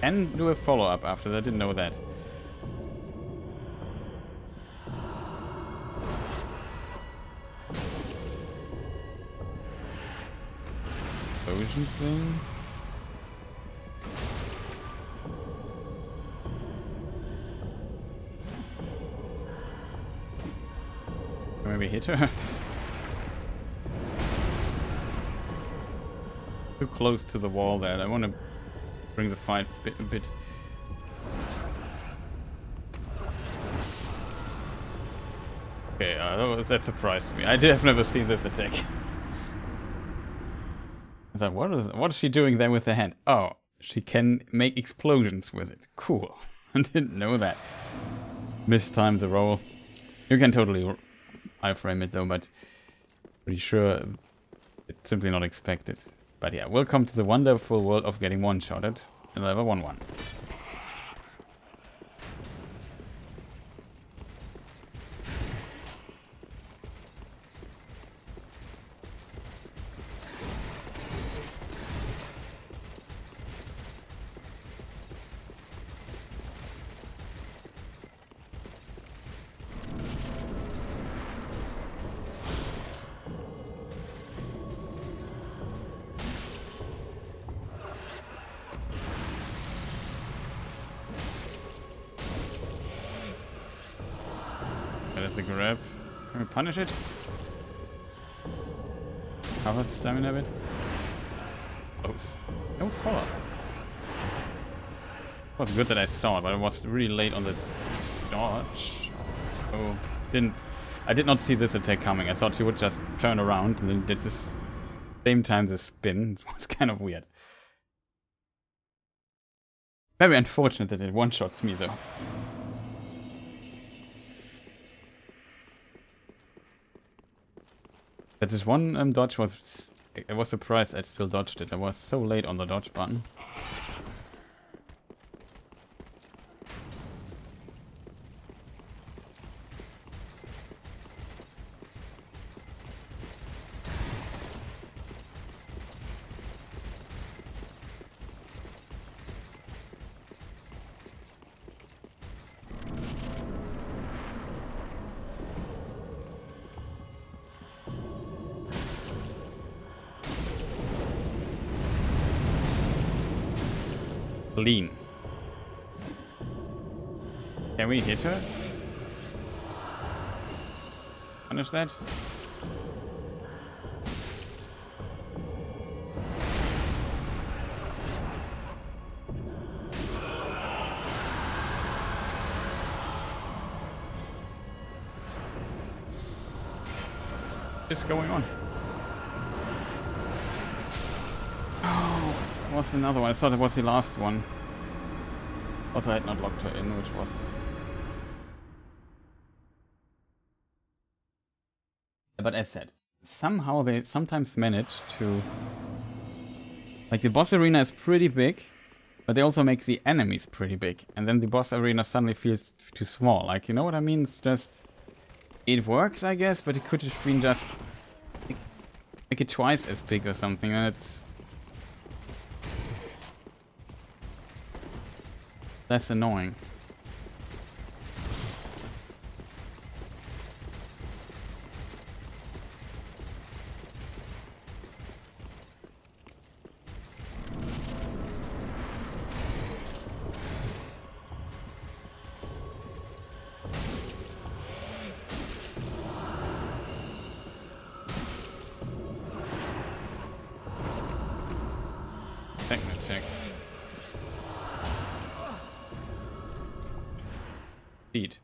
And do a follow-up after that. I didn't know that. Explosion thing. Maybe hit her. Too close to the wall there. I want to bring the fight a bit. Okay, that surprised me. I have never seen this attack. I thought, what is she doing there with her hand? Oh, she can make explosions with it. Cool. I didn't know that. Mistimed the roll. You can totally iframe it though, but pretty sure it's simply not expected. But yeah, welcome to the wonderful world of getting one-shotted in level 1-1. There's a grab. Can we punish it? Cover stamina a bit. Close. No follow. It was good that I saw it, but it was really late on the dodge. Oh, I did not see this attack coming. I thought she would just turn around and then did this same time the spin. It was kind of weird. Very unfortunate that it one-shots me though. But this one dodge was... I was surprised I still dodged it. I was so late on the dodge button. Clean. Can we hit her? Punish that? What's going on? Oh, what's another one? I thought it was the last one. Also, I had not locked her in, which was... But as said, somehow they sometimes manage to... Like, the boss arena is pretty big, but they also make the enemies pretty big. And then the boss arena suddenly feels too small. Like, you know what I mean? It's just... It works, I guess, but it could have been just... Make it twice as big or something, and it's... That's annoying. Techno check. Speed.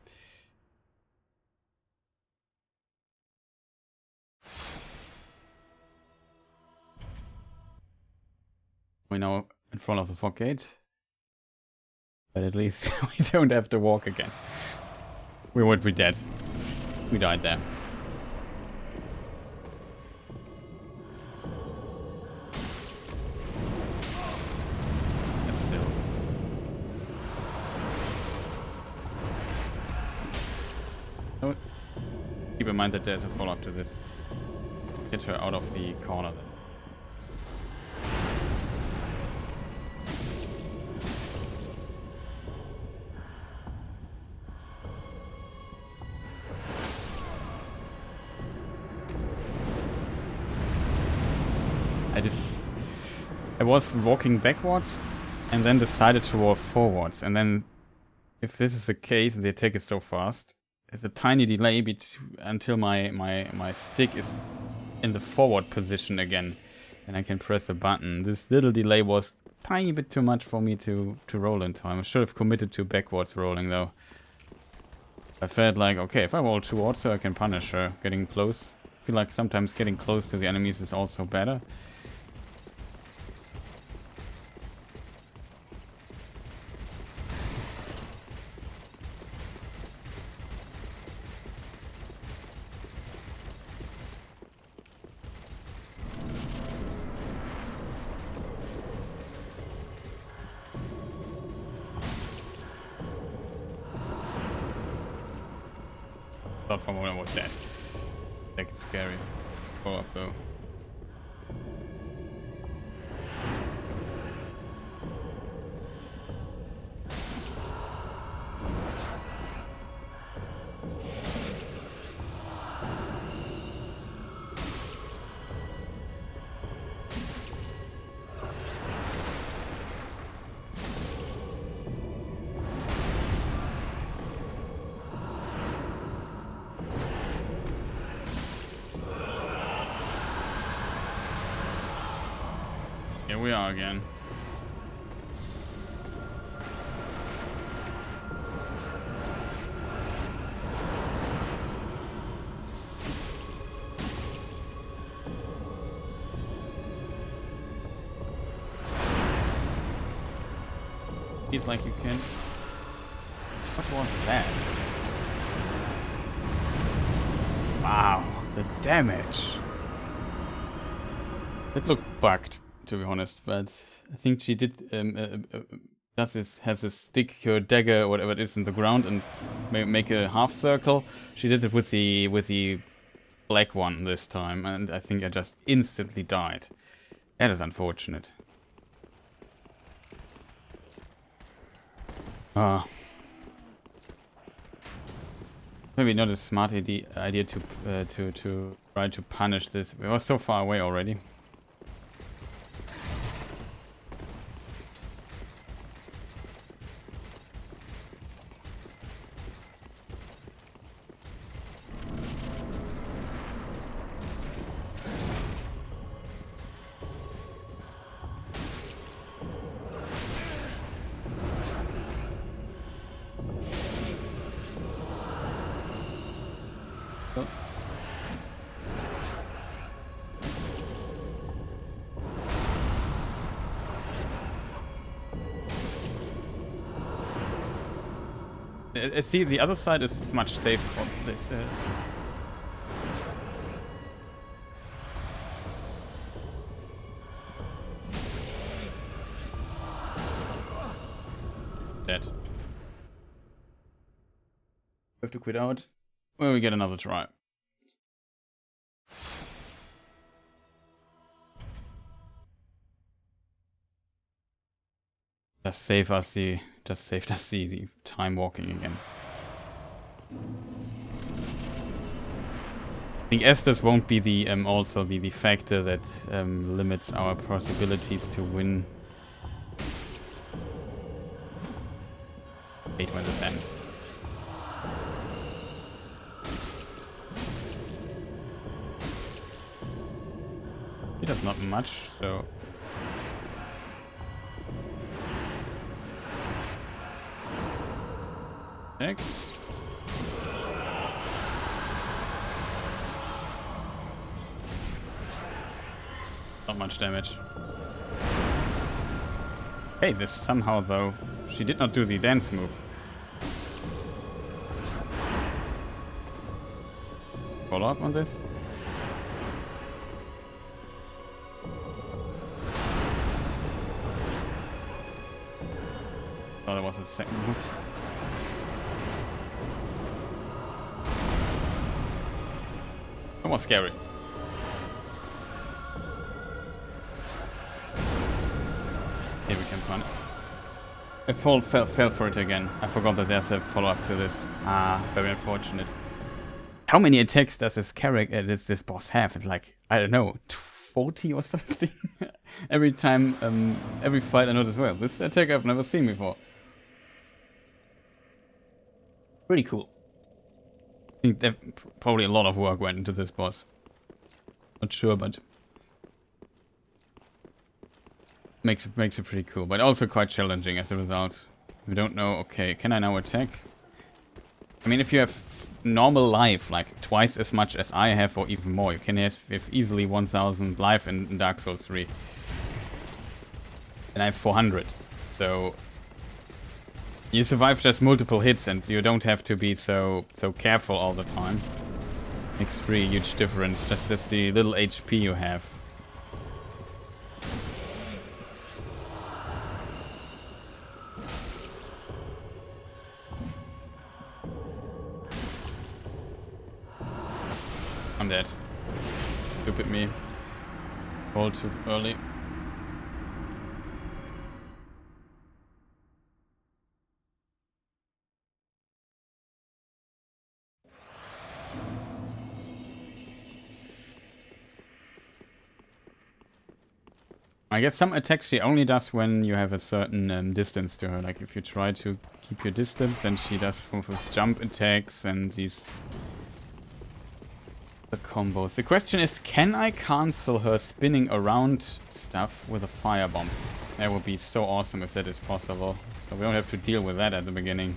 We're now in front of the fog gate. But at least we don't have to walk again. We would be dead. We died there. Still. Oh, keep in mind that there's a follow-up to this. get her out of the corner then. I was walking backwards and then decided to walk forwards, and then if this is the case and the attack is so fast, there's a tiny delay until my stick is in the forward position again and I can press the button. This little delay was a tiny bit too much for me to roll in time. I should have committed to backwards rolling though. I felt like, okay, if I roll towards her I can punish her getting close. I feel like sometimes getting close to the enemies is also better. Thought for a moment I was dead. Like it's scary. Go up though. Here we are again. Feels like you can. What was that? Wow, the damage. It looked bugged, to be honest, but I think she did has a stick, her dagger, or whatever it is, in the ground and make a half circle. She did it with the black one this time, and I think I just instantly died. That is unfortunate. Maybe not a smart idea to try to punish this. We were so far away already. See, the other side is much safer. Dead. We have to quit out. Well, we get another try. Just saved us the time walking again. I think Estes won't be the also the factor that limits our possibilities to win. Wait, when this ends. He does not much, so. Next. Not much damage. Hey, this somehow though, she did not do the dance move. Follow up on this? Oh, there was a second move. That was scary. Here we can find it. I fell for it again. I forgot that there's a follow-up to this. Ah, very unfortunate. How many attacks does this character, this boss have? It's like, I don't know, 40 or something? Every time, every fight I notice, well, this attack I've never seen before. Pretty cool. I think probably a lot of work went into this boss. Not sure, but makes it pretty cool, but also quite challenging as a result. We don't know. Okay, can I now attack? I mean, if you have normal life, like twice as much as I have, or even more, you can have easily 1,000 life in Dark Souls 3, and I have 400. So you survive just multiple hits, and you don't have to be so careful all the time. Makes a really huge difference. Just the little HP you have. I'm dead. Stupid me. All too early. I guess some attacks she only does when you have a certain distance to her. Like if you try to keep your distance, then she does jump attacks and these the combos. The question is, can I cancel her spinning around stuff with a firebomb? That would be so awesome if that is possible. So we don't have to deal with that at the beginning.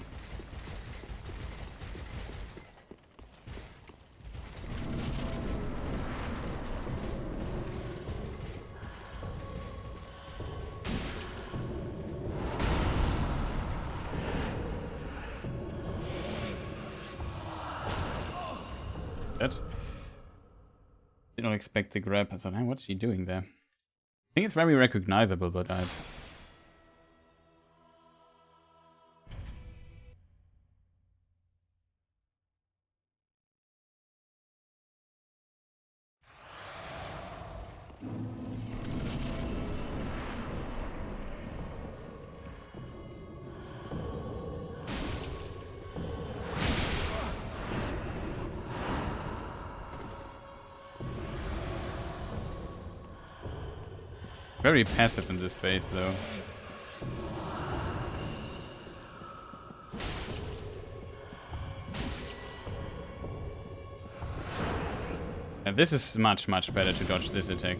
Did not expect the grab. I thought, hey, what's she doing there? I think it's very recognizable, but I... Very passive in this phase, though. And this is much better to dodge this attack.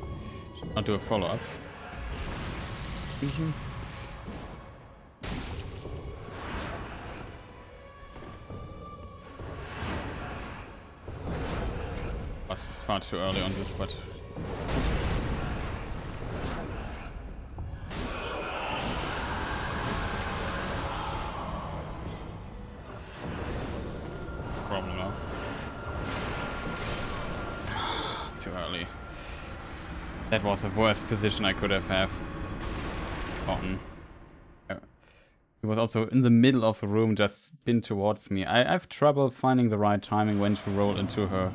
Not do a follow-up. Was far too early on this, but... problem now. Too early. That was the worst position I could have gotten. He was also in the middle of the room, just spin towards me. I have trouble finding the right timing when to roll into her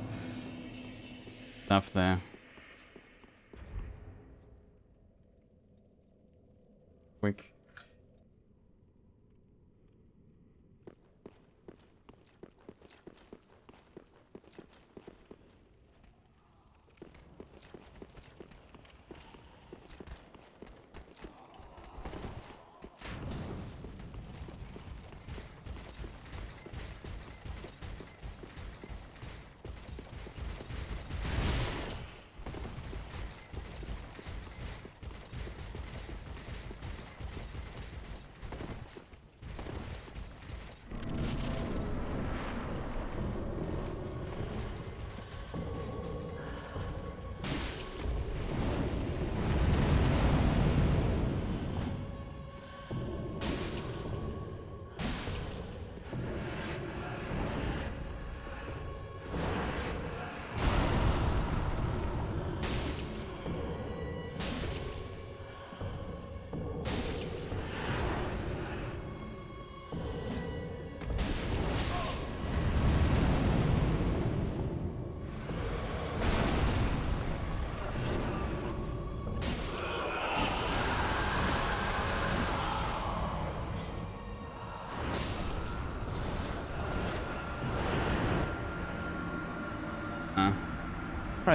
stuff there. Quick.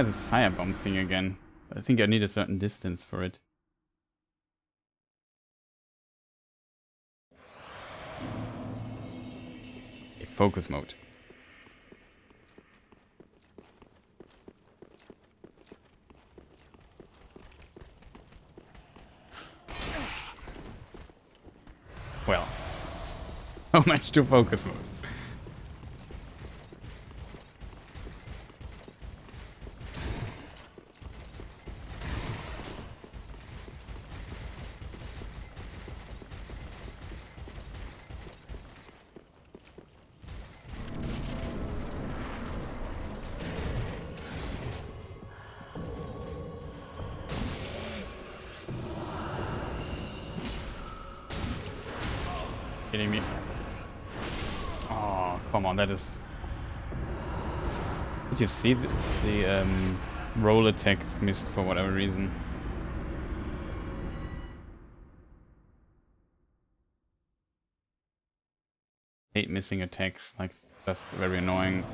try this firebomb thing again. I think I need a certain distance for it. Okay, focus mode. Well, how much to focus mode? Kidding me? Oh, come on, that is... Did you see the roll attack missed for whatever reason? Hate missing attacks, like, that's very annoying.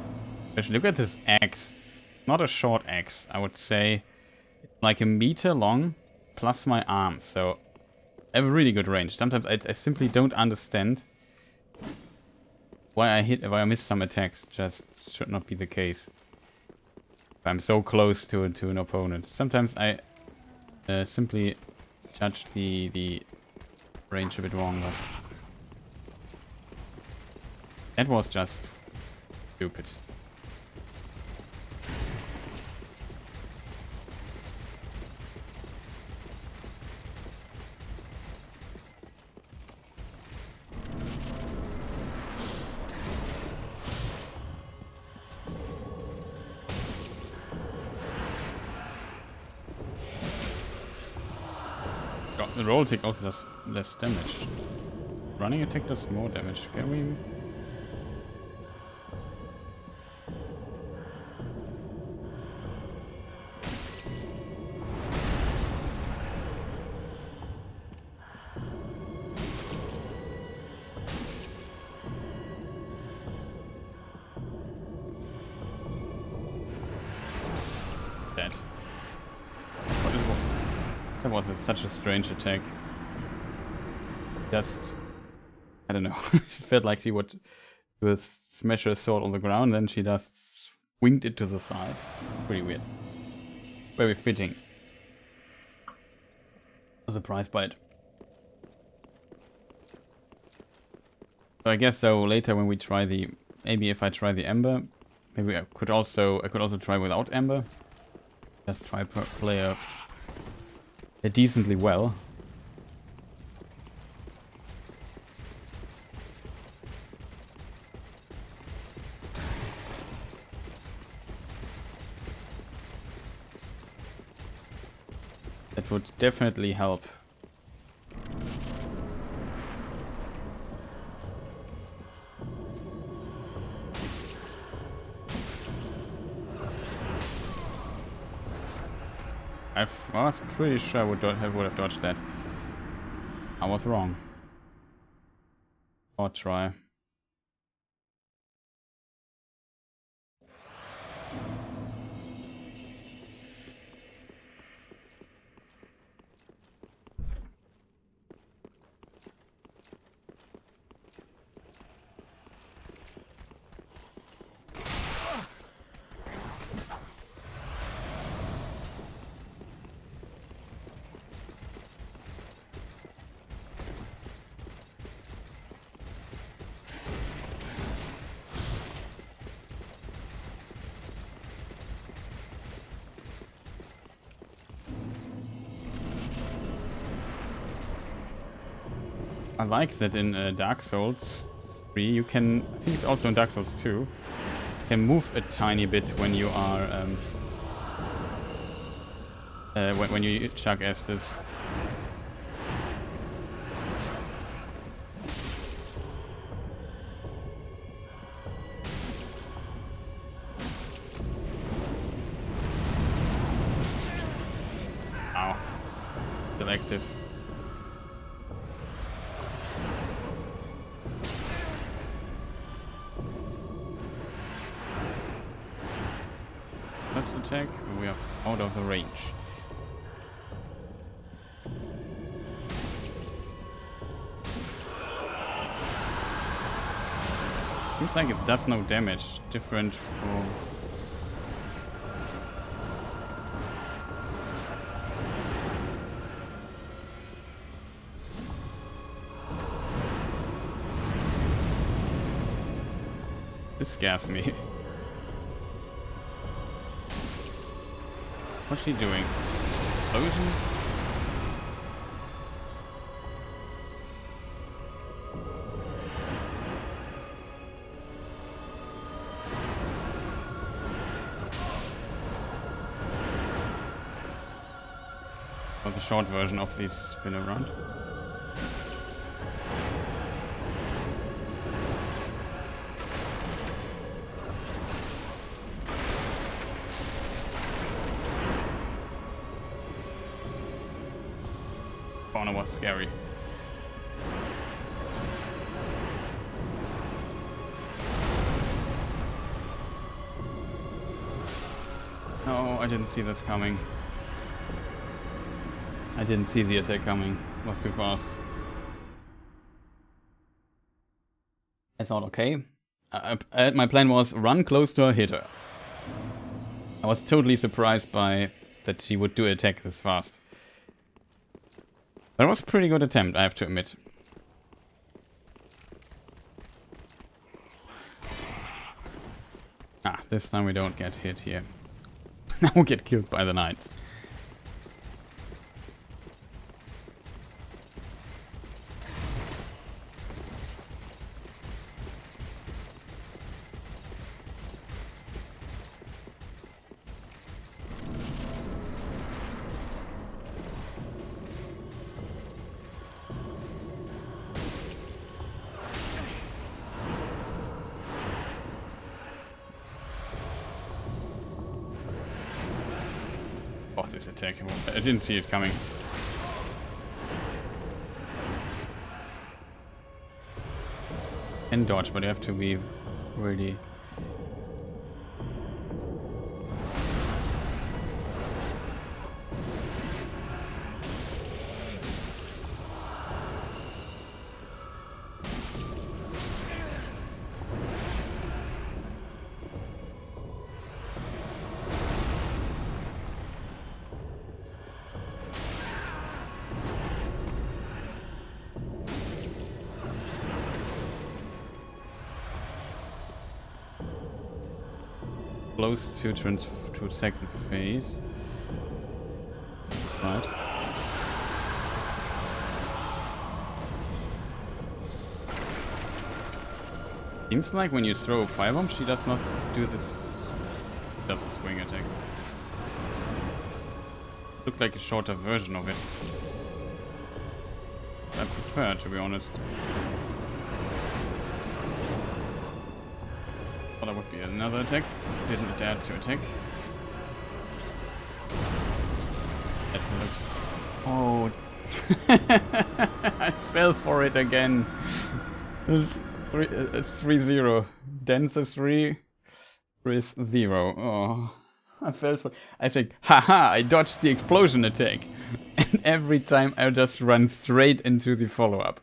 Especially, look at this axe. It's not a short axe, I would say. It's like 1 meter long, plus my arm, so... I have a really good range. Sometimes I simply don't understand why I miss some attacks. Just should not be the case. If I'm so close to an opponent. Sometimes I simply judge the range a bit wrong, but that was just stupid. The roll attack also does less damage. Running attack does more damage. Can we... Dead. That was such a strange attack. Just... I don't know. It felt like she would smash her sword on the ground, then she just winged it to the side. Pretty weird. Very fitting. I was surprised by it. So I guess so later when we try the... Maybe if I try the Ember, maybe I could also try without Ember. Just try play a decently well. That would definitely help. I was pretty sure I would have dodged that. I was wrong. Or try. I like that in Dark Souls 3 you can, I think it's also in Dark Souls 2, you can move a tiny bit when you are, when you chug Estus. Ow. Selective. Attack Seems like it does no damage. Different from... This scares me. What's she doing? Explosion? Or the short version of these spin around. Corner was scary. No, I didn't see this coming. I didn't see the attack coming. It was too fast. I thought, okay. My plan was run close to her, hit her. I was totally surprised by that she would do attack this fast. That was a pretty good attempt, I have to admit. Ah, this time we don't get hit here. Now we get killed by the knights. Oh, this attack. I didn't see it coming. And dodge, but you have to be really... close to second phase. Right. Seems like when you throw a firebomb, she does not do this. Does a swing attack. Looked like a shorter version of it. I prefer, to be honest. That would be another attack. Didn't dare to attack. That looks... Oh. I fell for it again. It's 3-0. Dance is 3. Risk 0. Oh. I fell for... I think, haha, I dodged the explosion attack. And every time I just run straight into the follow-up.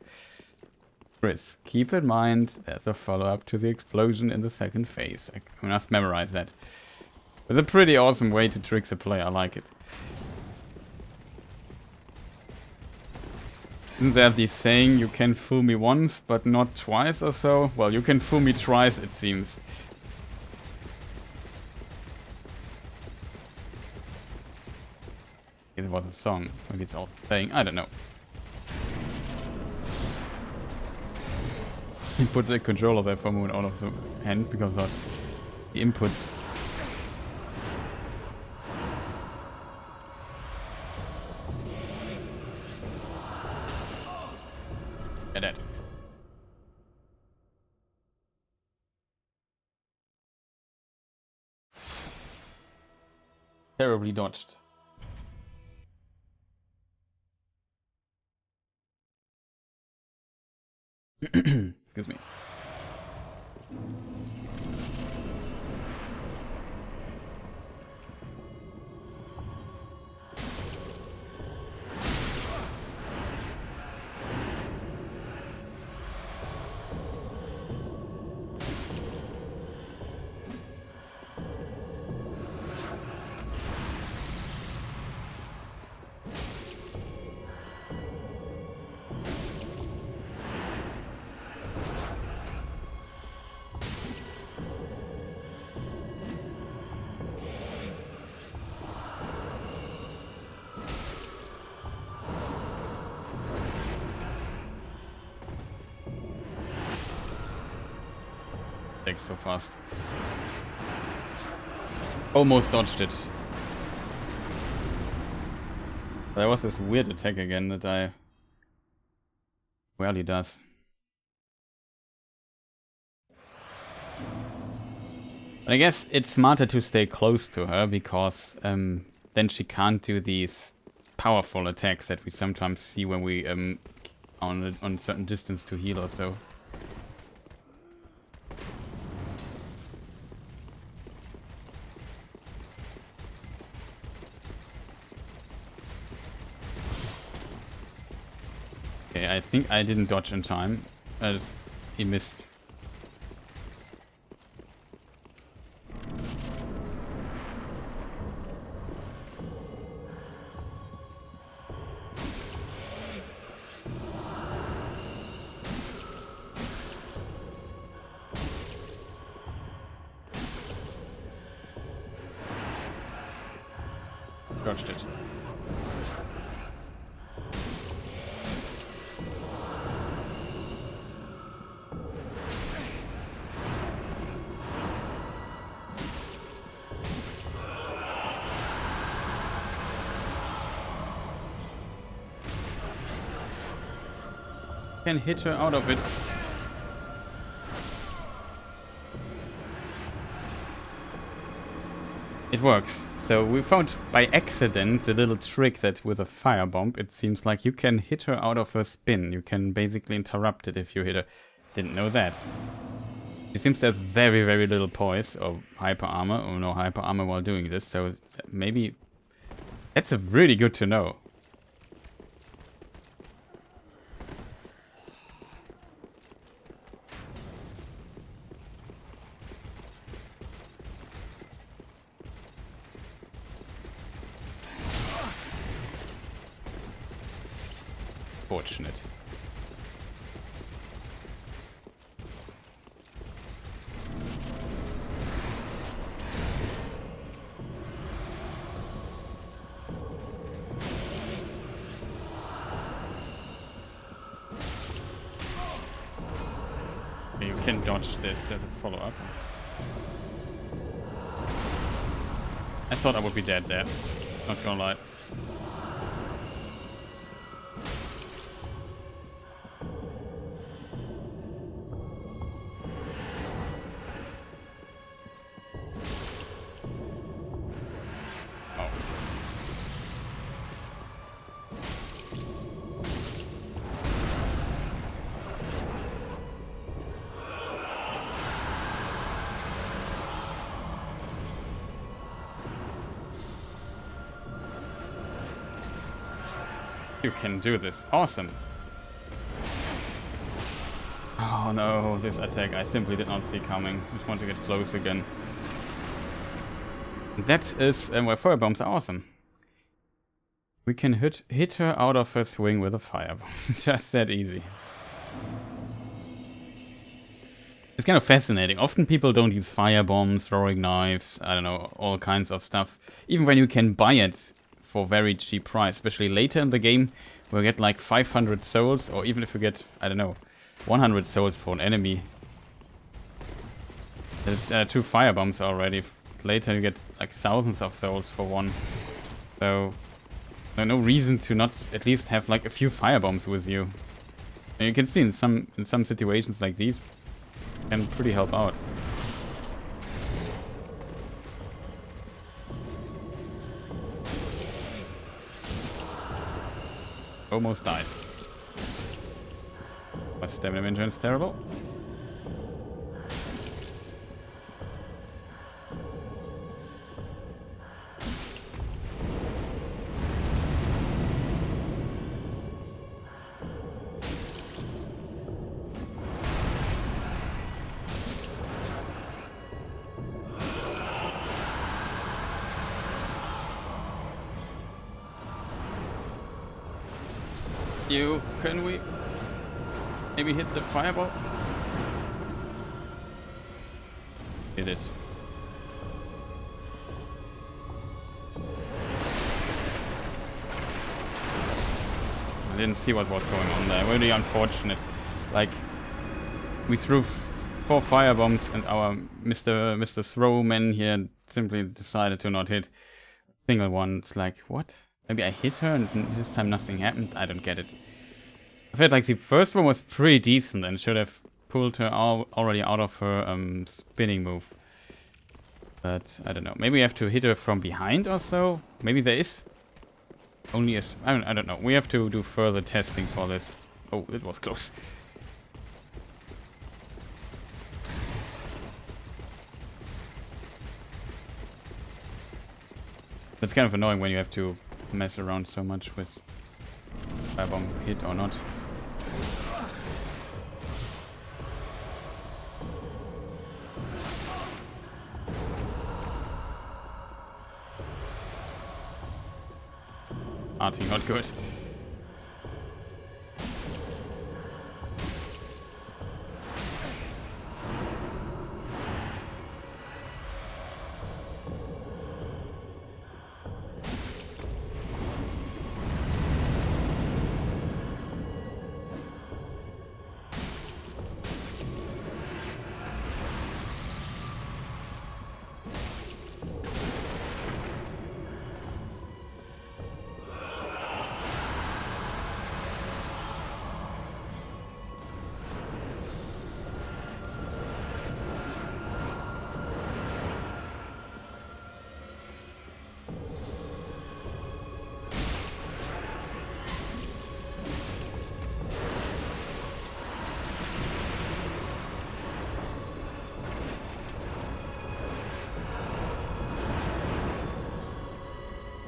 Chris, keep in mind there's a follow-up to the explosion in the second phase. I must memorize that. It's a pretty awesome way to trick the player, I like it. Isn't there the saying, you can fool me once, but not twice or so? Well, you can fool me twice, it seems. It was a song, maybe it's all saying, I don't know. He put the controller there for a moment out of the hand because of the input. Yeah, that. Terribly dodged. Excuse me. attacks so fast. Almost dodged it. There was this weird attack again that I rarely does. I guess it's smarter to stay close to her because then she can't do these powerful attacks that we sometimes see when we on a certain distance to heal or so. Okay, I think I didn't dodge in time. He missed. Dodged it. Can hit her out of it. It works. So we found by accident the little trick that with a firebomb, it seems like you can hit her out of her spin. You can basically interrupt it if you hit her. Didn't know that. It seems there's very, very little poise or hyper armor, or no hyper armor while doing this, so maybe that's really good to know. Fortunate. Okay, you can dodge this as a follow-up. I thought I would be dead there, not gonna lie. You can do this. Awesome. Oh no, this attack I simply did not see coming. Just want to get close again. That is why firebombs are awesome. We can hit her out of her swing with a firebomb. Just that easy. It's kind of fascinating. Often people don't use firebombs, throwing knives, I don't know, all kinds of stuff. Even when you can buy it for very cheap price, especially later in the game, we'll get like 500 souls, or even if you get, I don't know, 100 souls for an enemy. It's 2 firebombs already. Later you get like thousands of souls for one. So there's no reason to not at least have like a few firebombs with you. And you can see in some situations like these, can pretty help out. Almost died. My stamina maintenance terrible. Can we maybe hit the fireball? Hit it. I didn't see what was going on there. Really unfortunate. Like, we threw 4 fire bombs and our Mr. Throwman here simply decided to not hit. Single one, it's like, what? Maybe I hit her and this time nothing happened? I don't get it. I felt like the first one was pretty decent and should have pulled her already out of her spinning move. But I don't know. Maybe we have to hit her from behind or so? Maybe there is only a... I don't know. We have to do further testing for this. Oh, it was close. It's kind of annoying when you have to mess around so much with firebomb hit or not. Arting not good.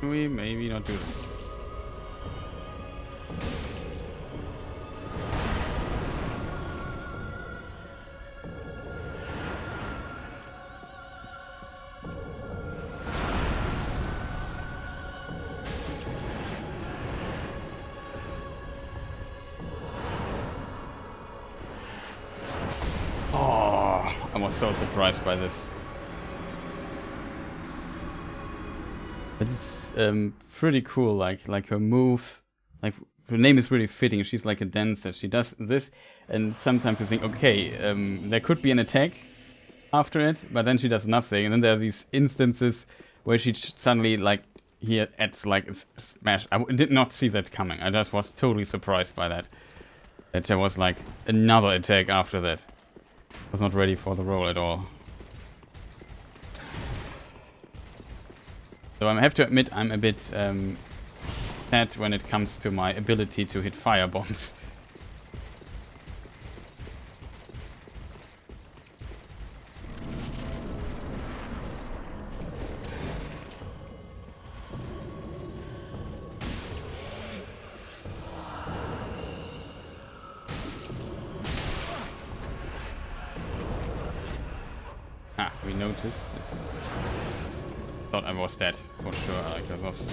We maybe not do that. Oh, I was so surprised by this. It's pretty cool, like her moves, like her name is really fitting. She's like a dancer. She does this, and sometimes you think, okay, there could be an attack after it, but then she does nothing, and then there are these instances where she suddenly like here adds like a smash. I did not see that coming. I just was totally surprised by that. That there was like another attack after that. I was not ready for the roll at all. So I have to admit I'm a bit sad when it comes to my ability to hit fire bombs. Ah, we noticed. Thought I was dead for sure. Like that was.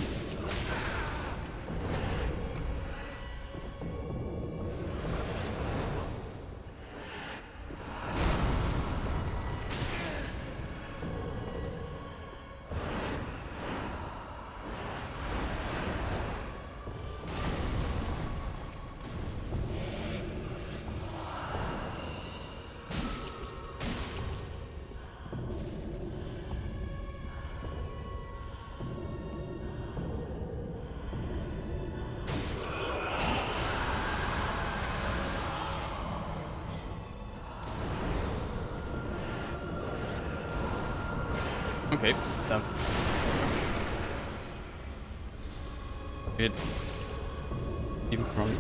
Okay, that's it. Even from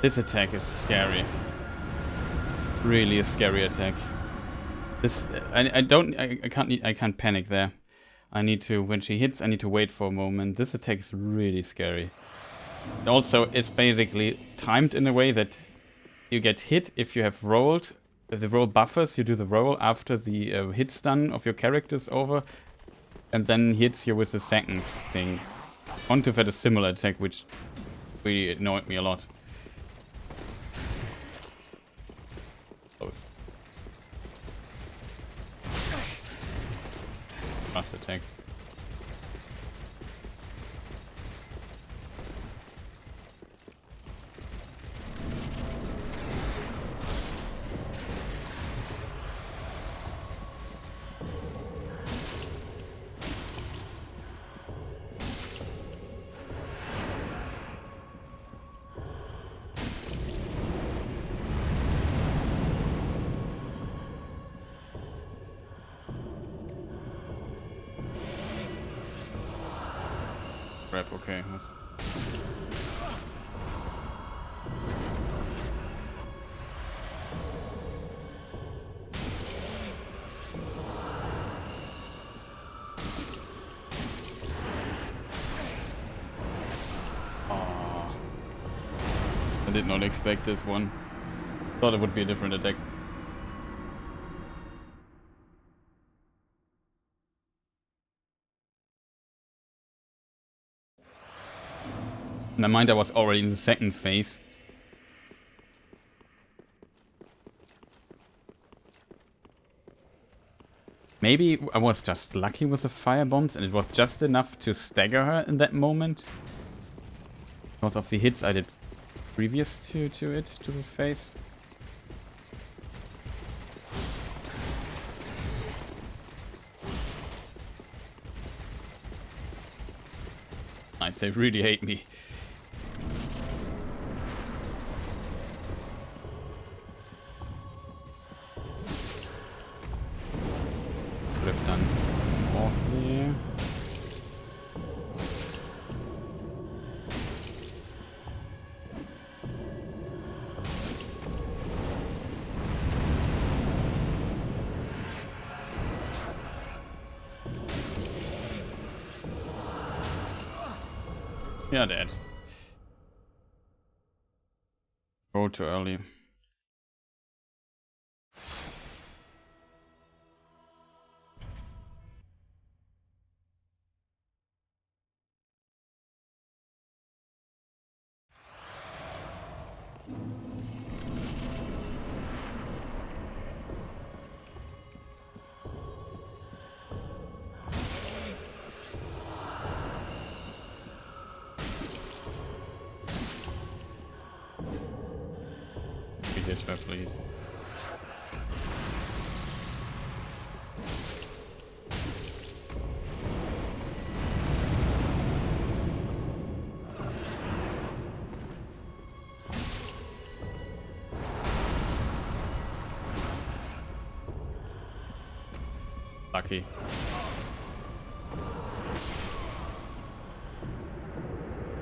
this attack is scary. Really a scary attack. This I can't panic there. I need to, when she hits, I need to wait for a moment. This attack is really scary. Also, it's basically timed in a way that you get hit if you have rolled. If the roll buffers, you do the roll after the hit stun of your character is over, and then hits you with the second thing. Onto had a similar attack, which really annoyed me a lot. Fast attack. Crap, okay. Oh, I did not expect this one. Thought it would be a different attack. In my mind, I was already in the second phase. Maybe I was just lucky with the fire bombs and it was just enough to stagger her in that moment. Because of the hits I did previous to this phase. Nice, they really hate me. Could have done more here. Yeah, dead. Go too early. Hit her, please. Lucky.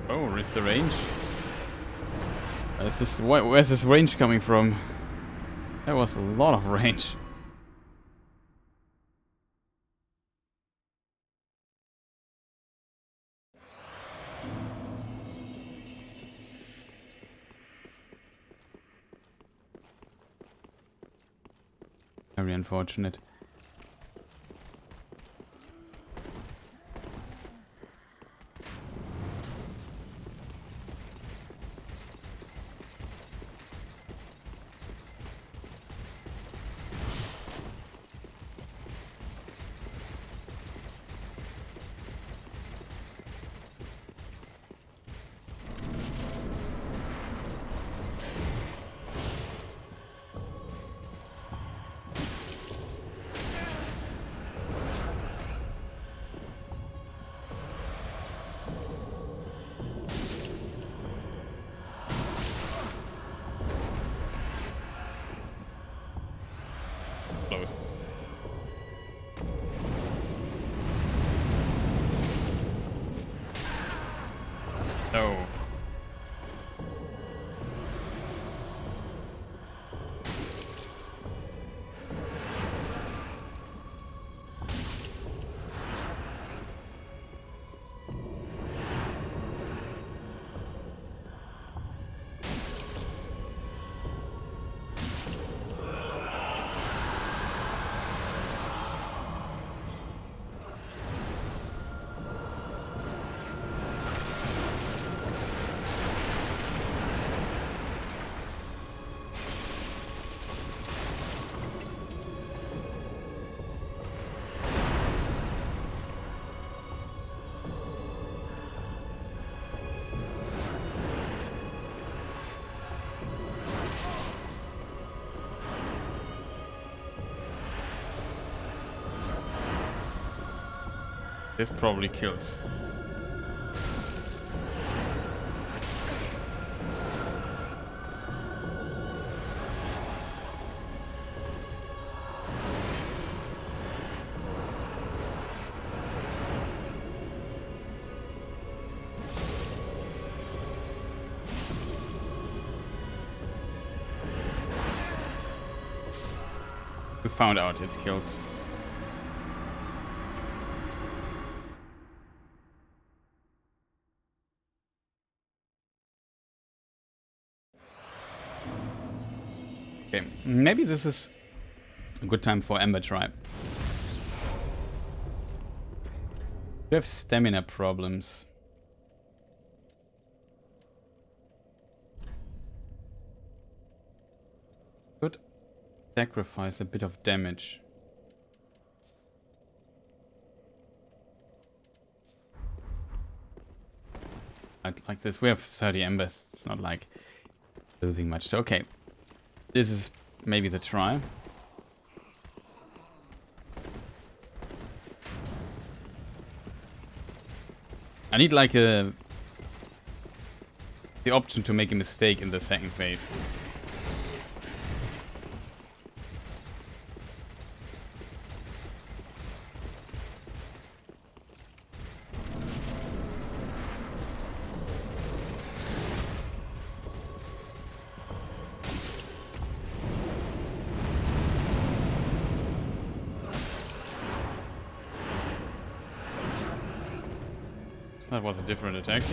Oh, where's the range? Where's this range coming from? That was a lot of range. Very unfortunate. Close. No. This probably kills. We found out it kills. Okay, maybe this is a good time for Ember Tribe. We have stamina problems. Could sacrifice a bit of damage. Like this, we have 30 embers. It's not like losing much. So, okay, this is maybe the try. I need like the option to make a mistake in the second phase. That was a different attack.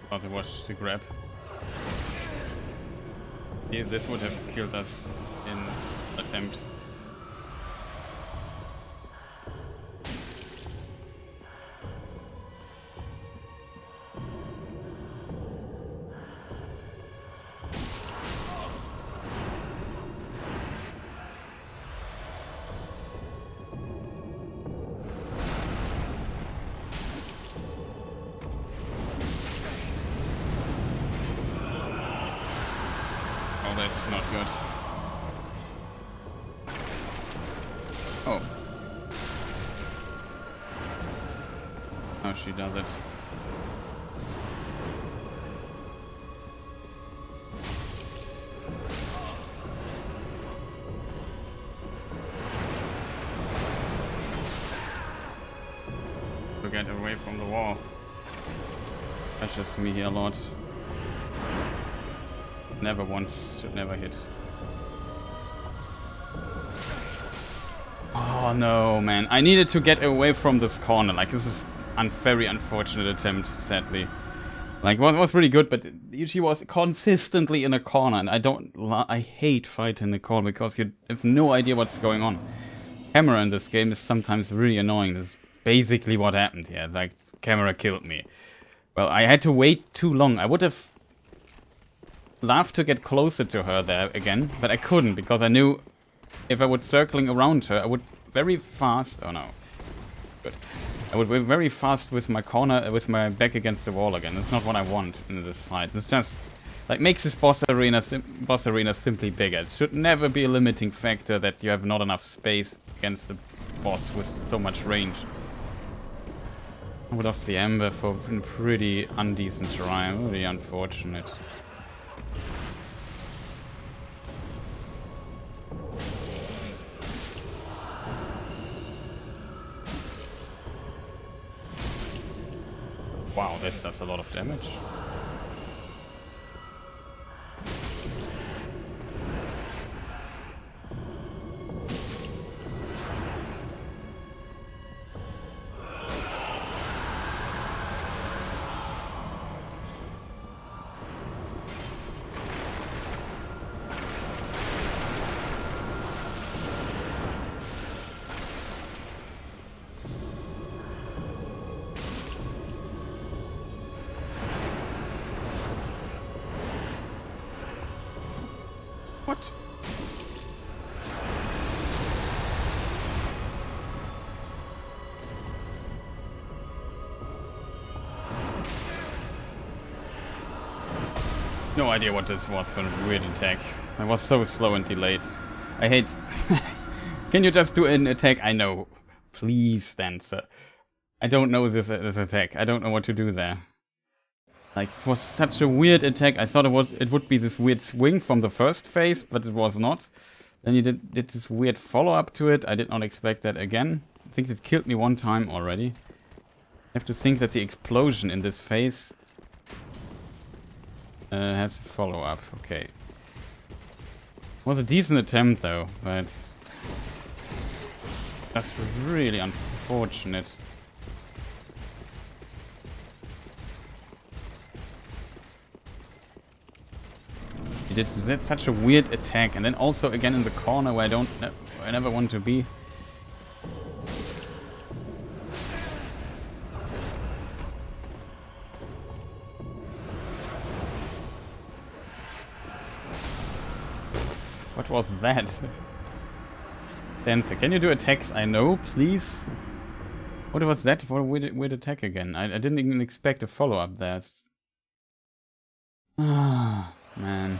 Thought it was to grab. Yeah, this would have killed us in attempt. That's not good. Oh. Oh, she does it. To get away from the wall. Pressures me here a lot. Never once, should never hit. Oh no, man. I needed to get away from this corner. Like, this is a very unfortunate attempt, sadly. Like, what was really good, but she was consistently in a corner, and I hate fighting in the corner because you have no idea what's going on. Camera in this game is sometimes really annoying. This is basically what happened here. Like, camera killed me. Well, I had to wait too long. I would have loved to get closer to her there again, but I couldn't because I knew if I would circling around her, I would very fast. Oh no, good. I would be very fast with my corner, with my back against the wall again. That's not what I want in this fight. It's just like makes this boss arena simply bigger. It should never be a limiting factor that you have not enough space against the boss with so much range. I lost the Ember for a pretty undecent try. Really unfortunate. Wow, this does a lot of damage. What? No idea what this was for a weird attack. I was so slow and delayed. I hate... Can you just do an attack? I know. Please, Dancer. I don't know this attack. I don't know what to do there. Like, it was such a weird attack. I thought it would be this weird swing from the first phase, but it was not. Then you did this weird follow-up to it. I did not expect that again. I think it killed me one time already. I have to think that the explosion in this phase has a follow-up. Okay. Was a decent attempt though, but that's really unfortunate. He did such a weird attack, and then also again in the corner where I never want to be. What was that? Dancer, can you do attacks? I know, please. What was that for a weird attack again? I didn't even expect a follow-up there. Ah, man.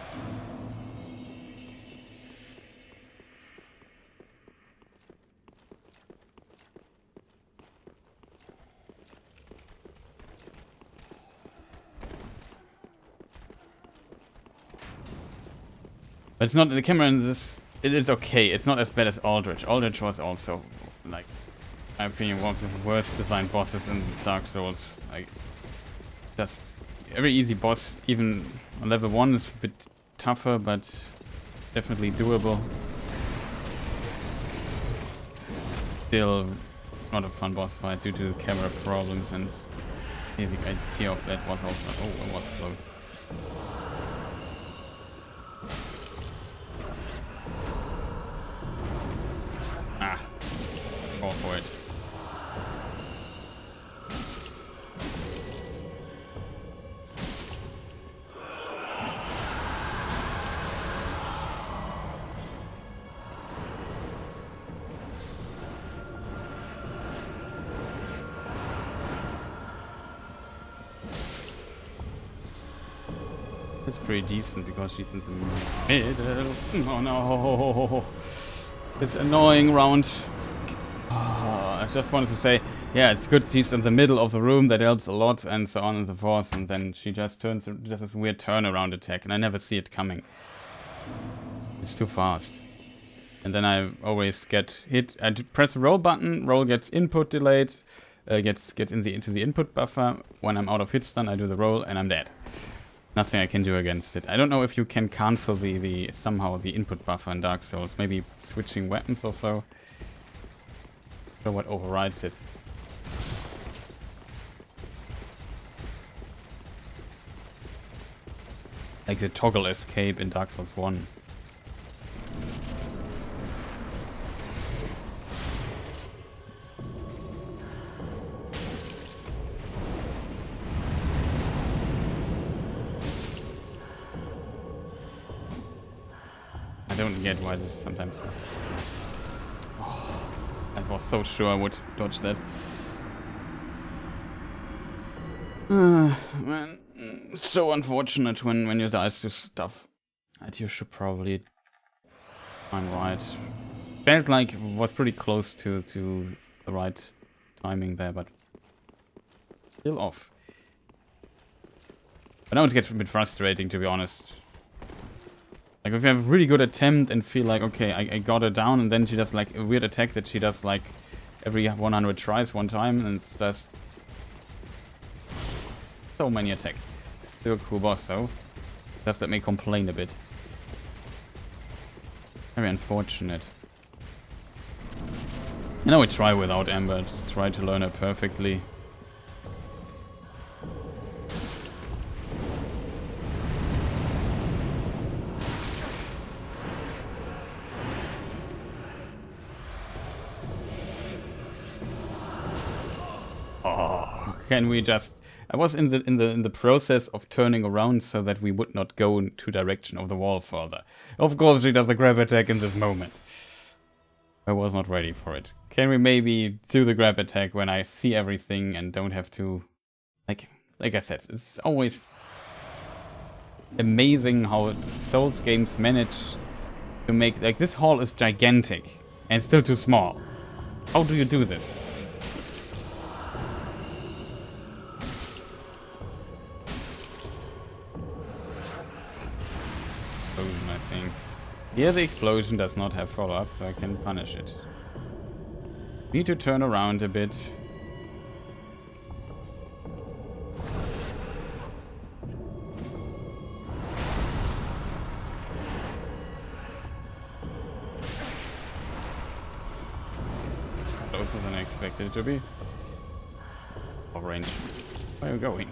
But it's not, the camera in this, it is okay. It's not as bad as Aldrich. Aldrich was also, like, in my opinion, one of the worst designed bosses in Dark Souls. Like, just every easy boss, even on level 1, is a bit tougher, but definitely doable. Still not a fun boss fight due to camera problems, and the idea of that was also, oh, it was close. Ah, fall for it. It's pretty decent because she's in the middle. Oh no! It's annoying round. Oh, I just wanted to say, yeah, it's good she's in the middle of the room, that helps a lot, and so on and so forth, and then she just does this weird turnaround attack, and I never see it coming. It's too fast. And then I always get hit. I press the roll button, roll gets input delayed, gets into the input buffer. When I'm out of hit stun, I do the roll, and I'm dead. Nothing I can do against it. I don't know if you can cancel somehow the input buffer in Dark Souls. Maybe switching weapons or so. So what overrides it? Like the toggle escape in Dark Souls 1. I don't get why this sometimes... Oh, I was so sure I would dodge that. Man, so unfortunate when you die to stuff that you should probably find right. Felt like it was pretty close to the right timing there, but still off. But now it gets a bit frustrating, to be honest. Like, if you have a really good attempt and feel like, okay, I got her down, and then she does like a weird attack that she does like every 100 tries one time, and it's just so many attacks. Still a cool boss though. Just let me complain a bit. Very unfortunate. I know we try without Ember, just try to learn her perfectly. Can we just... I was in the process of turning around so that we would not go into direction of the wall further. Of course she does a grab attack in this moment. I was not ready for it. Can we maybe do the grab attack when I see everything and don't have to... Like I said, it's always... amazing how Souls games manage to make... Like, this hall is gigantic and still too small. How do you do this? Explosion, I think. Here the explosion does not have follow-up, so I can punish it. Need to turn around a bit. Closer than I expected it to be. Off range. Where are you going?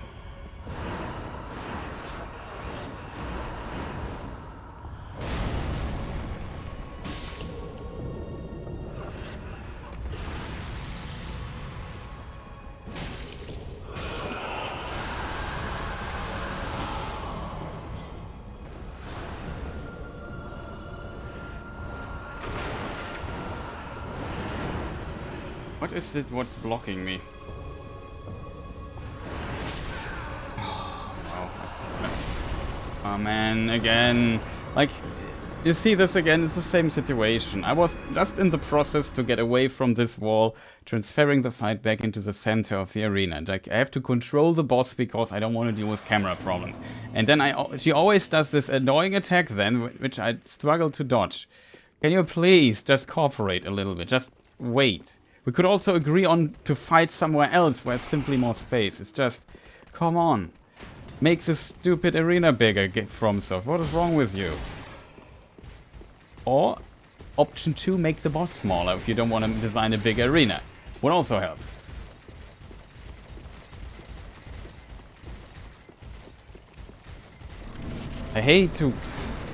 What is it? What's blocking me? Oh man, again. Like, you see this again, it's the same situation. I was just in the process to get away from this wall, transferring the fight back into the center of the arena. Like, I have to control the boss because I don't want to deal with camera problems. And then she always does this annoying attack then, which I struggle to dodge. Can you please just cooperate a little bit? Just wait. We could also agree on to fight somewhere else where there's simply more space. It's just, come on. Make this stupid arena bigger, FromSoft. What is wrong with you? Or, option 2, make the boss smaller if you don't want to design a big arena. Would also help. I hate to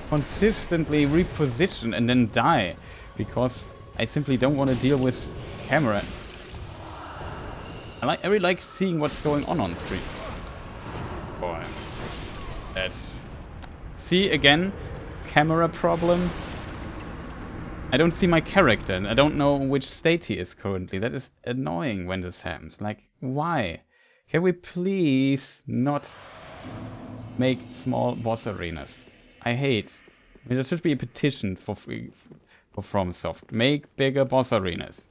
consistently reposition and then die, because I simply don't want to deal with camera. I really like seeing what's going on screen. Boy. That. See, again, camera problem. I don't see my character, and I don't know which state he is currently. That is annoying when this happens. Like, why? Can we please not make small boss arenas? I hate. I mean, there should be a petition for FromSoft. Make bigger boss arenas.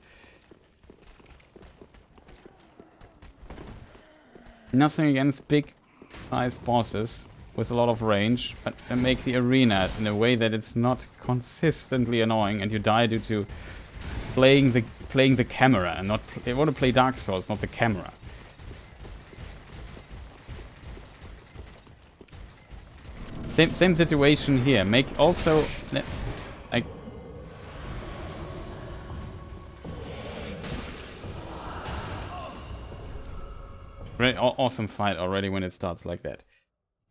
Nothing against big sized bosses with a lot of range, but make the arena in a way that it's not consistently annoying and you die due to playing the camera and not... I want to play Dark Souls, not the camera. Same situation here. Make also... like... Very awesome fight already when it starts like that.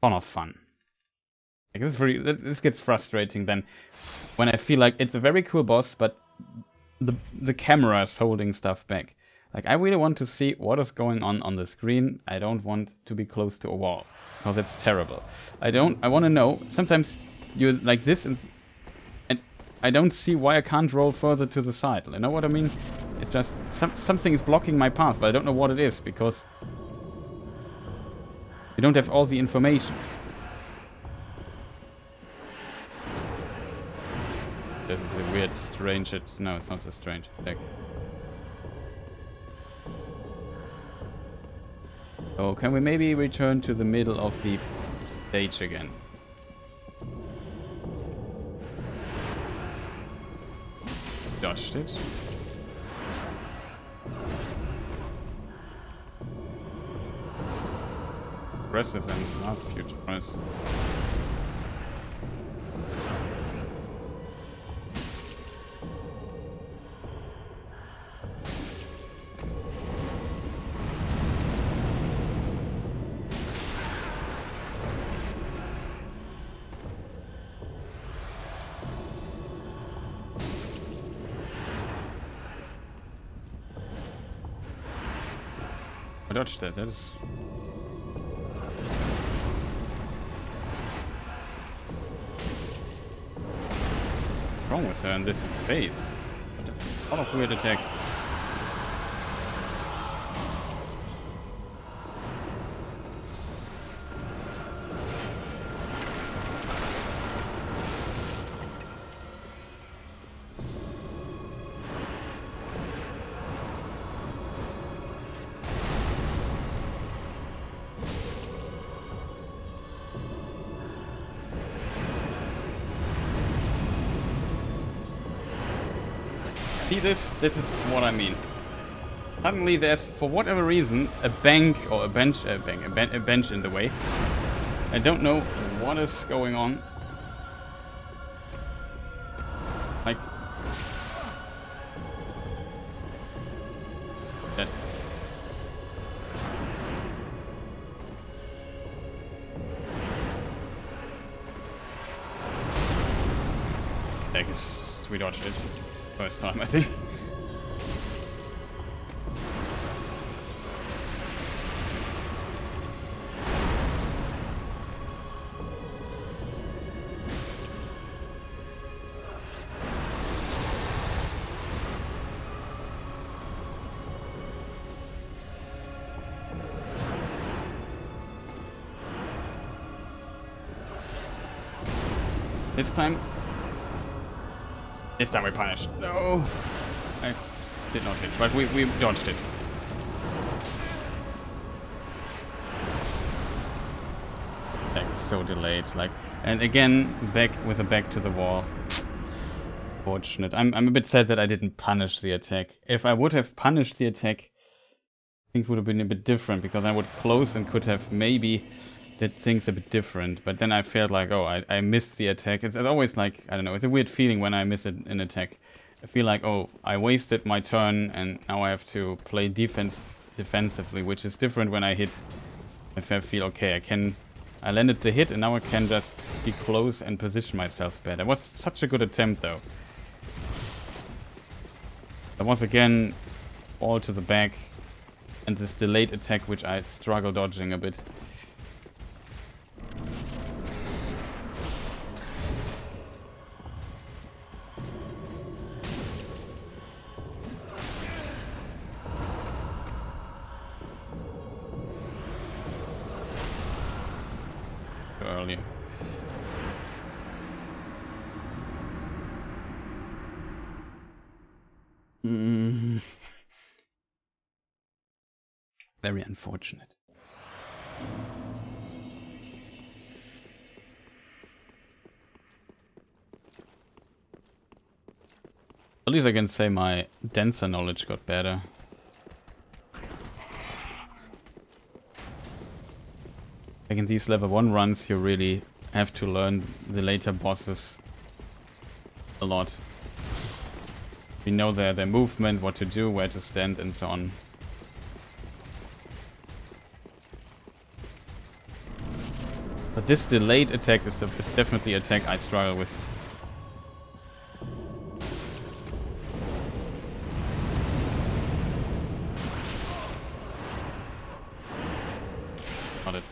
Ton of fun. Like this gets frustrating then when I feel like it's a very cool boss, but the camera is holding stuff back. Like, I really want to see what is going on the screen. I don't want to be close to a wall, because that's terrible. I want to know. Sometimes you like this and I don't see why I can't roll further to the side. You know what I mean? It's just something is blocking my path, but I don't know what it is, because you don't have all the information. This is a weird, strange... No, it's not so strange. Like... Oh, can we maybe return to the middle of the stage again? Dodged it. Aggressive than last few tries. I dodged that. That is... What's wrong with her in this face? A lot of weird attacks. See this? This is what I mean. Suddenly there's, for whatever reason, a bank or a bench in the way. I don't know what is going on. Like that. I guess we dodged it first time, I think. This time we punished. No! I did not hit, but we dodged it. Like, so delayed, like, and again, back with a back to the wall. Fortunate. I'm a bit sad that I didn't punish the attack. If I would have punished the attack, things would have been a bit different, because I would close and could have maybe did things a bit different, but then I felt like, oh, I missed the attack. It's always like, I don't know, it's a weird feeling when I miss an attack. I feel like, oh, I wasted my turn and now I have to play defensively, which is different when I hit. If I feel, okay, I landed the hit and now I can just be close and position myself better. It was such a good attempt though. That was again all to the back and this delayed attack which I struggle dodging a bit. Earlier. Very unfortunate. At least I can say my denser knowledge got better. Like in these level 1 runs, you really have to learn the later bosses a lot. You know their movement, what to do, where to stand, and so on. But this delayed attack is definitely an attack I struggle with. Got it.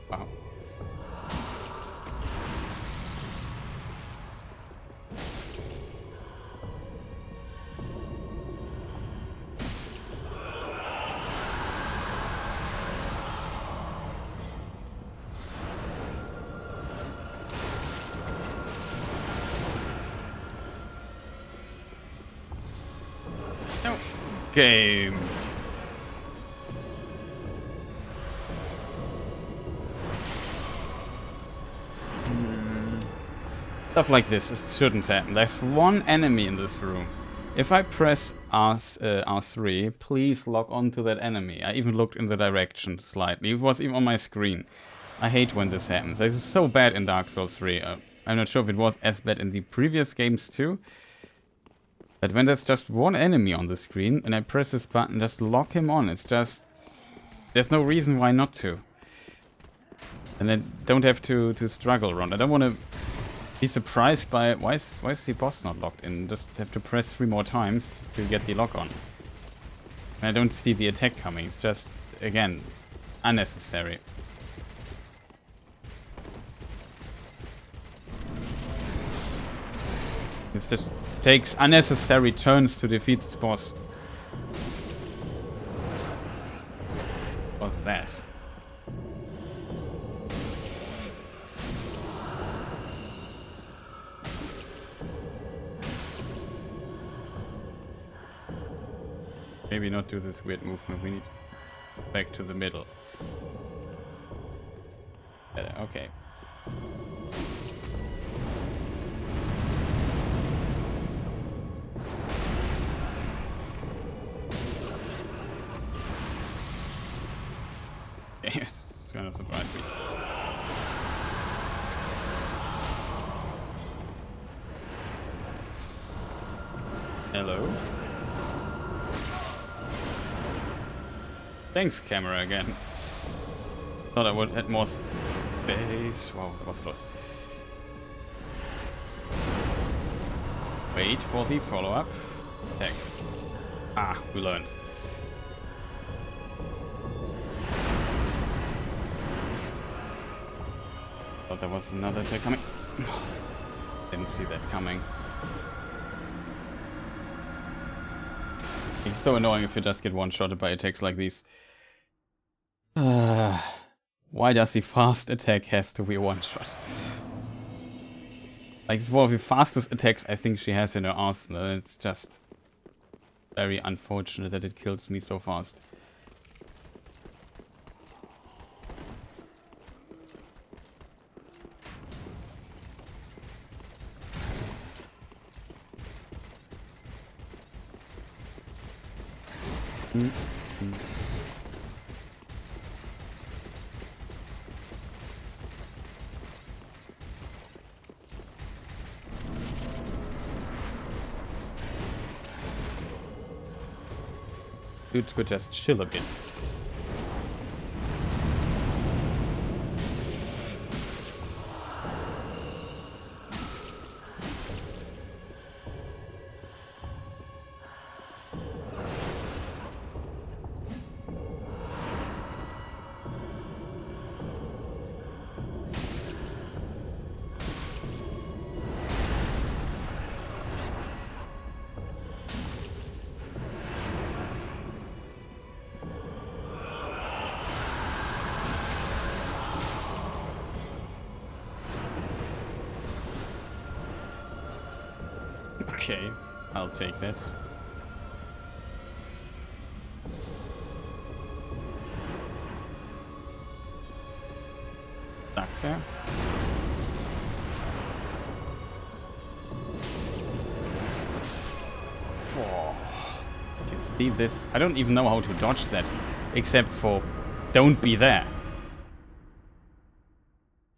Wow. No. Game. Stuff like this, it shouldn't happen. There's one enemy in this room. If I press R3, please lock onto that enemy. I even looked in the direction slightly. It was even on my screen. I hate when this happens. This is so bad in Dark Souls 3. I'm not sure if it was as bad in the previous games too. But when there's just one enemy on the screen and I press this button, just lock him on. It's just... there's no reason why not to. And I don't have to struggle around. I don't want to be surprised by why is the boss not locked in. Just have to press 3 more times to get the lock on. And I don't see the attack coming. It's just, again, unnecessary. It just takes unnecessary turns to defeat this boss. What's that? maybe not do this weird movement. We need back to the middle. Better, okay. Yes, it's gonna surprise me. Hello. Thanks, camera again. Thought I would have more space. Wow, that was close. Wait for the follow-up. Attack. Ah, we learned. Thought there was another attack coming. Didn't see that coming. It's so annoying if you just get one-shotted by attacks like these. Why does the fast attack has to be one-shot? Like, it's one of the fastest attacks I think she has in her arsenal. It's just very unfortunate that it kills me so fast. Dude could just chill a bit. Okay, I'll take that. Stuck there. Oh, did you see this? I don't even know how to dodge that, except for don't be there.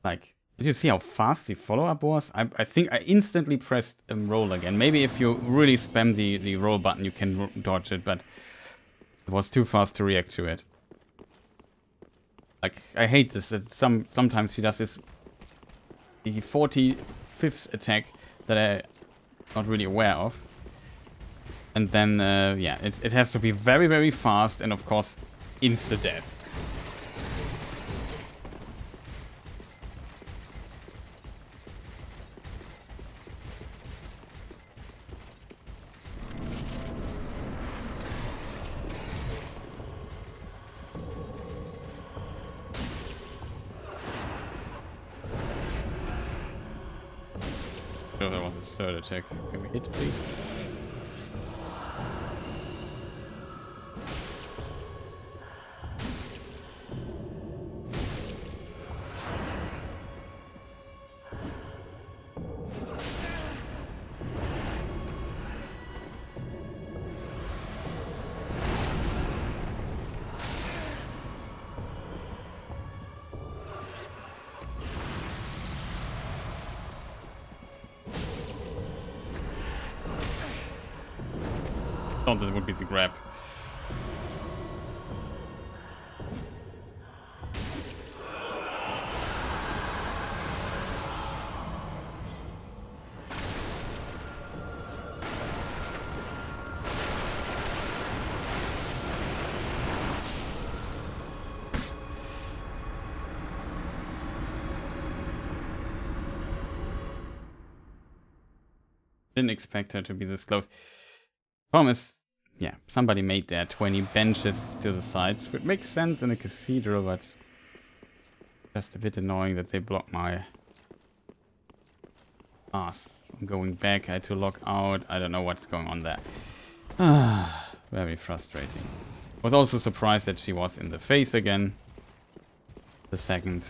Like, did you see how fast the follow-up was? I think I instantly pressed roll again. Maybe if you really spam the roll button, you can dodge it, but it was too fast to react to it. Like, I hate this. That sometimes he does this the 45th attack that I'm not really aware of. And then, yeah, it has to be very, very fast, and of course, insta-death. That was a third attack. Can we hit, please? Thought that would be the grab. Didn't expect her to be this close. Problem is, yeah, somebody made there 20 benches to the sides, which makes sense in a cathedral, but just a bit annoying that they block my path. I'm going back, I had to log out, I don't know what's going on there. Very frustrating. Was also surprised that she was in the face again. The second.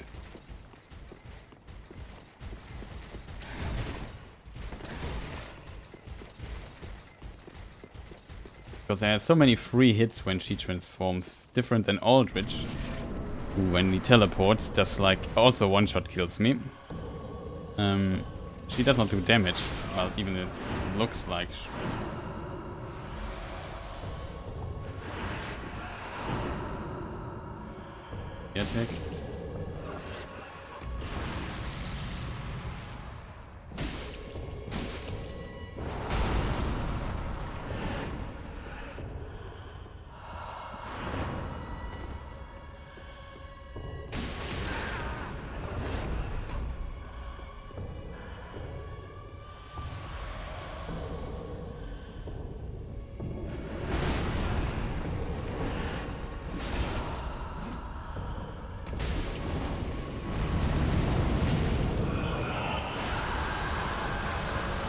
Because there are so many free hits when she transforms, different than Aldrich, who when he teleports just like also one-shot kills me. She does not do damage, well even it looks like. Attack.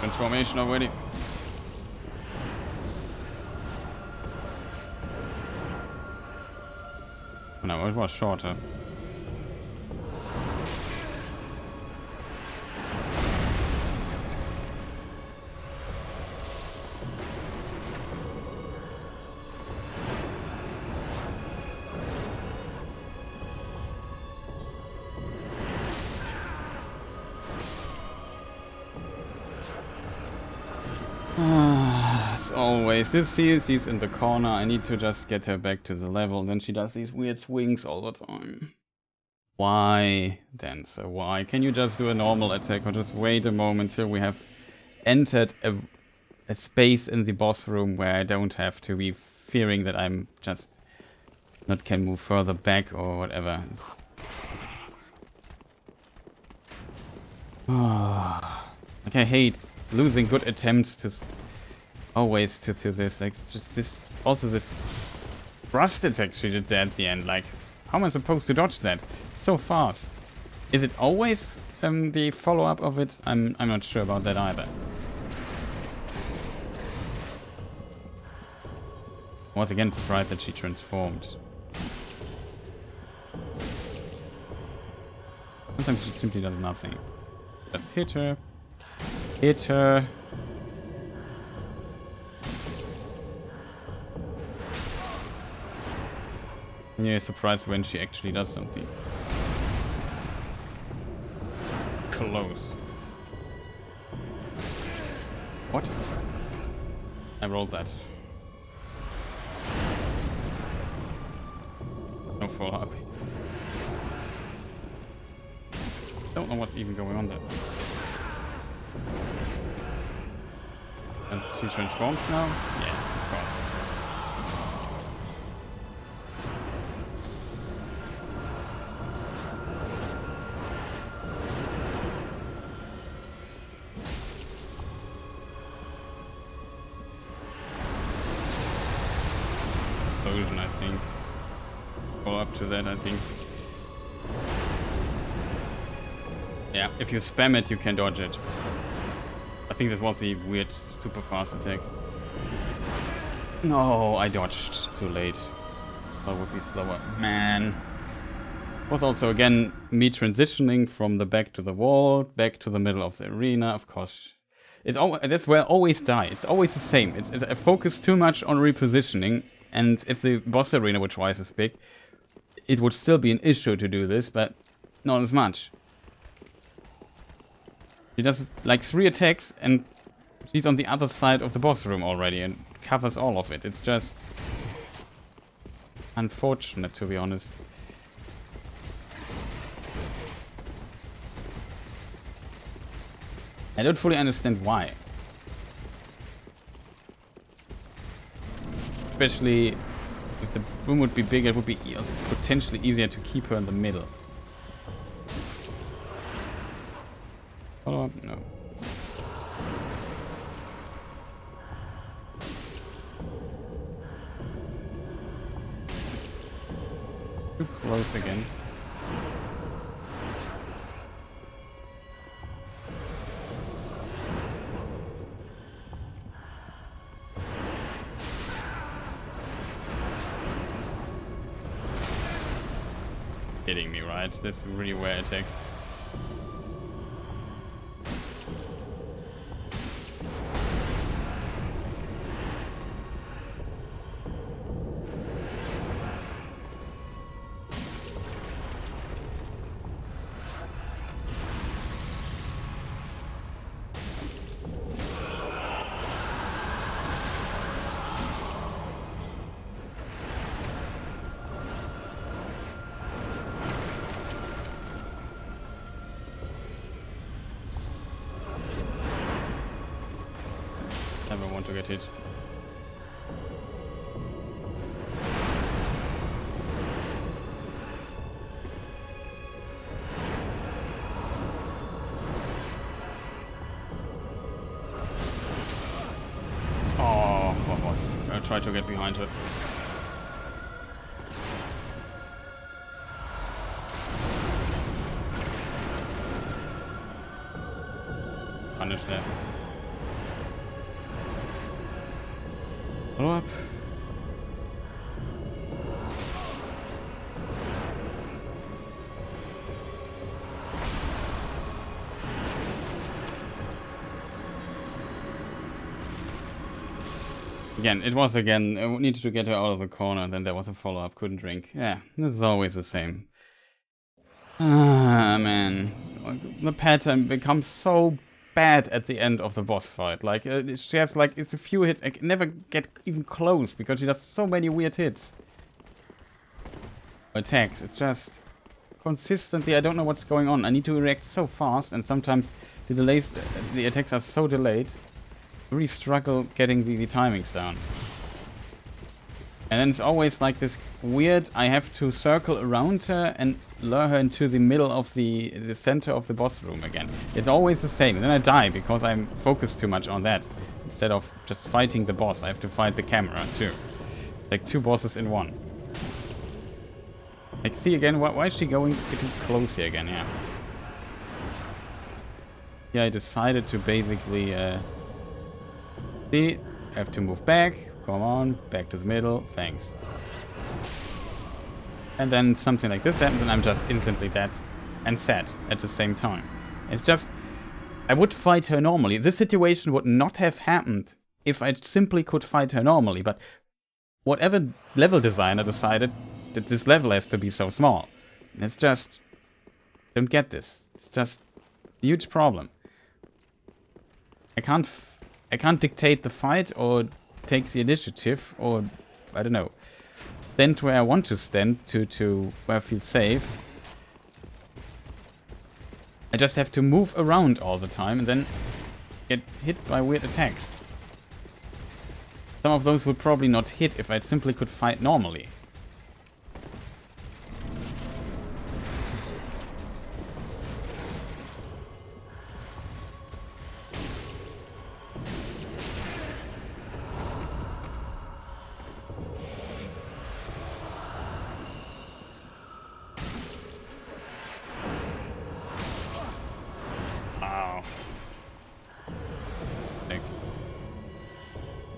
Transformation already. No, it was shorter. As always, this seals she's in the corner. I need to just get her back to the level, and then she does these weird swings all the time. Why, Dancer? Why? Can you just do a normal attack or just wait a moment till we have entered a space in the boss room where I don't have to be fearing that I'm just not can move further back or whatever. Like I hate losing good attempts to always to this. Like just this also this thrust attack she did there at the end. Like how am I supposed to dodge that so fast? Is it always the follow-up of it? I'm not sure about that either. I was again surprised that she transformed. Sometimes she simply does nothing. Just hit her. Hit her. And you're surprised when she actually does something. Close. What? I rolled that. No follow-up. Don't know what's even going on there. And she transforms now? Yeah, of course. Explosion, I think. Follow up to that, I think. Yeah, if you spam it, you can dodge it. I think this was the weird super fast attack. No, I dodged too late. That would be slower. Man. It was also again me transitioning from the back to the wall, back to the middle of the arena, of course. That's where I always die. It's always the same. I focus too much on repositioning, and if the boss arena were twice as big, it would still be an issue to do this, but not as much. She does like 3 attacks and she's on the other side of the boss room already and covers all of it. It's just unfortunate, to be honest. I don't fully understand why. Especially if the room would be bigger, it would be potentially easier to keep her in the middle. Follow up? No. Too close again. kidding me, right? This really weird attack. Never want to get hit. Oh, what was? I'll try to get behind her. Punish that. Follow up. Again, it was again, I needed to get her out of the corner, then there was a follow-up, couldn't drink. Yeah, this is always the same. Ah, man. The pattern becomes so bad at the end of the boss fight. Like, she has like, it's a few hits, I can never get even close because she does so many weird hits. Attacks, it's just consistently, I don't know what's going on. I need to react so fast and sometimes the delays, the attacks are so delayed. I really struggle getting the timings down. And then it's always like this weird, I have to circle around her and lure her into the middle of the center of the boss room again. It's always the same. And then I die because I'm focused too much on that. Instead of just fighting the boss, I have to fight the camera too. Like 2 bosses in one. Like, see again, why is she getting close here again? Yeah. Yeah, I decided to basically, see, I have to move back. Come on, back to the middle, thanks. And then something like this happens and I'm just instantly dead and sad at the same time. It's just, I would fight her normally. This situation would not have happened if I simply could fight her normally, but whatever level designer decided that this level has to be so small. It's just, don't get this. It's just a huge problem. I can't dictate the fight or take the initiative or, I don't know, stand where I want to stand to where I feel safe. I just have to move around all the time and then get hit by weird attacks. Some of those would probably not hit if I simply could fight normally.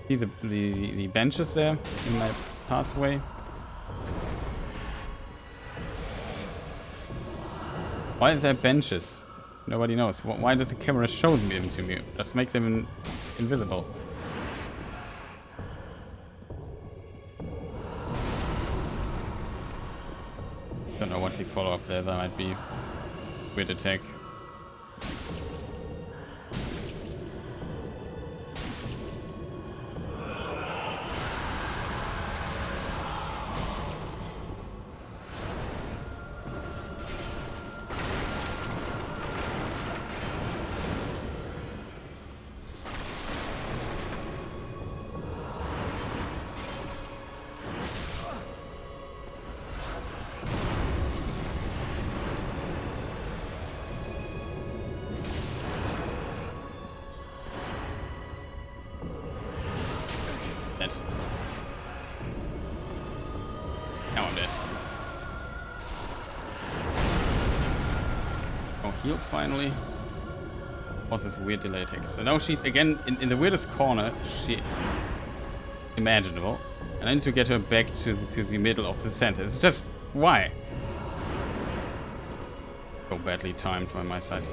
See the benches there in my pathway. Why is there benches? Nobody knows. Why does the camera show them to me? Just make them invisible. Don't know what the follow-up there. That might be weird attack. Now I'm dead. Oh, heal finally. Was this weird delay attack? So now she's again in the weirdest corner she imaginable, and I need to get her back to the middle of the center. It's just why? So badly timed by my side.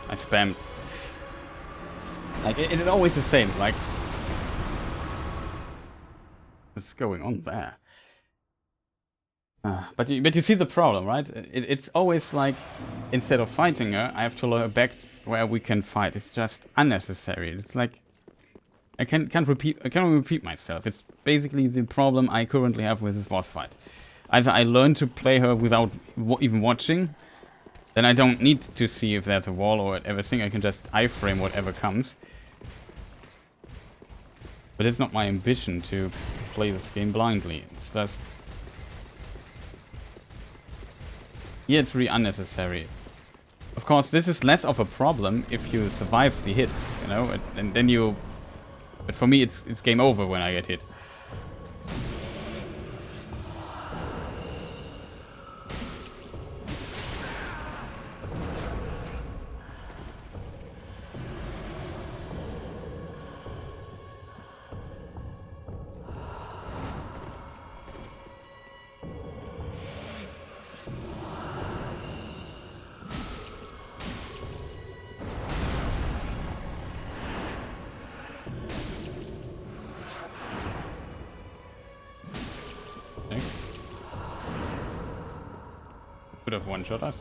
I spammed. Like, it's always the same, like... What's going on there? But you see the problem, right? It's always like, instead of fighting her, I have to lure her back where we can fight. It's just unnecessary. It's like... I can't repeat myself. It's basically the problem I currently have with this boss fight. Either I learn to play her without even watching, then I don't need to see if there's a wall or everything. I can just iframe whatever comes. But it's not my ambition to play this game blindly. It's just... Yeah, it's really unnecessary. Of course, this is less of a problem if you survive the hits, you know, and then you... But for me, it's game over when I get hit. Could have one-shot us.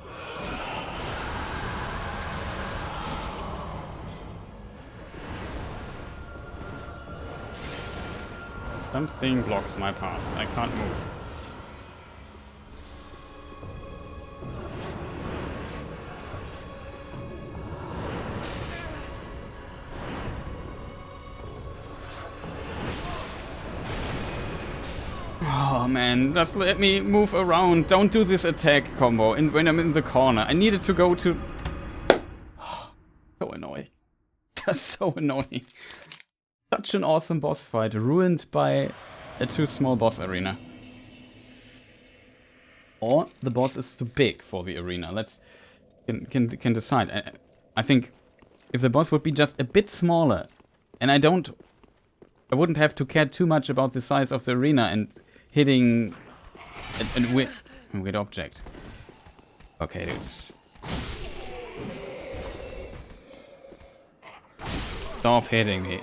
Something blocks my path. I can't move. Oh man, just let me move around. Don't do this attack combo when I'm in the corner. I needed to go to... So annoying. That's so annoying. Such an awesome boss fight, ruined by a too small boss arena. Or the boss is too big for the arena. Let's can decide. I think if the boss would be just a bit smaller, and I wouldn't have to care too much about the size of the arena and hitting a weird object. Okay, dudes. Stop hitting me.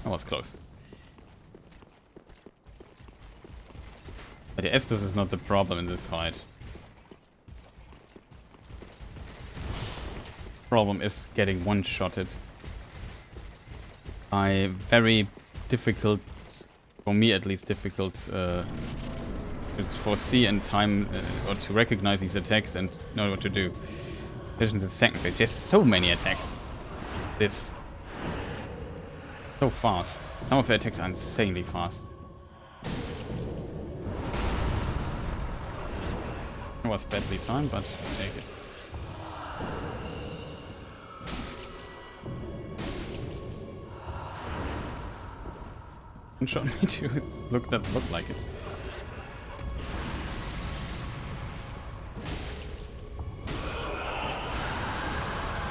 That was close. But the Estus is not the problem in this fight. Problem is getting one-shotted by very difficult, for me at least difficult, to foresee in time or to recognize these attacks and know what to do. Especially in the second phase. There's so many attacks. This. So fast. Some of the attacks are insanely fast. It was badly timed, but I'll take it. One shot me too. That looked like it.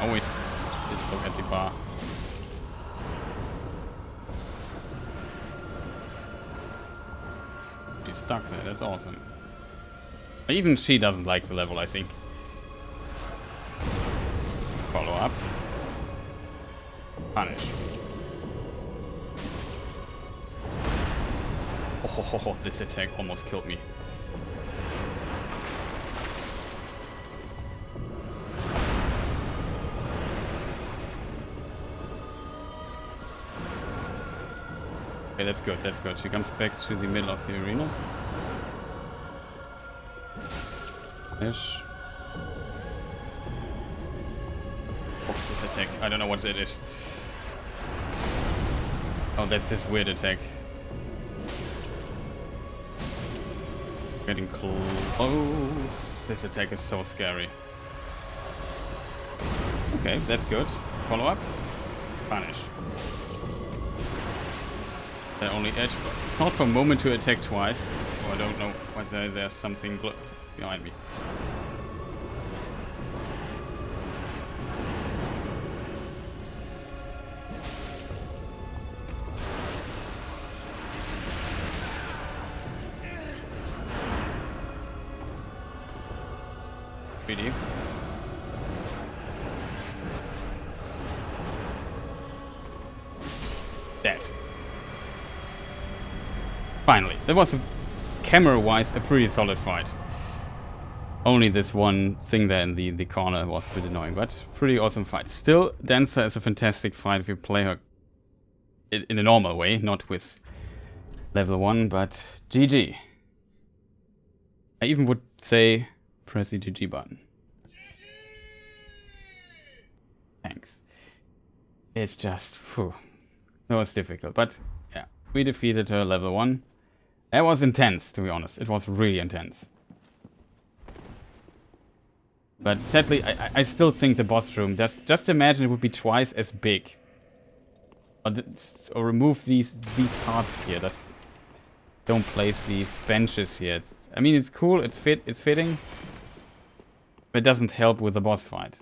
Always just look at the bar. He's stuck there, that's awesome. Even she doesn't like the level, I think. Follow up. Punish. Oh, this attack almost killed me. Okay, that's good, that's good. She comes back to the middle of the arena. Ish. Oh, this attack. I don't know what it is. Oh, that's this weird attack. Getting close. This attack is so scary. Okay, that's good. Follow up. Punish. The only edge. It's not for a moment to attack twice. Oh, I don't know whether there's something behind me. greedy. Dead. Finally, that was camera-wise a pretty solid fight. Only this one thing there in the corner was a bit annoying, but pretty awesome fight. Still, Dancer is a fantastic fight if you play her in a normal way, not with level 1, but GG. I even would say press the GG button. Thanks. It's just, phew. It was difficult, but yeah, we defeated her level 1. That was intense, to be honest. It was really intense. But sadly, I still think the boss room, just imagine it would be twice as big. Or remove these parts here. Don't place these benches here. I mean, it's cool, it's fitting. But it doesn't help with the boss fight.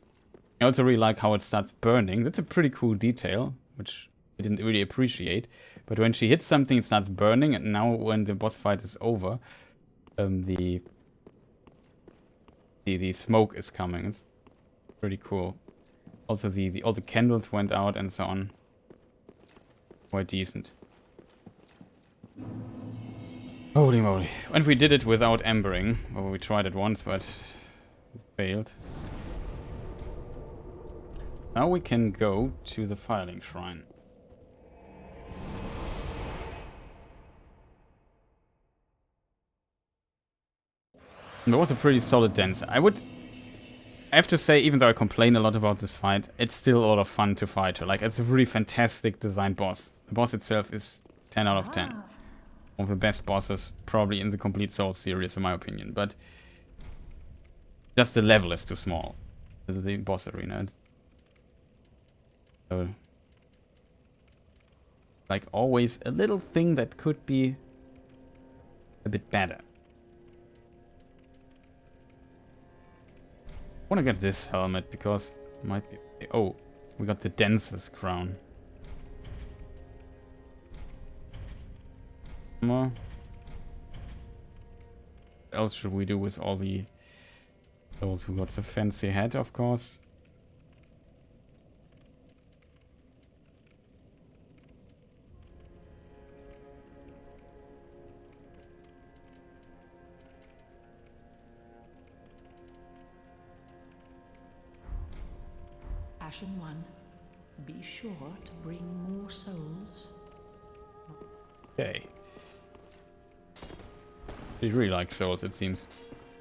I also really like how it starts burning. That's a pretty cool detail, which I didn't really appreciate. But when she hits something, it starts burning, and now when the boss fight is over, the smoke is coming. It's pretty cool. Also, all the candles went out and so on. Quite decent. Holy moly. And we did it without embering. Well, we tried it once, but it failed. Now we can go to the filing shrine. It was a pretty solid dance. I have to say, even though I complain a lot about this fight, it's still a lot of fun to fight her. Like, it's a really fantastic designed boss. The boss itself is 10 out of 10. One of the best bosses probably in the complete Souls series, in my opinion. But just the level is too small. The boss arena. So, like always, a little thing that could be a bit better. I want to get this helmet because it might be... Oh, we got the Dancer's crown. More. What else should we do with all the... Those who got the fancy hat, of course. Ashen One, be sure to bring more souls. Okay. They really like souls, it seems.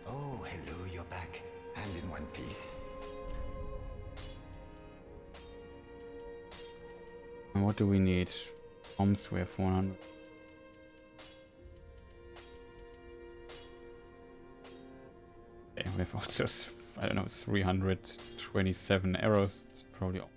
Oh, hello, you're back. And in one piece. And what do we need? Bombs, we have 100. Okay, we have just, I don't know, 327 arrows. It's probably all.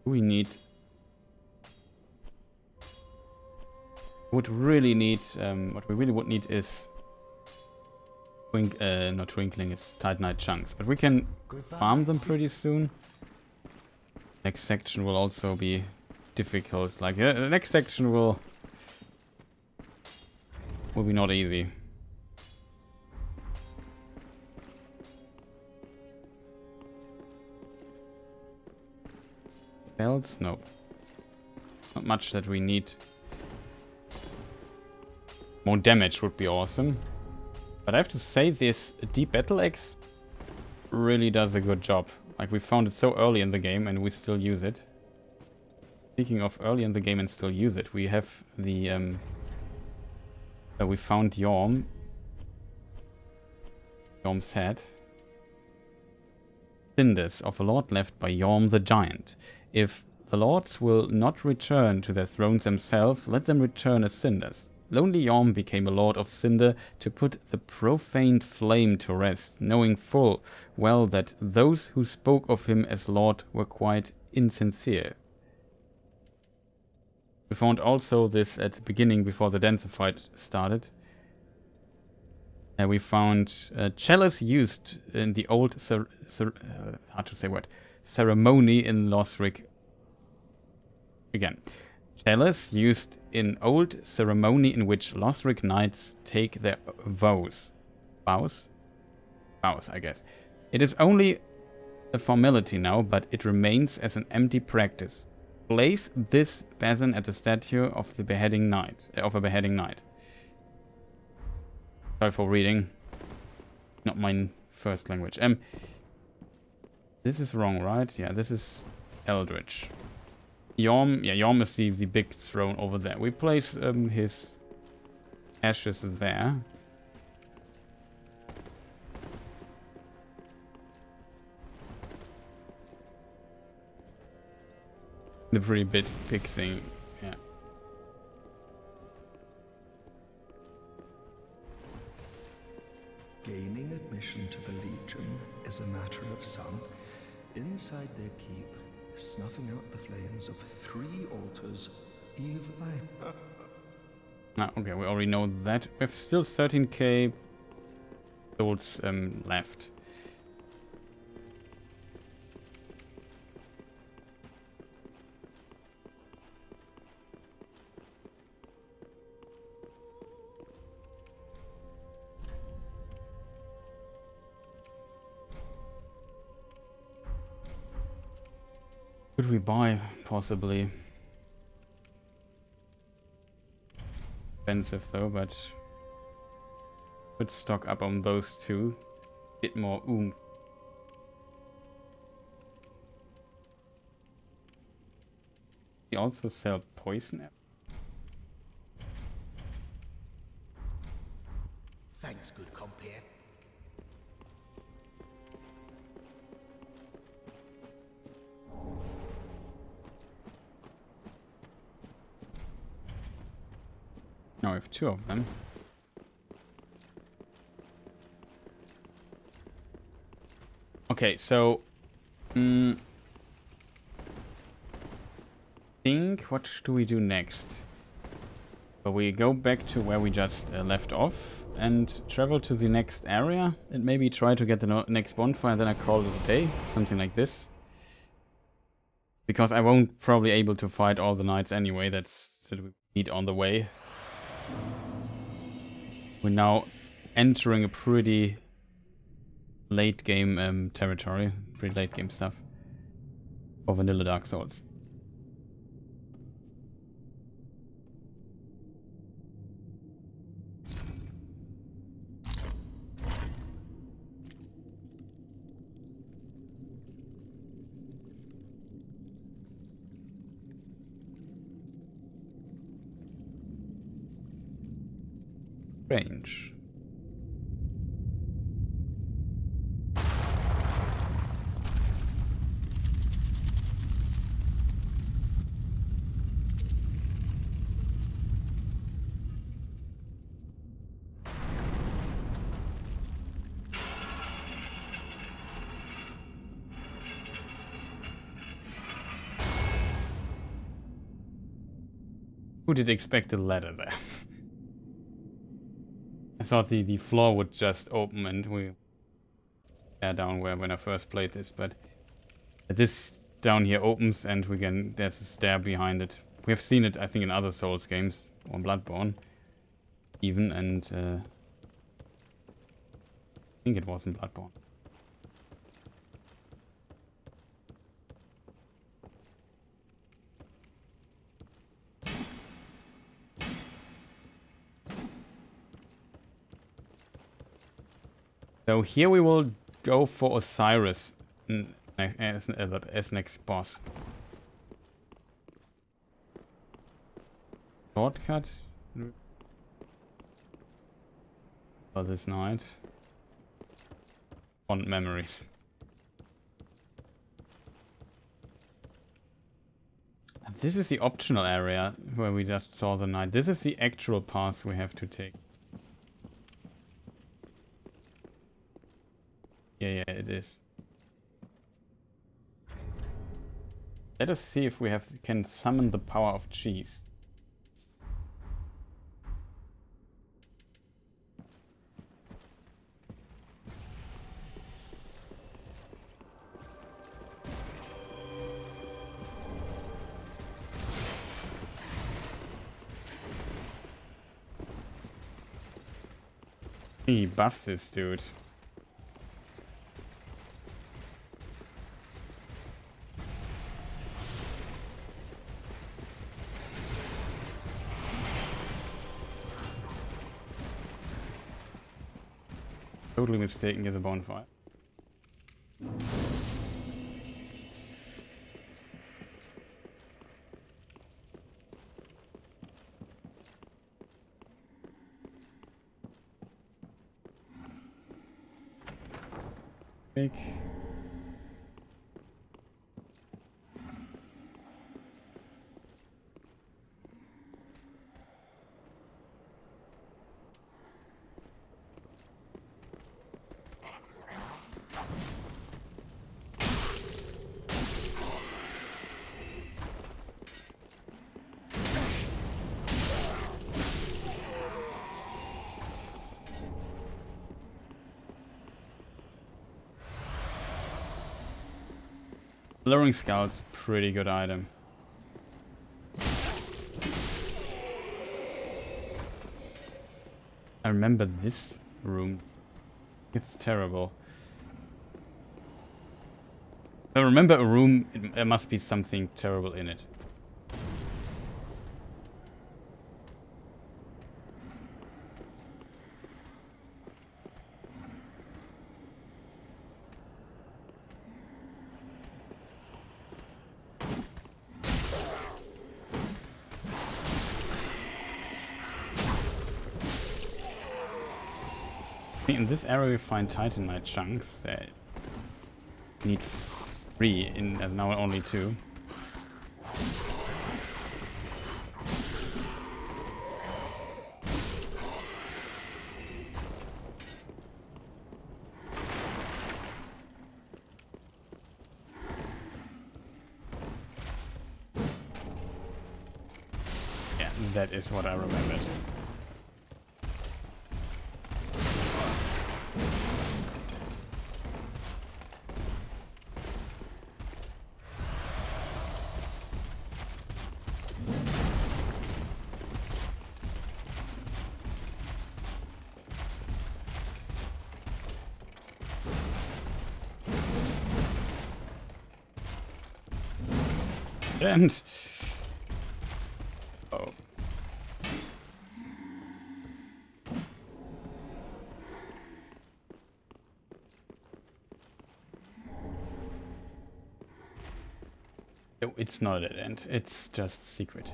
We need... What we really would need is... not twinkling, it's Titanite chunks. But we can farm them pretty soon. Next section will also be difficult. Like, the next section will be not easy. Belts? No. Not much that we need. More damage would be awesome. But I have to say, this Deep Battle Axe really does a good job. Like, we found it so early in the game and we still use it. Speaking of early in the game and still use it, we have the... we found Yhorm. Yhorm's head. Cinders of a lord left by Yhorm the Giant. If the lords will not return to their thrones themselves, let them return as cinders. Lonely Yhorm became a lord of Cinder to put the profaned flame to rest, knowing full well that those who spoke of him as lord were quite insincere. We found also this at the beginning before the dancer fight started. We found chalice used in the old hard to say word, ceremony in Lothric. Again, chalice used in old ceremony in which Lothric knights take their vows. Vows, I guess. It is only a formality now, but it remains as an empty practice. Place this basin at the statue of the beheading knight. A beheading knight. Sorry for reading. Not my first language. This is wrong, right? Yeah, this is Eldritch. Yhorm, yeah, Yhorm is the big throne over there. We place his ashes there. The pretty big thing, yeah. Gaining admission to the Legion is a matter of some. Inside their keep, snuffing out the flames of 3 altars, Eve Okay, we already know that. We have still 13k souls left. Could we buy, possibly? Expensive though, but could stock up on those two. Bit more oomph. We also sell poison. Thanks, good compare. Now we have 2 of them. Okay, so think what do we do next? So we go back to where we just left off and travel to the next area and maybe try to get the next bonfire, and then I call it a day, something like this. Because I won't probably able to fight all the knights anyway. That's what we need on the way. We're now entering a pretty late game territory, pretty late game stuff for vanilla Dark Souls. Range. Who did expect a ladder there? I thought the floor would just open and we down where when I first played this, but this down here opens and there's a stair behind it. We have seen it, I think, in other Souls games or Bloodborne even, and I think it was in Bloodborne. So here we will go for Oceiros as next boss. Shortcut for this night. Fond memories. This is the optional area where we just saw the knight. This is the actual path we have to take. Yeah, it is. Let us see if we can summon the power of cheese. He buffs this dude. Totally mistaken as a bonfire. Big. Lowering Scout's pretty good item. I remember this room. It's terrible. If I remember a room, there must be something terrible in it. In this area we find Titanite chunks that need 3 and now only 2. Yeah, that is what I remembered. And oh, no, it's not a dead end. It's just secret.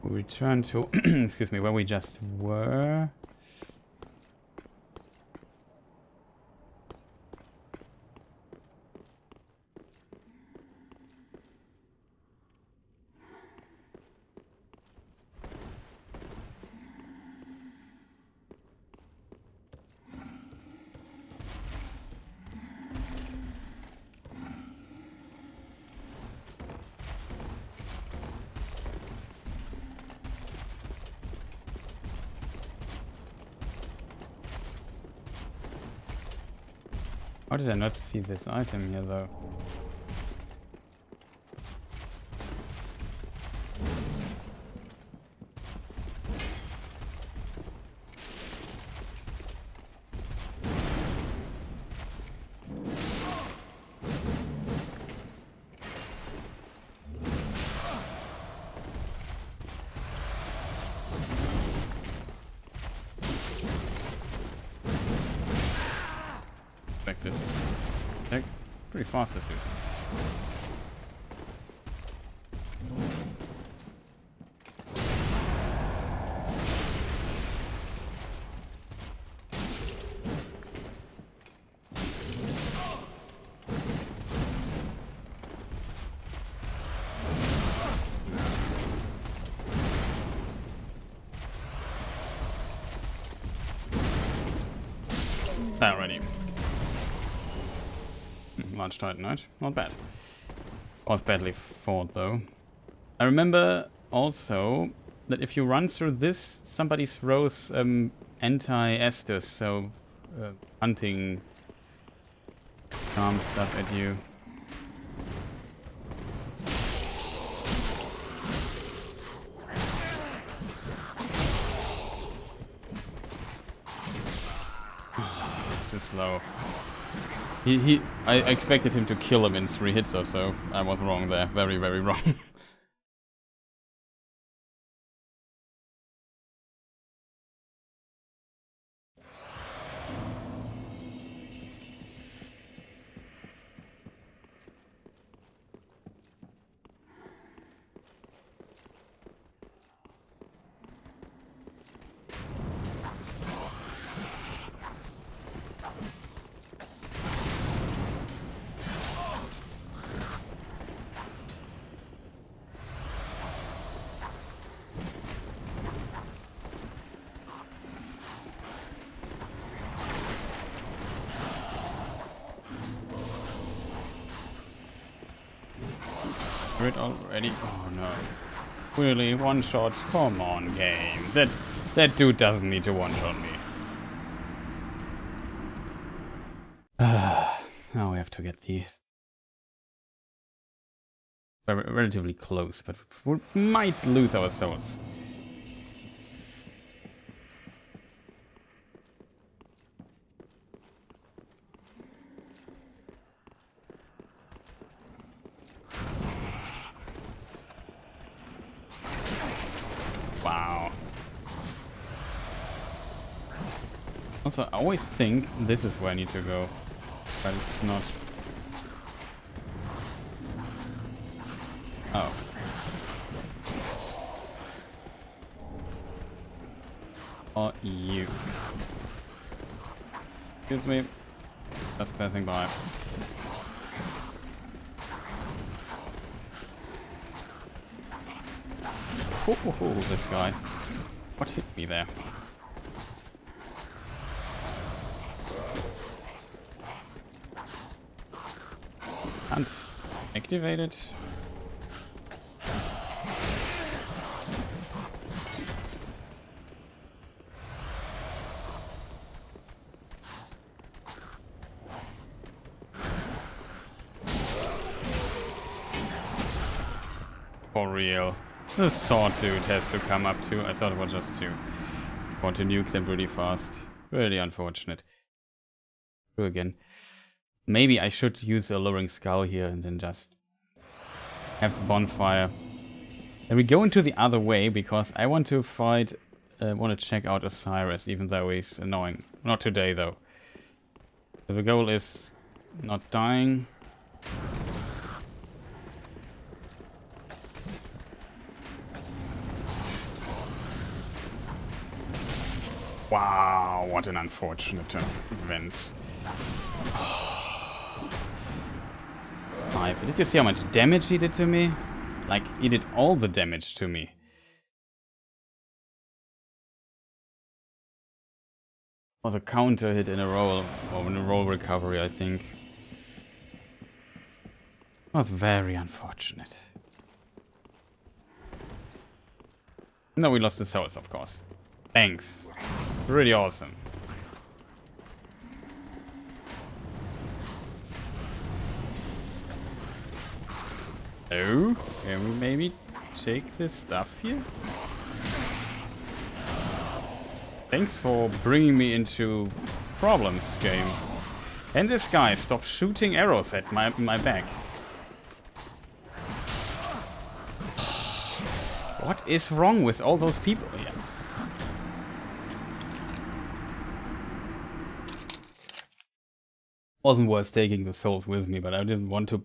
We return to excuse me, where we just were. How did I not see this item here though? Like this. They're pretty fast, this dude. Alrighty. Large Titanite, not bad. Was badly fought though. I remember also that if you run through this, somebody throws anti-Estus, so hunting charm stuff at you. slow. I expected him to kill him in 3 hits or so. I was wrong there. Very, very wrong. It already? Oh no. Really? One shots? Come on, game. That dude doesn't need to one-shot me. Now we have to get these. We're relatively close, but we might lose our souls. Wow. Also, I always think this is where I need to go, but it's not. Oh. Or you. Excuse me. Just passing by. Oh, this guy. What hit me there? And activate it. For real. The sword dude has to come up too. I thought it was just 2. Want to nuke them really fast. Really unfortunate. Do again. Maybe I should use a Alluring Skull here and then just have the bonfire. And we go into the other way because I want to fight, want to check out Oceiros, even though he's annoying. Not today though. So the goal is not dying. Wow, what an unfortunate event. Did you see how much damage he did to me? Like, he did all the damage to me. Was a counter hit in a roll, or in a roll recovery, I think. Was very unfortunate. No, we lost the souls, of course. Thanks. Really awesome. Oh, can we maybe take this stuff here? Thanks for bringing me into problems, game. And this guy stopped shooting arrows at my back. What is wrong with all those people here? Wasn't worth taking the souls with me, but I didn't want to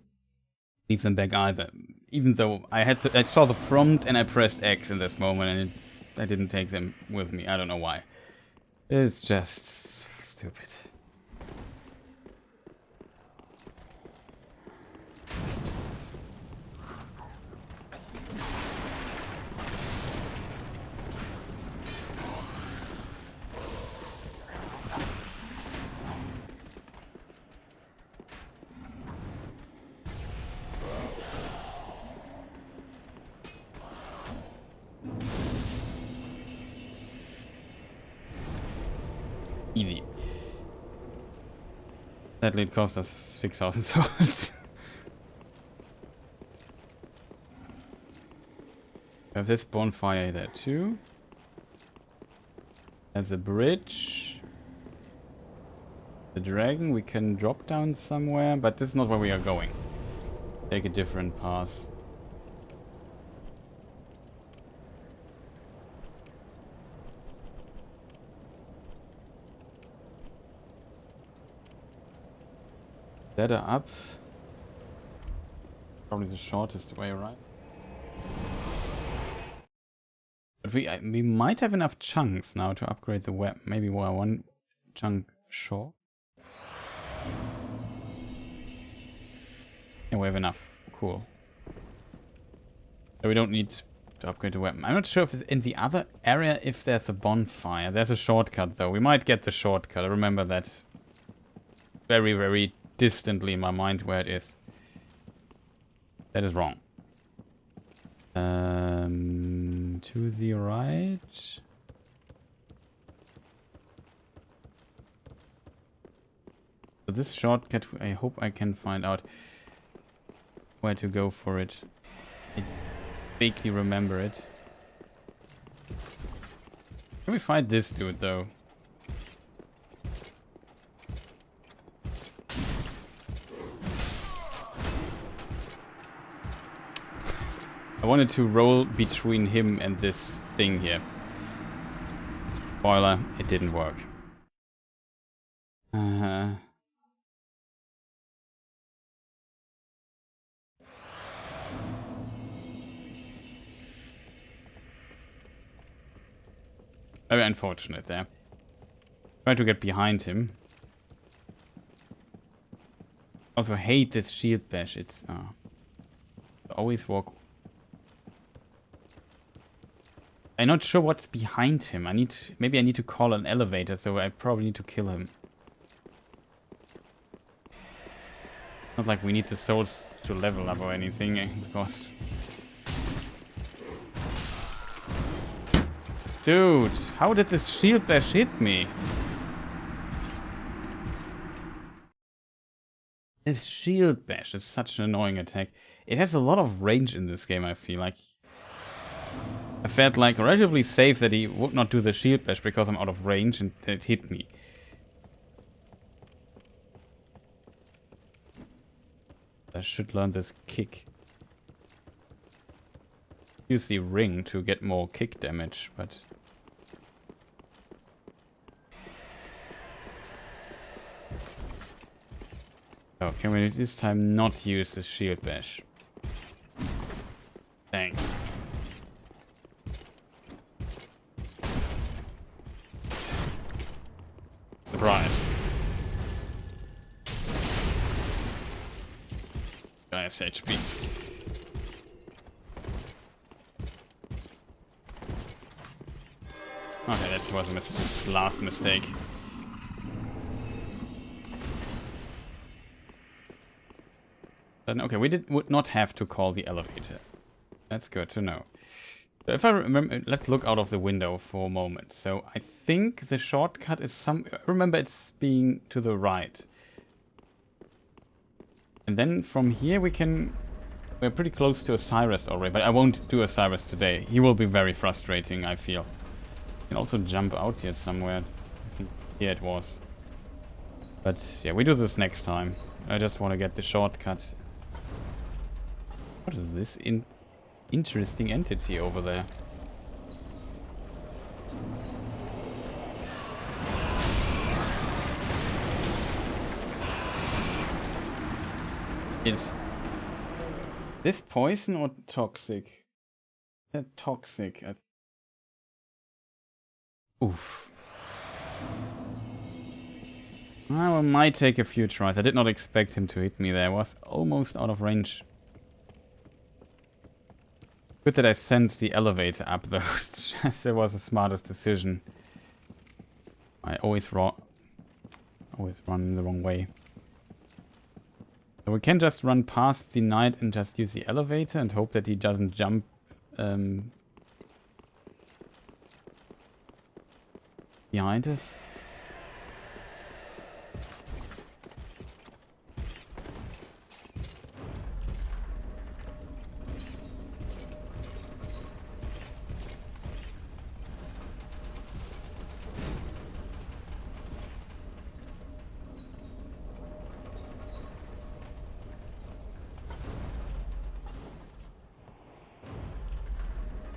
leave them back either. Even though I saw the prompt and I pressed X in this moment and I didn't take them with me. I don't know why. It's just stupid. Easy. Sadly, it cost us 6,000 souls. We have this bonfire there too. There's a bridge. The dragon. We can drop down somewhere, but this is not where we are going. Take a different path. Ladder up. Probably the shortest way, right? But we might have enough chunks now to upgrade the weapon. Maybe one chunk short. Yeah, we have enough. Cool. So we don't need to upgrade the weapon. I'm not sure if in the other area if there's a bonfire. There's a shortcut though. We might get the shortcut. I remember that very, very distantly in my mind where it is. That is wrong. To the right. So this shortcut, I hope I can find out where to go for it. I vaguely remember it. Can we fight this dude though? I wanted to roll between him and this thing here. Spoiler, it didn't work. Very unfortunate there. Try to get behind him. Also hate this shield bash. It's always walk. I'm not sure what's behind him. Maybe I need to call an elevator, so I probably need to kill him. Not like we need the souls to level up or anything, because... Dude, how did this shield bash hit me? This shield bash is such an annoying attack. It has a lot of range in this game, I feel like. I felt like relatively safe that he would not do the shield bash because I'm out of range and it hit me. I should learn this kick. Use the ring to get more kick damage, but... Oh, can we this time not use the shield bash? Thanks. Surprise. Nice HP. Okay, that was a last mistake. But okay, we would not have to call the elevator. That's good to know. So if I remember, let's look out of the window for a moment. So I think the shortcut is remember it's being to the right. And then from here we're pretty close to Oceiros already, but I won't do Oceiros today. He will be very frustrating, I feel. Can also jump out here somewhere. I think here it was. But yeah, we do this next time. I just want to get the shortcut. What is this interesting entity over there? Is this poison or toxic? Toxic. Oof. I might take a few tries. I did not expect him to hit me there. I was almost out of range. Good that I sent the elevator up though. Just it was the smartest decision. I always run the wrong way. So we can just run past the knight and just use the elevator and hope that he doesn't jump behind us.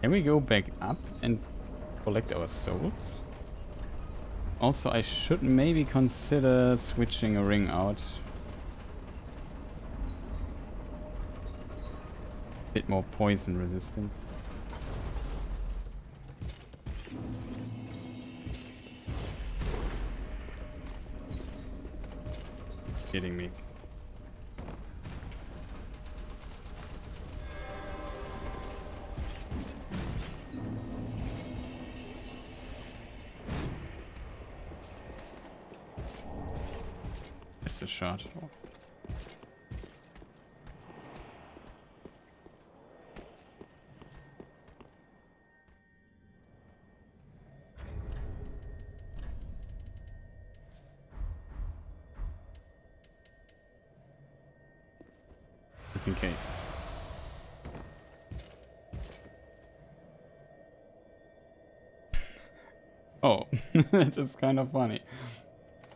Can we go back up and collect our souls? Also, I should maybe consider switching a ring out. Bit more poison resistant. Kidding me. Just a shot. Just in case. Oh, that is kind of funny.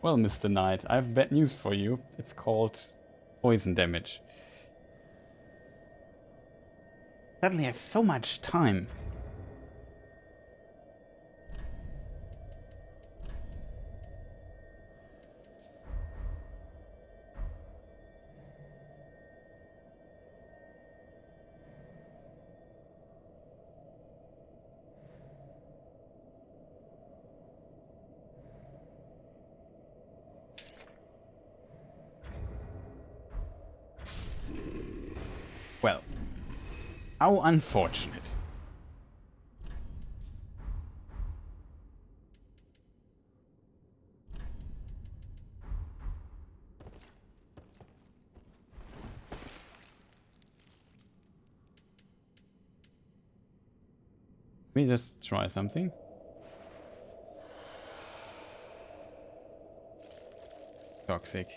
Well, Mr. Knight, I have bad news for you. It's called poison damage. Suddenly I have so much time. Well, how unfortunate. Let me just try something. Toxic.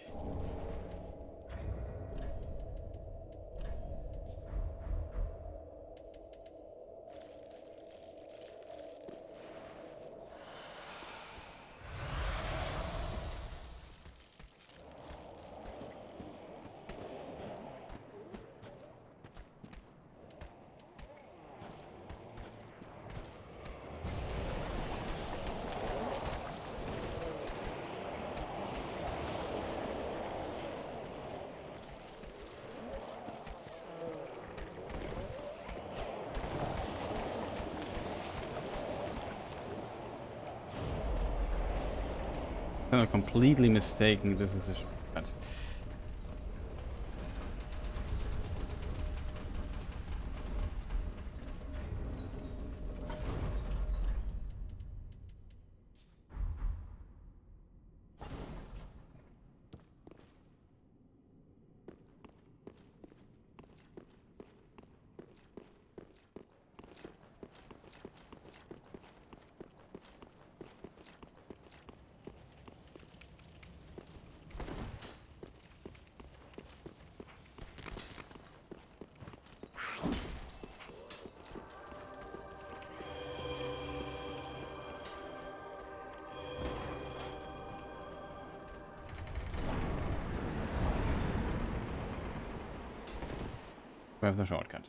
I'm completely mistaken. This is a shortcut. We have the shortcut.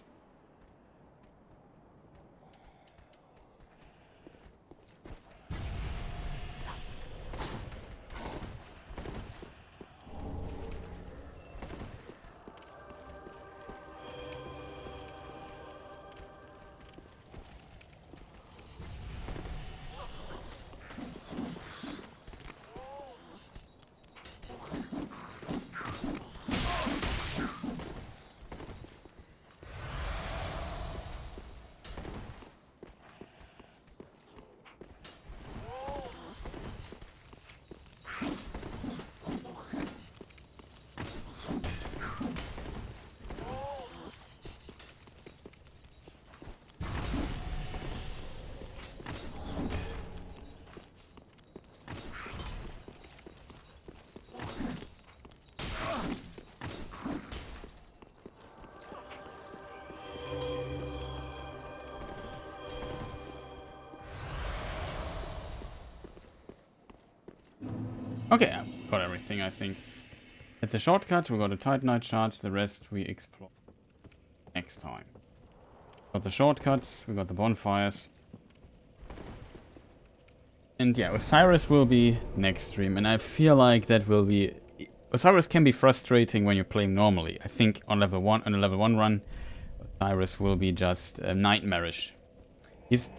Okay, I've got everything, I think. It's a shortcut, we got a Titanite shard, the rest we explore next time. Got the shortcuts, we got the bonfires. And yeah, Oceiros will be next stream, and I feel like that will be... Oceiros can be frustrating when you're playing normally. I think on a level 1 run, Oceiros will be just nightmarish. He's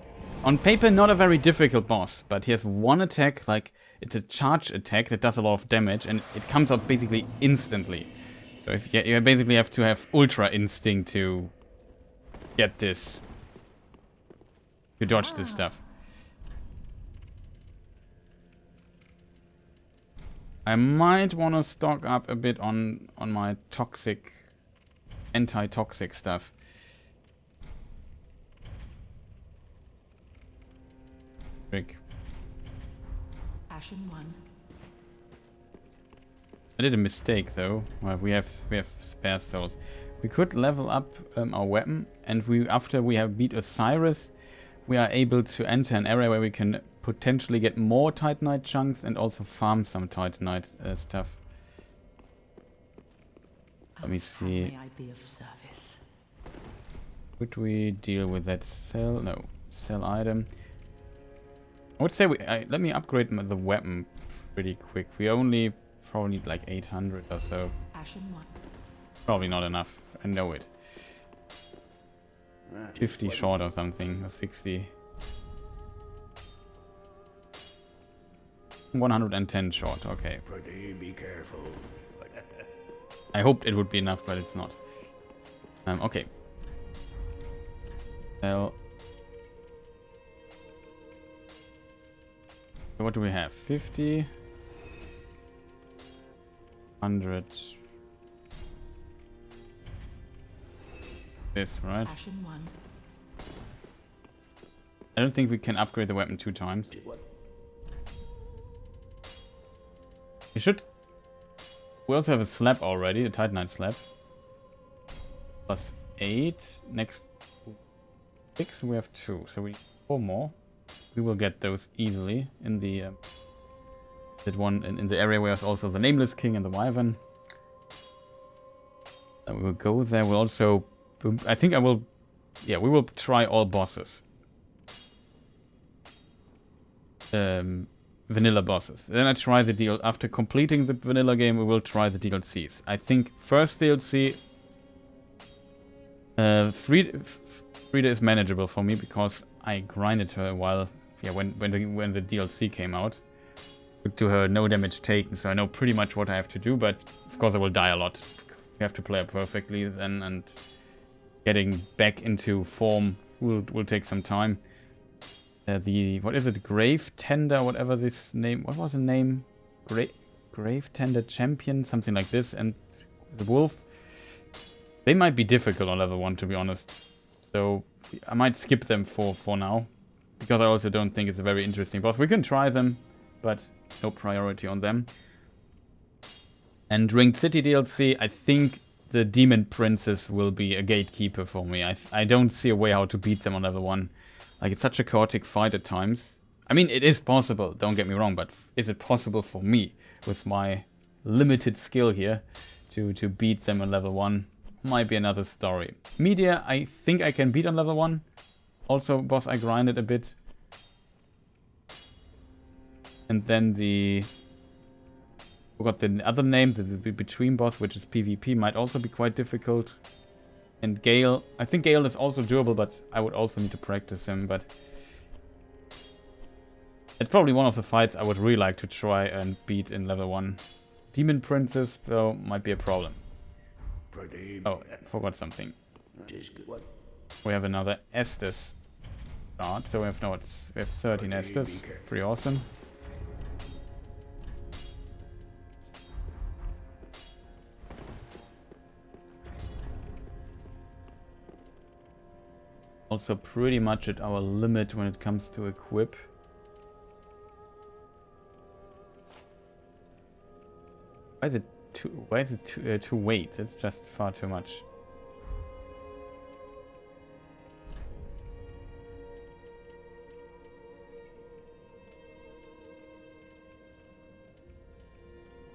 on paper not a very difficult boss, but he has one attack, like it's a charge attack that does a lot of damage, and it comes out basically instantly. So if you basically have to have ultra instinct to get this, to dodge this stuff. I might want to stock up a bit on my toxic, anti-toxic stuff. Frick. Ashen 1. I did a mistake though. Well, we have spare souls. We could level up our weapon, and after we have beat Oceiros, we are able to enter an area where we can potentially get more Titanite chunks and also farm some Titanite stuff. Let me see. How may I be of service? Could we deal with that cell? No, sell item. I would say let me upgrade the weapon pretty quick. We only probably need like 800 or so. Ashen 1. Probably not enough. I know it. 50 short or something, or 60. 110 short, okay. Be careful. I hoped it would be enough, but it's not. Okay. Well. So what do we have? 50. 100. This, right? Ashen 1. I don't think we can upgrade the weapon 2 times. We should. We also have a slab already, a Titanite slab. Plus 8. Next 6, we have 2. So we 4 more. We will get those easily in the that one in the area where there's also the Nameless King and the Wyvern. And we will go there. We'll also. I think I will. Yeah, we will try all bosses. Vanilla bosses. Then I try the deal. After completing the vanilla game, we will try the DLCs. I think first DLC, Frida is manageable for me because I grinded her a while. Yeah, when the DLC came out, to her no damage taken, so I know pretty much what I have to do. But of course, I will die a lot. We have to play her perfectly then, and getting back into form will take some time. What is it? Grave Tender, whatever this name. What was the name? Grave Tender Champion, something like this. And the Wolf. They might be difficult on level 1, to be honest. So I might skip them for now, because I also don't think it's a very interesting boss. We can try them, but no priority on them. And Ringed City DLC, I think the Demon Princess will be a gatekeeper for me. I don't see a way how to beat them on level 1. Like, it's such a chaotic fight at times. I mean, it is possible, don't get me wrong, but is it possible for me, with my limited skill here, to beat them on level 1? Might be another story. Media, I think I can beat on level 1. Also, boss I grinded a bit. And then forgot the other name, the between boss, which is PvP, might also be quite difficult. And Gale, I think Gale is also doable, but I would also need to practice him. But it's probably one of the fights I would really like to try and beat in level 1. Demon Princess, though, might be a problem. Oh, forgot something. We have another Estes start, so we have 13 Estes. Pretty awesome. Also pretty much at our limit when it comes to equip. Why is it two weight? It's just far too much.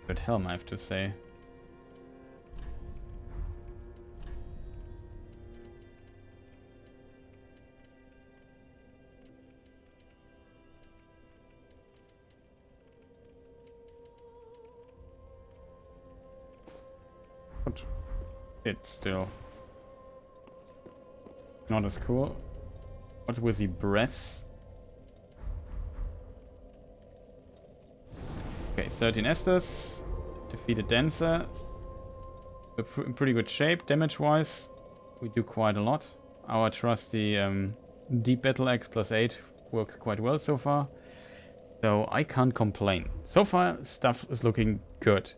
Good helm, I have to say. but it's still not as cool. What with the breath? Okay, 13 Estus. Defeated Dancer. We're in pretty good shape damage-wise. We do quite a lot. Our trusty Deep Battle Axe +8 works quite well so far. So I can't complain. So far, stuff is looking good.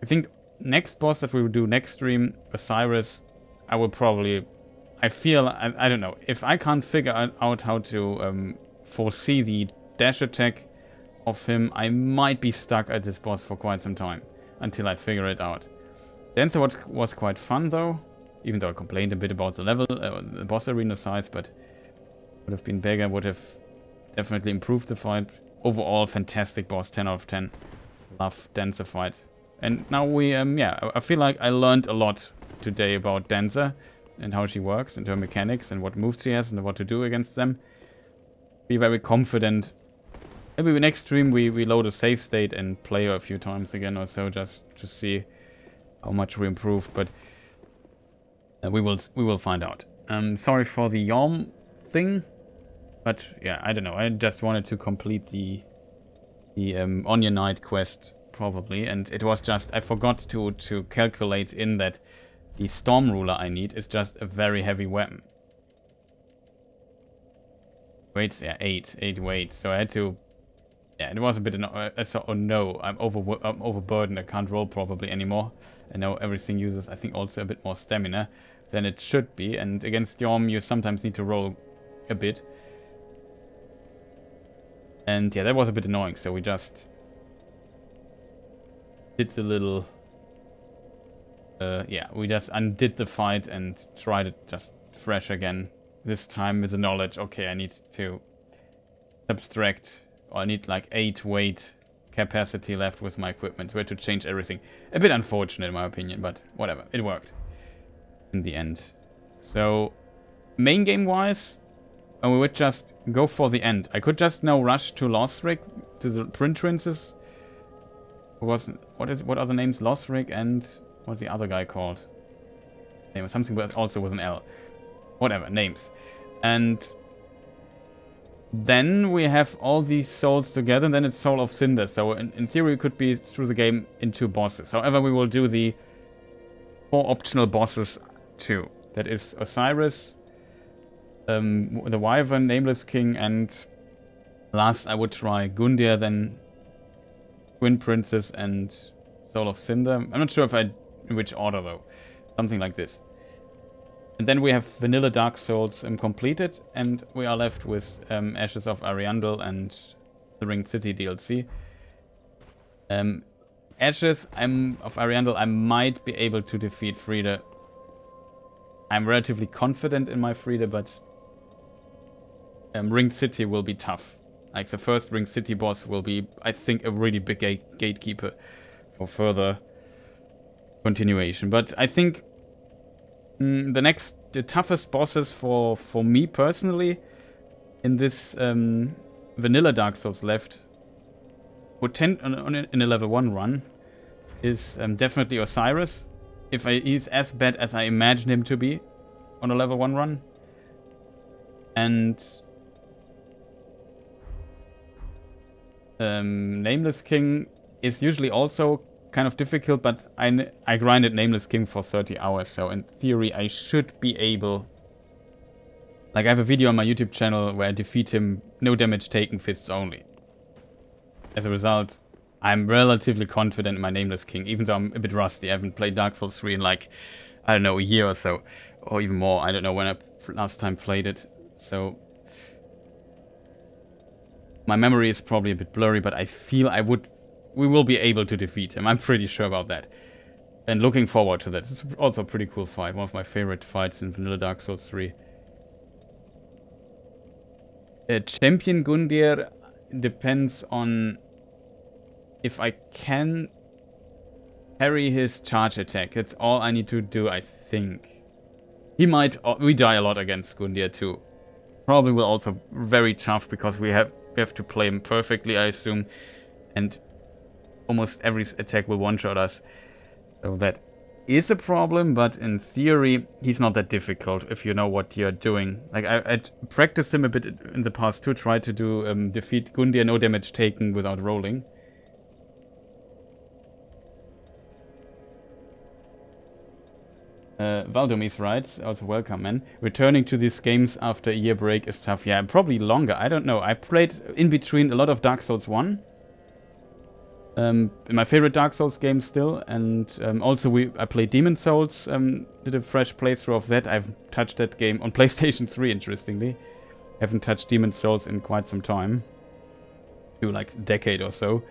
I think next boss that we will do next stream, Oceiros, I will probably... I feel... I don't know. If I can't figure out how to foresee the dash attack of him, I might be stuck at this boss for quite some time. Until I figure it out. Dancer was quite fun though. Even though I complained a bit about the level, the boss arena size, but would have been bigger, would have definitely improved the fight. Overall, fantastic boss, 10 out of 10. Love Dancer fight. And now we, yeah, I feel like I learned a lot today about Dancer and how she works and her mechanics and what moves she has and what to do against them. Be very confident. Maybe next stream we load a save state and play her a few times again or so, just to see how much we improve. But we will find out. Sorry for the Yhorm thing, but yeah, I don't know. I just wanted to complete the Onion Knight quest probably, and it was just I forgot to calculate in that the Storm Ruler I need is just a very heavy weapon. Weights, yeah, 8 weights. So I had to. Yeah, it was a bit. I saw, oh no, I'm overburdened. I can't roll probably anymore. I know everything uses, I think, also a bit more stamina than it should be. And against Yhorm, you sometimes need to roll a bit. And yeah, that was a bit annoying. So we just did the little. Yeah, we just undid the fight and tried it just fresh again. This time with the knowledge. Okay, I need to subtract. Or I need like 8 weight capacity left with my equipment. We had to change everything. A bit unfortunate in my opinion, but whatever. It worked in the end. So, main game wise, we would just go for the end. I could just now rush to Lothric, to the Princes. What are the names? Lothric and what's the other guy called? Name was something but also with an L. Whatever, names. And then we have all these souls together, and then it's Soul of Cinder. So in theory, it could be through the game in 2 bosses. However, we will do the 4 optional bosses too. That is Oceiros, the Wyvern, Nameless King, and last I would try Gundyr, then Twin Princess and Soul of Cinder. I'm not sure in which order though. Something like this. And then we have Vanilla Dark Souls completed, and we are left with Ashes of Ariandel and the Ringed City DLC. Ashes of Ariandel, I might be able to defeat Friede. I'm relatively confident in my Friede, but Ringed City will be tough. Like the first Ringed City boss will be, I think, a really big gatekeeper for further continuation. But I think the toughest bosses for me personally in this vanilla Dark Souls left would tend in a level 1 run is definitely Oceiros. If he's as bad as I imagine him to be on a level 1 run. And Nameless King is usually also kind of difficult, but I grinded Nameless King for 30 hours, so in theory I should be able... Like, I have a video on my YouTube channel where I defeat him, no damage taken, fists only. As a result, I'm relatively confident in my Nameless King, even though I'm a bit rusty. I haven't played Dark Souls 3 in like, I don't know, a year or so. Or even more, I don't know when I last time played it. So my memory is probably a bit blurry, but I feel we will be able to defeat him. I'm pretty sure about that. And looking forward to that. It's also a pretty cool fight. One of my favorite fights in Vanilla Dark Souls 3. Champion Gundyr depends on if I can parry his charge attack. That's all I need to do, I think. We die a lot against Gundyr too. Probably will also very tough because we have to play him perfectly, I assume. And almost every attack will one-shot us. So that is a problem, but in theory, he's not that difficult if you know what you're doing. Like, I practiced him a bit in the past too, tried to do defeat Gundyr, no damage taken without rolling. Valdomis writes, also welcome, man. Returning to these games after a year break is tough. Yeah, probably longer. I don't know. I played in between a lot of Dark Souls 1. My favorite Dark Souls game still. And also I played Demon Souls. Did a fresh playthrough of that. I've touched that game on PlayStation 3, interestingly. Haven't touched Demon Souls in quite some time. Like a decade or so.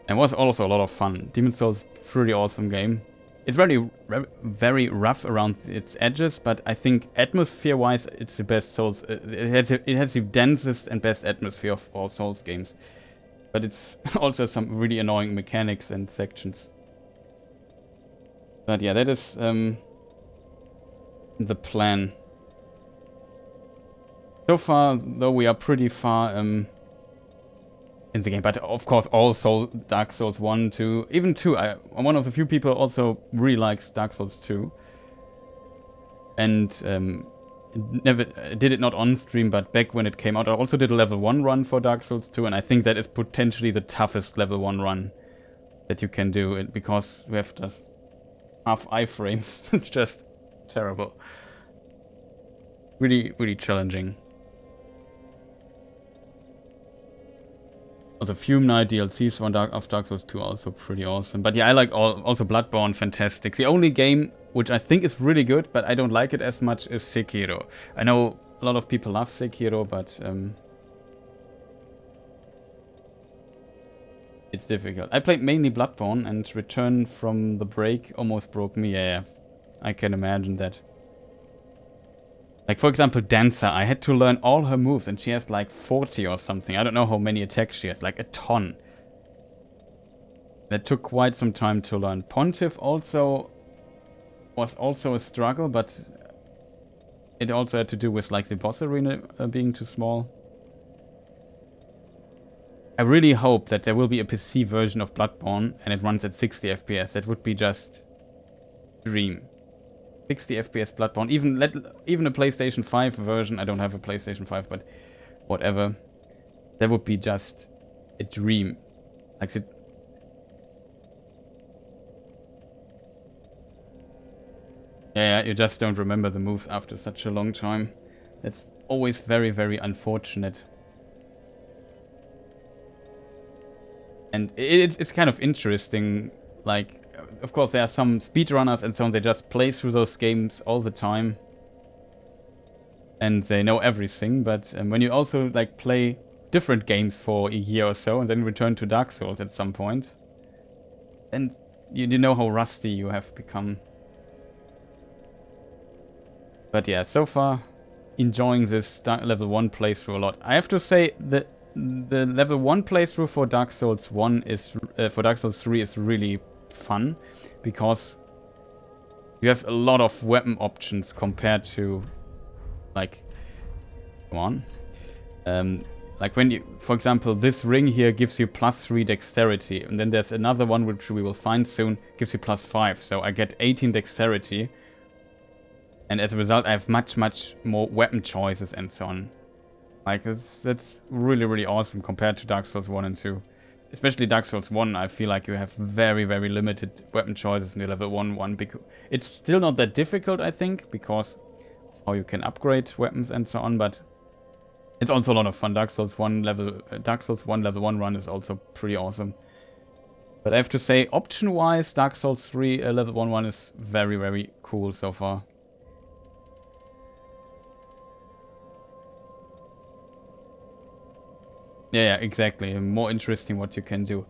And was also a lot of fun. Demon Souls, pretty awesome game. It's very rough around its edges, but I think atmosphere-wise, it's the best Souls. It has the densest and best atmosphere of all Souls games. But it's also some really annoying mechanics and sections. But yeah, that is the plan. So far, though, we are pretty far in the game, but of course all Dark Souls 1, 2, even 2, I'm one of the few people also really likes Dark Souls 2. And never did it not on stream, but back when it came out, I also did a level 1 run for Dark Souls 2, and I think that is potentially the toughest level 1 run that you can do, because we have just half iframes. It's just terrible. Really, really challenging. The Fume Night DLCs of Dark Souls 2 are also pretty awesome. But yeah, I like also Bloodborne, fantastic. The only game which I think is really good, but I don't like it as much, is Sekiro. I know a lot of people love Sekiro, but it's difficult. I played mainly Bloodborne, and Return from the Break almost broke me. Yeah, I can imagine that. Like, for example, Dancer, I had to learn all her moves, and she has like 40 or something. I don't know how many attacks she has, like a ton. That took quite some time to learn. Pontiff also was also a struggle, but it also had to do with like the boss arena being too small. I really hope that there will be a PC version of Bloodborne and it runs at 60 FPS. That would be just dream. 60 FPS Bloodborne, even a PlayStation 5 version. I don't have a PlayStation 5, but whatever. That would be just a dream. Like the... Yeah, you just don't remember the moves after such a long time. That's always very, very unfortunate. And it's kind of interesting, like... Of course, there are some speedrunners and so on, they just play through those games all the time. And they know everything, but when you also like play different games for a year or so and then return to Dark Souls at some point, then you know how rusty you have become. But yeah, so far, enjoying this level 1 playthrough a lot. I have to say that the level 1 playthrough for Dark Souls 1 is, for Dark Souls 3 is really fun, because you have a lot of weapon options compared to, like, come on, like when you, for example, this ring here gives you +3 dexterity, and then there's another one which we will find soon, gives you +5, so I get 18 dexterity, and as a result I have much more weapon choices and so on. Like, that's really, really awesome compared to Dark Souls 1 and 2. Especially Dark Souls 1, I feel like you have very, very limited weapon choices in the level 1. Because it's still not that difficult, I think, because how you can upgrade weapons and so on, but it's also a lot of fun. Dark Souls 1 level 1 run is also pretty awesome. But I have to say, option-wise, Dark Souls 3 level 1 run is very, very cool so far. Yeah, exactly. More interesting what you can do.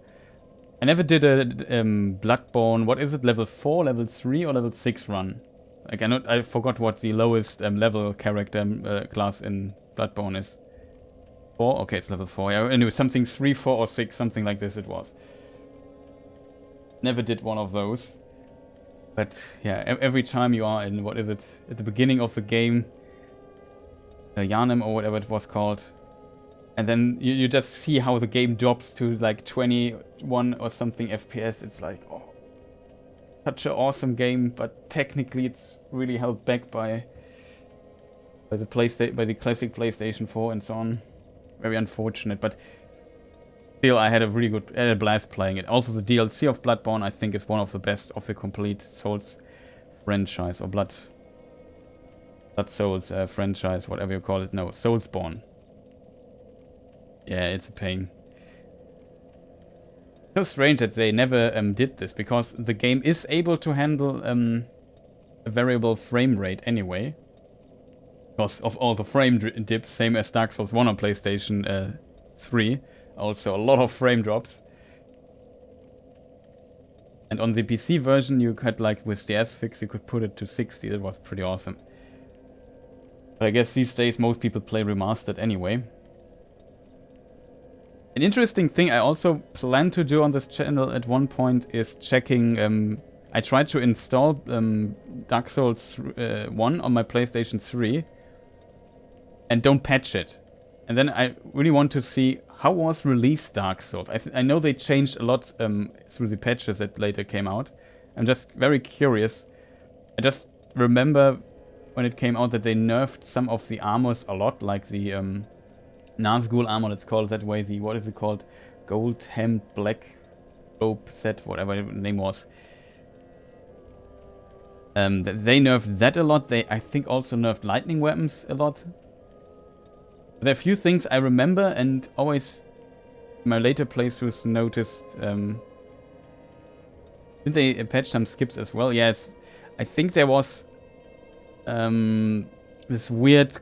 I never did a Bloodborne, what is it, level 4, level 3 or level 6 run? Like, I forgot what the lowest level character class in Bloodborne is. 4? Okay, it's level 4. Yeah, anyway, something 3, 4 or 6, something like this it was. Never did one of those. But yeah, every time you are in, what is it, at the beginning of the game, Yhorm or whatever it was called, and then you just see how the game drops to like 21 or something FPS. It's like, oh, such an awesome game, but technically it's really held back by the classic PlayStation 4 and so on. Very unfortunate, but still I had a blast playing it. Also the DLC of Bloodborne I think is one of the best of the complete Souls franchise, or Blood Souls franchise, whatever you call it. No, Soulsborne. Yeah, it's a pain. So strange that they never did this, because the game is able to handle a variable frame rate anyway. Because of all the frame dips, same as Dark Souls 1 on PlayStation 3. Also a lot of frame drops. And on the PC version you could, like with the S-Fix, you could put it to 60. That was pretty awesome. But I guess these days most people play remastered anyway. An interesting thing I also plan to do on this channel at one point is checking... I tried to install Dark Souls 1 on my PlayStation 3 and don't patch it. And then I really want to see how was released Dark Souls. I know they changed a lot through the patches that later came out. I'm just very curious. I just remember when it came out that they nerfed some of the armors a lot, like the Nazgul armor, let's call it that way. The, what is it called? Gold Hemmed Black Robe set, whatever the name was. They nerfed that a lot. They, I think, also nerfed lightning weapons a lot. There are a few things I remember and always in my later playthroughs noticed. Did they patch some skips as well? Yes. I think there was this weird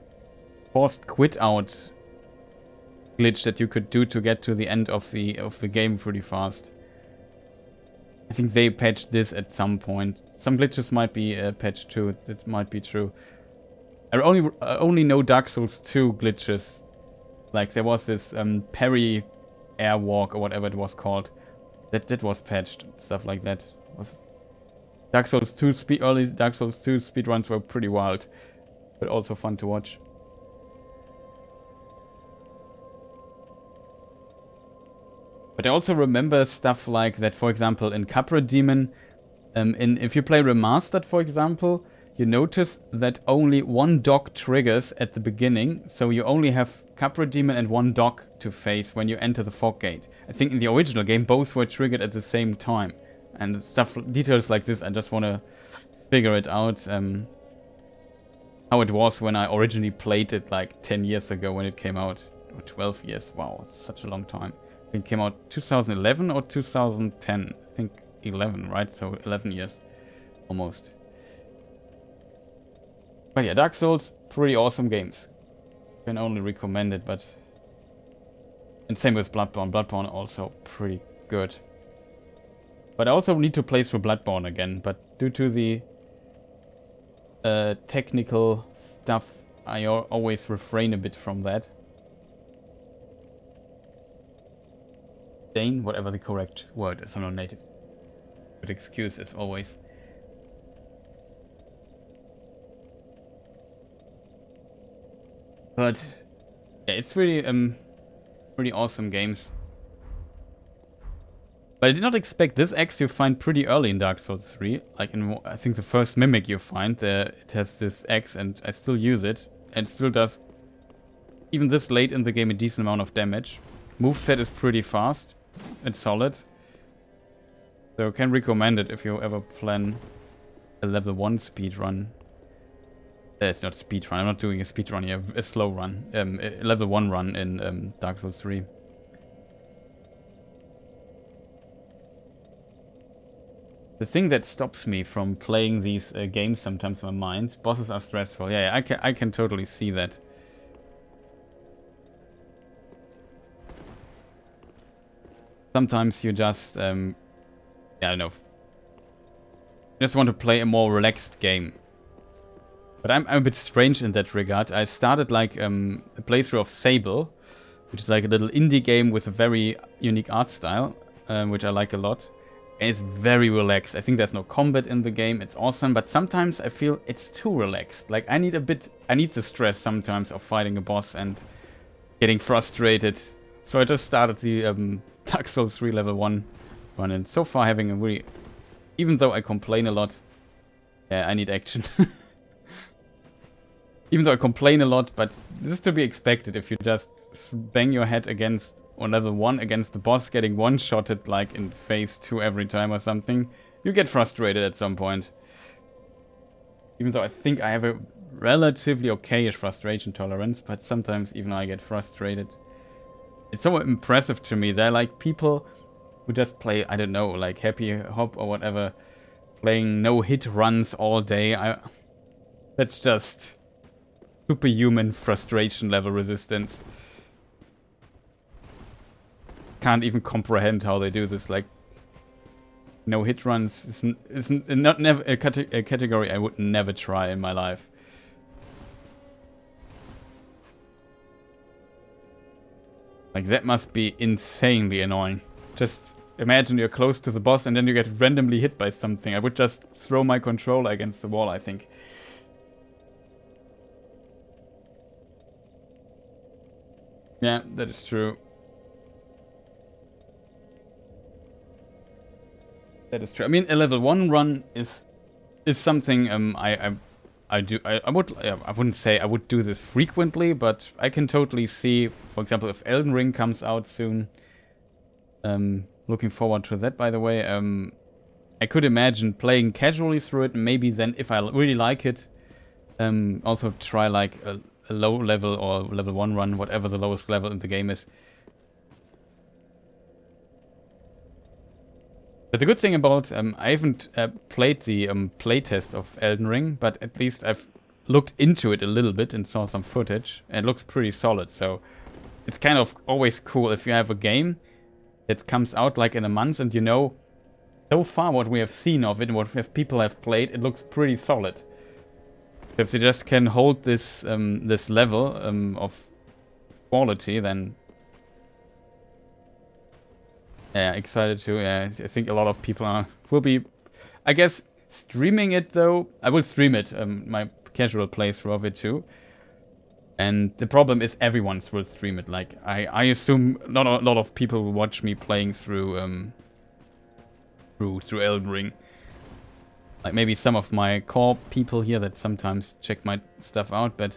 forced quit out glitch that you could do to get to the end of the game pretty fast. I think they patched this at some point. Some glitches might be patched too. That might be true. I only know Dark Souls 2 glitches. Like there was this parry airwalk or whatever it was called. That was patched. Stuff like that. Dark Souls 2 early Dark Souls 2 speedruns were pretty wild, but also fun to watch. But I also remember stuff like that, for example, in Capra Demon, if you play Remastered, for example, you notice that only one dog triggers at the beginning, so you only have Capra Demon and one dog to face when you enter the fog gate. I think in the original game both were triggered at the same time. And stuff, details like this, I just want to figure it out, how it was when I originally played it like 10 years ago when it came out, or 12 years, wow, it's such a long time. I think it came out 2011 or 2010, I think 11, right, so 11 years, almost. But yeah, Dark Souls, pretty awesome games. Can only recommend it, but... And same with Bloodborne. Bloodborne also pretty good. But I also need to play through Bloodborne again, but due to the technical stuff, I always refrain a bit from that. Dane, whatever the correct word is, I'm not native. Good excuse as always. But yeah, it's really pretty awesome games. But I did not expect this axe you find pretty early in Dark Souls 3. Like in, I think the first mimic you find, it has this axe and I still use it. And it still does, even this late in the game, a decent amount of damage. Moveset is pretty fast and solid. So can recommend it if you ever plan a level 1 speedrun. It's not speedrun, I'm not doing a speedrun here, a slow run. A level 1 run in Dark Souls 3. The thing that stops me from playing these games sometimes in my mind, bosses are stressful. Yeah, I can totally see that. Sometimes you just, yeah, I don't know, just want to play a more relaxed game. But I'm a bit strange in that regard. I started like a playthrough of Sable, which is like a little indie game with a very unique art style, which I like a lot. And it's very relaxed. I think there's no combat in the game. It's awesome, but sometimes I feel it's too relaxed. Like I need the stress sometimes of fighting a boss and getting frustrated. So I just started the Dark Souls 3 level 1 run, and so far having a really even though I complain a lot. Yeah, I need action. Even though I complain a lot, but this is to be expected if you just bang your head against, on level 1 against the boss, getting one-shotted like in phase 2 every time or something. You get frustrated at some point. Even though I think I have a relatively okayish frustration tolerance, but sometimes even I get frustrated. It's so impressive to me. They're like people who just play, I don't know, like Happy Hop or whatever, playing no-hit runs all day. That's just superhuman frustration level resistance. Can't even comprehend how they do this. Like, no-hit runs is not never a category I would never try in my life. Like, that must be insanely annoying. Just imagine you're close to the boss and then you get randomly hit by something. I would just throw my controller against the wall, I think. Yeah, that is true. That is true. I mean, a level 1 run is something I do. I wouldn't say I would do this frequently, but I can totally see, for example, if Elden Ring comes out soon. Looking forward to that, by the way. I could imagine playing casually through it. Maybe then, if I really like it, also try like a low level or level 1 run, whatever the lowest level in the game is. But the good thing about, I haven't played the playtest of Elden Ring, but at least I've looked into it a little bit and saw some footage. And it looks pretty solid, so it's kind of always cool if you have a game that comes out like in a month and you know, so far what we have seen of it and what people have played, it looks pretty solid. So if they just can hold this this level of quality, then yeah, excited to. Yeah, I think a lot of people will be, I guess, streaming it though. I will stream it, my casual playthrough of it too. And the problem is everyone will stream it. Like I assume not a lot of people will watch me playing through through Elden Ring. Like maybe some of my core people here that sometimes check my stuff out, but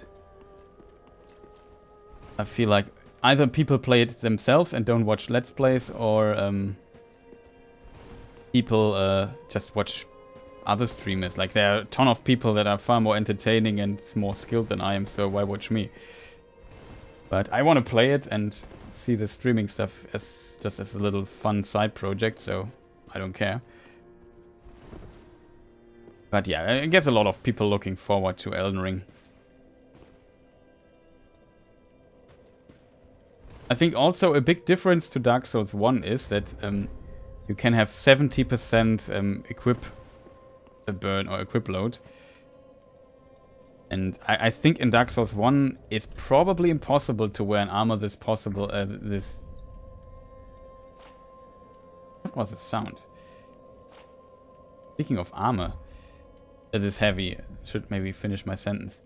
I feel like either people play it themselves and don't watch Let's Plays, or people just watch other streamers. Like, there are a ton of people that are far more entertaining and more skilled than I am, so why watch me? But I want to play it and see the streaming stuff as just as a little fun side project, so I don't care. But yeah, I guess a lot of people looking forward to Elden Ring. I think also a big difference to Dark Souls 1 is that you can have 70% equip burn or equip load. And I think in Dark Souls 1 it's probably impossible to wear an armor this possible. What was the sound? Speaking of armor, that is heavy. Should maybe finish my sentence.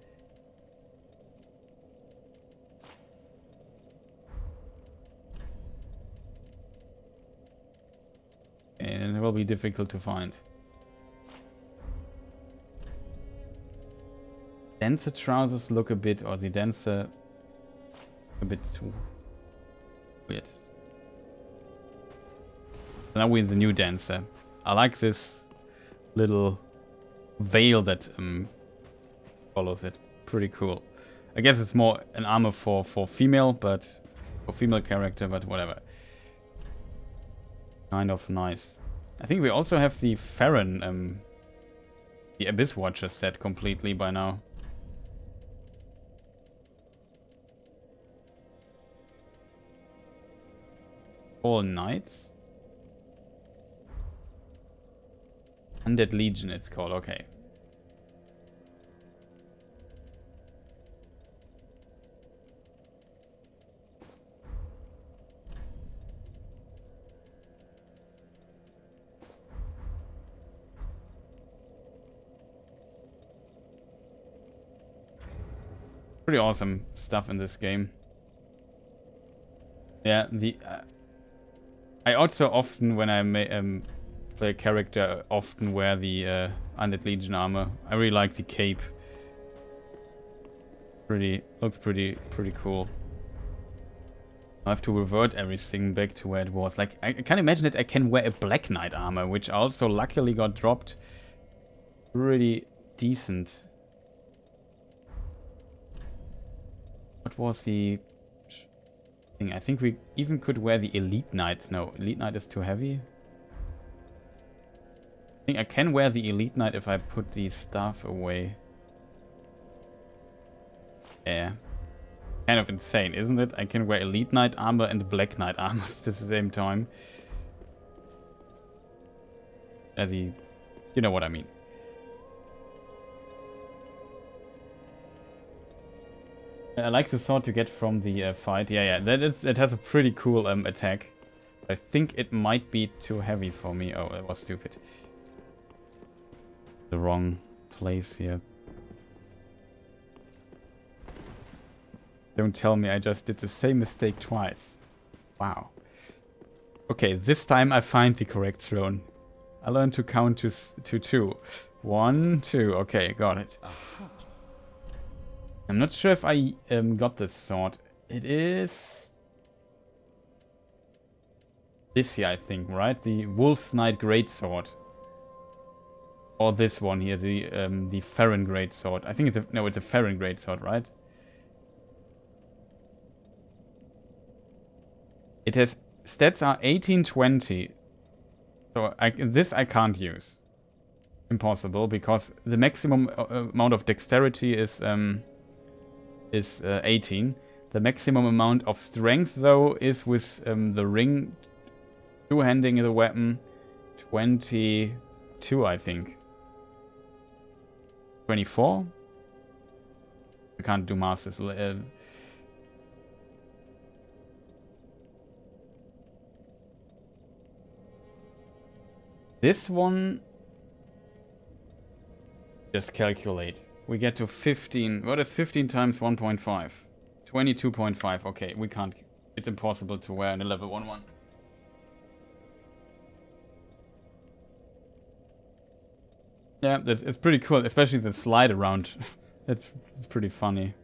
And it will be difficult to find. Dancer trousers look a bit, or the dancer a bit too weird. Now we're in the new dancer. I like this little veil that follows it. Pretty cool. I guess it's more an armor for female, but for female character, but whatever. Kind of nice. I think we also have the Farron, the Abyss Watcher set completely by now. All Knights? Undead Legion it's called, okay. Pretty awesome stuff in this game. Yeah, I also often, when I cosplay character often wear the Undead Legion armor. I really like the cape. Looks pretty cool. I have to revert everything back to where it was. Like, I can't imagine that I can wear a Black Knight armor, which also luckily got dropped pretty decent. What was the thing? I think we even could wear the Elite Knights. No, Elite Knight is too heavy. I think I can wear the Elite Knight if I put the staff away. Yeah. Kind of insane, isn't it? I can wear Elite Knight armor and Black Knight armor at the same time. You know what I mean. I like the sword to get from the fight. Yeah, it has a pretty cool attack. I think it might be too heavy for me. Oh, that was stupid. The wrong place here. Don't tell me I just did the same mistake twice. Wow. Okay, this time I find the correct throne. I learned to count to 2. 1, 2. Okay, got it. I'm not sure if I got this sword. It is this here, I think, right? The Wolf's Knight Greatsword. Or this one here, the Farron Greatsword. I think it's a Farron Greatsword, right? It has stats are 18, 20. So this I can't use. Impossible, because the maximum amount of dexterity is 18. The maximum amount of strength, though, is with the ring, two-handing the weapon, 22, I think. 24? I can't do masters. This one, just calculate. We get to 15. What is 15 times 1.5? 22.5. Okay, we can't. It's impossible to wear in a level 1-1. Yeah, it's pretty cool, especially the slide around. It's pretty funny.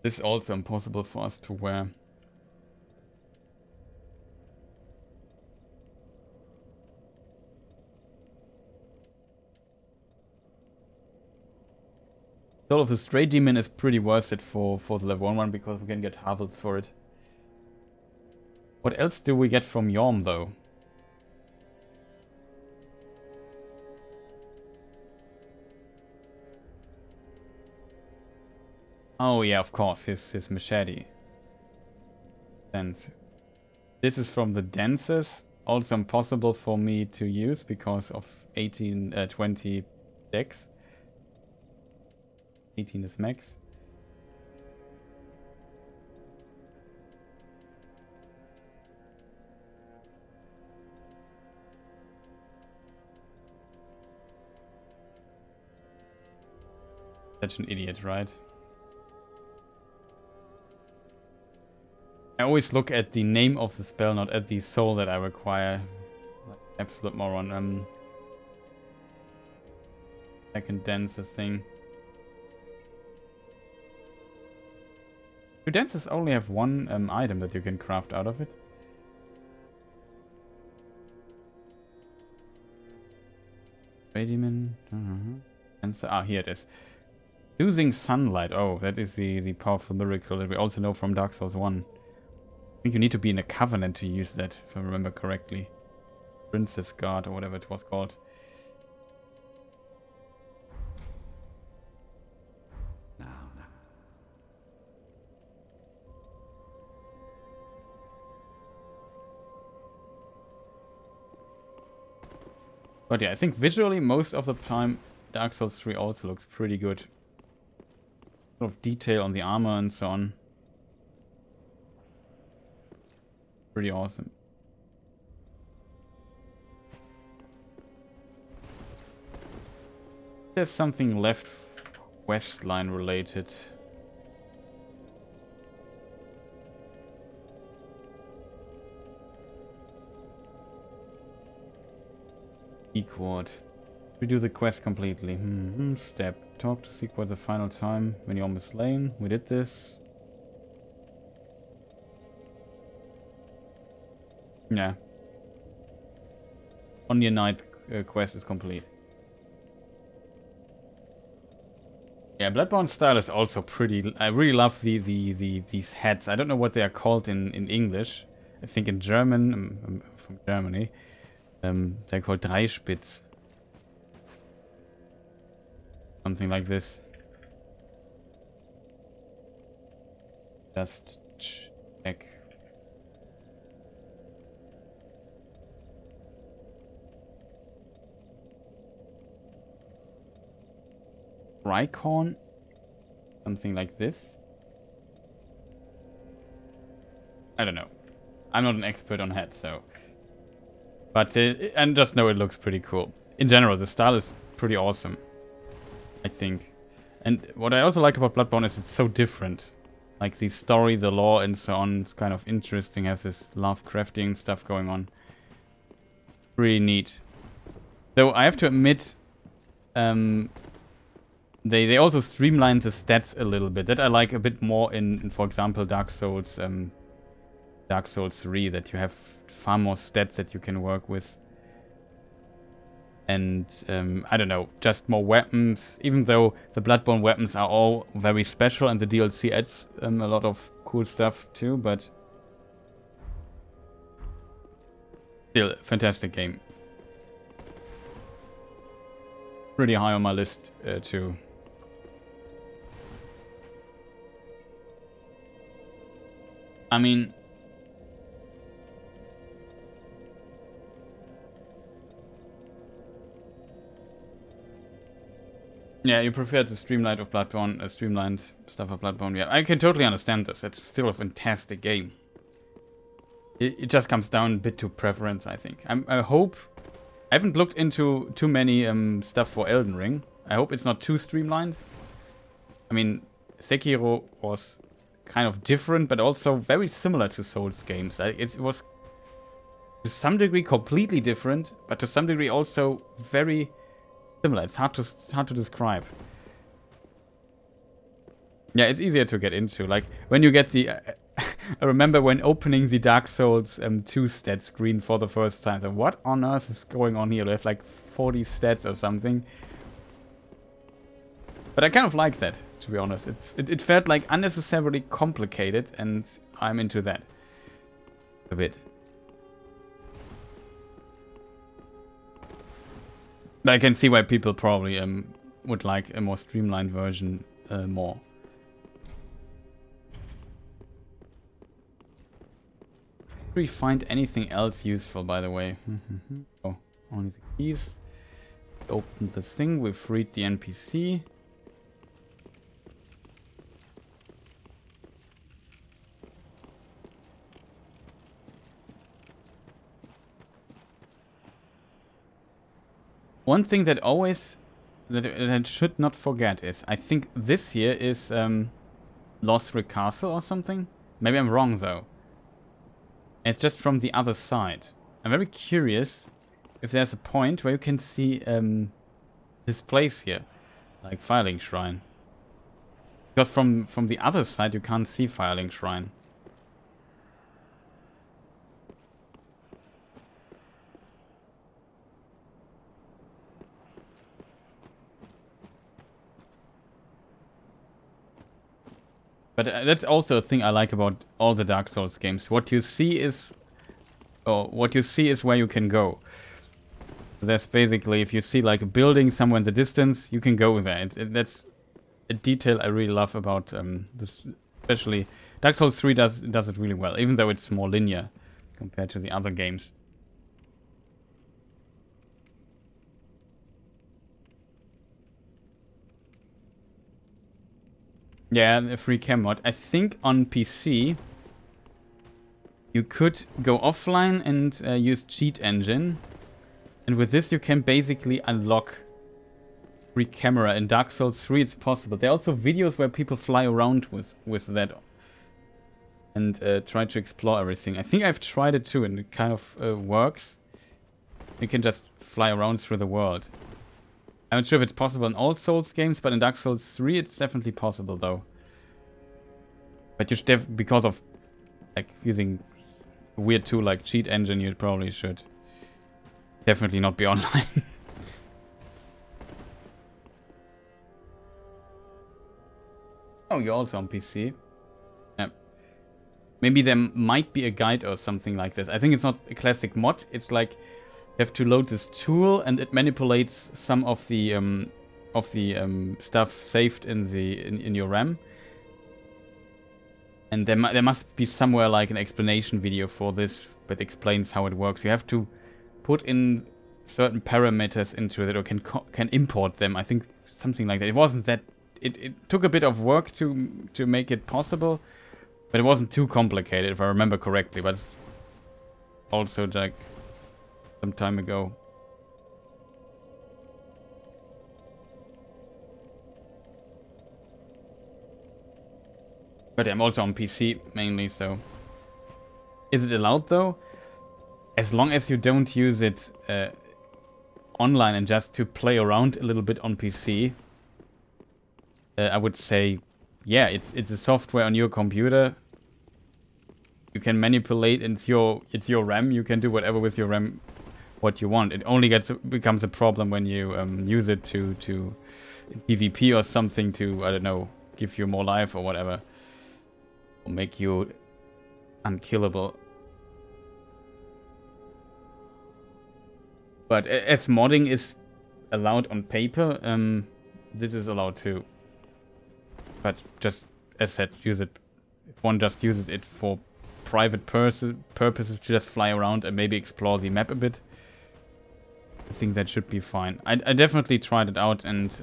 This is also impossible for us to wear. Soul of the Stray Demon is pretty worth it for the level 1-1 because we can get Havels for it. What else do we get from Yhorm though? Oh yeah, of course, his machete. Dance. This is from the dances. Also impossible for me to use because of 20 dex. 18 is max. Such an idiot, right? I always look at the name of the spell, not at the soul that I require. Like, absolute moron. I can dance this thing. Do dances only have one item that you can craft out of it? Radiman. Here it is. Using sunlight. Oh, that is the powerful miracle that we also know from Dark Souls 1. I think you need to be in a covenant to use that, if I remember correctly. Princess Guard or whatever it was called. But yeah, I think visually most of the time Dark Souls 3 also looks pretty good. A lot of detail on the armor and so on. Pretty awesome. There's something left Westline related. Equord. Redo the quest completely. Step. Talk to Sequord the final time when you're almost slain. We did this. Yeah. Onion Knight quest is complete. Yeah, Bloodborne style is also pretty... I really love these hats. I don't know what they are called in English. I think in German, I'm from Germany, they're called Dreispitz. Something like this. Just check. Rhycorn? Something like this? I don't know. I'm not an expert on hats, so... But I just know it looks pretty cool. In general, the style is pretty awesome, I think. And what I also like about Bloodborne is it's so different. Like the story, the lore, and so on. It's kind of interesting. Has this Lovecraftian stuff going on. Really neat. Though I have to admit... They also streamline the stats a little bit. That I like a bit more in for example, Dark Souls 3, that you have far more stats that you can work with. And, I don't know, just more weapons. Even though the Bloodborne weapons are all very special and the DLC adds a lot of cool stuff too, but... Still, fantastic game. Pretty high on my list too. I mean... Yeah, you prefer the streamlined of Bloodborne, streamlined stuff of Bloodborne. Yeah, I can totally understand this. It's still a fantastic game. It just comes down a bit to preference, I think. I hope... I haven't looked into too many stuff for Elden Ring. I hope it's not too streamlined. I mean, Sekiro was kind of different, but also very similar to Souls games. It was to some degree completely different, but to some degree also very similar. It's hard to describe. Yeah, it's easier to get into. Like when you get the, I remember when opening the Dark Souls 2 stat screen for the first time. So what on earth is going on here? They have like 40 stats or something. But I kind of like that, to be honest. It felt like unnecessarily complicated, and I'm into that a bit. But I can see why people probably would like a more streamlined version more. Did we find anything else useful, by the way? Oh, only the keys. Opened the thing, we freed the NPC. One thing that I should not forget is, I think this here is Lost Rick Castle or something. Maybe I'm wrong though. It's just from the other side. I'm very curious if there's a point where you can see this place here, like Firelink Shrine. Because from the other side you can't see Firelink Shrine. But that's also a thing I like about all the Dark Souls games. What you see is where you can go. There's basically, if you see like a building somewhere in the distance, you can go there. That's a detail I really love about this. Especially Dark Souls 3 does it really well, even though it's more linear compared to the other games. Yeah, a free cam mod. I think on PC you could go offline and use Cheat Engine. And with this you can basically unlock free camera. In Dark Souls 3 it's possible. There are also videos where people fly around with that and try to explore everything. I think I've tried it too and it kind of works. You can just fly around through the world. I'm not sure if it's possible in all Souls games, but in Dark Souls 3 it's definitely possible though. But you should because of like using a weird tool like Cheat Engine, you probably should definitely not be online. Oh, you're also on PC. Yeah. Maybe there might be a guide or something like this. I think it's not a classic mod. It's like you have to load this tool and it manipulates some of the stuff saved in your RAM. And there must be somewhere like an explanation video for this that explains how it works. You have to put in certain parameters into it or can import them. I think something like that. It wasn't that. It took a bit of work to make it possible, but it wasn't too complicated if I remember correctly. But it's also like some time ago. But I'm also on PC mainly, so... Is it allowed though? As long as you don't use it online and just to play around a little bit on PC, I would say, yeah, it's a software on your computer. You can manipulate, and it's your RAM. You can do whatever with your RAM, what you want. It only becomes a problem when you use it to PvP or something to, I don't know, give you more life or whatever. Or make you unkillable. But as modding is allowed on paper, this is allowed too. But just, as said, use it. If one just uses it for private purposes to just fly around and maybe explore the map a bit, I think that should be fine. I definitely tried it out, and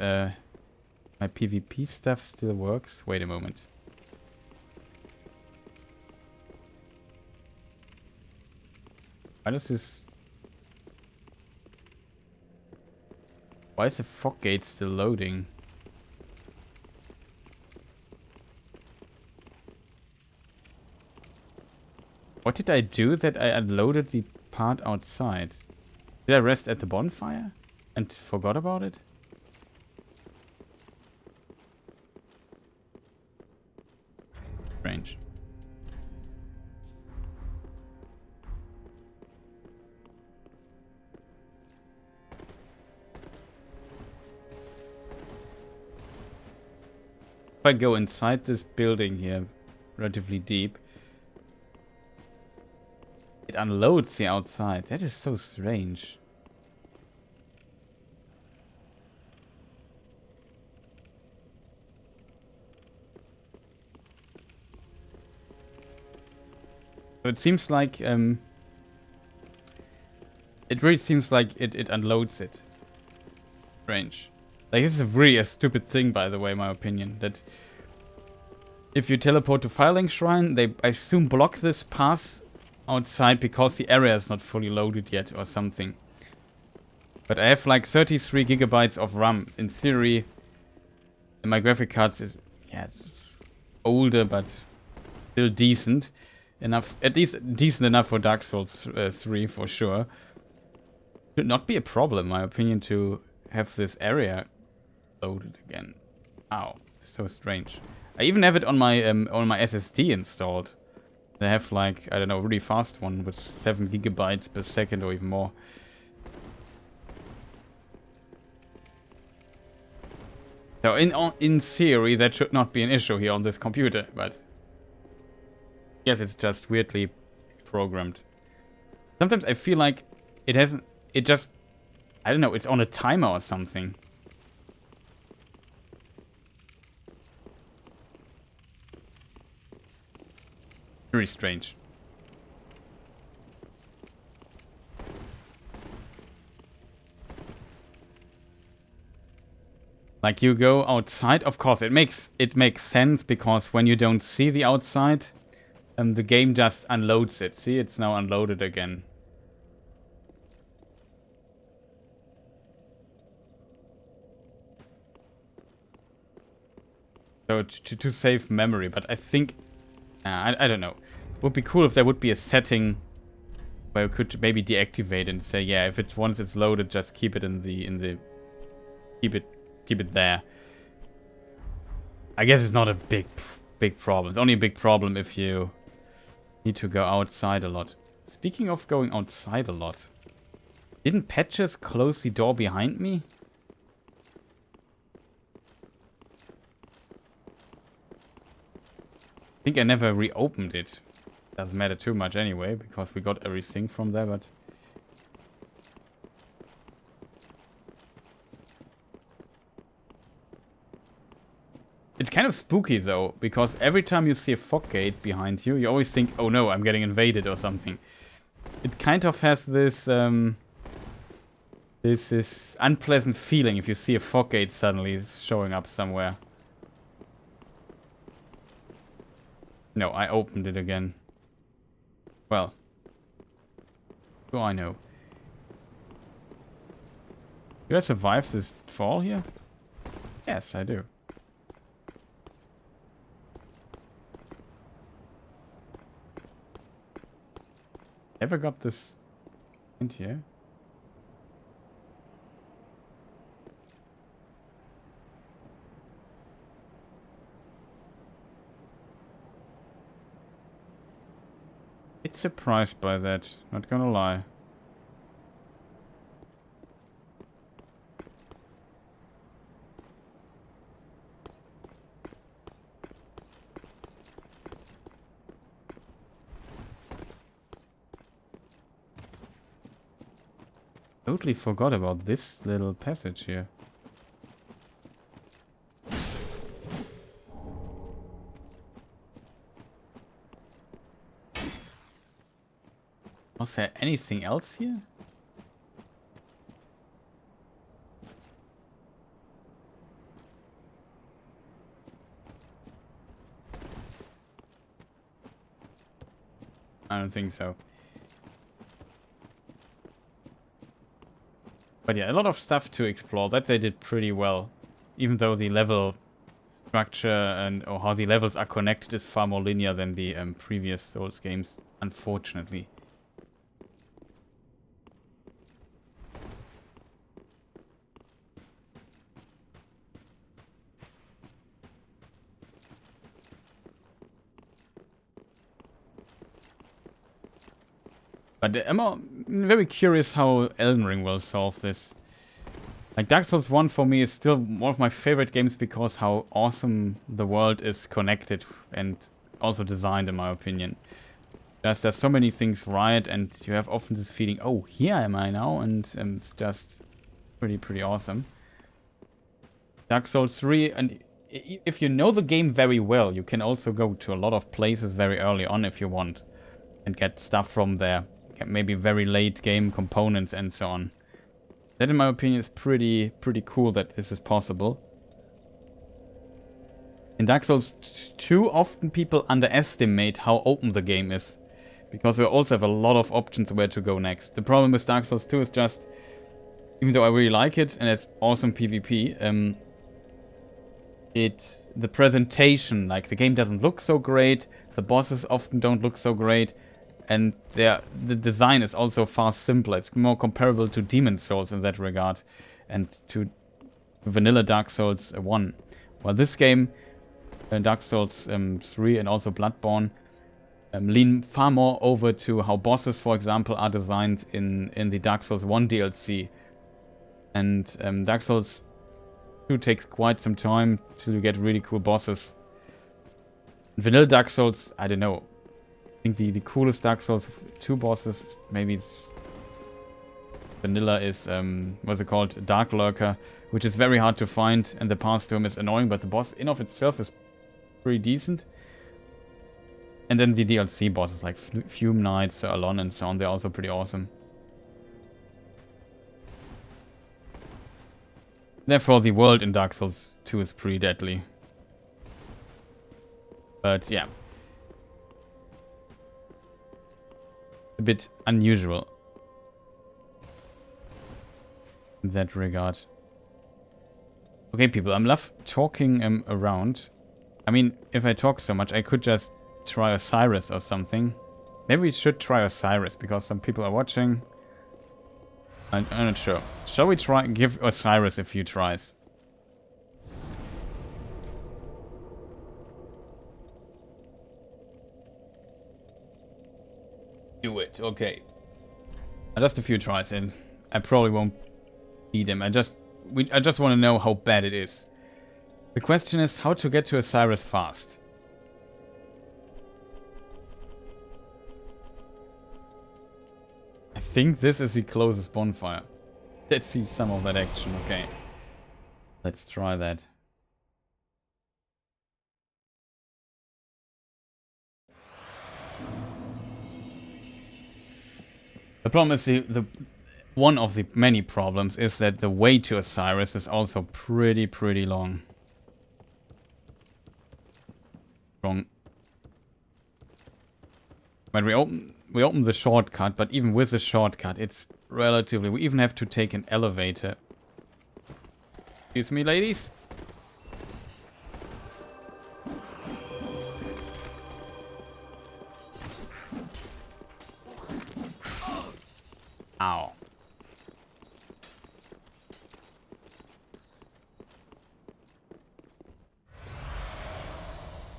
my PvP stuff still works. Wait a moment. Why does this... Why is the fog gate still loading? What did I do that I unloaded the part outside? Did I rest at the bonfire and forgot about it? Strange. If I go inside this building here, relatively deep, it unloads the outside. That is so strange. So it seems like it really seems like it unloads it. Strange. Like, this is really a stupid thing, by the way, in my opinion. That if you teleport to Firelink Shrine, they, I assume, block this path outside because the area is not fully loaded yet or something. But I have like 33 gigabytes of RAM. In theory, and my graphic cards is, yeah, it's older, but still decent enough. At least decent enough for Dark Souls 3 for sure. Should not be a problem, in my opinion, to have this area loaded again. Ow, so strange. I even have it on my SSD installed. They have like, I don't know, a really fast one with 7 gigabytes per second or even more. So in theory that should not be an issue here on this computer, but yes, it's just weirdly programmed. Sometimes I feel like it just, I don't know, it's on a timer or something. Very strange. Like, you go outside, of course it makes sense, because when you don't see the outside, the game just unloads it. See, it's now unloaded again. So to save memory, but I think I don't know. It would be cool if there would be a setting where we could maybe deactivate and say, yeah, if it's once it's loaded, just keep it in the keep it there. I guess it's not a big problem. It's only a big problem if you need to go outside a lot. Speaking of going outside a lot, didn't Patches close the door behind me? I think I never reopened it. Doesn't matter too much anyway, because we got everything from there, but... It's kind of spooky though, because every time you see a fog gate behind you, you always think, oh no, I'm getting invaded or something. It kind of has this, this unpleasant feeling if you see a fog gate suddenly showing up somewhere. No, I opened it again. Well, do I know? Do I survive this fall here? Yes, I do. Ever got this in here? Bit surprised by that, not gonna lie. Totally forgot about this little passage here. Was there anything else here? I don't think so. But yeah, a lot of stuff to explore. That they did pretty well. Even though the level structure or how the levels are connected is far more linear than the previous Souls games, unfortunately. But I'm very curious how Elden Ring will solve this. Like, Dark Souls 1 for me is still one of my favorite games because how awesome the world is connected and also designed, in my opinion. There's so many things right, and you have often this feeling, oh, here am I now, and it's just pretty awesome. Dark Souls 3, and if you know the game very well, you can also go to a lot of places very early on if you want, and get stuff from there. Maybe very late game components and so on. That, in my opinion, is pretty cool that this is possible. In Dark Souls 2, often people underestimate how open the game is, because we also have a lot of options where to go next. The problem with Dark Souls 2 is just, even though I really like it and it's awesome PvP, the presentation, like the game doesn't look so great, the bosses often don't look so great. And the design is also far simpler. It's more comparable to Demon Souls in that regard. And to vanilla Dark Souls 1. While this game, Dark Souls 3 and also Bloodborne, lean far more over to how bosses, for example, are designed in the Dark Souls 1 DLC. And Dark Souls 2 takes quite some time till you get really cool bosses. Vanilla Dark Souls, I don't know. I think the coolest Dark Souls 2 bosses, maybe it's vanilla, is, what's it called? Dark Lurker, which is very hard to find, and the path to him is annoying, but the boss in of itself is pretty decent. And then the DLC bosses like Fume Knight, Sir Alon, and so on, they're also pretty awesome. Therefore, the world in Dark Souls 2 is pretty deadly. But yeah. A bit unusual in that regard. Okay, people, I'm love talking around. I mean, if I talk so much, I could just try Oceiros or something. Maybe we should try Oceiros because some people are watching. I'm not sure. Shall we try give Oceiros a few tries? Do it, okay. Just a few tries and I probably won't beat him. I just want to know how bad it is. The question is how to get to Oceiros fast. I think this is the closest bonfire. Let's see some of that action, okay. Let's try that. The problem is one of the many problems is that the way to Oceiros is also pretty long. Wrong. When we open the shortcut, but even with the shortcut, it's relatively. We even have to take an elevator. Excuse me, ladies. Ow.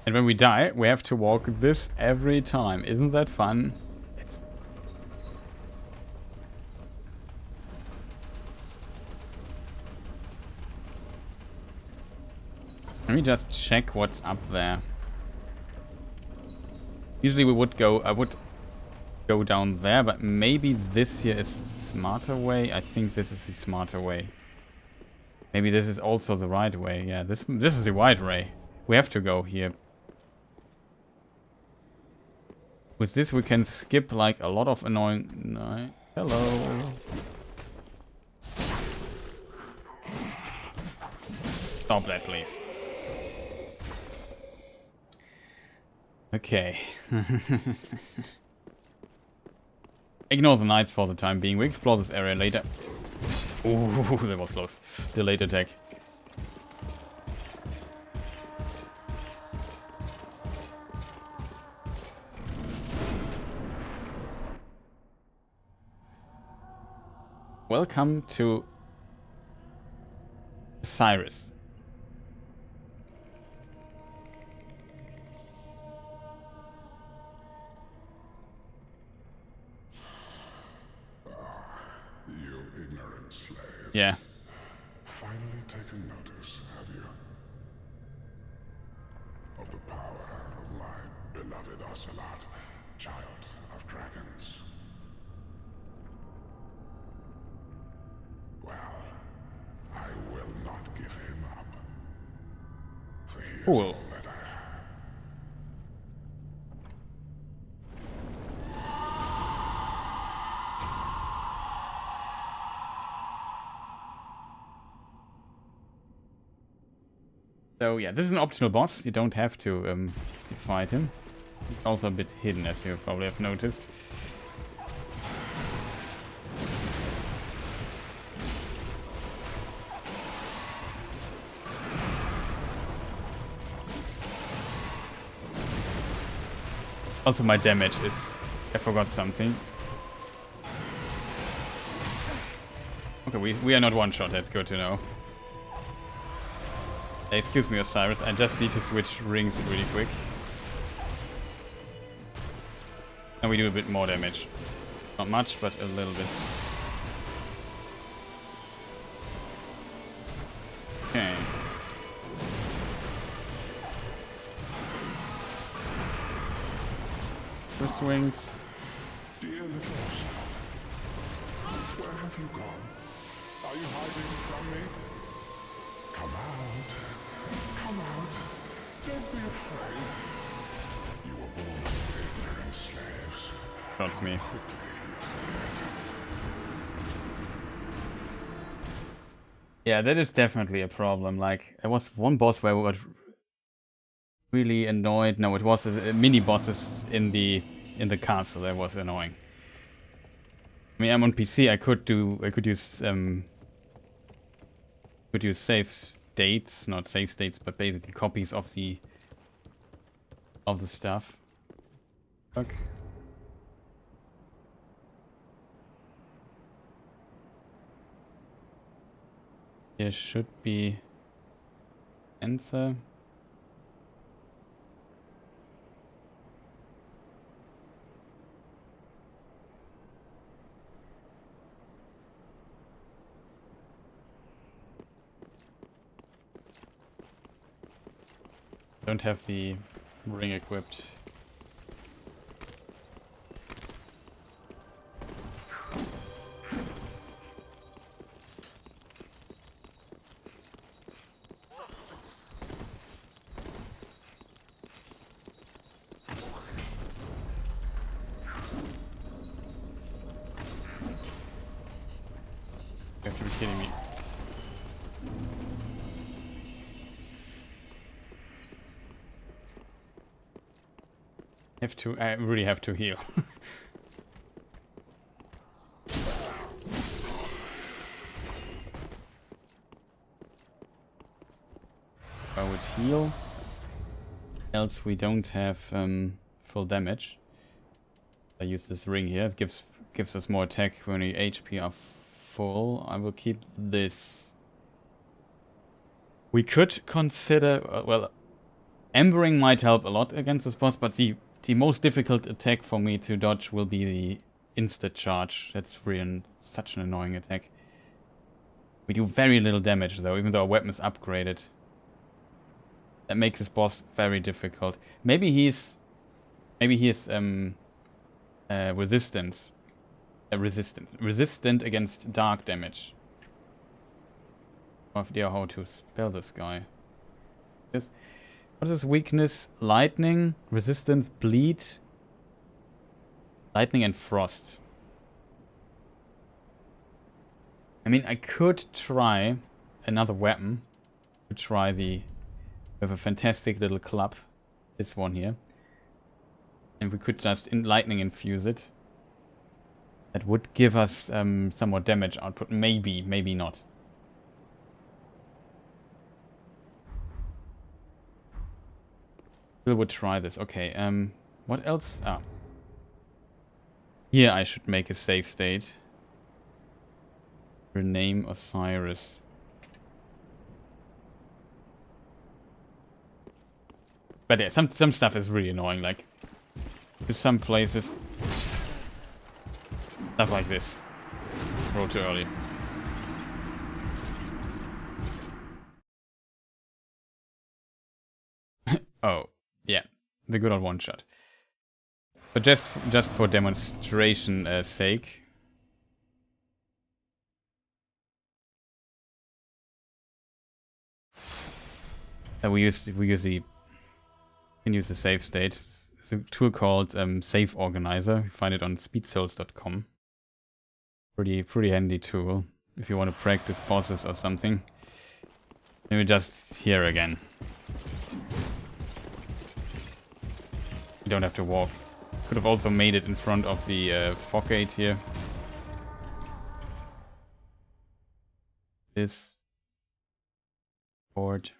And when we die, we have to walk this every time. Isn't that fun? Let me just check what's up there. Usually I would go down there, but maybe this here is smarter way. I think this is the smarter way. Maybe this is also the right way. Yeah, this is the right way. We have to go here. With this we can skip like a lot of annoying... No. Hello. Stop that, please. Okay. Ignore the knights for the time being. We explore this area later. Ooh, that was close. Delayed attack. Welcome to Oceiros. You ignorant slaves. Yeah. Finally taken notice, have you? Of the power of my beloved Ocelot, child of dragons. Well, I will not give him up. For he is all that I have. So yeah, this is an optional boss. You don't have to fight him. It's also a bit hidden, as you probably have noticed. Also my damage is... I forgot something. Okay, we are not one-shot, that's good to know. Excuse me, Oceiros, I just need to switch rings really quick. And we do a bit more damage. Not much, but a little bit. Okay. First swings. Dear little Ocelot, where have you gone? Are you hiding from me? Come out. Come out. Don't be afraid. You were born with ignorant slaves. That's me. Yeah, that is definitely a problem. Like, there was one boss where we got really annoyed. No, it was mini bosses in the castle that was annoying. I mean, I'm on PC. I could use save states, not save states, but basically copies of the stuff. Fuck. There should be answer. Don't have the ring equipped. You have to be kidding me. I really have to heal. I would heal. Else we don't have full damage. I use this ring here. It gives us more attack when the HP are full. I will keep this. We could consider well, embering might help a lot against this boss, but the most difficult attack for me to dodge will be the insta charge. That's really such an annoying attack. We do very little damage though, even though our weapon is upgraded. That makes this boss very difficult. Maybe he is resistant against dark damage. I have no idea how to spell this guy. Yes. What is his weakness? Lightning, resistance, bleed, lightning and frost. I mean, I could try another weapon. Could try we have a fantastic little club. This one here. And we could just lightning infuse it. That would give us some more damage output. Maybe, maybe not. We would try this. Okay, what else? Ah. Here I should make a save state. Rename Oceiros. But yeah, some stuff is really annoying, like to some places. Stuff like this. Roll too early. Oh, yeah. The good old one shot. But just for demonstration sake. We use the save state. It's a tool called Save Organizer. You find it on speedsouls.com. Pretty handy tool if you want to practice bosses or something. Maybe just here again. You don't have to walk. Could have also made it in front of the fog gate here. This board.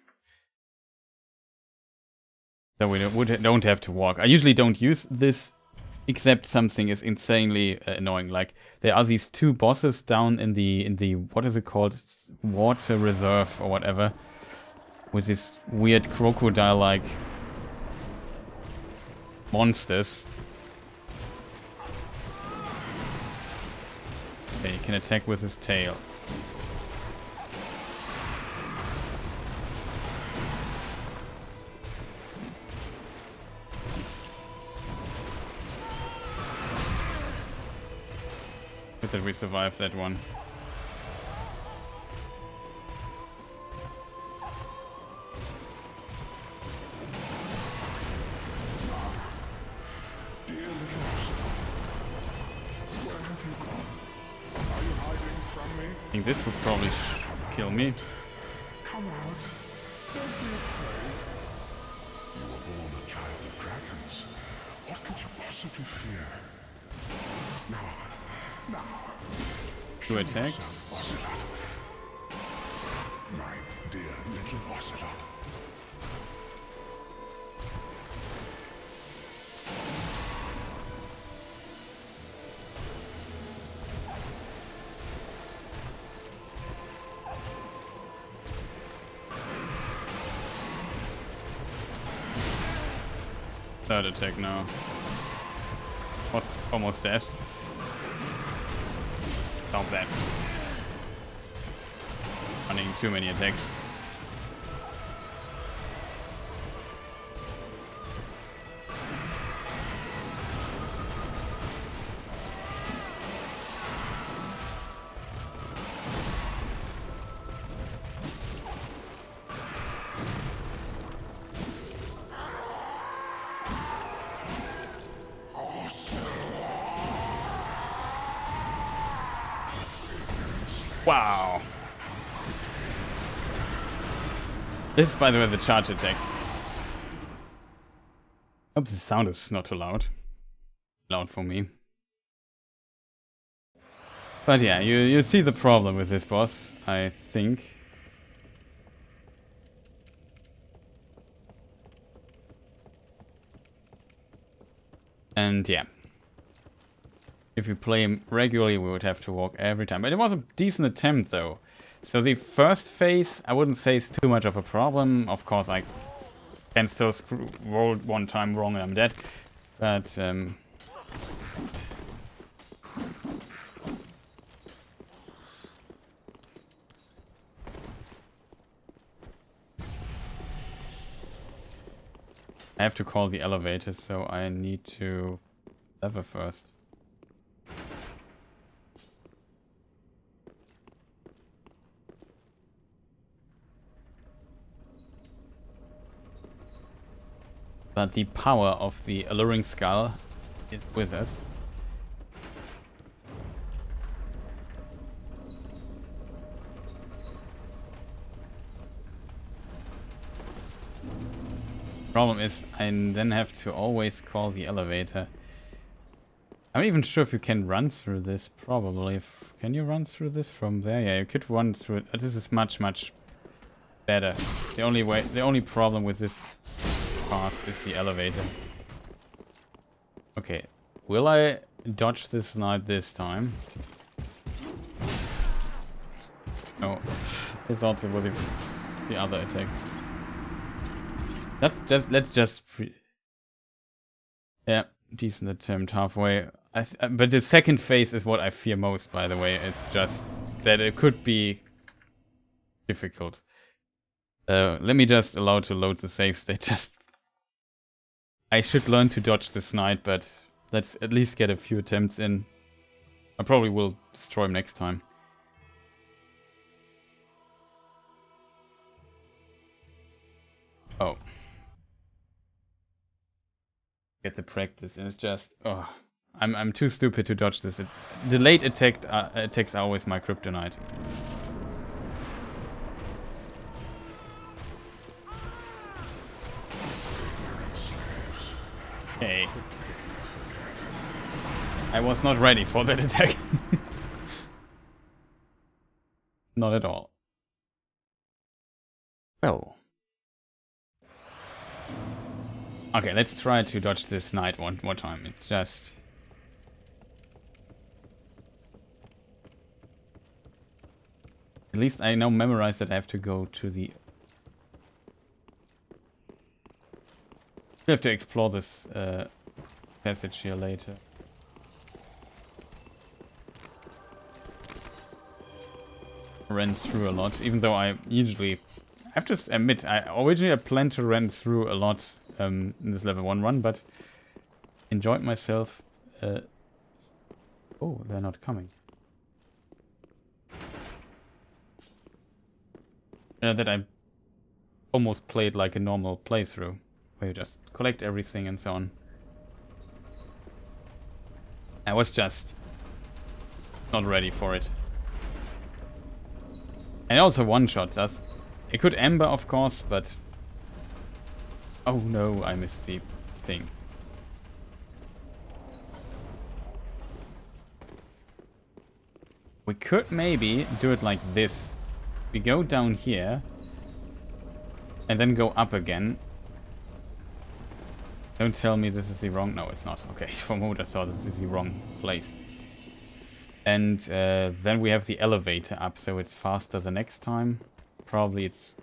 So we don't have to walk. I usually don't use this, except something is insanely annoying. Like there are these two bosses down in the what is it called, water reserve or whatever, with this weird crocodile-like monsters. Okay, he can attack with his tail. Good that we survived that one. Dear little Oceiros, where have you gone? Are you hiding from me? I think this would probably kill me. Come out. Don't be afraid. You were born a child of dragons. What could you possibly fear? Now. Two attacks. My dear little Ocelot. Third attack now. Was almost dead. Stop that. Running too many attacks. Wow. This is, by the way, the charge attack. Hope the sound is not too loud. Loud for me. But yeah, you see the problem with this boss, I think. And yeah. If you play him regularly, we would have to walk every time. But it was a decent attempt, though. So the first phase, I wouldn't say is too much of a problem. Of course, I can still roll one time wrong and I'm dead. But, I have to call the elevator, so I need to lever first. But the power of the alluring skull is with us. Problem is, I then have to always call the elevator. I'm not even sure if you can run through this, probably. Can you run through this from there? Yeah, you could run through it. This is much better. The only problem with this path is the elevator. Okay, will I dodge this knight this time? No, I thought it was the other attack. Let's just yeah, decent attempt halfway. But the second phase is what I fear most, by the way. It's just that it could be difficult. Let me just allow to load the save state. I should learn to dodge this knight, but let's at least get a few attempts in. I probably will destroy him next time. Oh. Get the practice, and it's just, oh, I'm too stupid to dodge this. Delayed attacks are always my kryptonite. Okay. I was not ready for that attack. Not at all. Well. Okay, let's try to dodge this knight one more time. It's just... At least I now memorize that I have to go to the... We have to explore this passage here later. Ran through a lot, even though I usually... I have to admit, I originally planned to run through a lot in this level 1 run, but enjoyed myself. Oh, they're not coming. That I almost played like a normal playthrough, where you just collect everything and so on. I was just not ready for it. And also one-shot does. It could Ember, of course, but... Oh no, I missed the thing. We could maybe do it like this. We go down here, and then go up again. Don't tell me this is the wrong... No, it's not. Okay, for a moment I thought this is the wrong place. And then we have the elevator up, so it's faster the next time. Probably it's...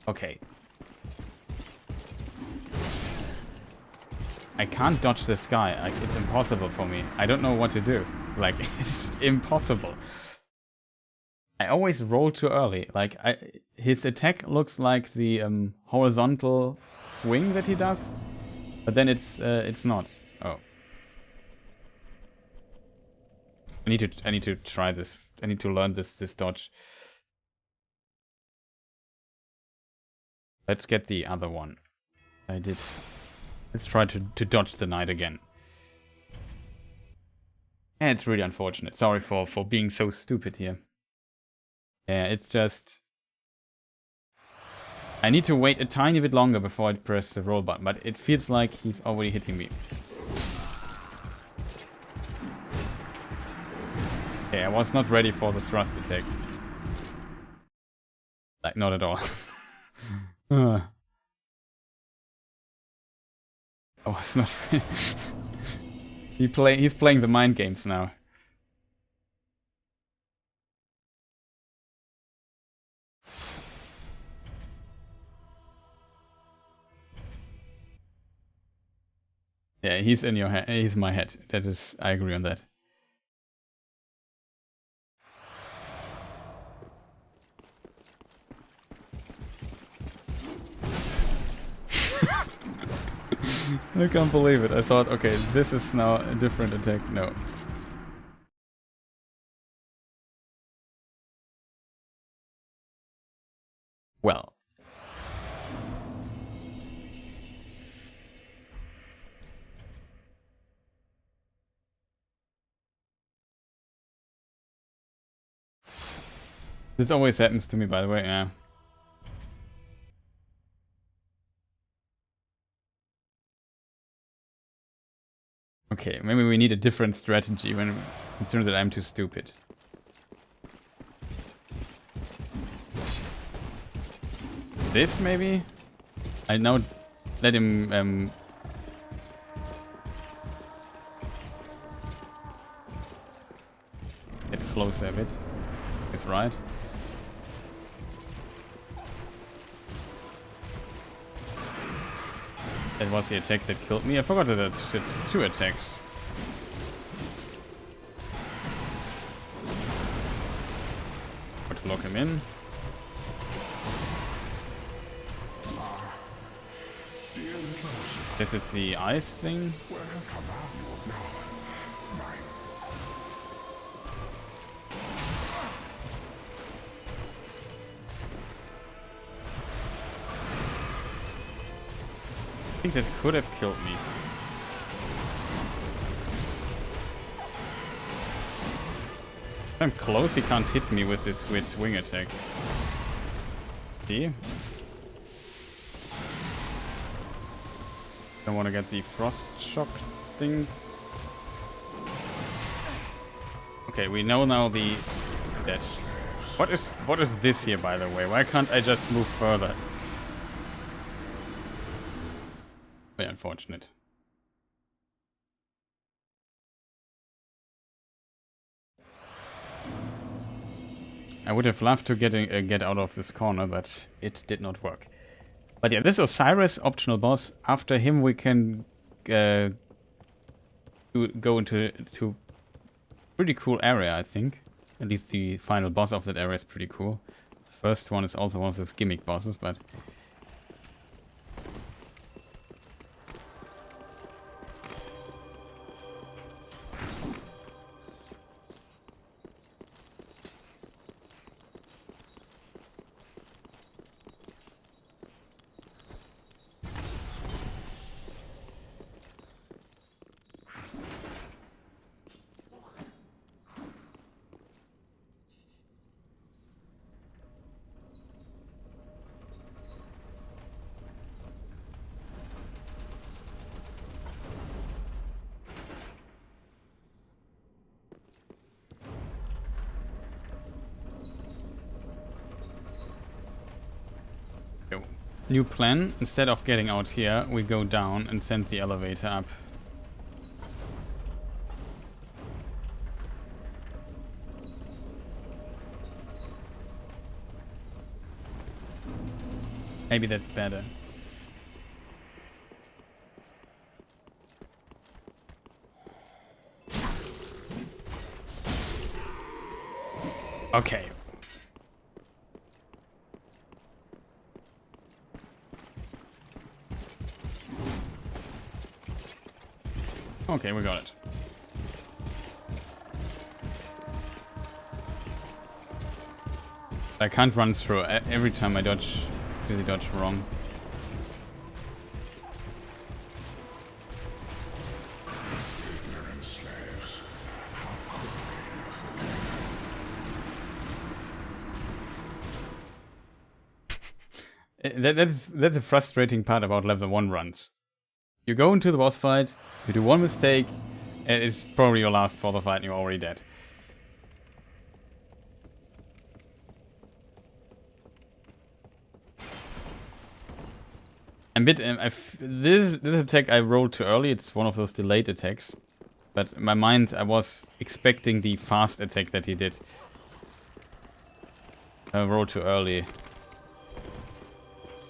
Okay. I can't dodge this guy. Like, it's impossible for me. I don't know what to do. Like, it's impossible. I always roll too early. Like, his attack looks like the horizontal swing that he does, but then it's not. Oh. I need to try this. I need to learn this dodge. Let's get the other one. Let's try to dodge the knight again. Yeah, it's really unfortunate. Sorry for being so stupid here. Yeah, it's just... I need to wait a tiny bit longer before I press the roll button, but it feels like he's already hitting me. Okay, I was not ready for the thrust attack. Like, not at all. I was not ready. He's playing the mind games now. Yeah, he's in your head. He's in my head. That is, I agree on that. I can't believe it. I thought, okay, this is now a different attack. No. Well. This always happens to me, by the way, yeah. Okay, maybe we need a different strategy when considering that I'm too stupid. This, maybe? I now let him, get closer a bit. That's right. That was the attack that killed me. I forgot that it's 2 attacks. Got to lock him in. This is the ice thing. I think this could have killed me. If I'm close, he can't hit me with this weird swing attack. See? Don't want to get the frost shock thing. Okay, we know now the dash. What is this here, by the way? Why can't I just move further? Very unfortunate. I would have loved to get out of this corner, but it did not work. But yeah, this Oceiros optional boss. After him, we can go into pretty cool area, I think. At least the final boss of that area is pretty cool. The first one is also one of those gimmick bosses, but. New plan, instead of getting out here, we go down and send the elevator up. Maybe that's better. Okay. Okay, we got it. I can't run through. Every time I dodge, really dodge wrong. That's a frustrating part about level 1 runs. You go into the boss fight, you do one mistake, and it's probably your last for the fight and you're already dead. This attack I rolled too early. It's one of those delayed attacks. But in my mind, I was expecting the fast attack that he did. I rolled too early.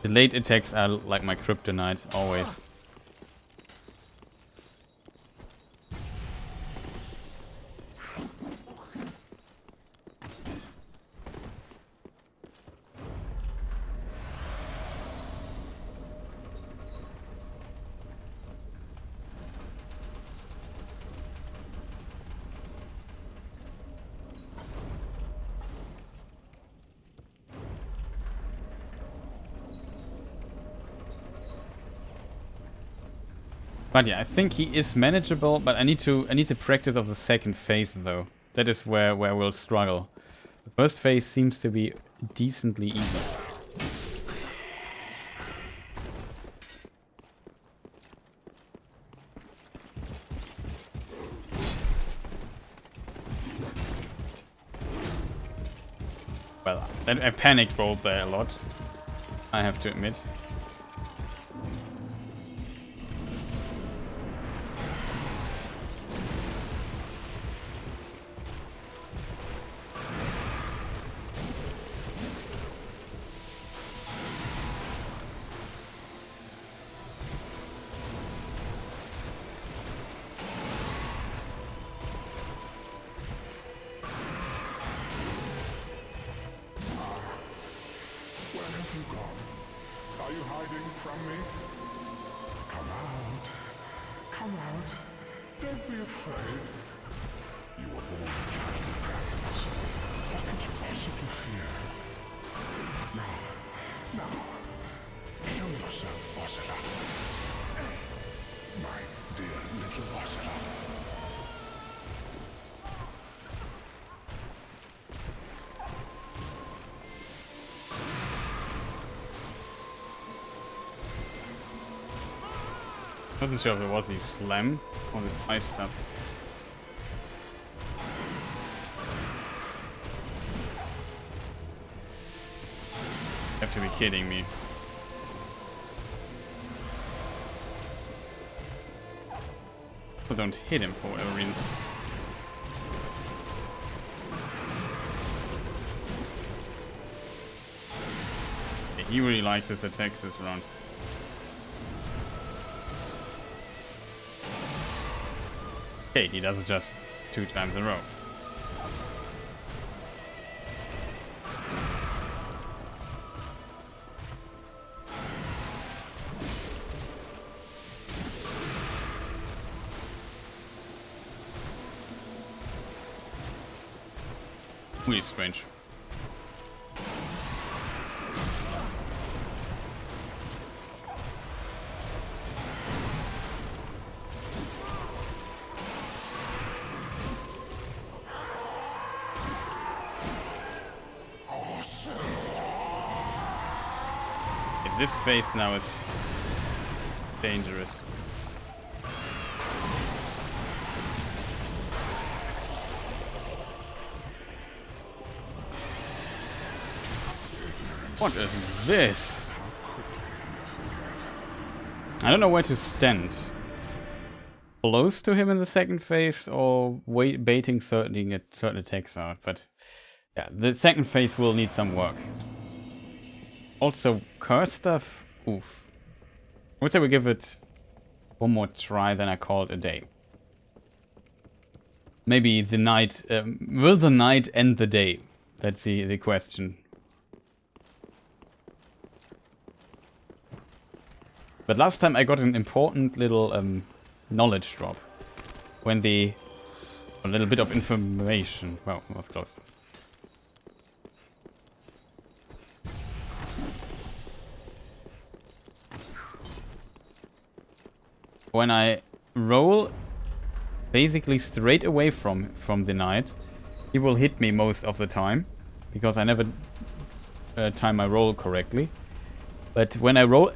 Delayed attacks are like my kryptonite, always. But yeah, I think he is manageable, but I need to practice of the second phase though. That is where we'll struggle. The first phase seems to be decently easy. Well, I panic rolled there a lot, I have to admit. I wasn't sure if it was the slam or this ice stuff. You have to be kidding me. People don't hit him for whatever reason. Yeah, he really likes his attacks this round. Okay, he does it just 2 times in a row. Really strange. This phase now is dangerous. What is this? I don't know where to stand. Close to him in the second phase or baiting certain attacks out, but yeah, the second phase will need some work. Also, curse stuff. Oof. I would say we give it one more try, then I call it a day. Maybe the night... will the night end the day? That's the question. But last time I got an important little knowledge drop. When the... a little bit of information. Well, it was close. When I roll basically straight away from the knight, he will hit me most of the time, because I never time my roll correctly. But when I roll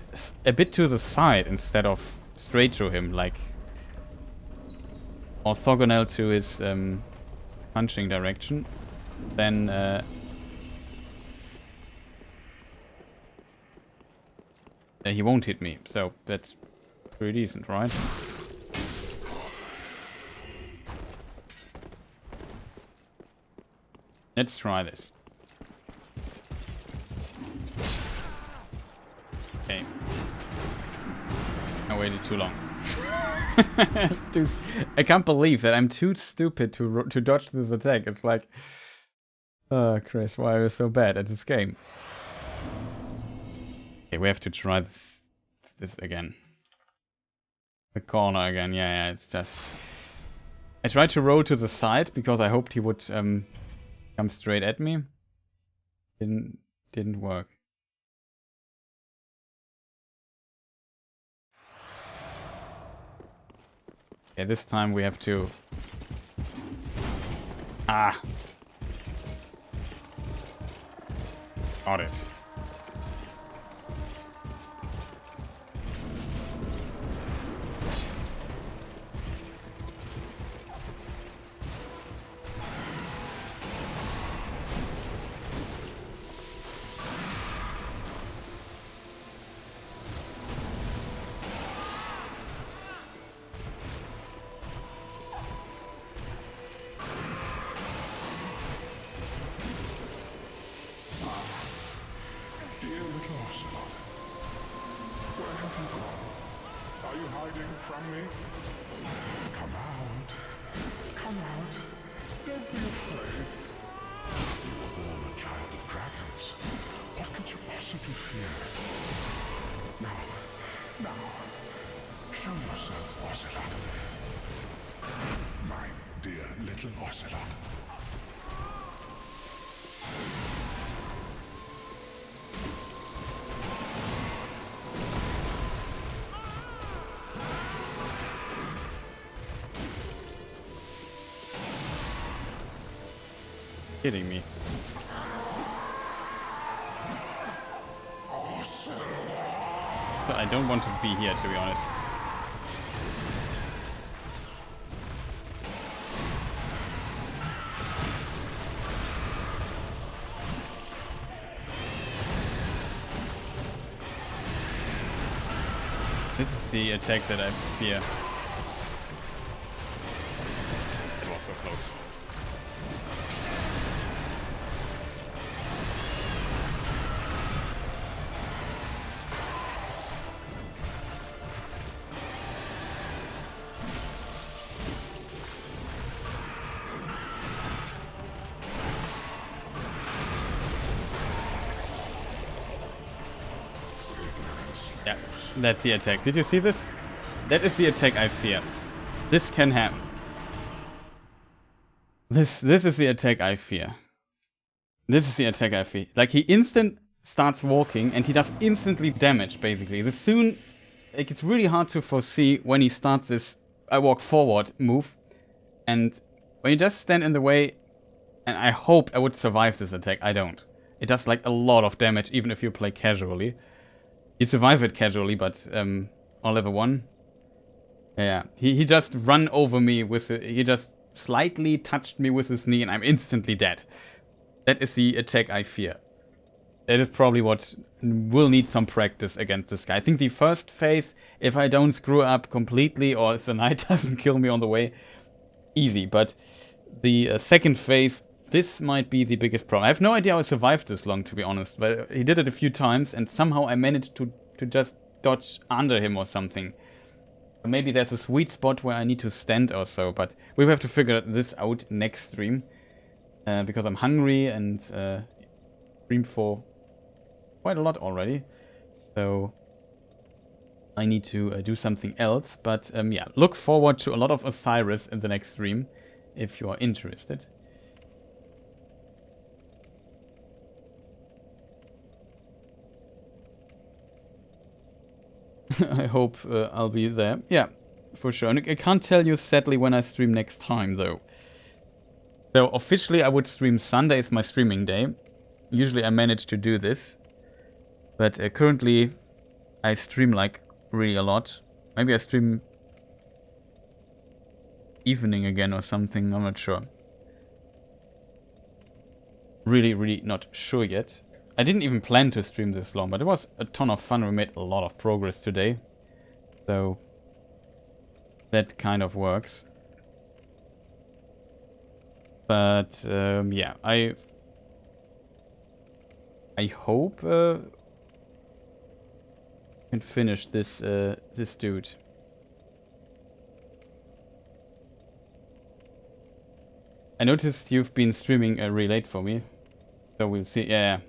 a bit to the side instead of straight through him, like orthogonal to his punching direction, then he won't hit me. So that's pretty decent, right? Let's try this. Okay. I waited too long. I can't believe that I'm too stupid to dodge this attack. It's like, oh, Chris, why are you so bad at this game? Okay, we have to try this again. The corner again. Yeah, it's just... I tried to roll to the side because I hoped he would come straight at me. Didn't work. Okay, this time we have to... Ah! Got it. Kidding me. But I don't want to be here, to be honest. This is the attack that I fear. It was so close. That's the attack. Did you see this? That is the attack I fear. This can happen. This is the attack I fear. This is the attack I fear. Like, he instant starts walking and he does instantly damage, basically. Like, it's really hard to foresee when he starts this I walk forward move. And when you just stand in the way, and I hoped I would survive this attack, I don't. It does like a lot of damage even if you play casually. You survive it casually, but on level 1. Yeah, he just run over me with he just slightly touched me with his knee and I'm instantly dead. That is the attack I fear. That is probably what will need some practice against this guy. I think the first phase, if I don't screw up completely or if the knight doesn't kill me on the way, easy. But the second phase, this might be the biggest problem. I have no idea how I survived this long, to be honest. But he did it a few times, and somehow I managed to just dodge under him or something. Maybe there's a sweet spot where I need to stand or so, but we have to figure this out next stream. Because I'm hungry and streamed for quite a lot already. So I need to do something else. But yeah, look forward to a lot of Oceiros in the next stream, if you are interested. I hope I'll be there. Yeah, for sure. And I can't tell you, sadly, when I stream next time, though. So, officially, I would stream Sunday. It's my streaming day. Usually, I manage to do this. But currently, I stream, like, really a lot. Maybe I stream evening again or something. I'm not sure. Really not sure yet. I didn't even plan to stream this long, but it was a ton of fun. We made a lot of progress today. So that kind of works. But yeah, I hope can finish this this dude. I noticed you've been streaming really late for me, so we'll see. Yeah.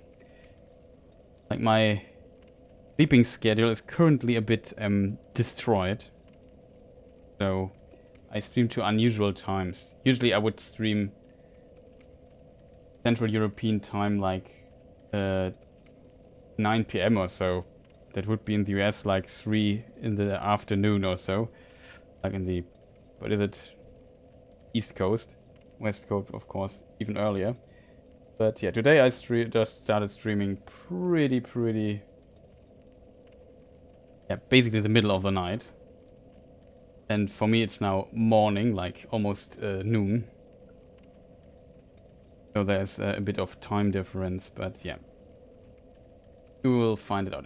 Like my sleeping schedule is currently a bit destroyed. So I stream to unusual times. Usually I would stream Central European time like 9 PM or so. That would be in the US like 3 in the afternoon or so. Like in the, what is it? East Coast. West Coast, of course, even earlier. But yeah, today I just started streaming pretty... Yeah, basically the middle of the night. And for me it's now morning, like almost noon. So there's a bit of time difference, but yeah. You will find it out.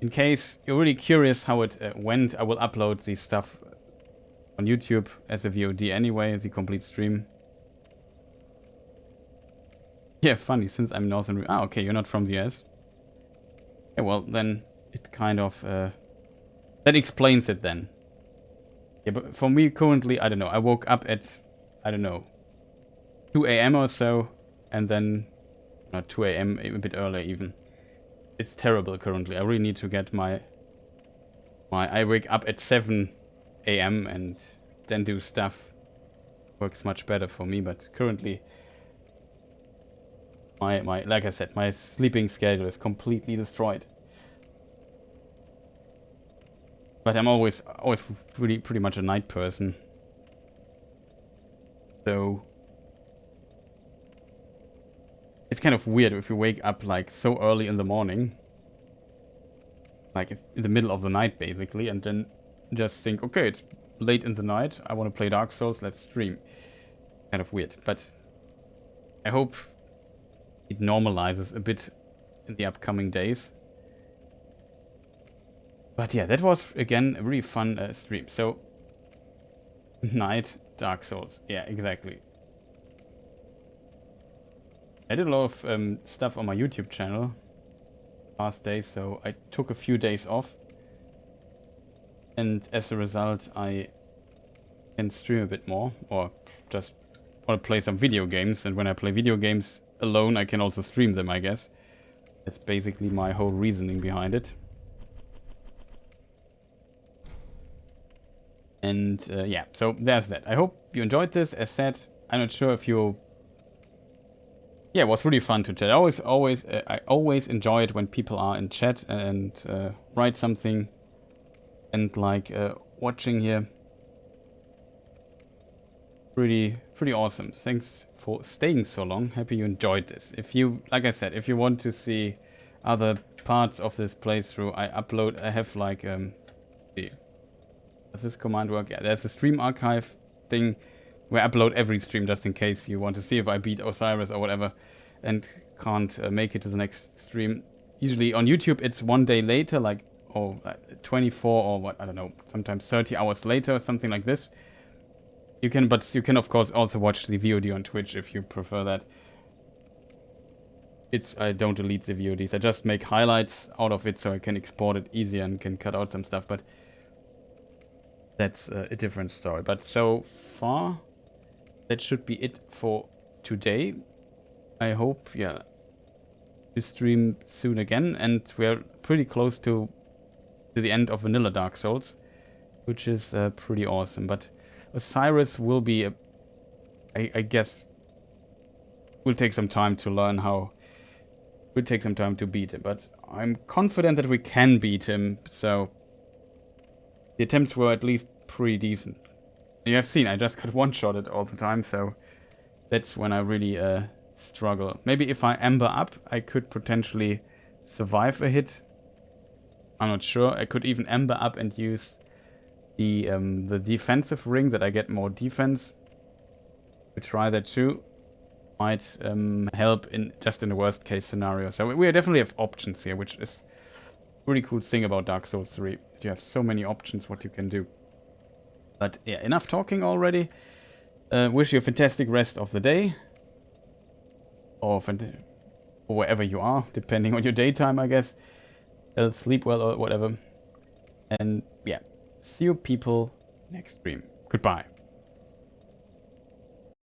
In case you're really curious how it went, I will upload the stuff on YouTube as a VOD anyway, the complete stream. Yeah, funny, since I'm Northern... Ah, okay, you're not from the US. Yeah, well, then it kind of... that explains it then. Yeah, but for me currently, I don't know, I woke up at, I don't know, 2 AM or so, and then... Not 2 AM, a bit earlier even. It's terrible currently. I really need to get my... I wake up at 7 AM and then do stuff. Works much better for me, but currently... My like I said, my sleeping schedule is completely destroyed. But I'm always pretty much a night person. So it's kind of weird if you wake up like so early in the morning, like in the middle of the night basically, and then just think, okay, it's late in the night, I want to play Dark Souls, let's stream. Kind of weird, but I hope it normalizes a bit in the upcoming days. But yeah, that was again a really fun stream. So night, Dark Souls, yeah, exactly. I did a lot of stuff on my YouTube channel past days, so I took a few days off, and as a result I can stream a bit more, or just want to play some video games, and when I play video games alone I can also stream them, I guess. That's basically my whole reasoning behind it. And yeah, so there's that. I hope you enjoyed this. As said, I'm not sure if you... Yeah, it was really fun to chat. I always enjoy it when people are in chat and write something and like watching here. Pretty awesome. Thanks for staying so long. Happy you enjoyed this. If you, like I said, if you want to see other parts of this playthrough, I have like does this command work? Yeah, there's a stream archive thing where I upload every stream just in case you want to see if I beat Oceiros or whatever and can't make it to the next stream. Usually on YouTube it's one day later, like 24 or what, I don't know, sometimes 30 hours later, something like this. You can, but you can of course also watch the VOD on Twitch if you prefer that. I don't delete the VODs. I just make highlights out of it so I can export it easier and can cut out some stuff. But that's a different story. But so far, that should be it for today. I hope, yeah, to stream soon again, and we're pretty close to the end of Vanilla Dark Souls, which is pretty awesome. But Oceiros will be, I guess, will take some time to learn how. Will take some time to beat him, but I'm confident that we can beat him. So the attempts were at least pretty decent. You have seen I just got one-shotted all the time, so that's when I really struggle. Maybe if I amber up, I could potentially survive a hit. I'm not sure. I could even amber up and use the defensive ring that I get more defense. We try that too. Might help in the worst case scenario. So we definitely have options here, which is a really cool thing about Dark Souls 3. You have so many options what you can do. But yeah, enough talking already. Wish you a fantastic rest of the day. Or wherever you are, depending on your daytime, I guess. Sleep well or whatever. And yeah, see you people next stream. Goodbye.